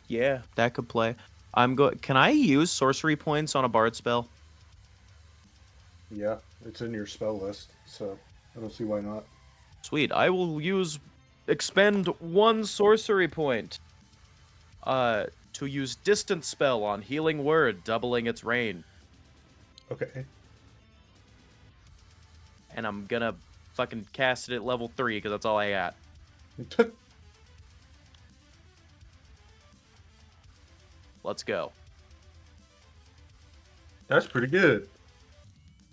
Yeah, that could play. Can I use sorcery points on a bard spell? yeah, it's in your spell list, so I don't see why not. Sweet. I will expend 1 sorcery point. To use distance spell on healing word, doubling its range. Okay. And I'm gonna fucking cast it at level 3 because that's all I got. Let's go. That's pretty good.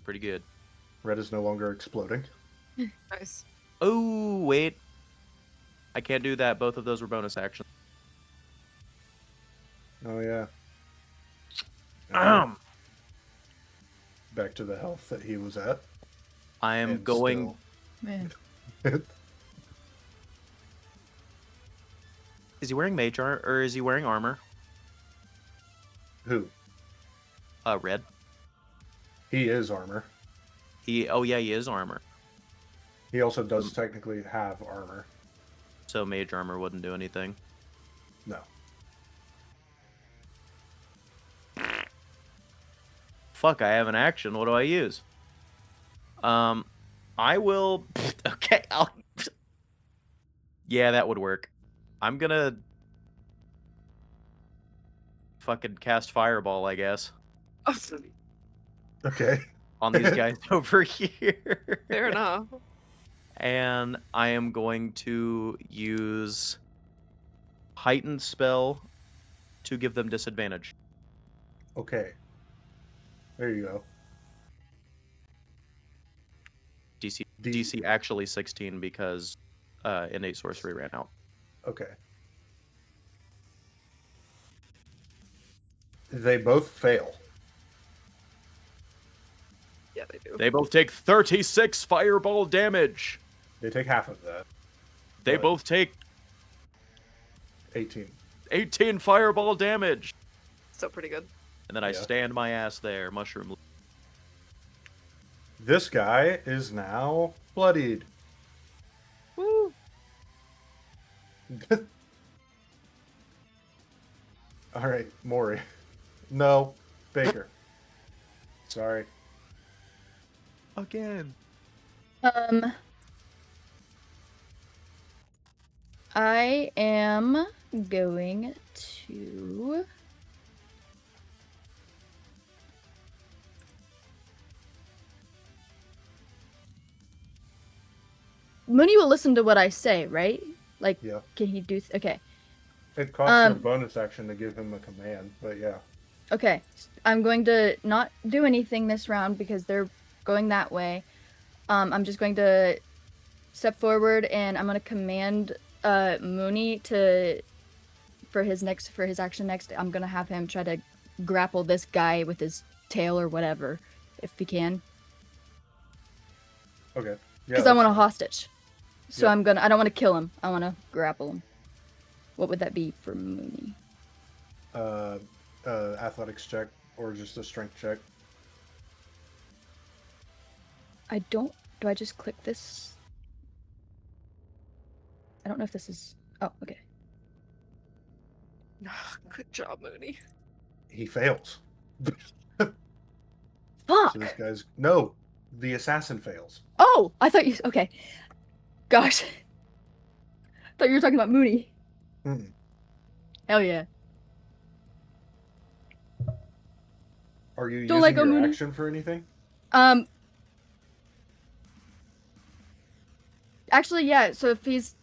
Pretty good. Red is no longer exploding. Nice. Oh, wait. I can't do that. Both of those were bonus actions. Oh, yeah. Back to the health that he was at. I am And going... Man. Is he wearing mage armor, or is he wearing armor? Who? Red. He is armor. Oh yeah, he is armor. He also does technically have armor. So mage armor wouldn't do anything. No. Fuck, I have an action. What do I use? I will... Okay, Yeah, that would work. I'm gonna... fucking cast Fireball, I guess. Okay. On these guys over here. Fair enough. And I am going to use Heightened Spell to give them disadvantage. Okay. There you go. DC actually 16 because Innate Sorcery ran out. Okay. They both fail. Yeah, they do. They both take 36 Fireball damage. They take half of that. They What? both take 18. 18 Fireball damage. Still pretty good. And then I Yeah. stand my ass there, mushroom. This guy is now bloodied. Woo! All right, Maury. No, Baker. Sorry. Again. I am going to Mooney will listen to what I say, right? Like, Yeah. can he do? Okay, It costs you a bonus action to give him a command, but yeah. okay. I'm going to not do anything this round because they're going that way. I'm just going to step forward and I'm going to command Mooney for his action next. I'm going to have him try to grapple this guy with his tail or whatever, if he can. Okay. Yeah, Because I want a that's hostage. So Yeah. I don't want to kill him. I want to grapple him. What would that be for Mooney? fine. Athletics check or just a strength check. Do I just click this? I don't know if this is, oh, okay. Good job, Mooney. He fails. Fuck! So this guy's no. The assassin fails. Oh, I thought you. Okay. Gosh. Thought you were talking about Mooney. Mm. Hell yeah. Are you Don't let using go, your Mooney. action for anything? Actually, yeah. So if he's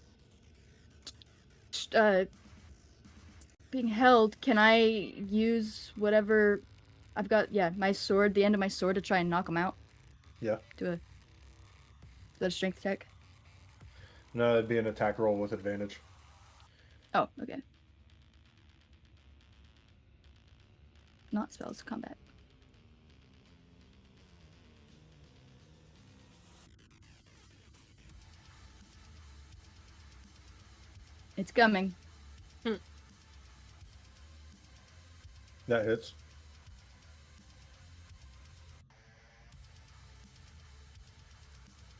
being held, can I use whatever I've got? Yeah, my sword, the end of my sword, to try and knock him out. Yeah. Is that a strength check? No, it'd be an attack roll with advantage. Oh, okay. Not spells, combat. It's coming. That hits.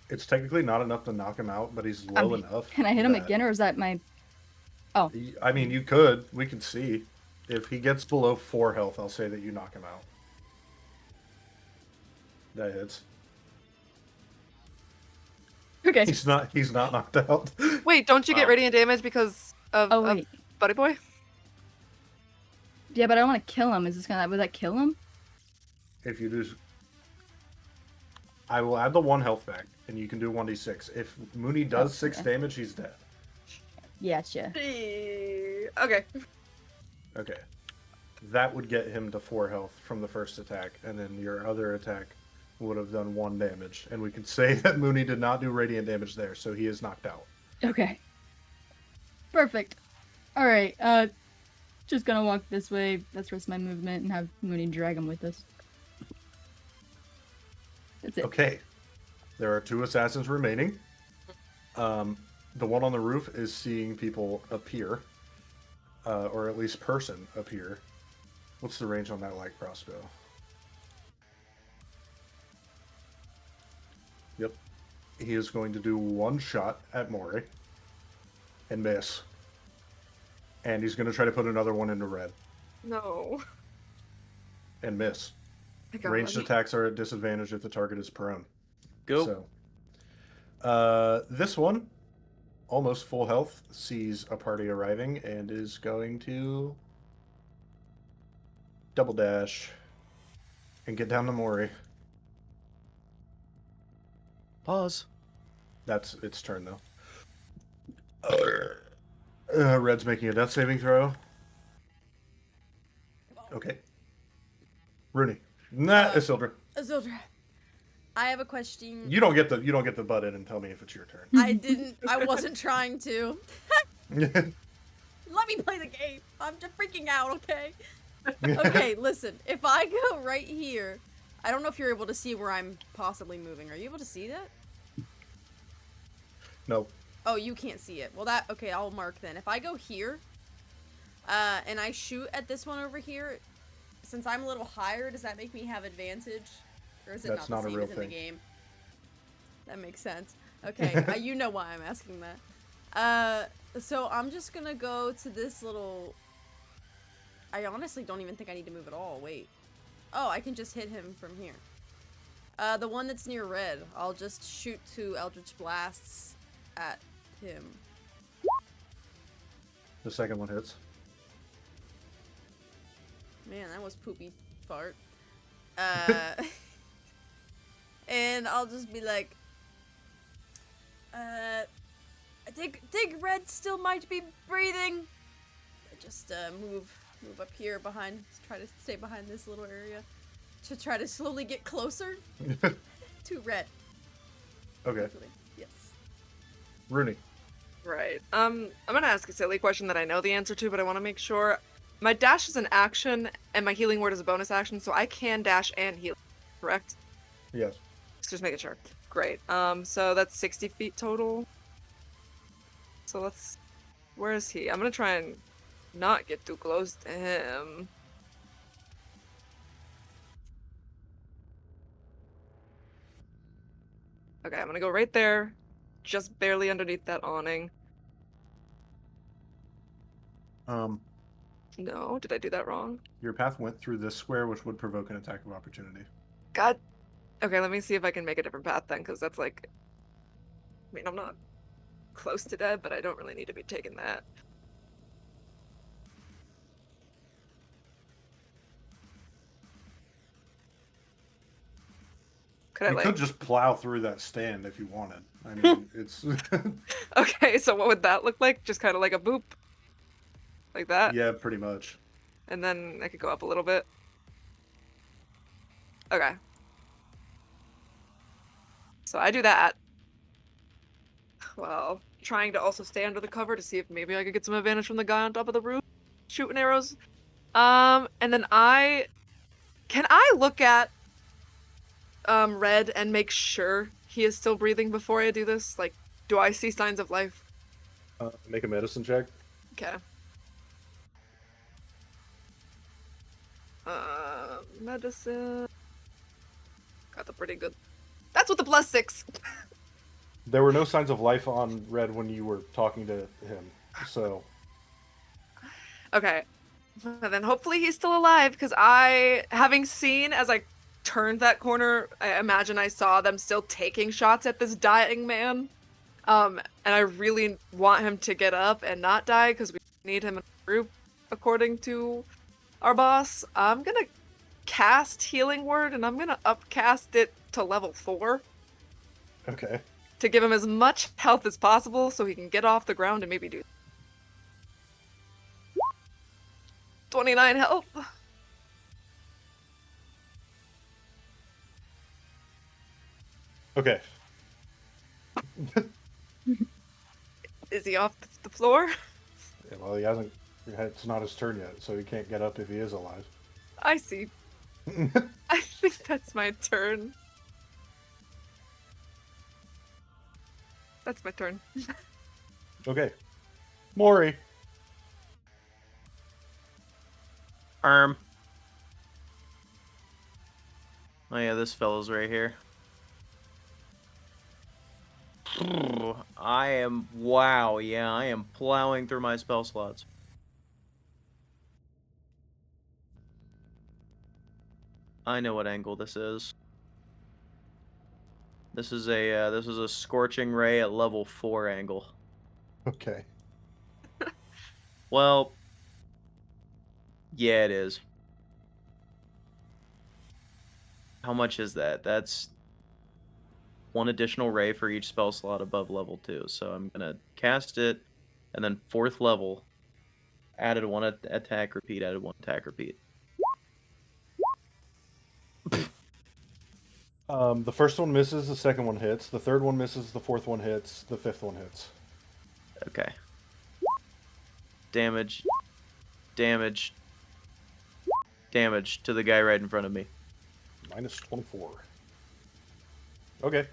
It's technically not enough to knock him out, but he's low enough. Can I hit him that- again, or is that my? Oh, I mean, you could. We can see. If he gets below 4 health, I'll say that you knock him out. That hits. okay. He's not knocked out. Wait, don't you get Wow. radiant damage because of, Oh of wait. Buddy Boy? Yeah, but I don't want to kill him. Is this gonna? Would that kill him? If you do, I will add the 1 health back, and you can do 1d6. If Mooney does 6 okay. damage, he's dead. Yes, yeah. Okay. Okay. That would get him to 4 health from the first attack, and then your other attack would have done 1 damage. And we can say that Mooney did not do radiant damage there, so he is knocked out. Okay. Perfect. All right. Just gonna walk this way. That's the rest of my movement, and have Mooney drag him with us. That's it. Okay. There are 2 assassins remaining. The one on the roof is seeing people appear, or at least person appear. What's the range on that light crossbow? Yep. He is going to do 1 shot at Mori and miss. And he's going to try to put another one into red No. and miss. I got Ranged one. attacks are at disadvantage if the target is prone. Go. So, this one, almost full health, sees a party arriving and is going to double dash and get down to Mori. Pause. That's its turn, though. Red's making a death saving throw. Okay. Rooney. Nah, Isildur. Azildra, I have a question. You don't get the butt in and tell me if it's your turn. I wasn't trying to. Let me play the game. I'm just freaking out, okay? Okay, listen. If I go right here, I don't know if you're able to see where I'm possibly moving. Are you able to see that? No. Oh, you can't see it. Well, okay, I'll mark then. If I go here, and I shoot at this one over here, since I'm a little higher, does that make me have advantage? Or is it That's not not the a same real as in the thing. game? That makes sense. Okay, you know why I'm asking that. So I'm just gonna go to this little... I honestly don't even think I need to move at all. Wait. Oh, I can just hit him from here. The one that's near red. I'll just shoot 2 Eldritch Blasts at him. The second one hits. Man, that was poopy fart. And I'll just be like, I think Red still might be breathing. Just move up here behind, try to stay behind this little area to try to slowly get closer to Red. Okay. Hopefully. Yes. Rooney. Right. I'm gonna ask a silly question that I know the answer to, but I want to make sure. My dash is an action, and my healing word is a bonus action, so I can dash and heal. Correct? Yes. Just making sure. Great. So that's 60 feet total. So let's. Where is he? I'm gonna try and not get too close to him. Okay, I'm gonna go right there, just barely underneath that awning. No, did I do that wrong? Your path went through this square, which would provoke an attack of opportunity. God Okay, let me see if I can make a different path then, because that's like, I mean, I'm not close to dead, but I don't really need to be taking that. Could I You like? could just plow through that stand if you wanted. I mean, it's Okay, so what would that look like? Just kind of like a boop, like that, yeah, pretty much. and then I could go up a little bit. Okay. So I do that. Well, trying to also stay under the cover to see if maybe I could get some advantage from the guy on top of the roof shooting arrows. And then can I look at Red and make sure he is still breathing before I do this? Like, do I see signs of life? Make a medicine check. Okay. Medicine. Got the pretty good. That's with the +6. There were no signs of life on Red when you were talking to him, so Okay. And then hopefully he's still alive, because having seen as I turned that corner, I imagine I saw them still taking shots at this dying man. And I really want him to get up and not die, because we need him in a group, according to our boss. I'm gonna cast Healing Word, and I'm gonna upcast it to level 4 okay. to give him as much health as possible so he can get off the ground and maybe do 29 health. Okay. Is he off the floor? Yeah, well, he hasn't. It's not his turn yet, so he can't get up if he is alive. I see. I think that's my turn. That's my turn. Okay. Maury. Oh yeah, this fellow's right here. Wow, yeah, I am plowing through my spell slots. I know what angle this is. This is a scorching ray at level 4 angle. Okay. Well, yeah, it is. How much is that? That's 1 additional ray for each spell slot above level 2. So I'm gonna cast it, and then 4th level, added 1 attack repeat, added 1 attack repeat. The first one misses, the second one hits, the third one misses, the fourth one hits, the fifth one hits. Okay. Damage. Damage. Damage to the guy right in front of me. Minus 24. Okay.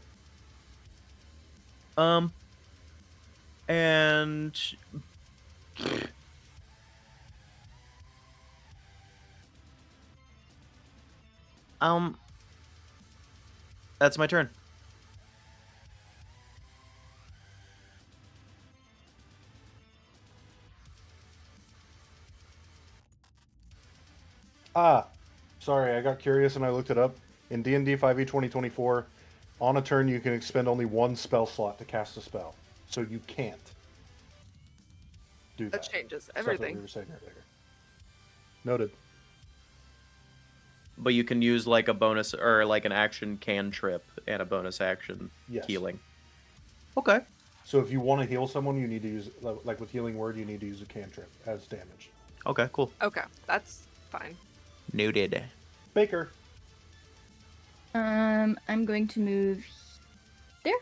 And that's my turn. Sorry, I got curious and I looked it up. In D&D 5e 2024, on a turn you can expend only 1 spell slot to cast a spell. So you can't do that. That changes Stuff that everything. we were saying earlier. Noted. But you can use like a bonus or like an action cantrip and a bonus action Yes. healing. Okay. So if you want to heal someone, you need to use, like with Healing Word, you need to use a cantrip as damage. Okay, cool. Okay, that's fine. Noted. Baker. I'm going to move there.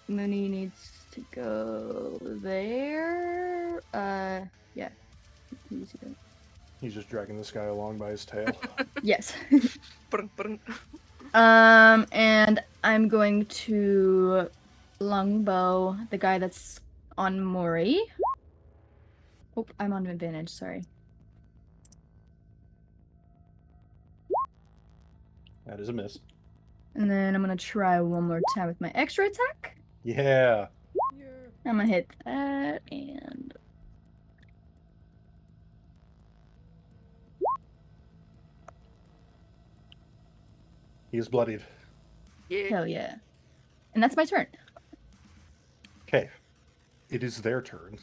Mooney needs to go there. Yeah. He's just dragging this guy along by his tail. Yes. Brung, brung. And I'm going to longbow the guy that's on Mori. Oh, I'm on advantage, sorry. That is a miss. And then I'm gonna try one more time with my extra attack. Yeah. I'm gonna hit that and He is bloodied. Yeah. Hell yeah. And that's my turn. Okay. It is their turn.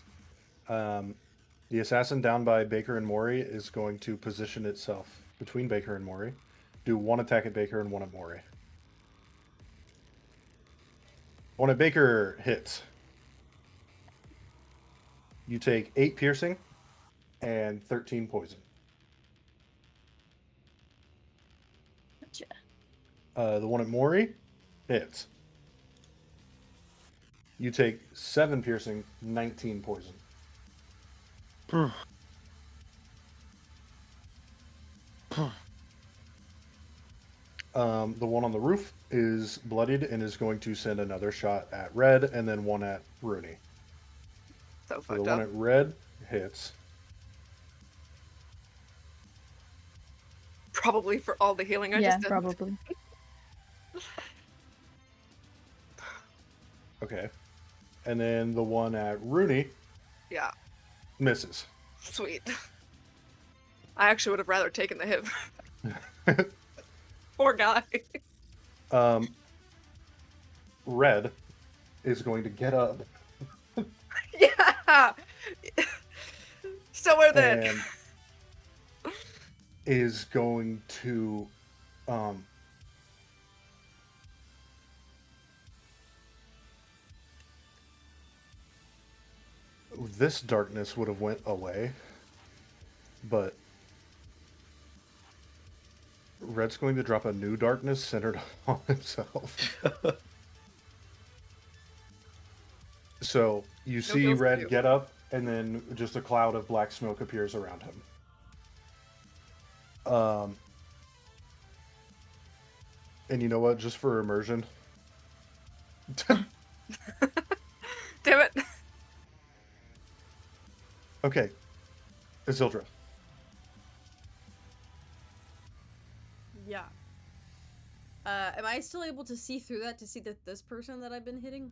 The assassin down by Baker and Mori is going to position itself between Baker and Mori. Do one attack at Baker and one at Mori. One at Baker hits. You take 8 piercing and 13 poison. Gotcha. The one at Mori hits. You take 7 piercing, 19 poison. The one on the roof is bloodied and is going to send another shot at Red and then one at Rooney. So So the fucked one up. at Red hits. Probably for all the healing I Yeah, just did. probably. Okay. And then the one at Rooney Yeah. misses. Sweet. I actually would have rather taken the hit. Poor guy. Red is going to get up Yeah. So are they. and is going to this darkness would have went away, but Red's going to drop a new darkness centered on himself. So you see heals for Red you. get up, and then just a cloud of black smoke appears around him. And you know what? Just for immersion, Damn it. okay, Isildra. Yeah. Am I still able to see through that to see that this person that I've been hitting?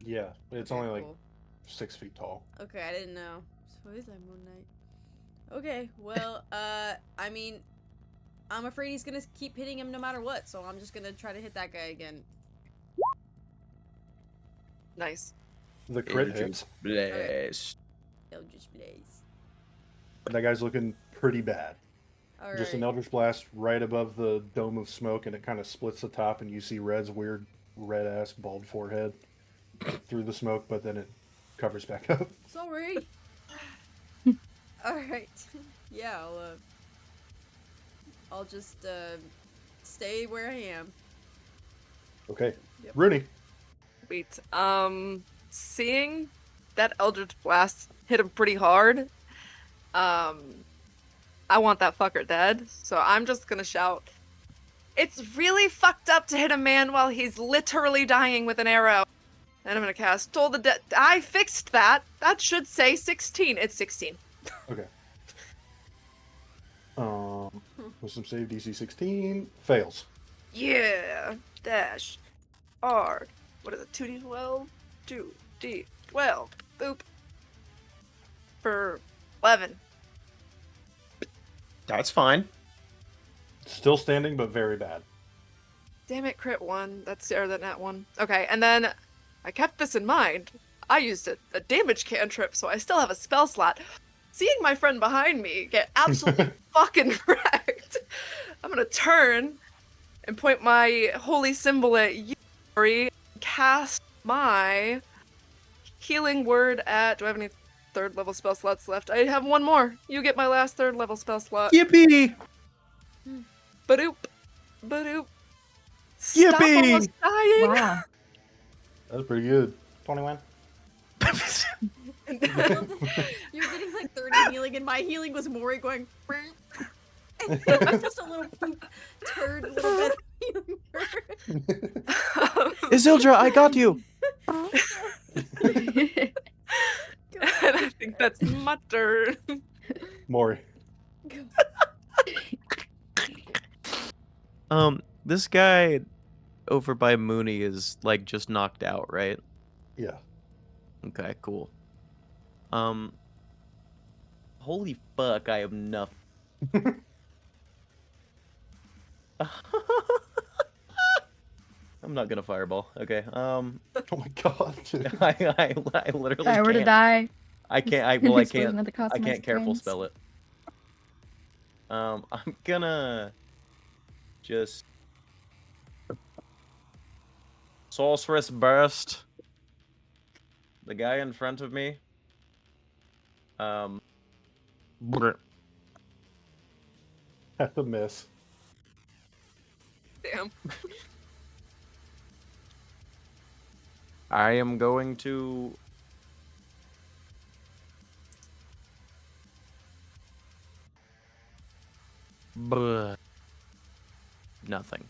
Yeah, it's Okay, only like cool. 6 feet tall. Okay, I didn't know. So is that Moon Knight? Okay, well, I mean, I'm afraid he's gonna keep hitting him no matter what, so I'm just gonna try to hit that guy again. Nice. The crit hits. Bless. Eldritch Blaze. That guy's looking pretty bad. Alright. Just an Eldritch Blast right above the dome of smoke, and it kind of splits the top, and you see Red's weird red-ass bald forehead through the smoke, but then it covers back up. Sorry. Alright. Yeah, I'll just, stay where I am. Okay. Yep. Rooney. Sweet. Seeing that Eldritch Blast hit him pretty hard, I want that fucker dead, so I'm just gonna shout, "It's really fucked up to hit a man while he's literally dying with an arrow." And I'm gonna cast Toll the Dead. I fixed that. That should say 16. It's 16. Okay. Wisdom save DC 16 fails. Yeah. Dash. R. What is it? 2d12? 2d12. Boop. For 11. That's fine. Still standing, but very bad. Damn it, crit 1. That's or the nat 1. Okay, and then I kept this in mind. I used a damage cantrip, so I still have a spell slot. Seeing my friend behind me get absolutely fucking wrecked, I'm gonna turn and point my holy symbol at you, Ori, cast my healing word at. Do I have any 3rd level spell slots left? I have one more. You get my last 3rd level spell slot. Yippee! Badoop. Badoop. Stop Yippee! almost dying. Wow. That was pretty good. 21. You're getting like 30 healing, and my healing was Mori going. And just a little poop turd, little bit of healing turd. Isildra, I got you. And I think that's my turn. Mori. This guy over by Mooney is like just knocked out, right? Yeah. Okay, cool. Holy fuck, I am nothing. I'm not gonna fireball. Okay. Oh my god, dude. I literally If I were to can't. die, I can't. I an well, I explosion can't. at the cost I of my can't careful strengths. spell it. I'm gonna just sorceress burst. The guy in front of me. Brr. That's a miss. Damn. I am going to. Brr. Nothing.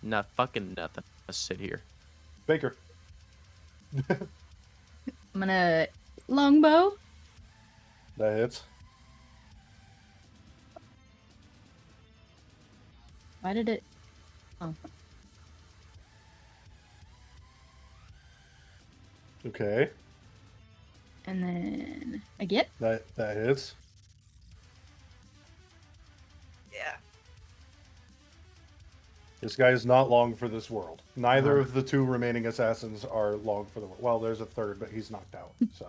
Not fucking nothing. Let's sit here. Baker. I'm gonna longbow. That hits. Why did it? Oh, Okay. and then again. That hits. Yeah. This guy is not long for this world. Neither of the two remaining assassins are long for the world. Well, there's a third, but he's knocked out. So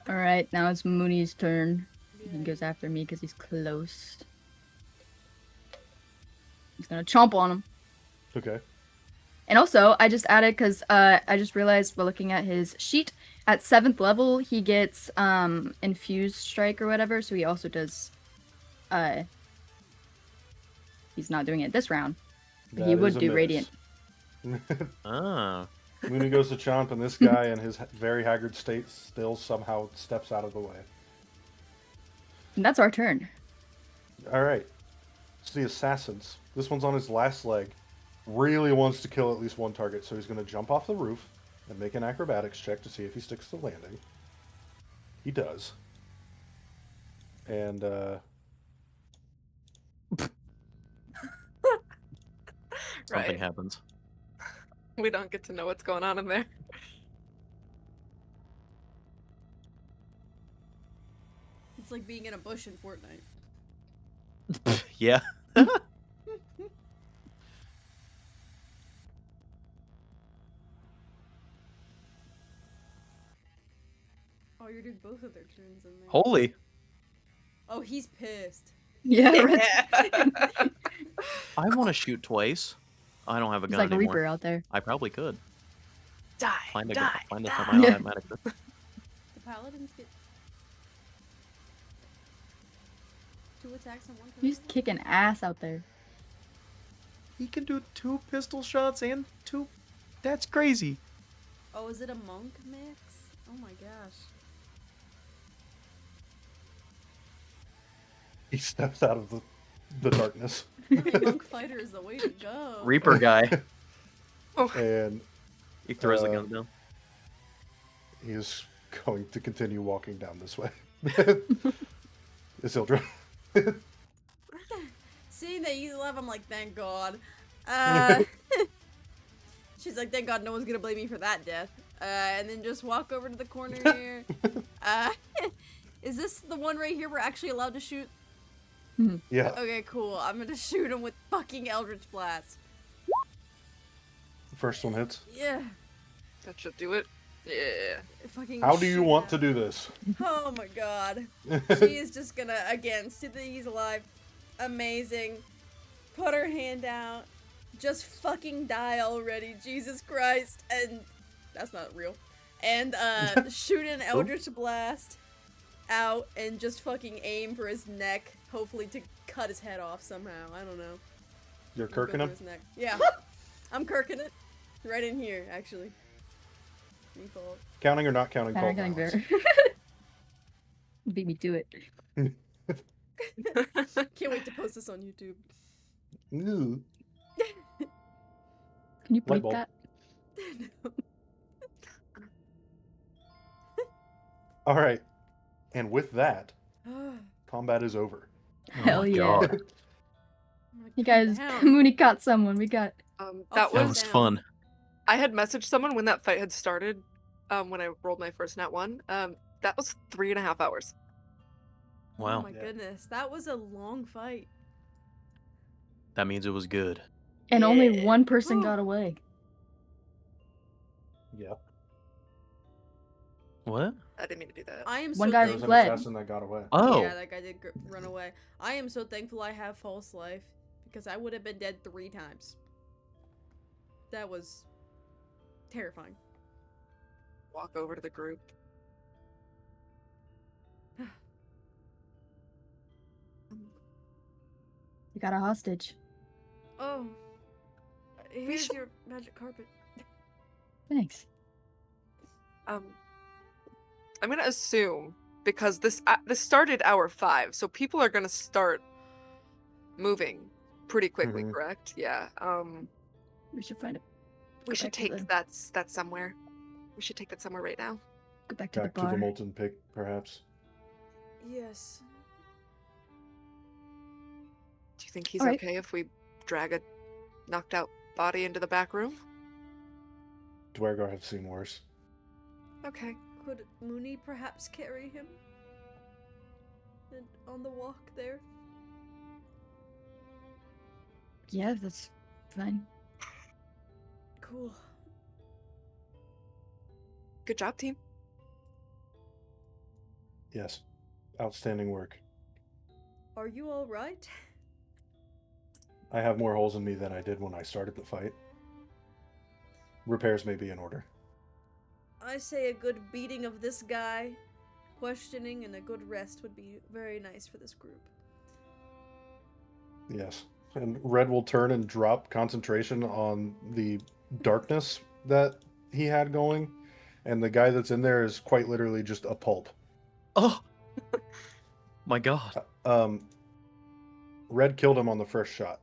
All right, now it's Mooney's turn. He goes after me because he's close. He's gonna chomp on him. okay. And also, I just added because I just realized while looking at his sheet, at 7th level he gets infused strike or whatever. So he also does. He's not doing it this round. But he That would is a do miss. radiant. Ah. Mooney goes to chomp, and this guy in his very haggard state still somehow steps out of the way. And that's our turn. All right. It's the assassins. This one's on his last leg. Really wants to kill at least one target, so he's going to jump off the roof and make an acrobatics check to see if he sticks the landing. He does. And, Something Right. happens. We don't get to know what's going on in there. It's like being in a bush in Fortnite. Yeah. Oh, you did both of their turns in there. Holy. Oh, he's pissed. Yeah, Red's I want to shoot twice. I don't have a he's gun like a anymore. Reaper out there. I probably could. Die. Find a die. find a die. semi-automatic. The paladins get 2 attacks on one person. He's kicking ass out there. He can do 2 pistol shots and 2. That's crazy. Oh, is it a monk mix? Oh my gosh. he steps out of the darkness. Hey, monk fighter is the way to go. Reaper guy. And He throws the gun down. he is going to continue walking down this way. Isildur. Seeing that you love, I'm like, thank God. She's like, thank God no one's gonna blame me for that death. And then just walk over to the corner here. Is this the one right here we're actually allowed to shoot? Yeah. Okay, cool. I'm gonna shoot him with fucking Eldritch Blast. First one hits. Yeah. That should do it. Yeah. Fucking How do you shoot want that. to do this? Oh my God. She is just gonna, again, see that he's alive. Amazing. Put her hand out. Just fucking die already. Jesus Christ. And that's not real. And shoot an Eldritch Blast out and just fucking aim for his neck. Hopefully to cut his head off somehow. I don't know. You're Go kirking through him? his neck. Yeah. I'm kirking it. Right in here, actually. Default. Counting or not counting? Kinda Cold getting violence. better. Beat me to it. Can't wait to post this on YouTube. Ooh. Can you Light bleep bulb. that? All right. And with that, combat is over. Hell my yeah. God. You guys, Down. Mooney caught someone. We got. That That That was. was down. fun. I had messaged someone when that fight had started. When I rolled my first nat 1. That was 3.5 hours. Oh Wow. my Yeah. goodness. That was a long fight. That means it was good. And only Yeah. one person Ooh. got away. Yeah. What? I didn't mean to do that. I am One so guy There was thankful. an fled. assassin that got away. Oh. Yeah, that guy did run away. I am so thankful I have false life because I would have been dead 3 times. That was terrifying. Walk over to the group. We got a hostage. Oh, here's should- your magic carpet. Thanks. I'm gonna assume because this started hour 5, so people are gonna start moving pretty quickly, Mhm. correct? Yeah. We should find it. We Go should back to take the- that somewhere. We should take that somewhere right now. Go back to Back the to bar. the molten pig, perhaps. Yes. Do you think he's All right. okay if we drag a knocked out body into the back room? Dwergar have seen worse. Okay. Could Mooney perhaps carry him? And on the walk there? Yeah, that's fine. Cool. Good job, team. Yes. Outstanding work. Are you alright? I have more holes in me than I did when I started the fight. Repairs may be in order. I say a good beating of this guy, questioning, and a good rest would be very nice for this group. Yes. And Red will turn and drop concentration on the darkness that he had going. And the guy that's in there is quite literally just a pulp. Oh. My God. Red killed him on the first shot.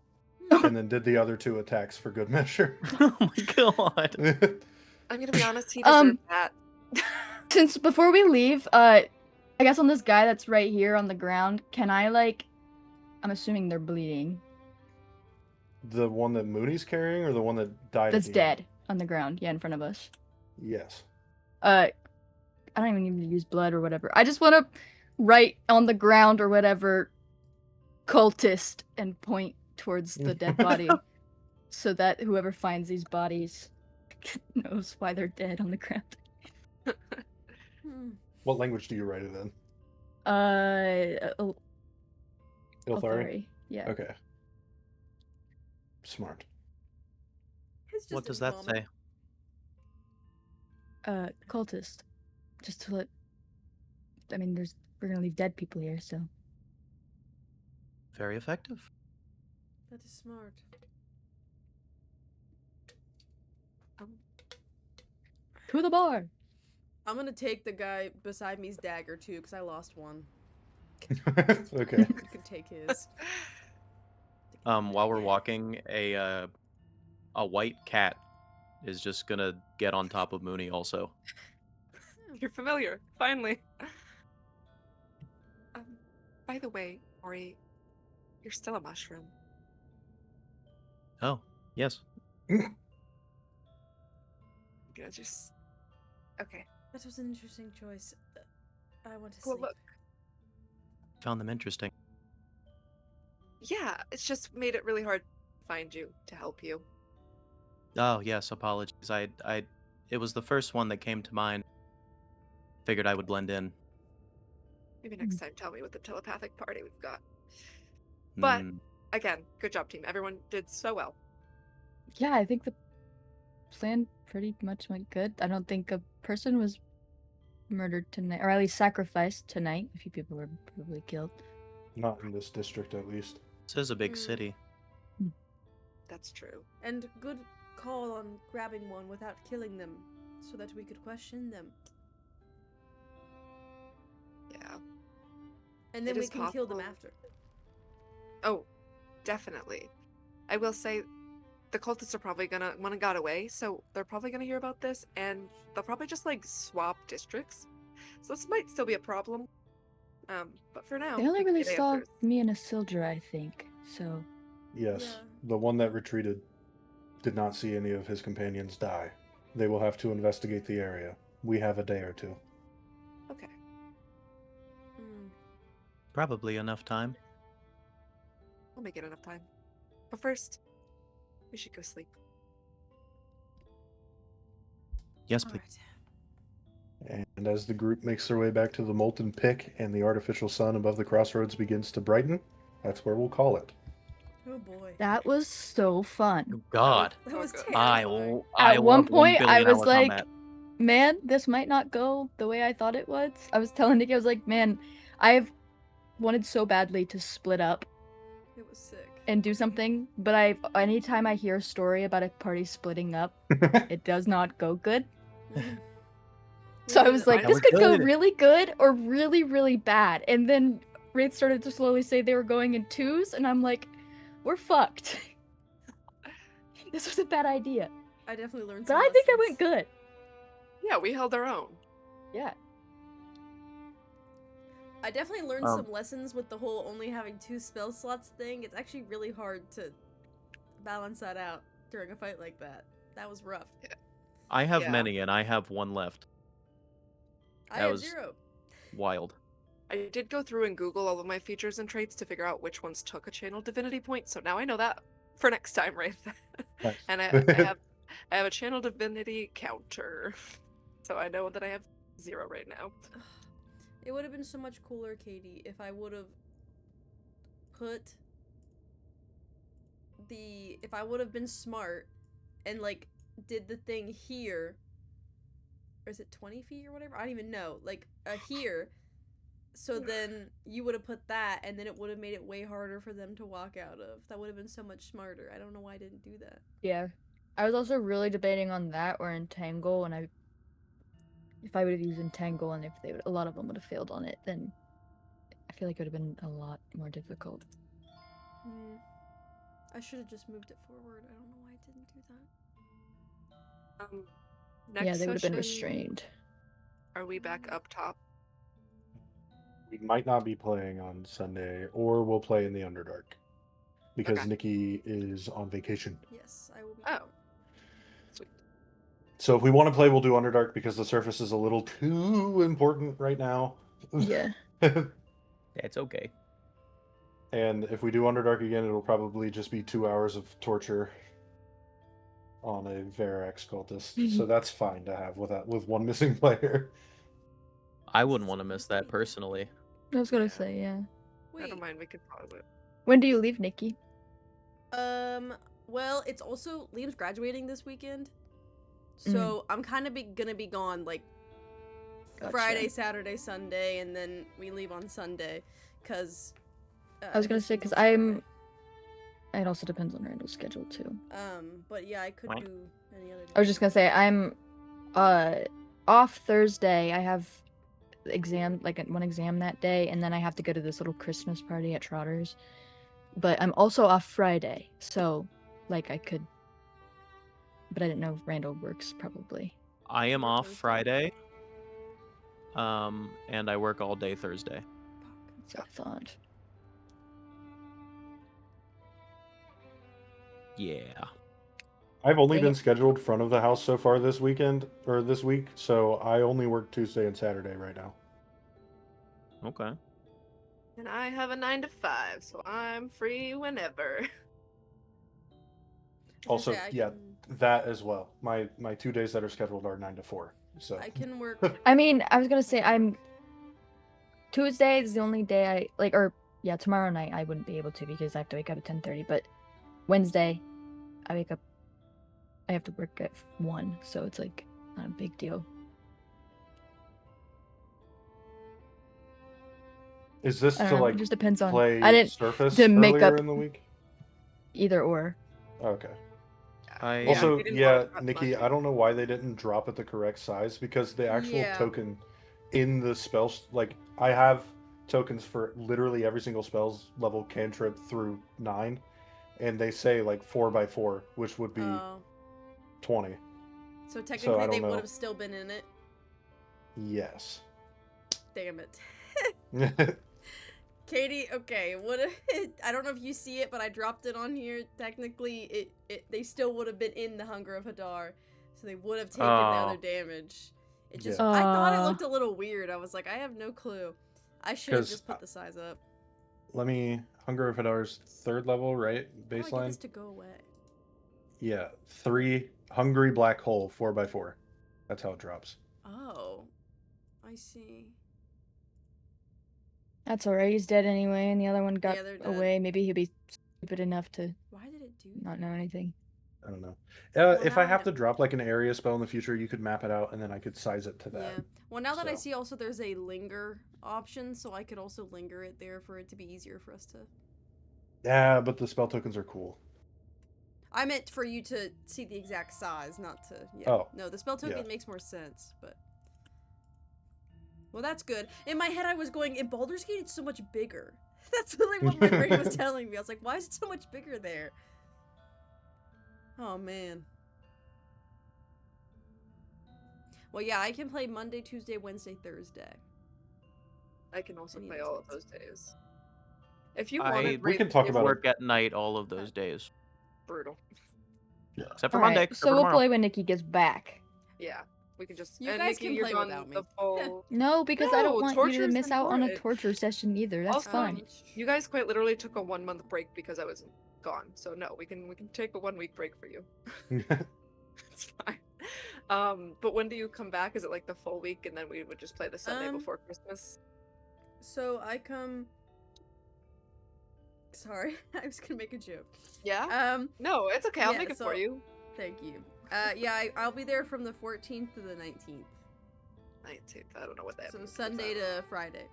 And then did the other 2 attacks for good measure. Oh my God. I'm gonna be honest, he deserved that. Since before we leave, I guess on this guy that's right here on the ground, can I I'm assuming they're bleeding. The one that Mooney's carrying or the one that died? That's at the end? dead on the ground, yeah, in front of us. Yes. I don't even need to use blood or whatever. I just want to write on the ground or whatever, cultist, and point towards the dead body, so that whoever finds these bodies knows why they're dead on the ground. What language do you write it in? Ilthari? Ilthari, yeah. Okay. Smart. It's just What a does that vomit. say? Cultist. Just to let. I mean, we're gonna leave dead people here, so. Very effective. That is smart. To the bar! I'm gonna take the guy beside me's dagger too, because I lost one. Okay. You can take his. While we're walking, a white cat is just gonna get on top of Mooney also. You're familiar, finally. By the way, Ori, you're still a mushroom. Oh, yes. I'm gonna just. Okay. That was an interesting choice. I want to Well, sleep. look. Found them interesting. Yeah, it's just made it really hard to find you to help you. Oh, yes, apologies. It was the first one that came to mind. Figured I would blend in. Maybe next time tell me what the telepathic party we've got. But again, good job, team. Everyone did so well. Yeah, I think the plan pretty much went good. I don't think a person was murdered tonight, or at least sacrificed tonight. A few people were probably killed. Not in this district, at least. This is a big city. That's true. And good call on grabbing one without killing them, so that we could question them. Yeah. And then It we is can kill them possible. after. Oh, definitely. I will say the cultists are probably gonna when it got away, so they're probably gonna hear about this and they'll probably just like swap districts. So this might still be a problem. But for now, They only we can really get saw answers. me and Isildur, I think. So Yes. Yeah. The one that retreated did not see any of his companions die. They will have to investigate the area. We have a day or 2. Okay. Probably enough time. We'll make it enough time. But first, we should go sleep. Yes, All please. right. And as the group makes their way back to the molten pick and the artificial sun above the crossroads begins to brighten, that's where we'll call it. Oh boy. That was so fun. God. That was good. terrifying. I At one love point, I 1 billion was hour like, combat. man, this might not go the way I thought it would. I was telling Nikki, I was like, man, I've wanted so badly to split up It was sick. and do something, but anytime I hear a story about a party splitting up, it does not go good. Mhm. So I We was knew like, that. this was could go good. really good or really, really bad. And then Wraith started to slowly say they were going in twos, and I'm like, we're fucked. This was a bad idea. I definitely learned But some I think that lessons. went good. Yeah, we held our own. Yeah. I definitely learned Um, some lessons with the whole only having 2 spell slots thing. It's actually really hard to balance that out during a fight like that. That was rough. I have Yeah. many, and I have 1 left. I That have was- 0. Wild. I did go through and Google all of my features and traits to figure out which ones took a channel divinity point, so now I know that for next time, Wraith. Nice. And I have a channel divinity counter, so I know that I have 0 right now. It would have been so much cooler, Katie, if I would have put if I would have been smart and like did the thing here, or is it 20 feet or whatever? I don't even know. Like here, so then you would have put that, and then it would have made it way harder for them to walk out of. That would have been so much smarter. I don't know why I didn't do that. Yeah. I was also really debating on that or Entangle, and if I would have used Entangle and if a lot of them would have failed on it, then I feel like it would have been a lot more difficult. I should have just moved it forward. I don't know why I didn't do that. Next Yeah, they would have been session, restrained. Are we back up top? We might not be playing on Sunday, or we'll play in the Underdark. Because Okay. Nikki is on vacation. Yes, I will be. Oh. going. Sweet. So if we want to play, we'll do Underdark because the surface is a little too important right now. Yeah. Yeah, it's okay. And if we do Underdark again, it'll probably just be 2 hours of torture on a Verax cultist. So that's fine to have with one missing player. I wouldn't want to miss that personally. I was gonna say, yeah. Wait. Never mind, we can pause it. When do you leave, Nikki? Well, it's also Liam's graduating this weekend, so I'm kind of gonna be gone like Gotcha. Friday, Saturday, Sunday, and then we leave on Sunday, cause. I was gonna say, because it also depends on Randall's schedule, too. But yeah, I could Wank. do any other day. I was just gonna say, I'm off Thursday. I have one exam that day, and then I have to go to this little Christmas party at Trotter's. But I'm also off Friday, so like I could, but I didn't know if Randall works probably. I am Work off Thursday. Friday. And I work all day Thursday. So I thought. Yeah. I've only Dang been it. scheduled front of the house so far this week, so I only work Tuesday and Saturday right now. Okay. And I have a 9 to 5, so I'm free whenever. Also, I yeah, can- that as well. My 2 days that are scheduled are 9 to 4. So I can work. I mean, I was gonna say Tuesday is the only day tomorrow night I wouldn't be able to because I have to wake up at 10:30. But Wednesday, I have to work at 1, so it's like not a big deal. is this I to don't know, like it just depends on. play I didn't Surface to make earlier up- in the week? either or. Okay. I- Also, we didn't yeah, talk about Nikki, much. I don't know why they didn't drop it the correct size because the actual Yeah. token in the spells, like I have tokens for literally every single spells level cantrip through 9, and they say like 4x4, which would be Oh. 20. So technically, don't they know. would have still been in it. Yes. Damn it. Katie, okay, I don't know if you see it, but I dropped it on here. Technically, they still would have been in the Hunger of Hadar, so they would have taken the other damage. It just, Yeah. I thought it looked a little weird. I was like, I have no clue. I should have 'Cause just put the size up. Let me Hunger of Hadar's 3rd level, right? How do I get Baseline. this to go away? Yeah, 3 Hungry Black Hole 4x4. That's how it drops. Oh, I see. That's alright. He's dead anyway, and the other one got Yeah, they're dead. away. Maybe he'll be stupid enough to Why did it do not know anything. I don't know. Well, If now I I have know. to drop like an area spell in the future, you could map it out, and then I could size it to that. Yeah. Well, now that I So. see also there's a linger option, so I could also linger it there for it to be easier for us to... Yeah, but the spell tokens are cool. I meant for you to see the exact size, not to... Yeah. Oh, No, the spell token yeah. makes more sense, but... Well, that's good. In my head, I was going, in Baldur's Gate, it's so much bigger. That's really what my brain was telling me. I was like, why is it so much bigger there? Oh, man. Well, yeah, I can play Monday, Tuesday, Wednesday, Thursday. I can also Any play of all those of those days. If you I- wanted, We can Wraith talk is about it. Work at night all of those days, brutal. Yeah. except for Alright, Monday. Except so for we'll tomorrow. play when Nikki gets back. Yeah, we can just. You and guys Nikki, can you're play gone without me. the full. No, because I don't No, want you to torture's miss out on a important. torture session either. That's Also, fine. You guys quite literally took a 1 month break because I was gone. So no, we can take a 1 week break for you. It's fine. But when do you come back? Is it like the full week, and then we would just play the Sunday before Christmas? So I come... Sorry, I was gonna make a joke. Yeah. No, it's okay. I'll yeah, make it so- for you. Thank you. Yeah, I'll be there from the 14th to the 19th. 19th. I don't know what that So means. What's Sunday that? to Friday.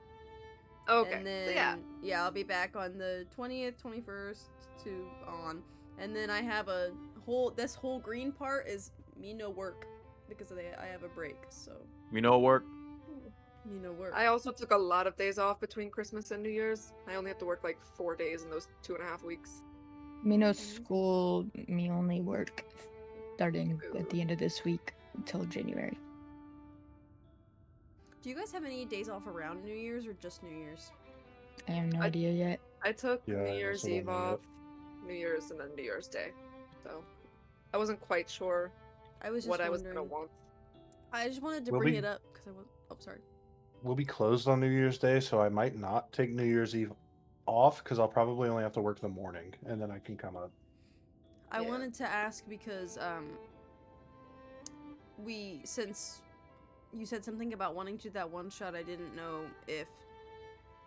Okay. And then, so yeah. I'll be back on the 20th, 21st to on. And then I have this whole green part is me no work. Because I have a break, so. You know, work. Me no work. I also took a lot of days off between Christmas and New Year's. I only have to work like 4 days in those 2.5 weeks. Me no school, me only work starting at the end of this week until January. Do you guys have any days off around New Year's or just New Year's? I have no idea yet. I took Yeah, New I Year's also don't Eve know yet. off, New Year's, and then New Year's Day. So I wasn't quite sure I was just what I was wondering. gonna want. I just wanted to Will bring we- it up because I was. Oh, sorry. We'll be closed on New Year's Day, so I might not take New Year's Eve off because I'll probably only have to work the morning, and then I can come up. I Yeah. wanted to ask because since you said something about wanting to do that one shot, I didn't know if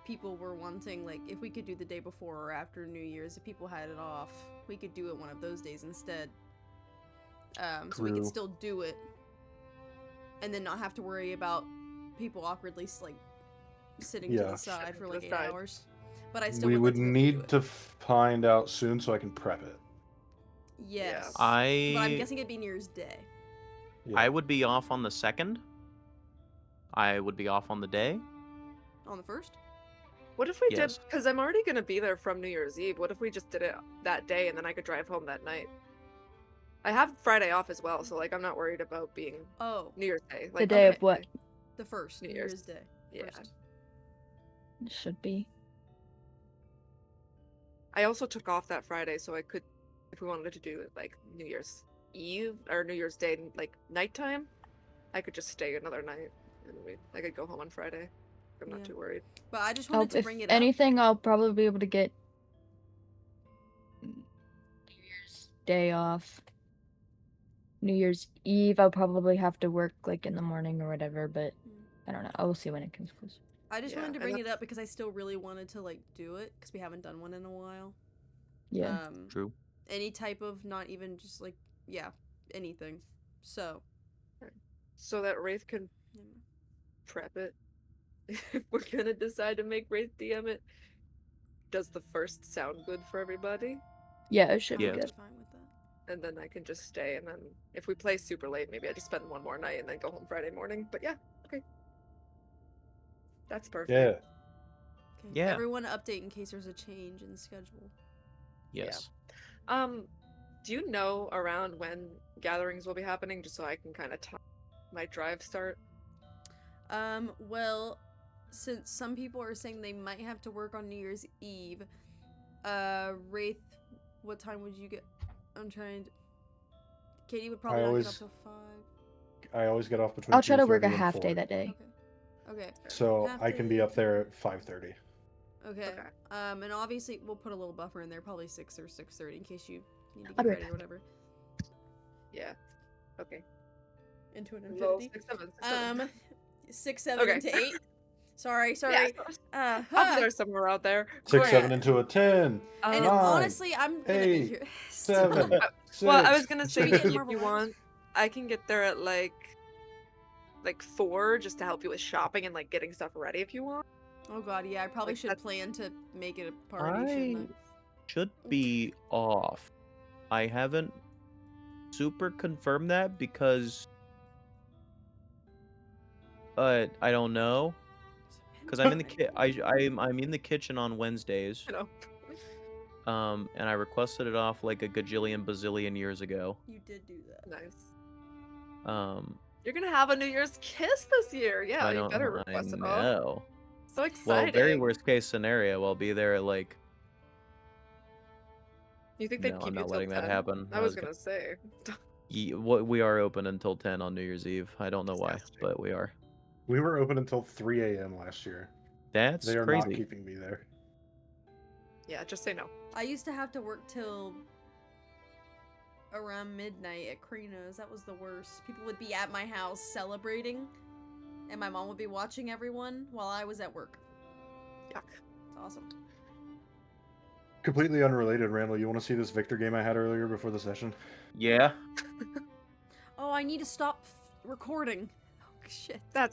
people were wanting, like, if we could do the day before or after New Year's. If people had it off, we could do it one of those days instead. So we could True. still do it, and then not have to worry about people awkwardly like sitting to Yeah. the side Sitting for to like the 8 side. hours. But I still We would would like to be able to need do to find out soon so I can prep it. it. Yes. But I'm guessing it'd be New Year's Day. Yeah. I would be off on the 2nd. I would be off on the day. On the 1st? What if we Yes. did? Because I'm already gonna be there from New Year's Eve. What if we just did it that day and then I could drive home that night? I have Friday off as well, so like I'm not worried about being Oh, New Year's Day. The Like day okay. of what? the 1st. New New Year's. Year's Day. Yeah. 1st. Should be. I also took off that Friday, so I could, if we wanted to do it like New Year's Eve or New Year's Day, like nighttime, I could just stay another night and I could go home on Friday. I'm not Yeah. too worried. But I just wanted to If bring it up. anything, I'll probably be able to get New Year's Day off. New Year's Eve, I'll probably have to work like in the morning or whatever, but I don't know. I will see when it comes close. I just Yeah, wanted to and bring it that's- up because I still really wanted to like do it because we haven't done one in a while. Yeah. True. Any type of, not even just like, yeah, anything. So. So that Wraith can prep it. If we're gonna decide to make Wraith DM it, does the first sound good for everybody? Yeah, it should Yeah. be good. Fine with that. And then I can just stay, and then if we play super late, maybe I just spend one more night and then go home Friday morning. But yeah, okay. That's perfect. Yeah. Okay. Yeah. Everyone update in case there's a change in schedule. Yes. Do you know around when gatherings will be happening, just so I can kind of time my drive start? Well, since some people are saying they might have to work on New Year's Eve, Wraith, what time would you get? I'm trying to... Katie would probably not get up till 5. I always get off between. I'll try to work a 3:30 and half day 4. that day. Okay. So Half I can day. be up there at 5:30. Okay. Okay. And obviously we'll put a little buffer in there, probably 6 or 6:30 in case you need to I'll get be right ready or back. whatever. Yeah. Okay. into an Well, infinity. 6, 7, 6, 7. 6, 7 Okay. into 8. Sorry. Yeah, up there somewhere out there. 6, Great. 7 into a 10. And 9, honestly, I'm gonna be 8, here. 7, 6. Well, I was gonna Should say we get if Marvel you Riders? want, I can get there at like 4 just to help you with shopping and like getting stuff ready if you want. Oh god, yeah, I probably Like, should that's- plan to make it a party, shouldn't I should be off. I haven't super confirmed that because I don't know. Because I'm in the I'm in the kitchen on Wednesdays. You know. And I requested it off like a gajillion bazillion years ago. You did do that. Nice. Um, You're gonna have a New Year's kiss this year. Yeah, I you don't. better I request it off. know. So Well, exciting. very worst case scenario, I'll be there at like. You think No, they'd keep I'm you not till letting 10? that happen. I was gonna say. We are open until 10 on New Year's Eve. I don't know why, Disgusting. but we are. We were open until 3 a.m. last year. That's They are crazy. not keeping me there. Yeah, just say no. I used to have to work till around midnight at Krina's. That was the worst. People would be at my house celebrating, and my mom would be watching everyone while I was at work. Yuck. It's awesome. Completely unrelated, Randall. You want to see this Victor game I had earlier before the session? Yeah. Oh, I need to stop recording. Oh, shit. That's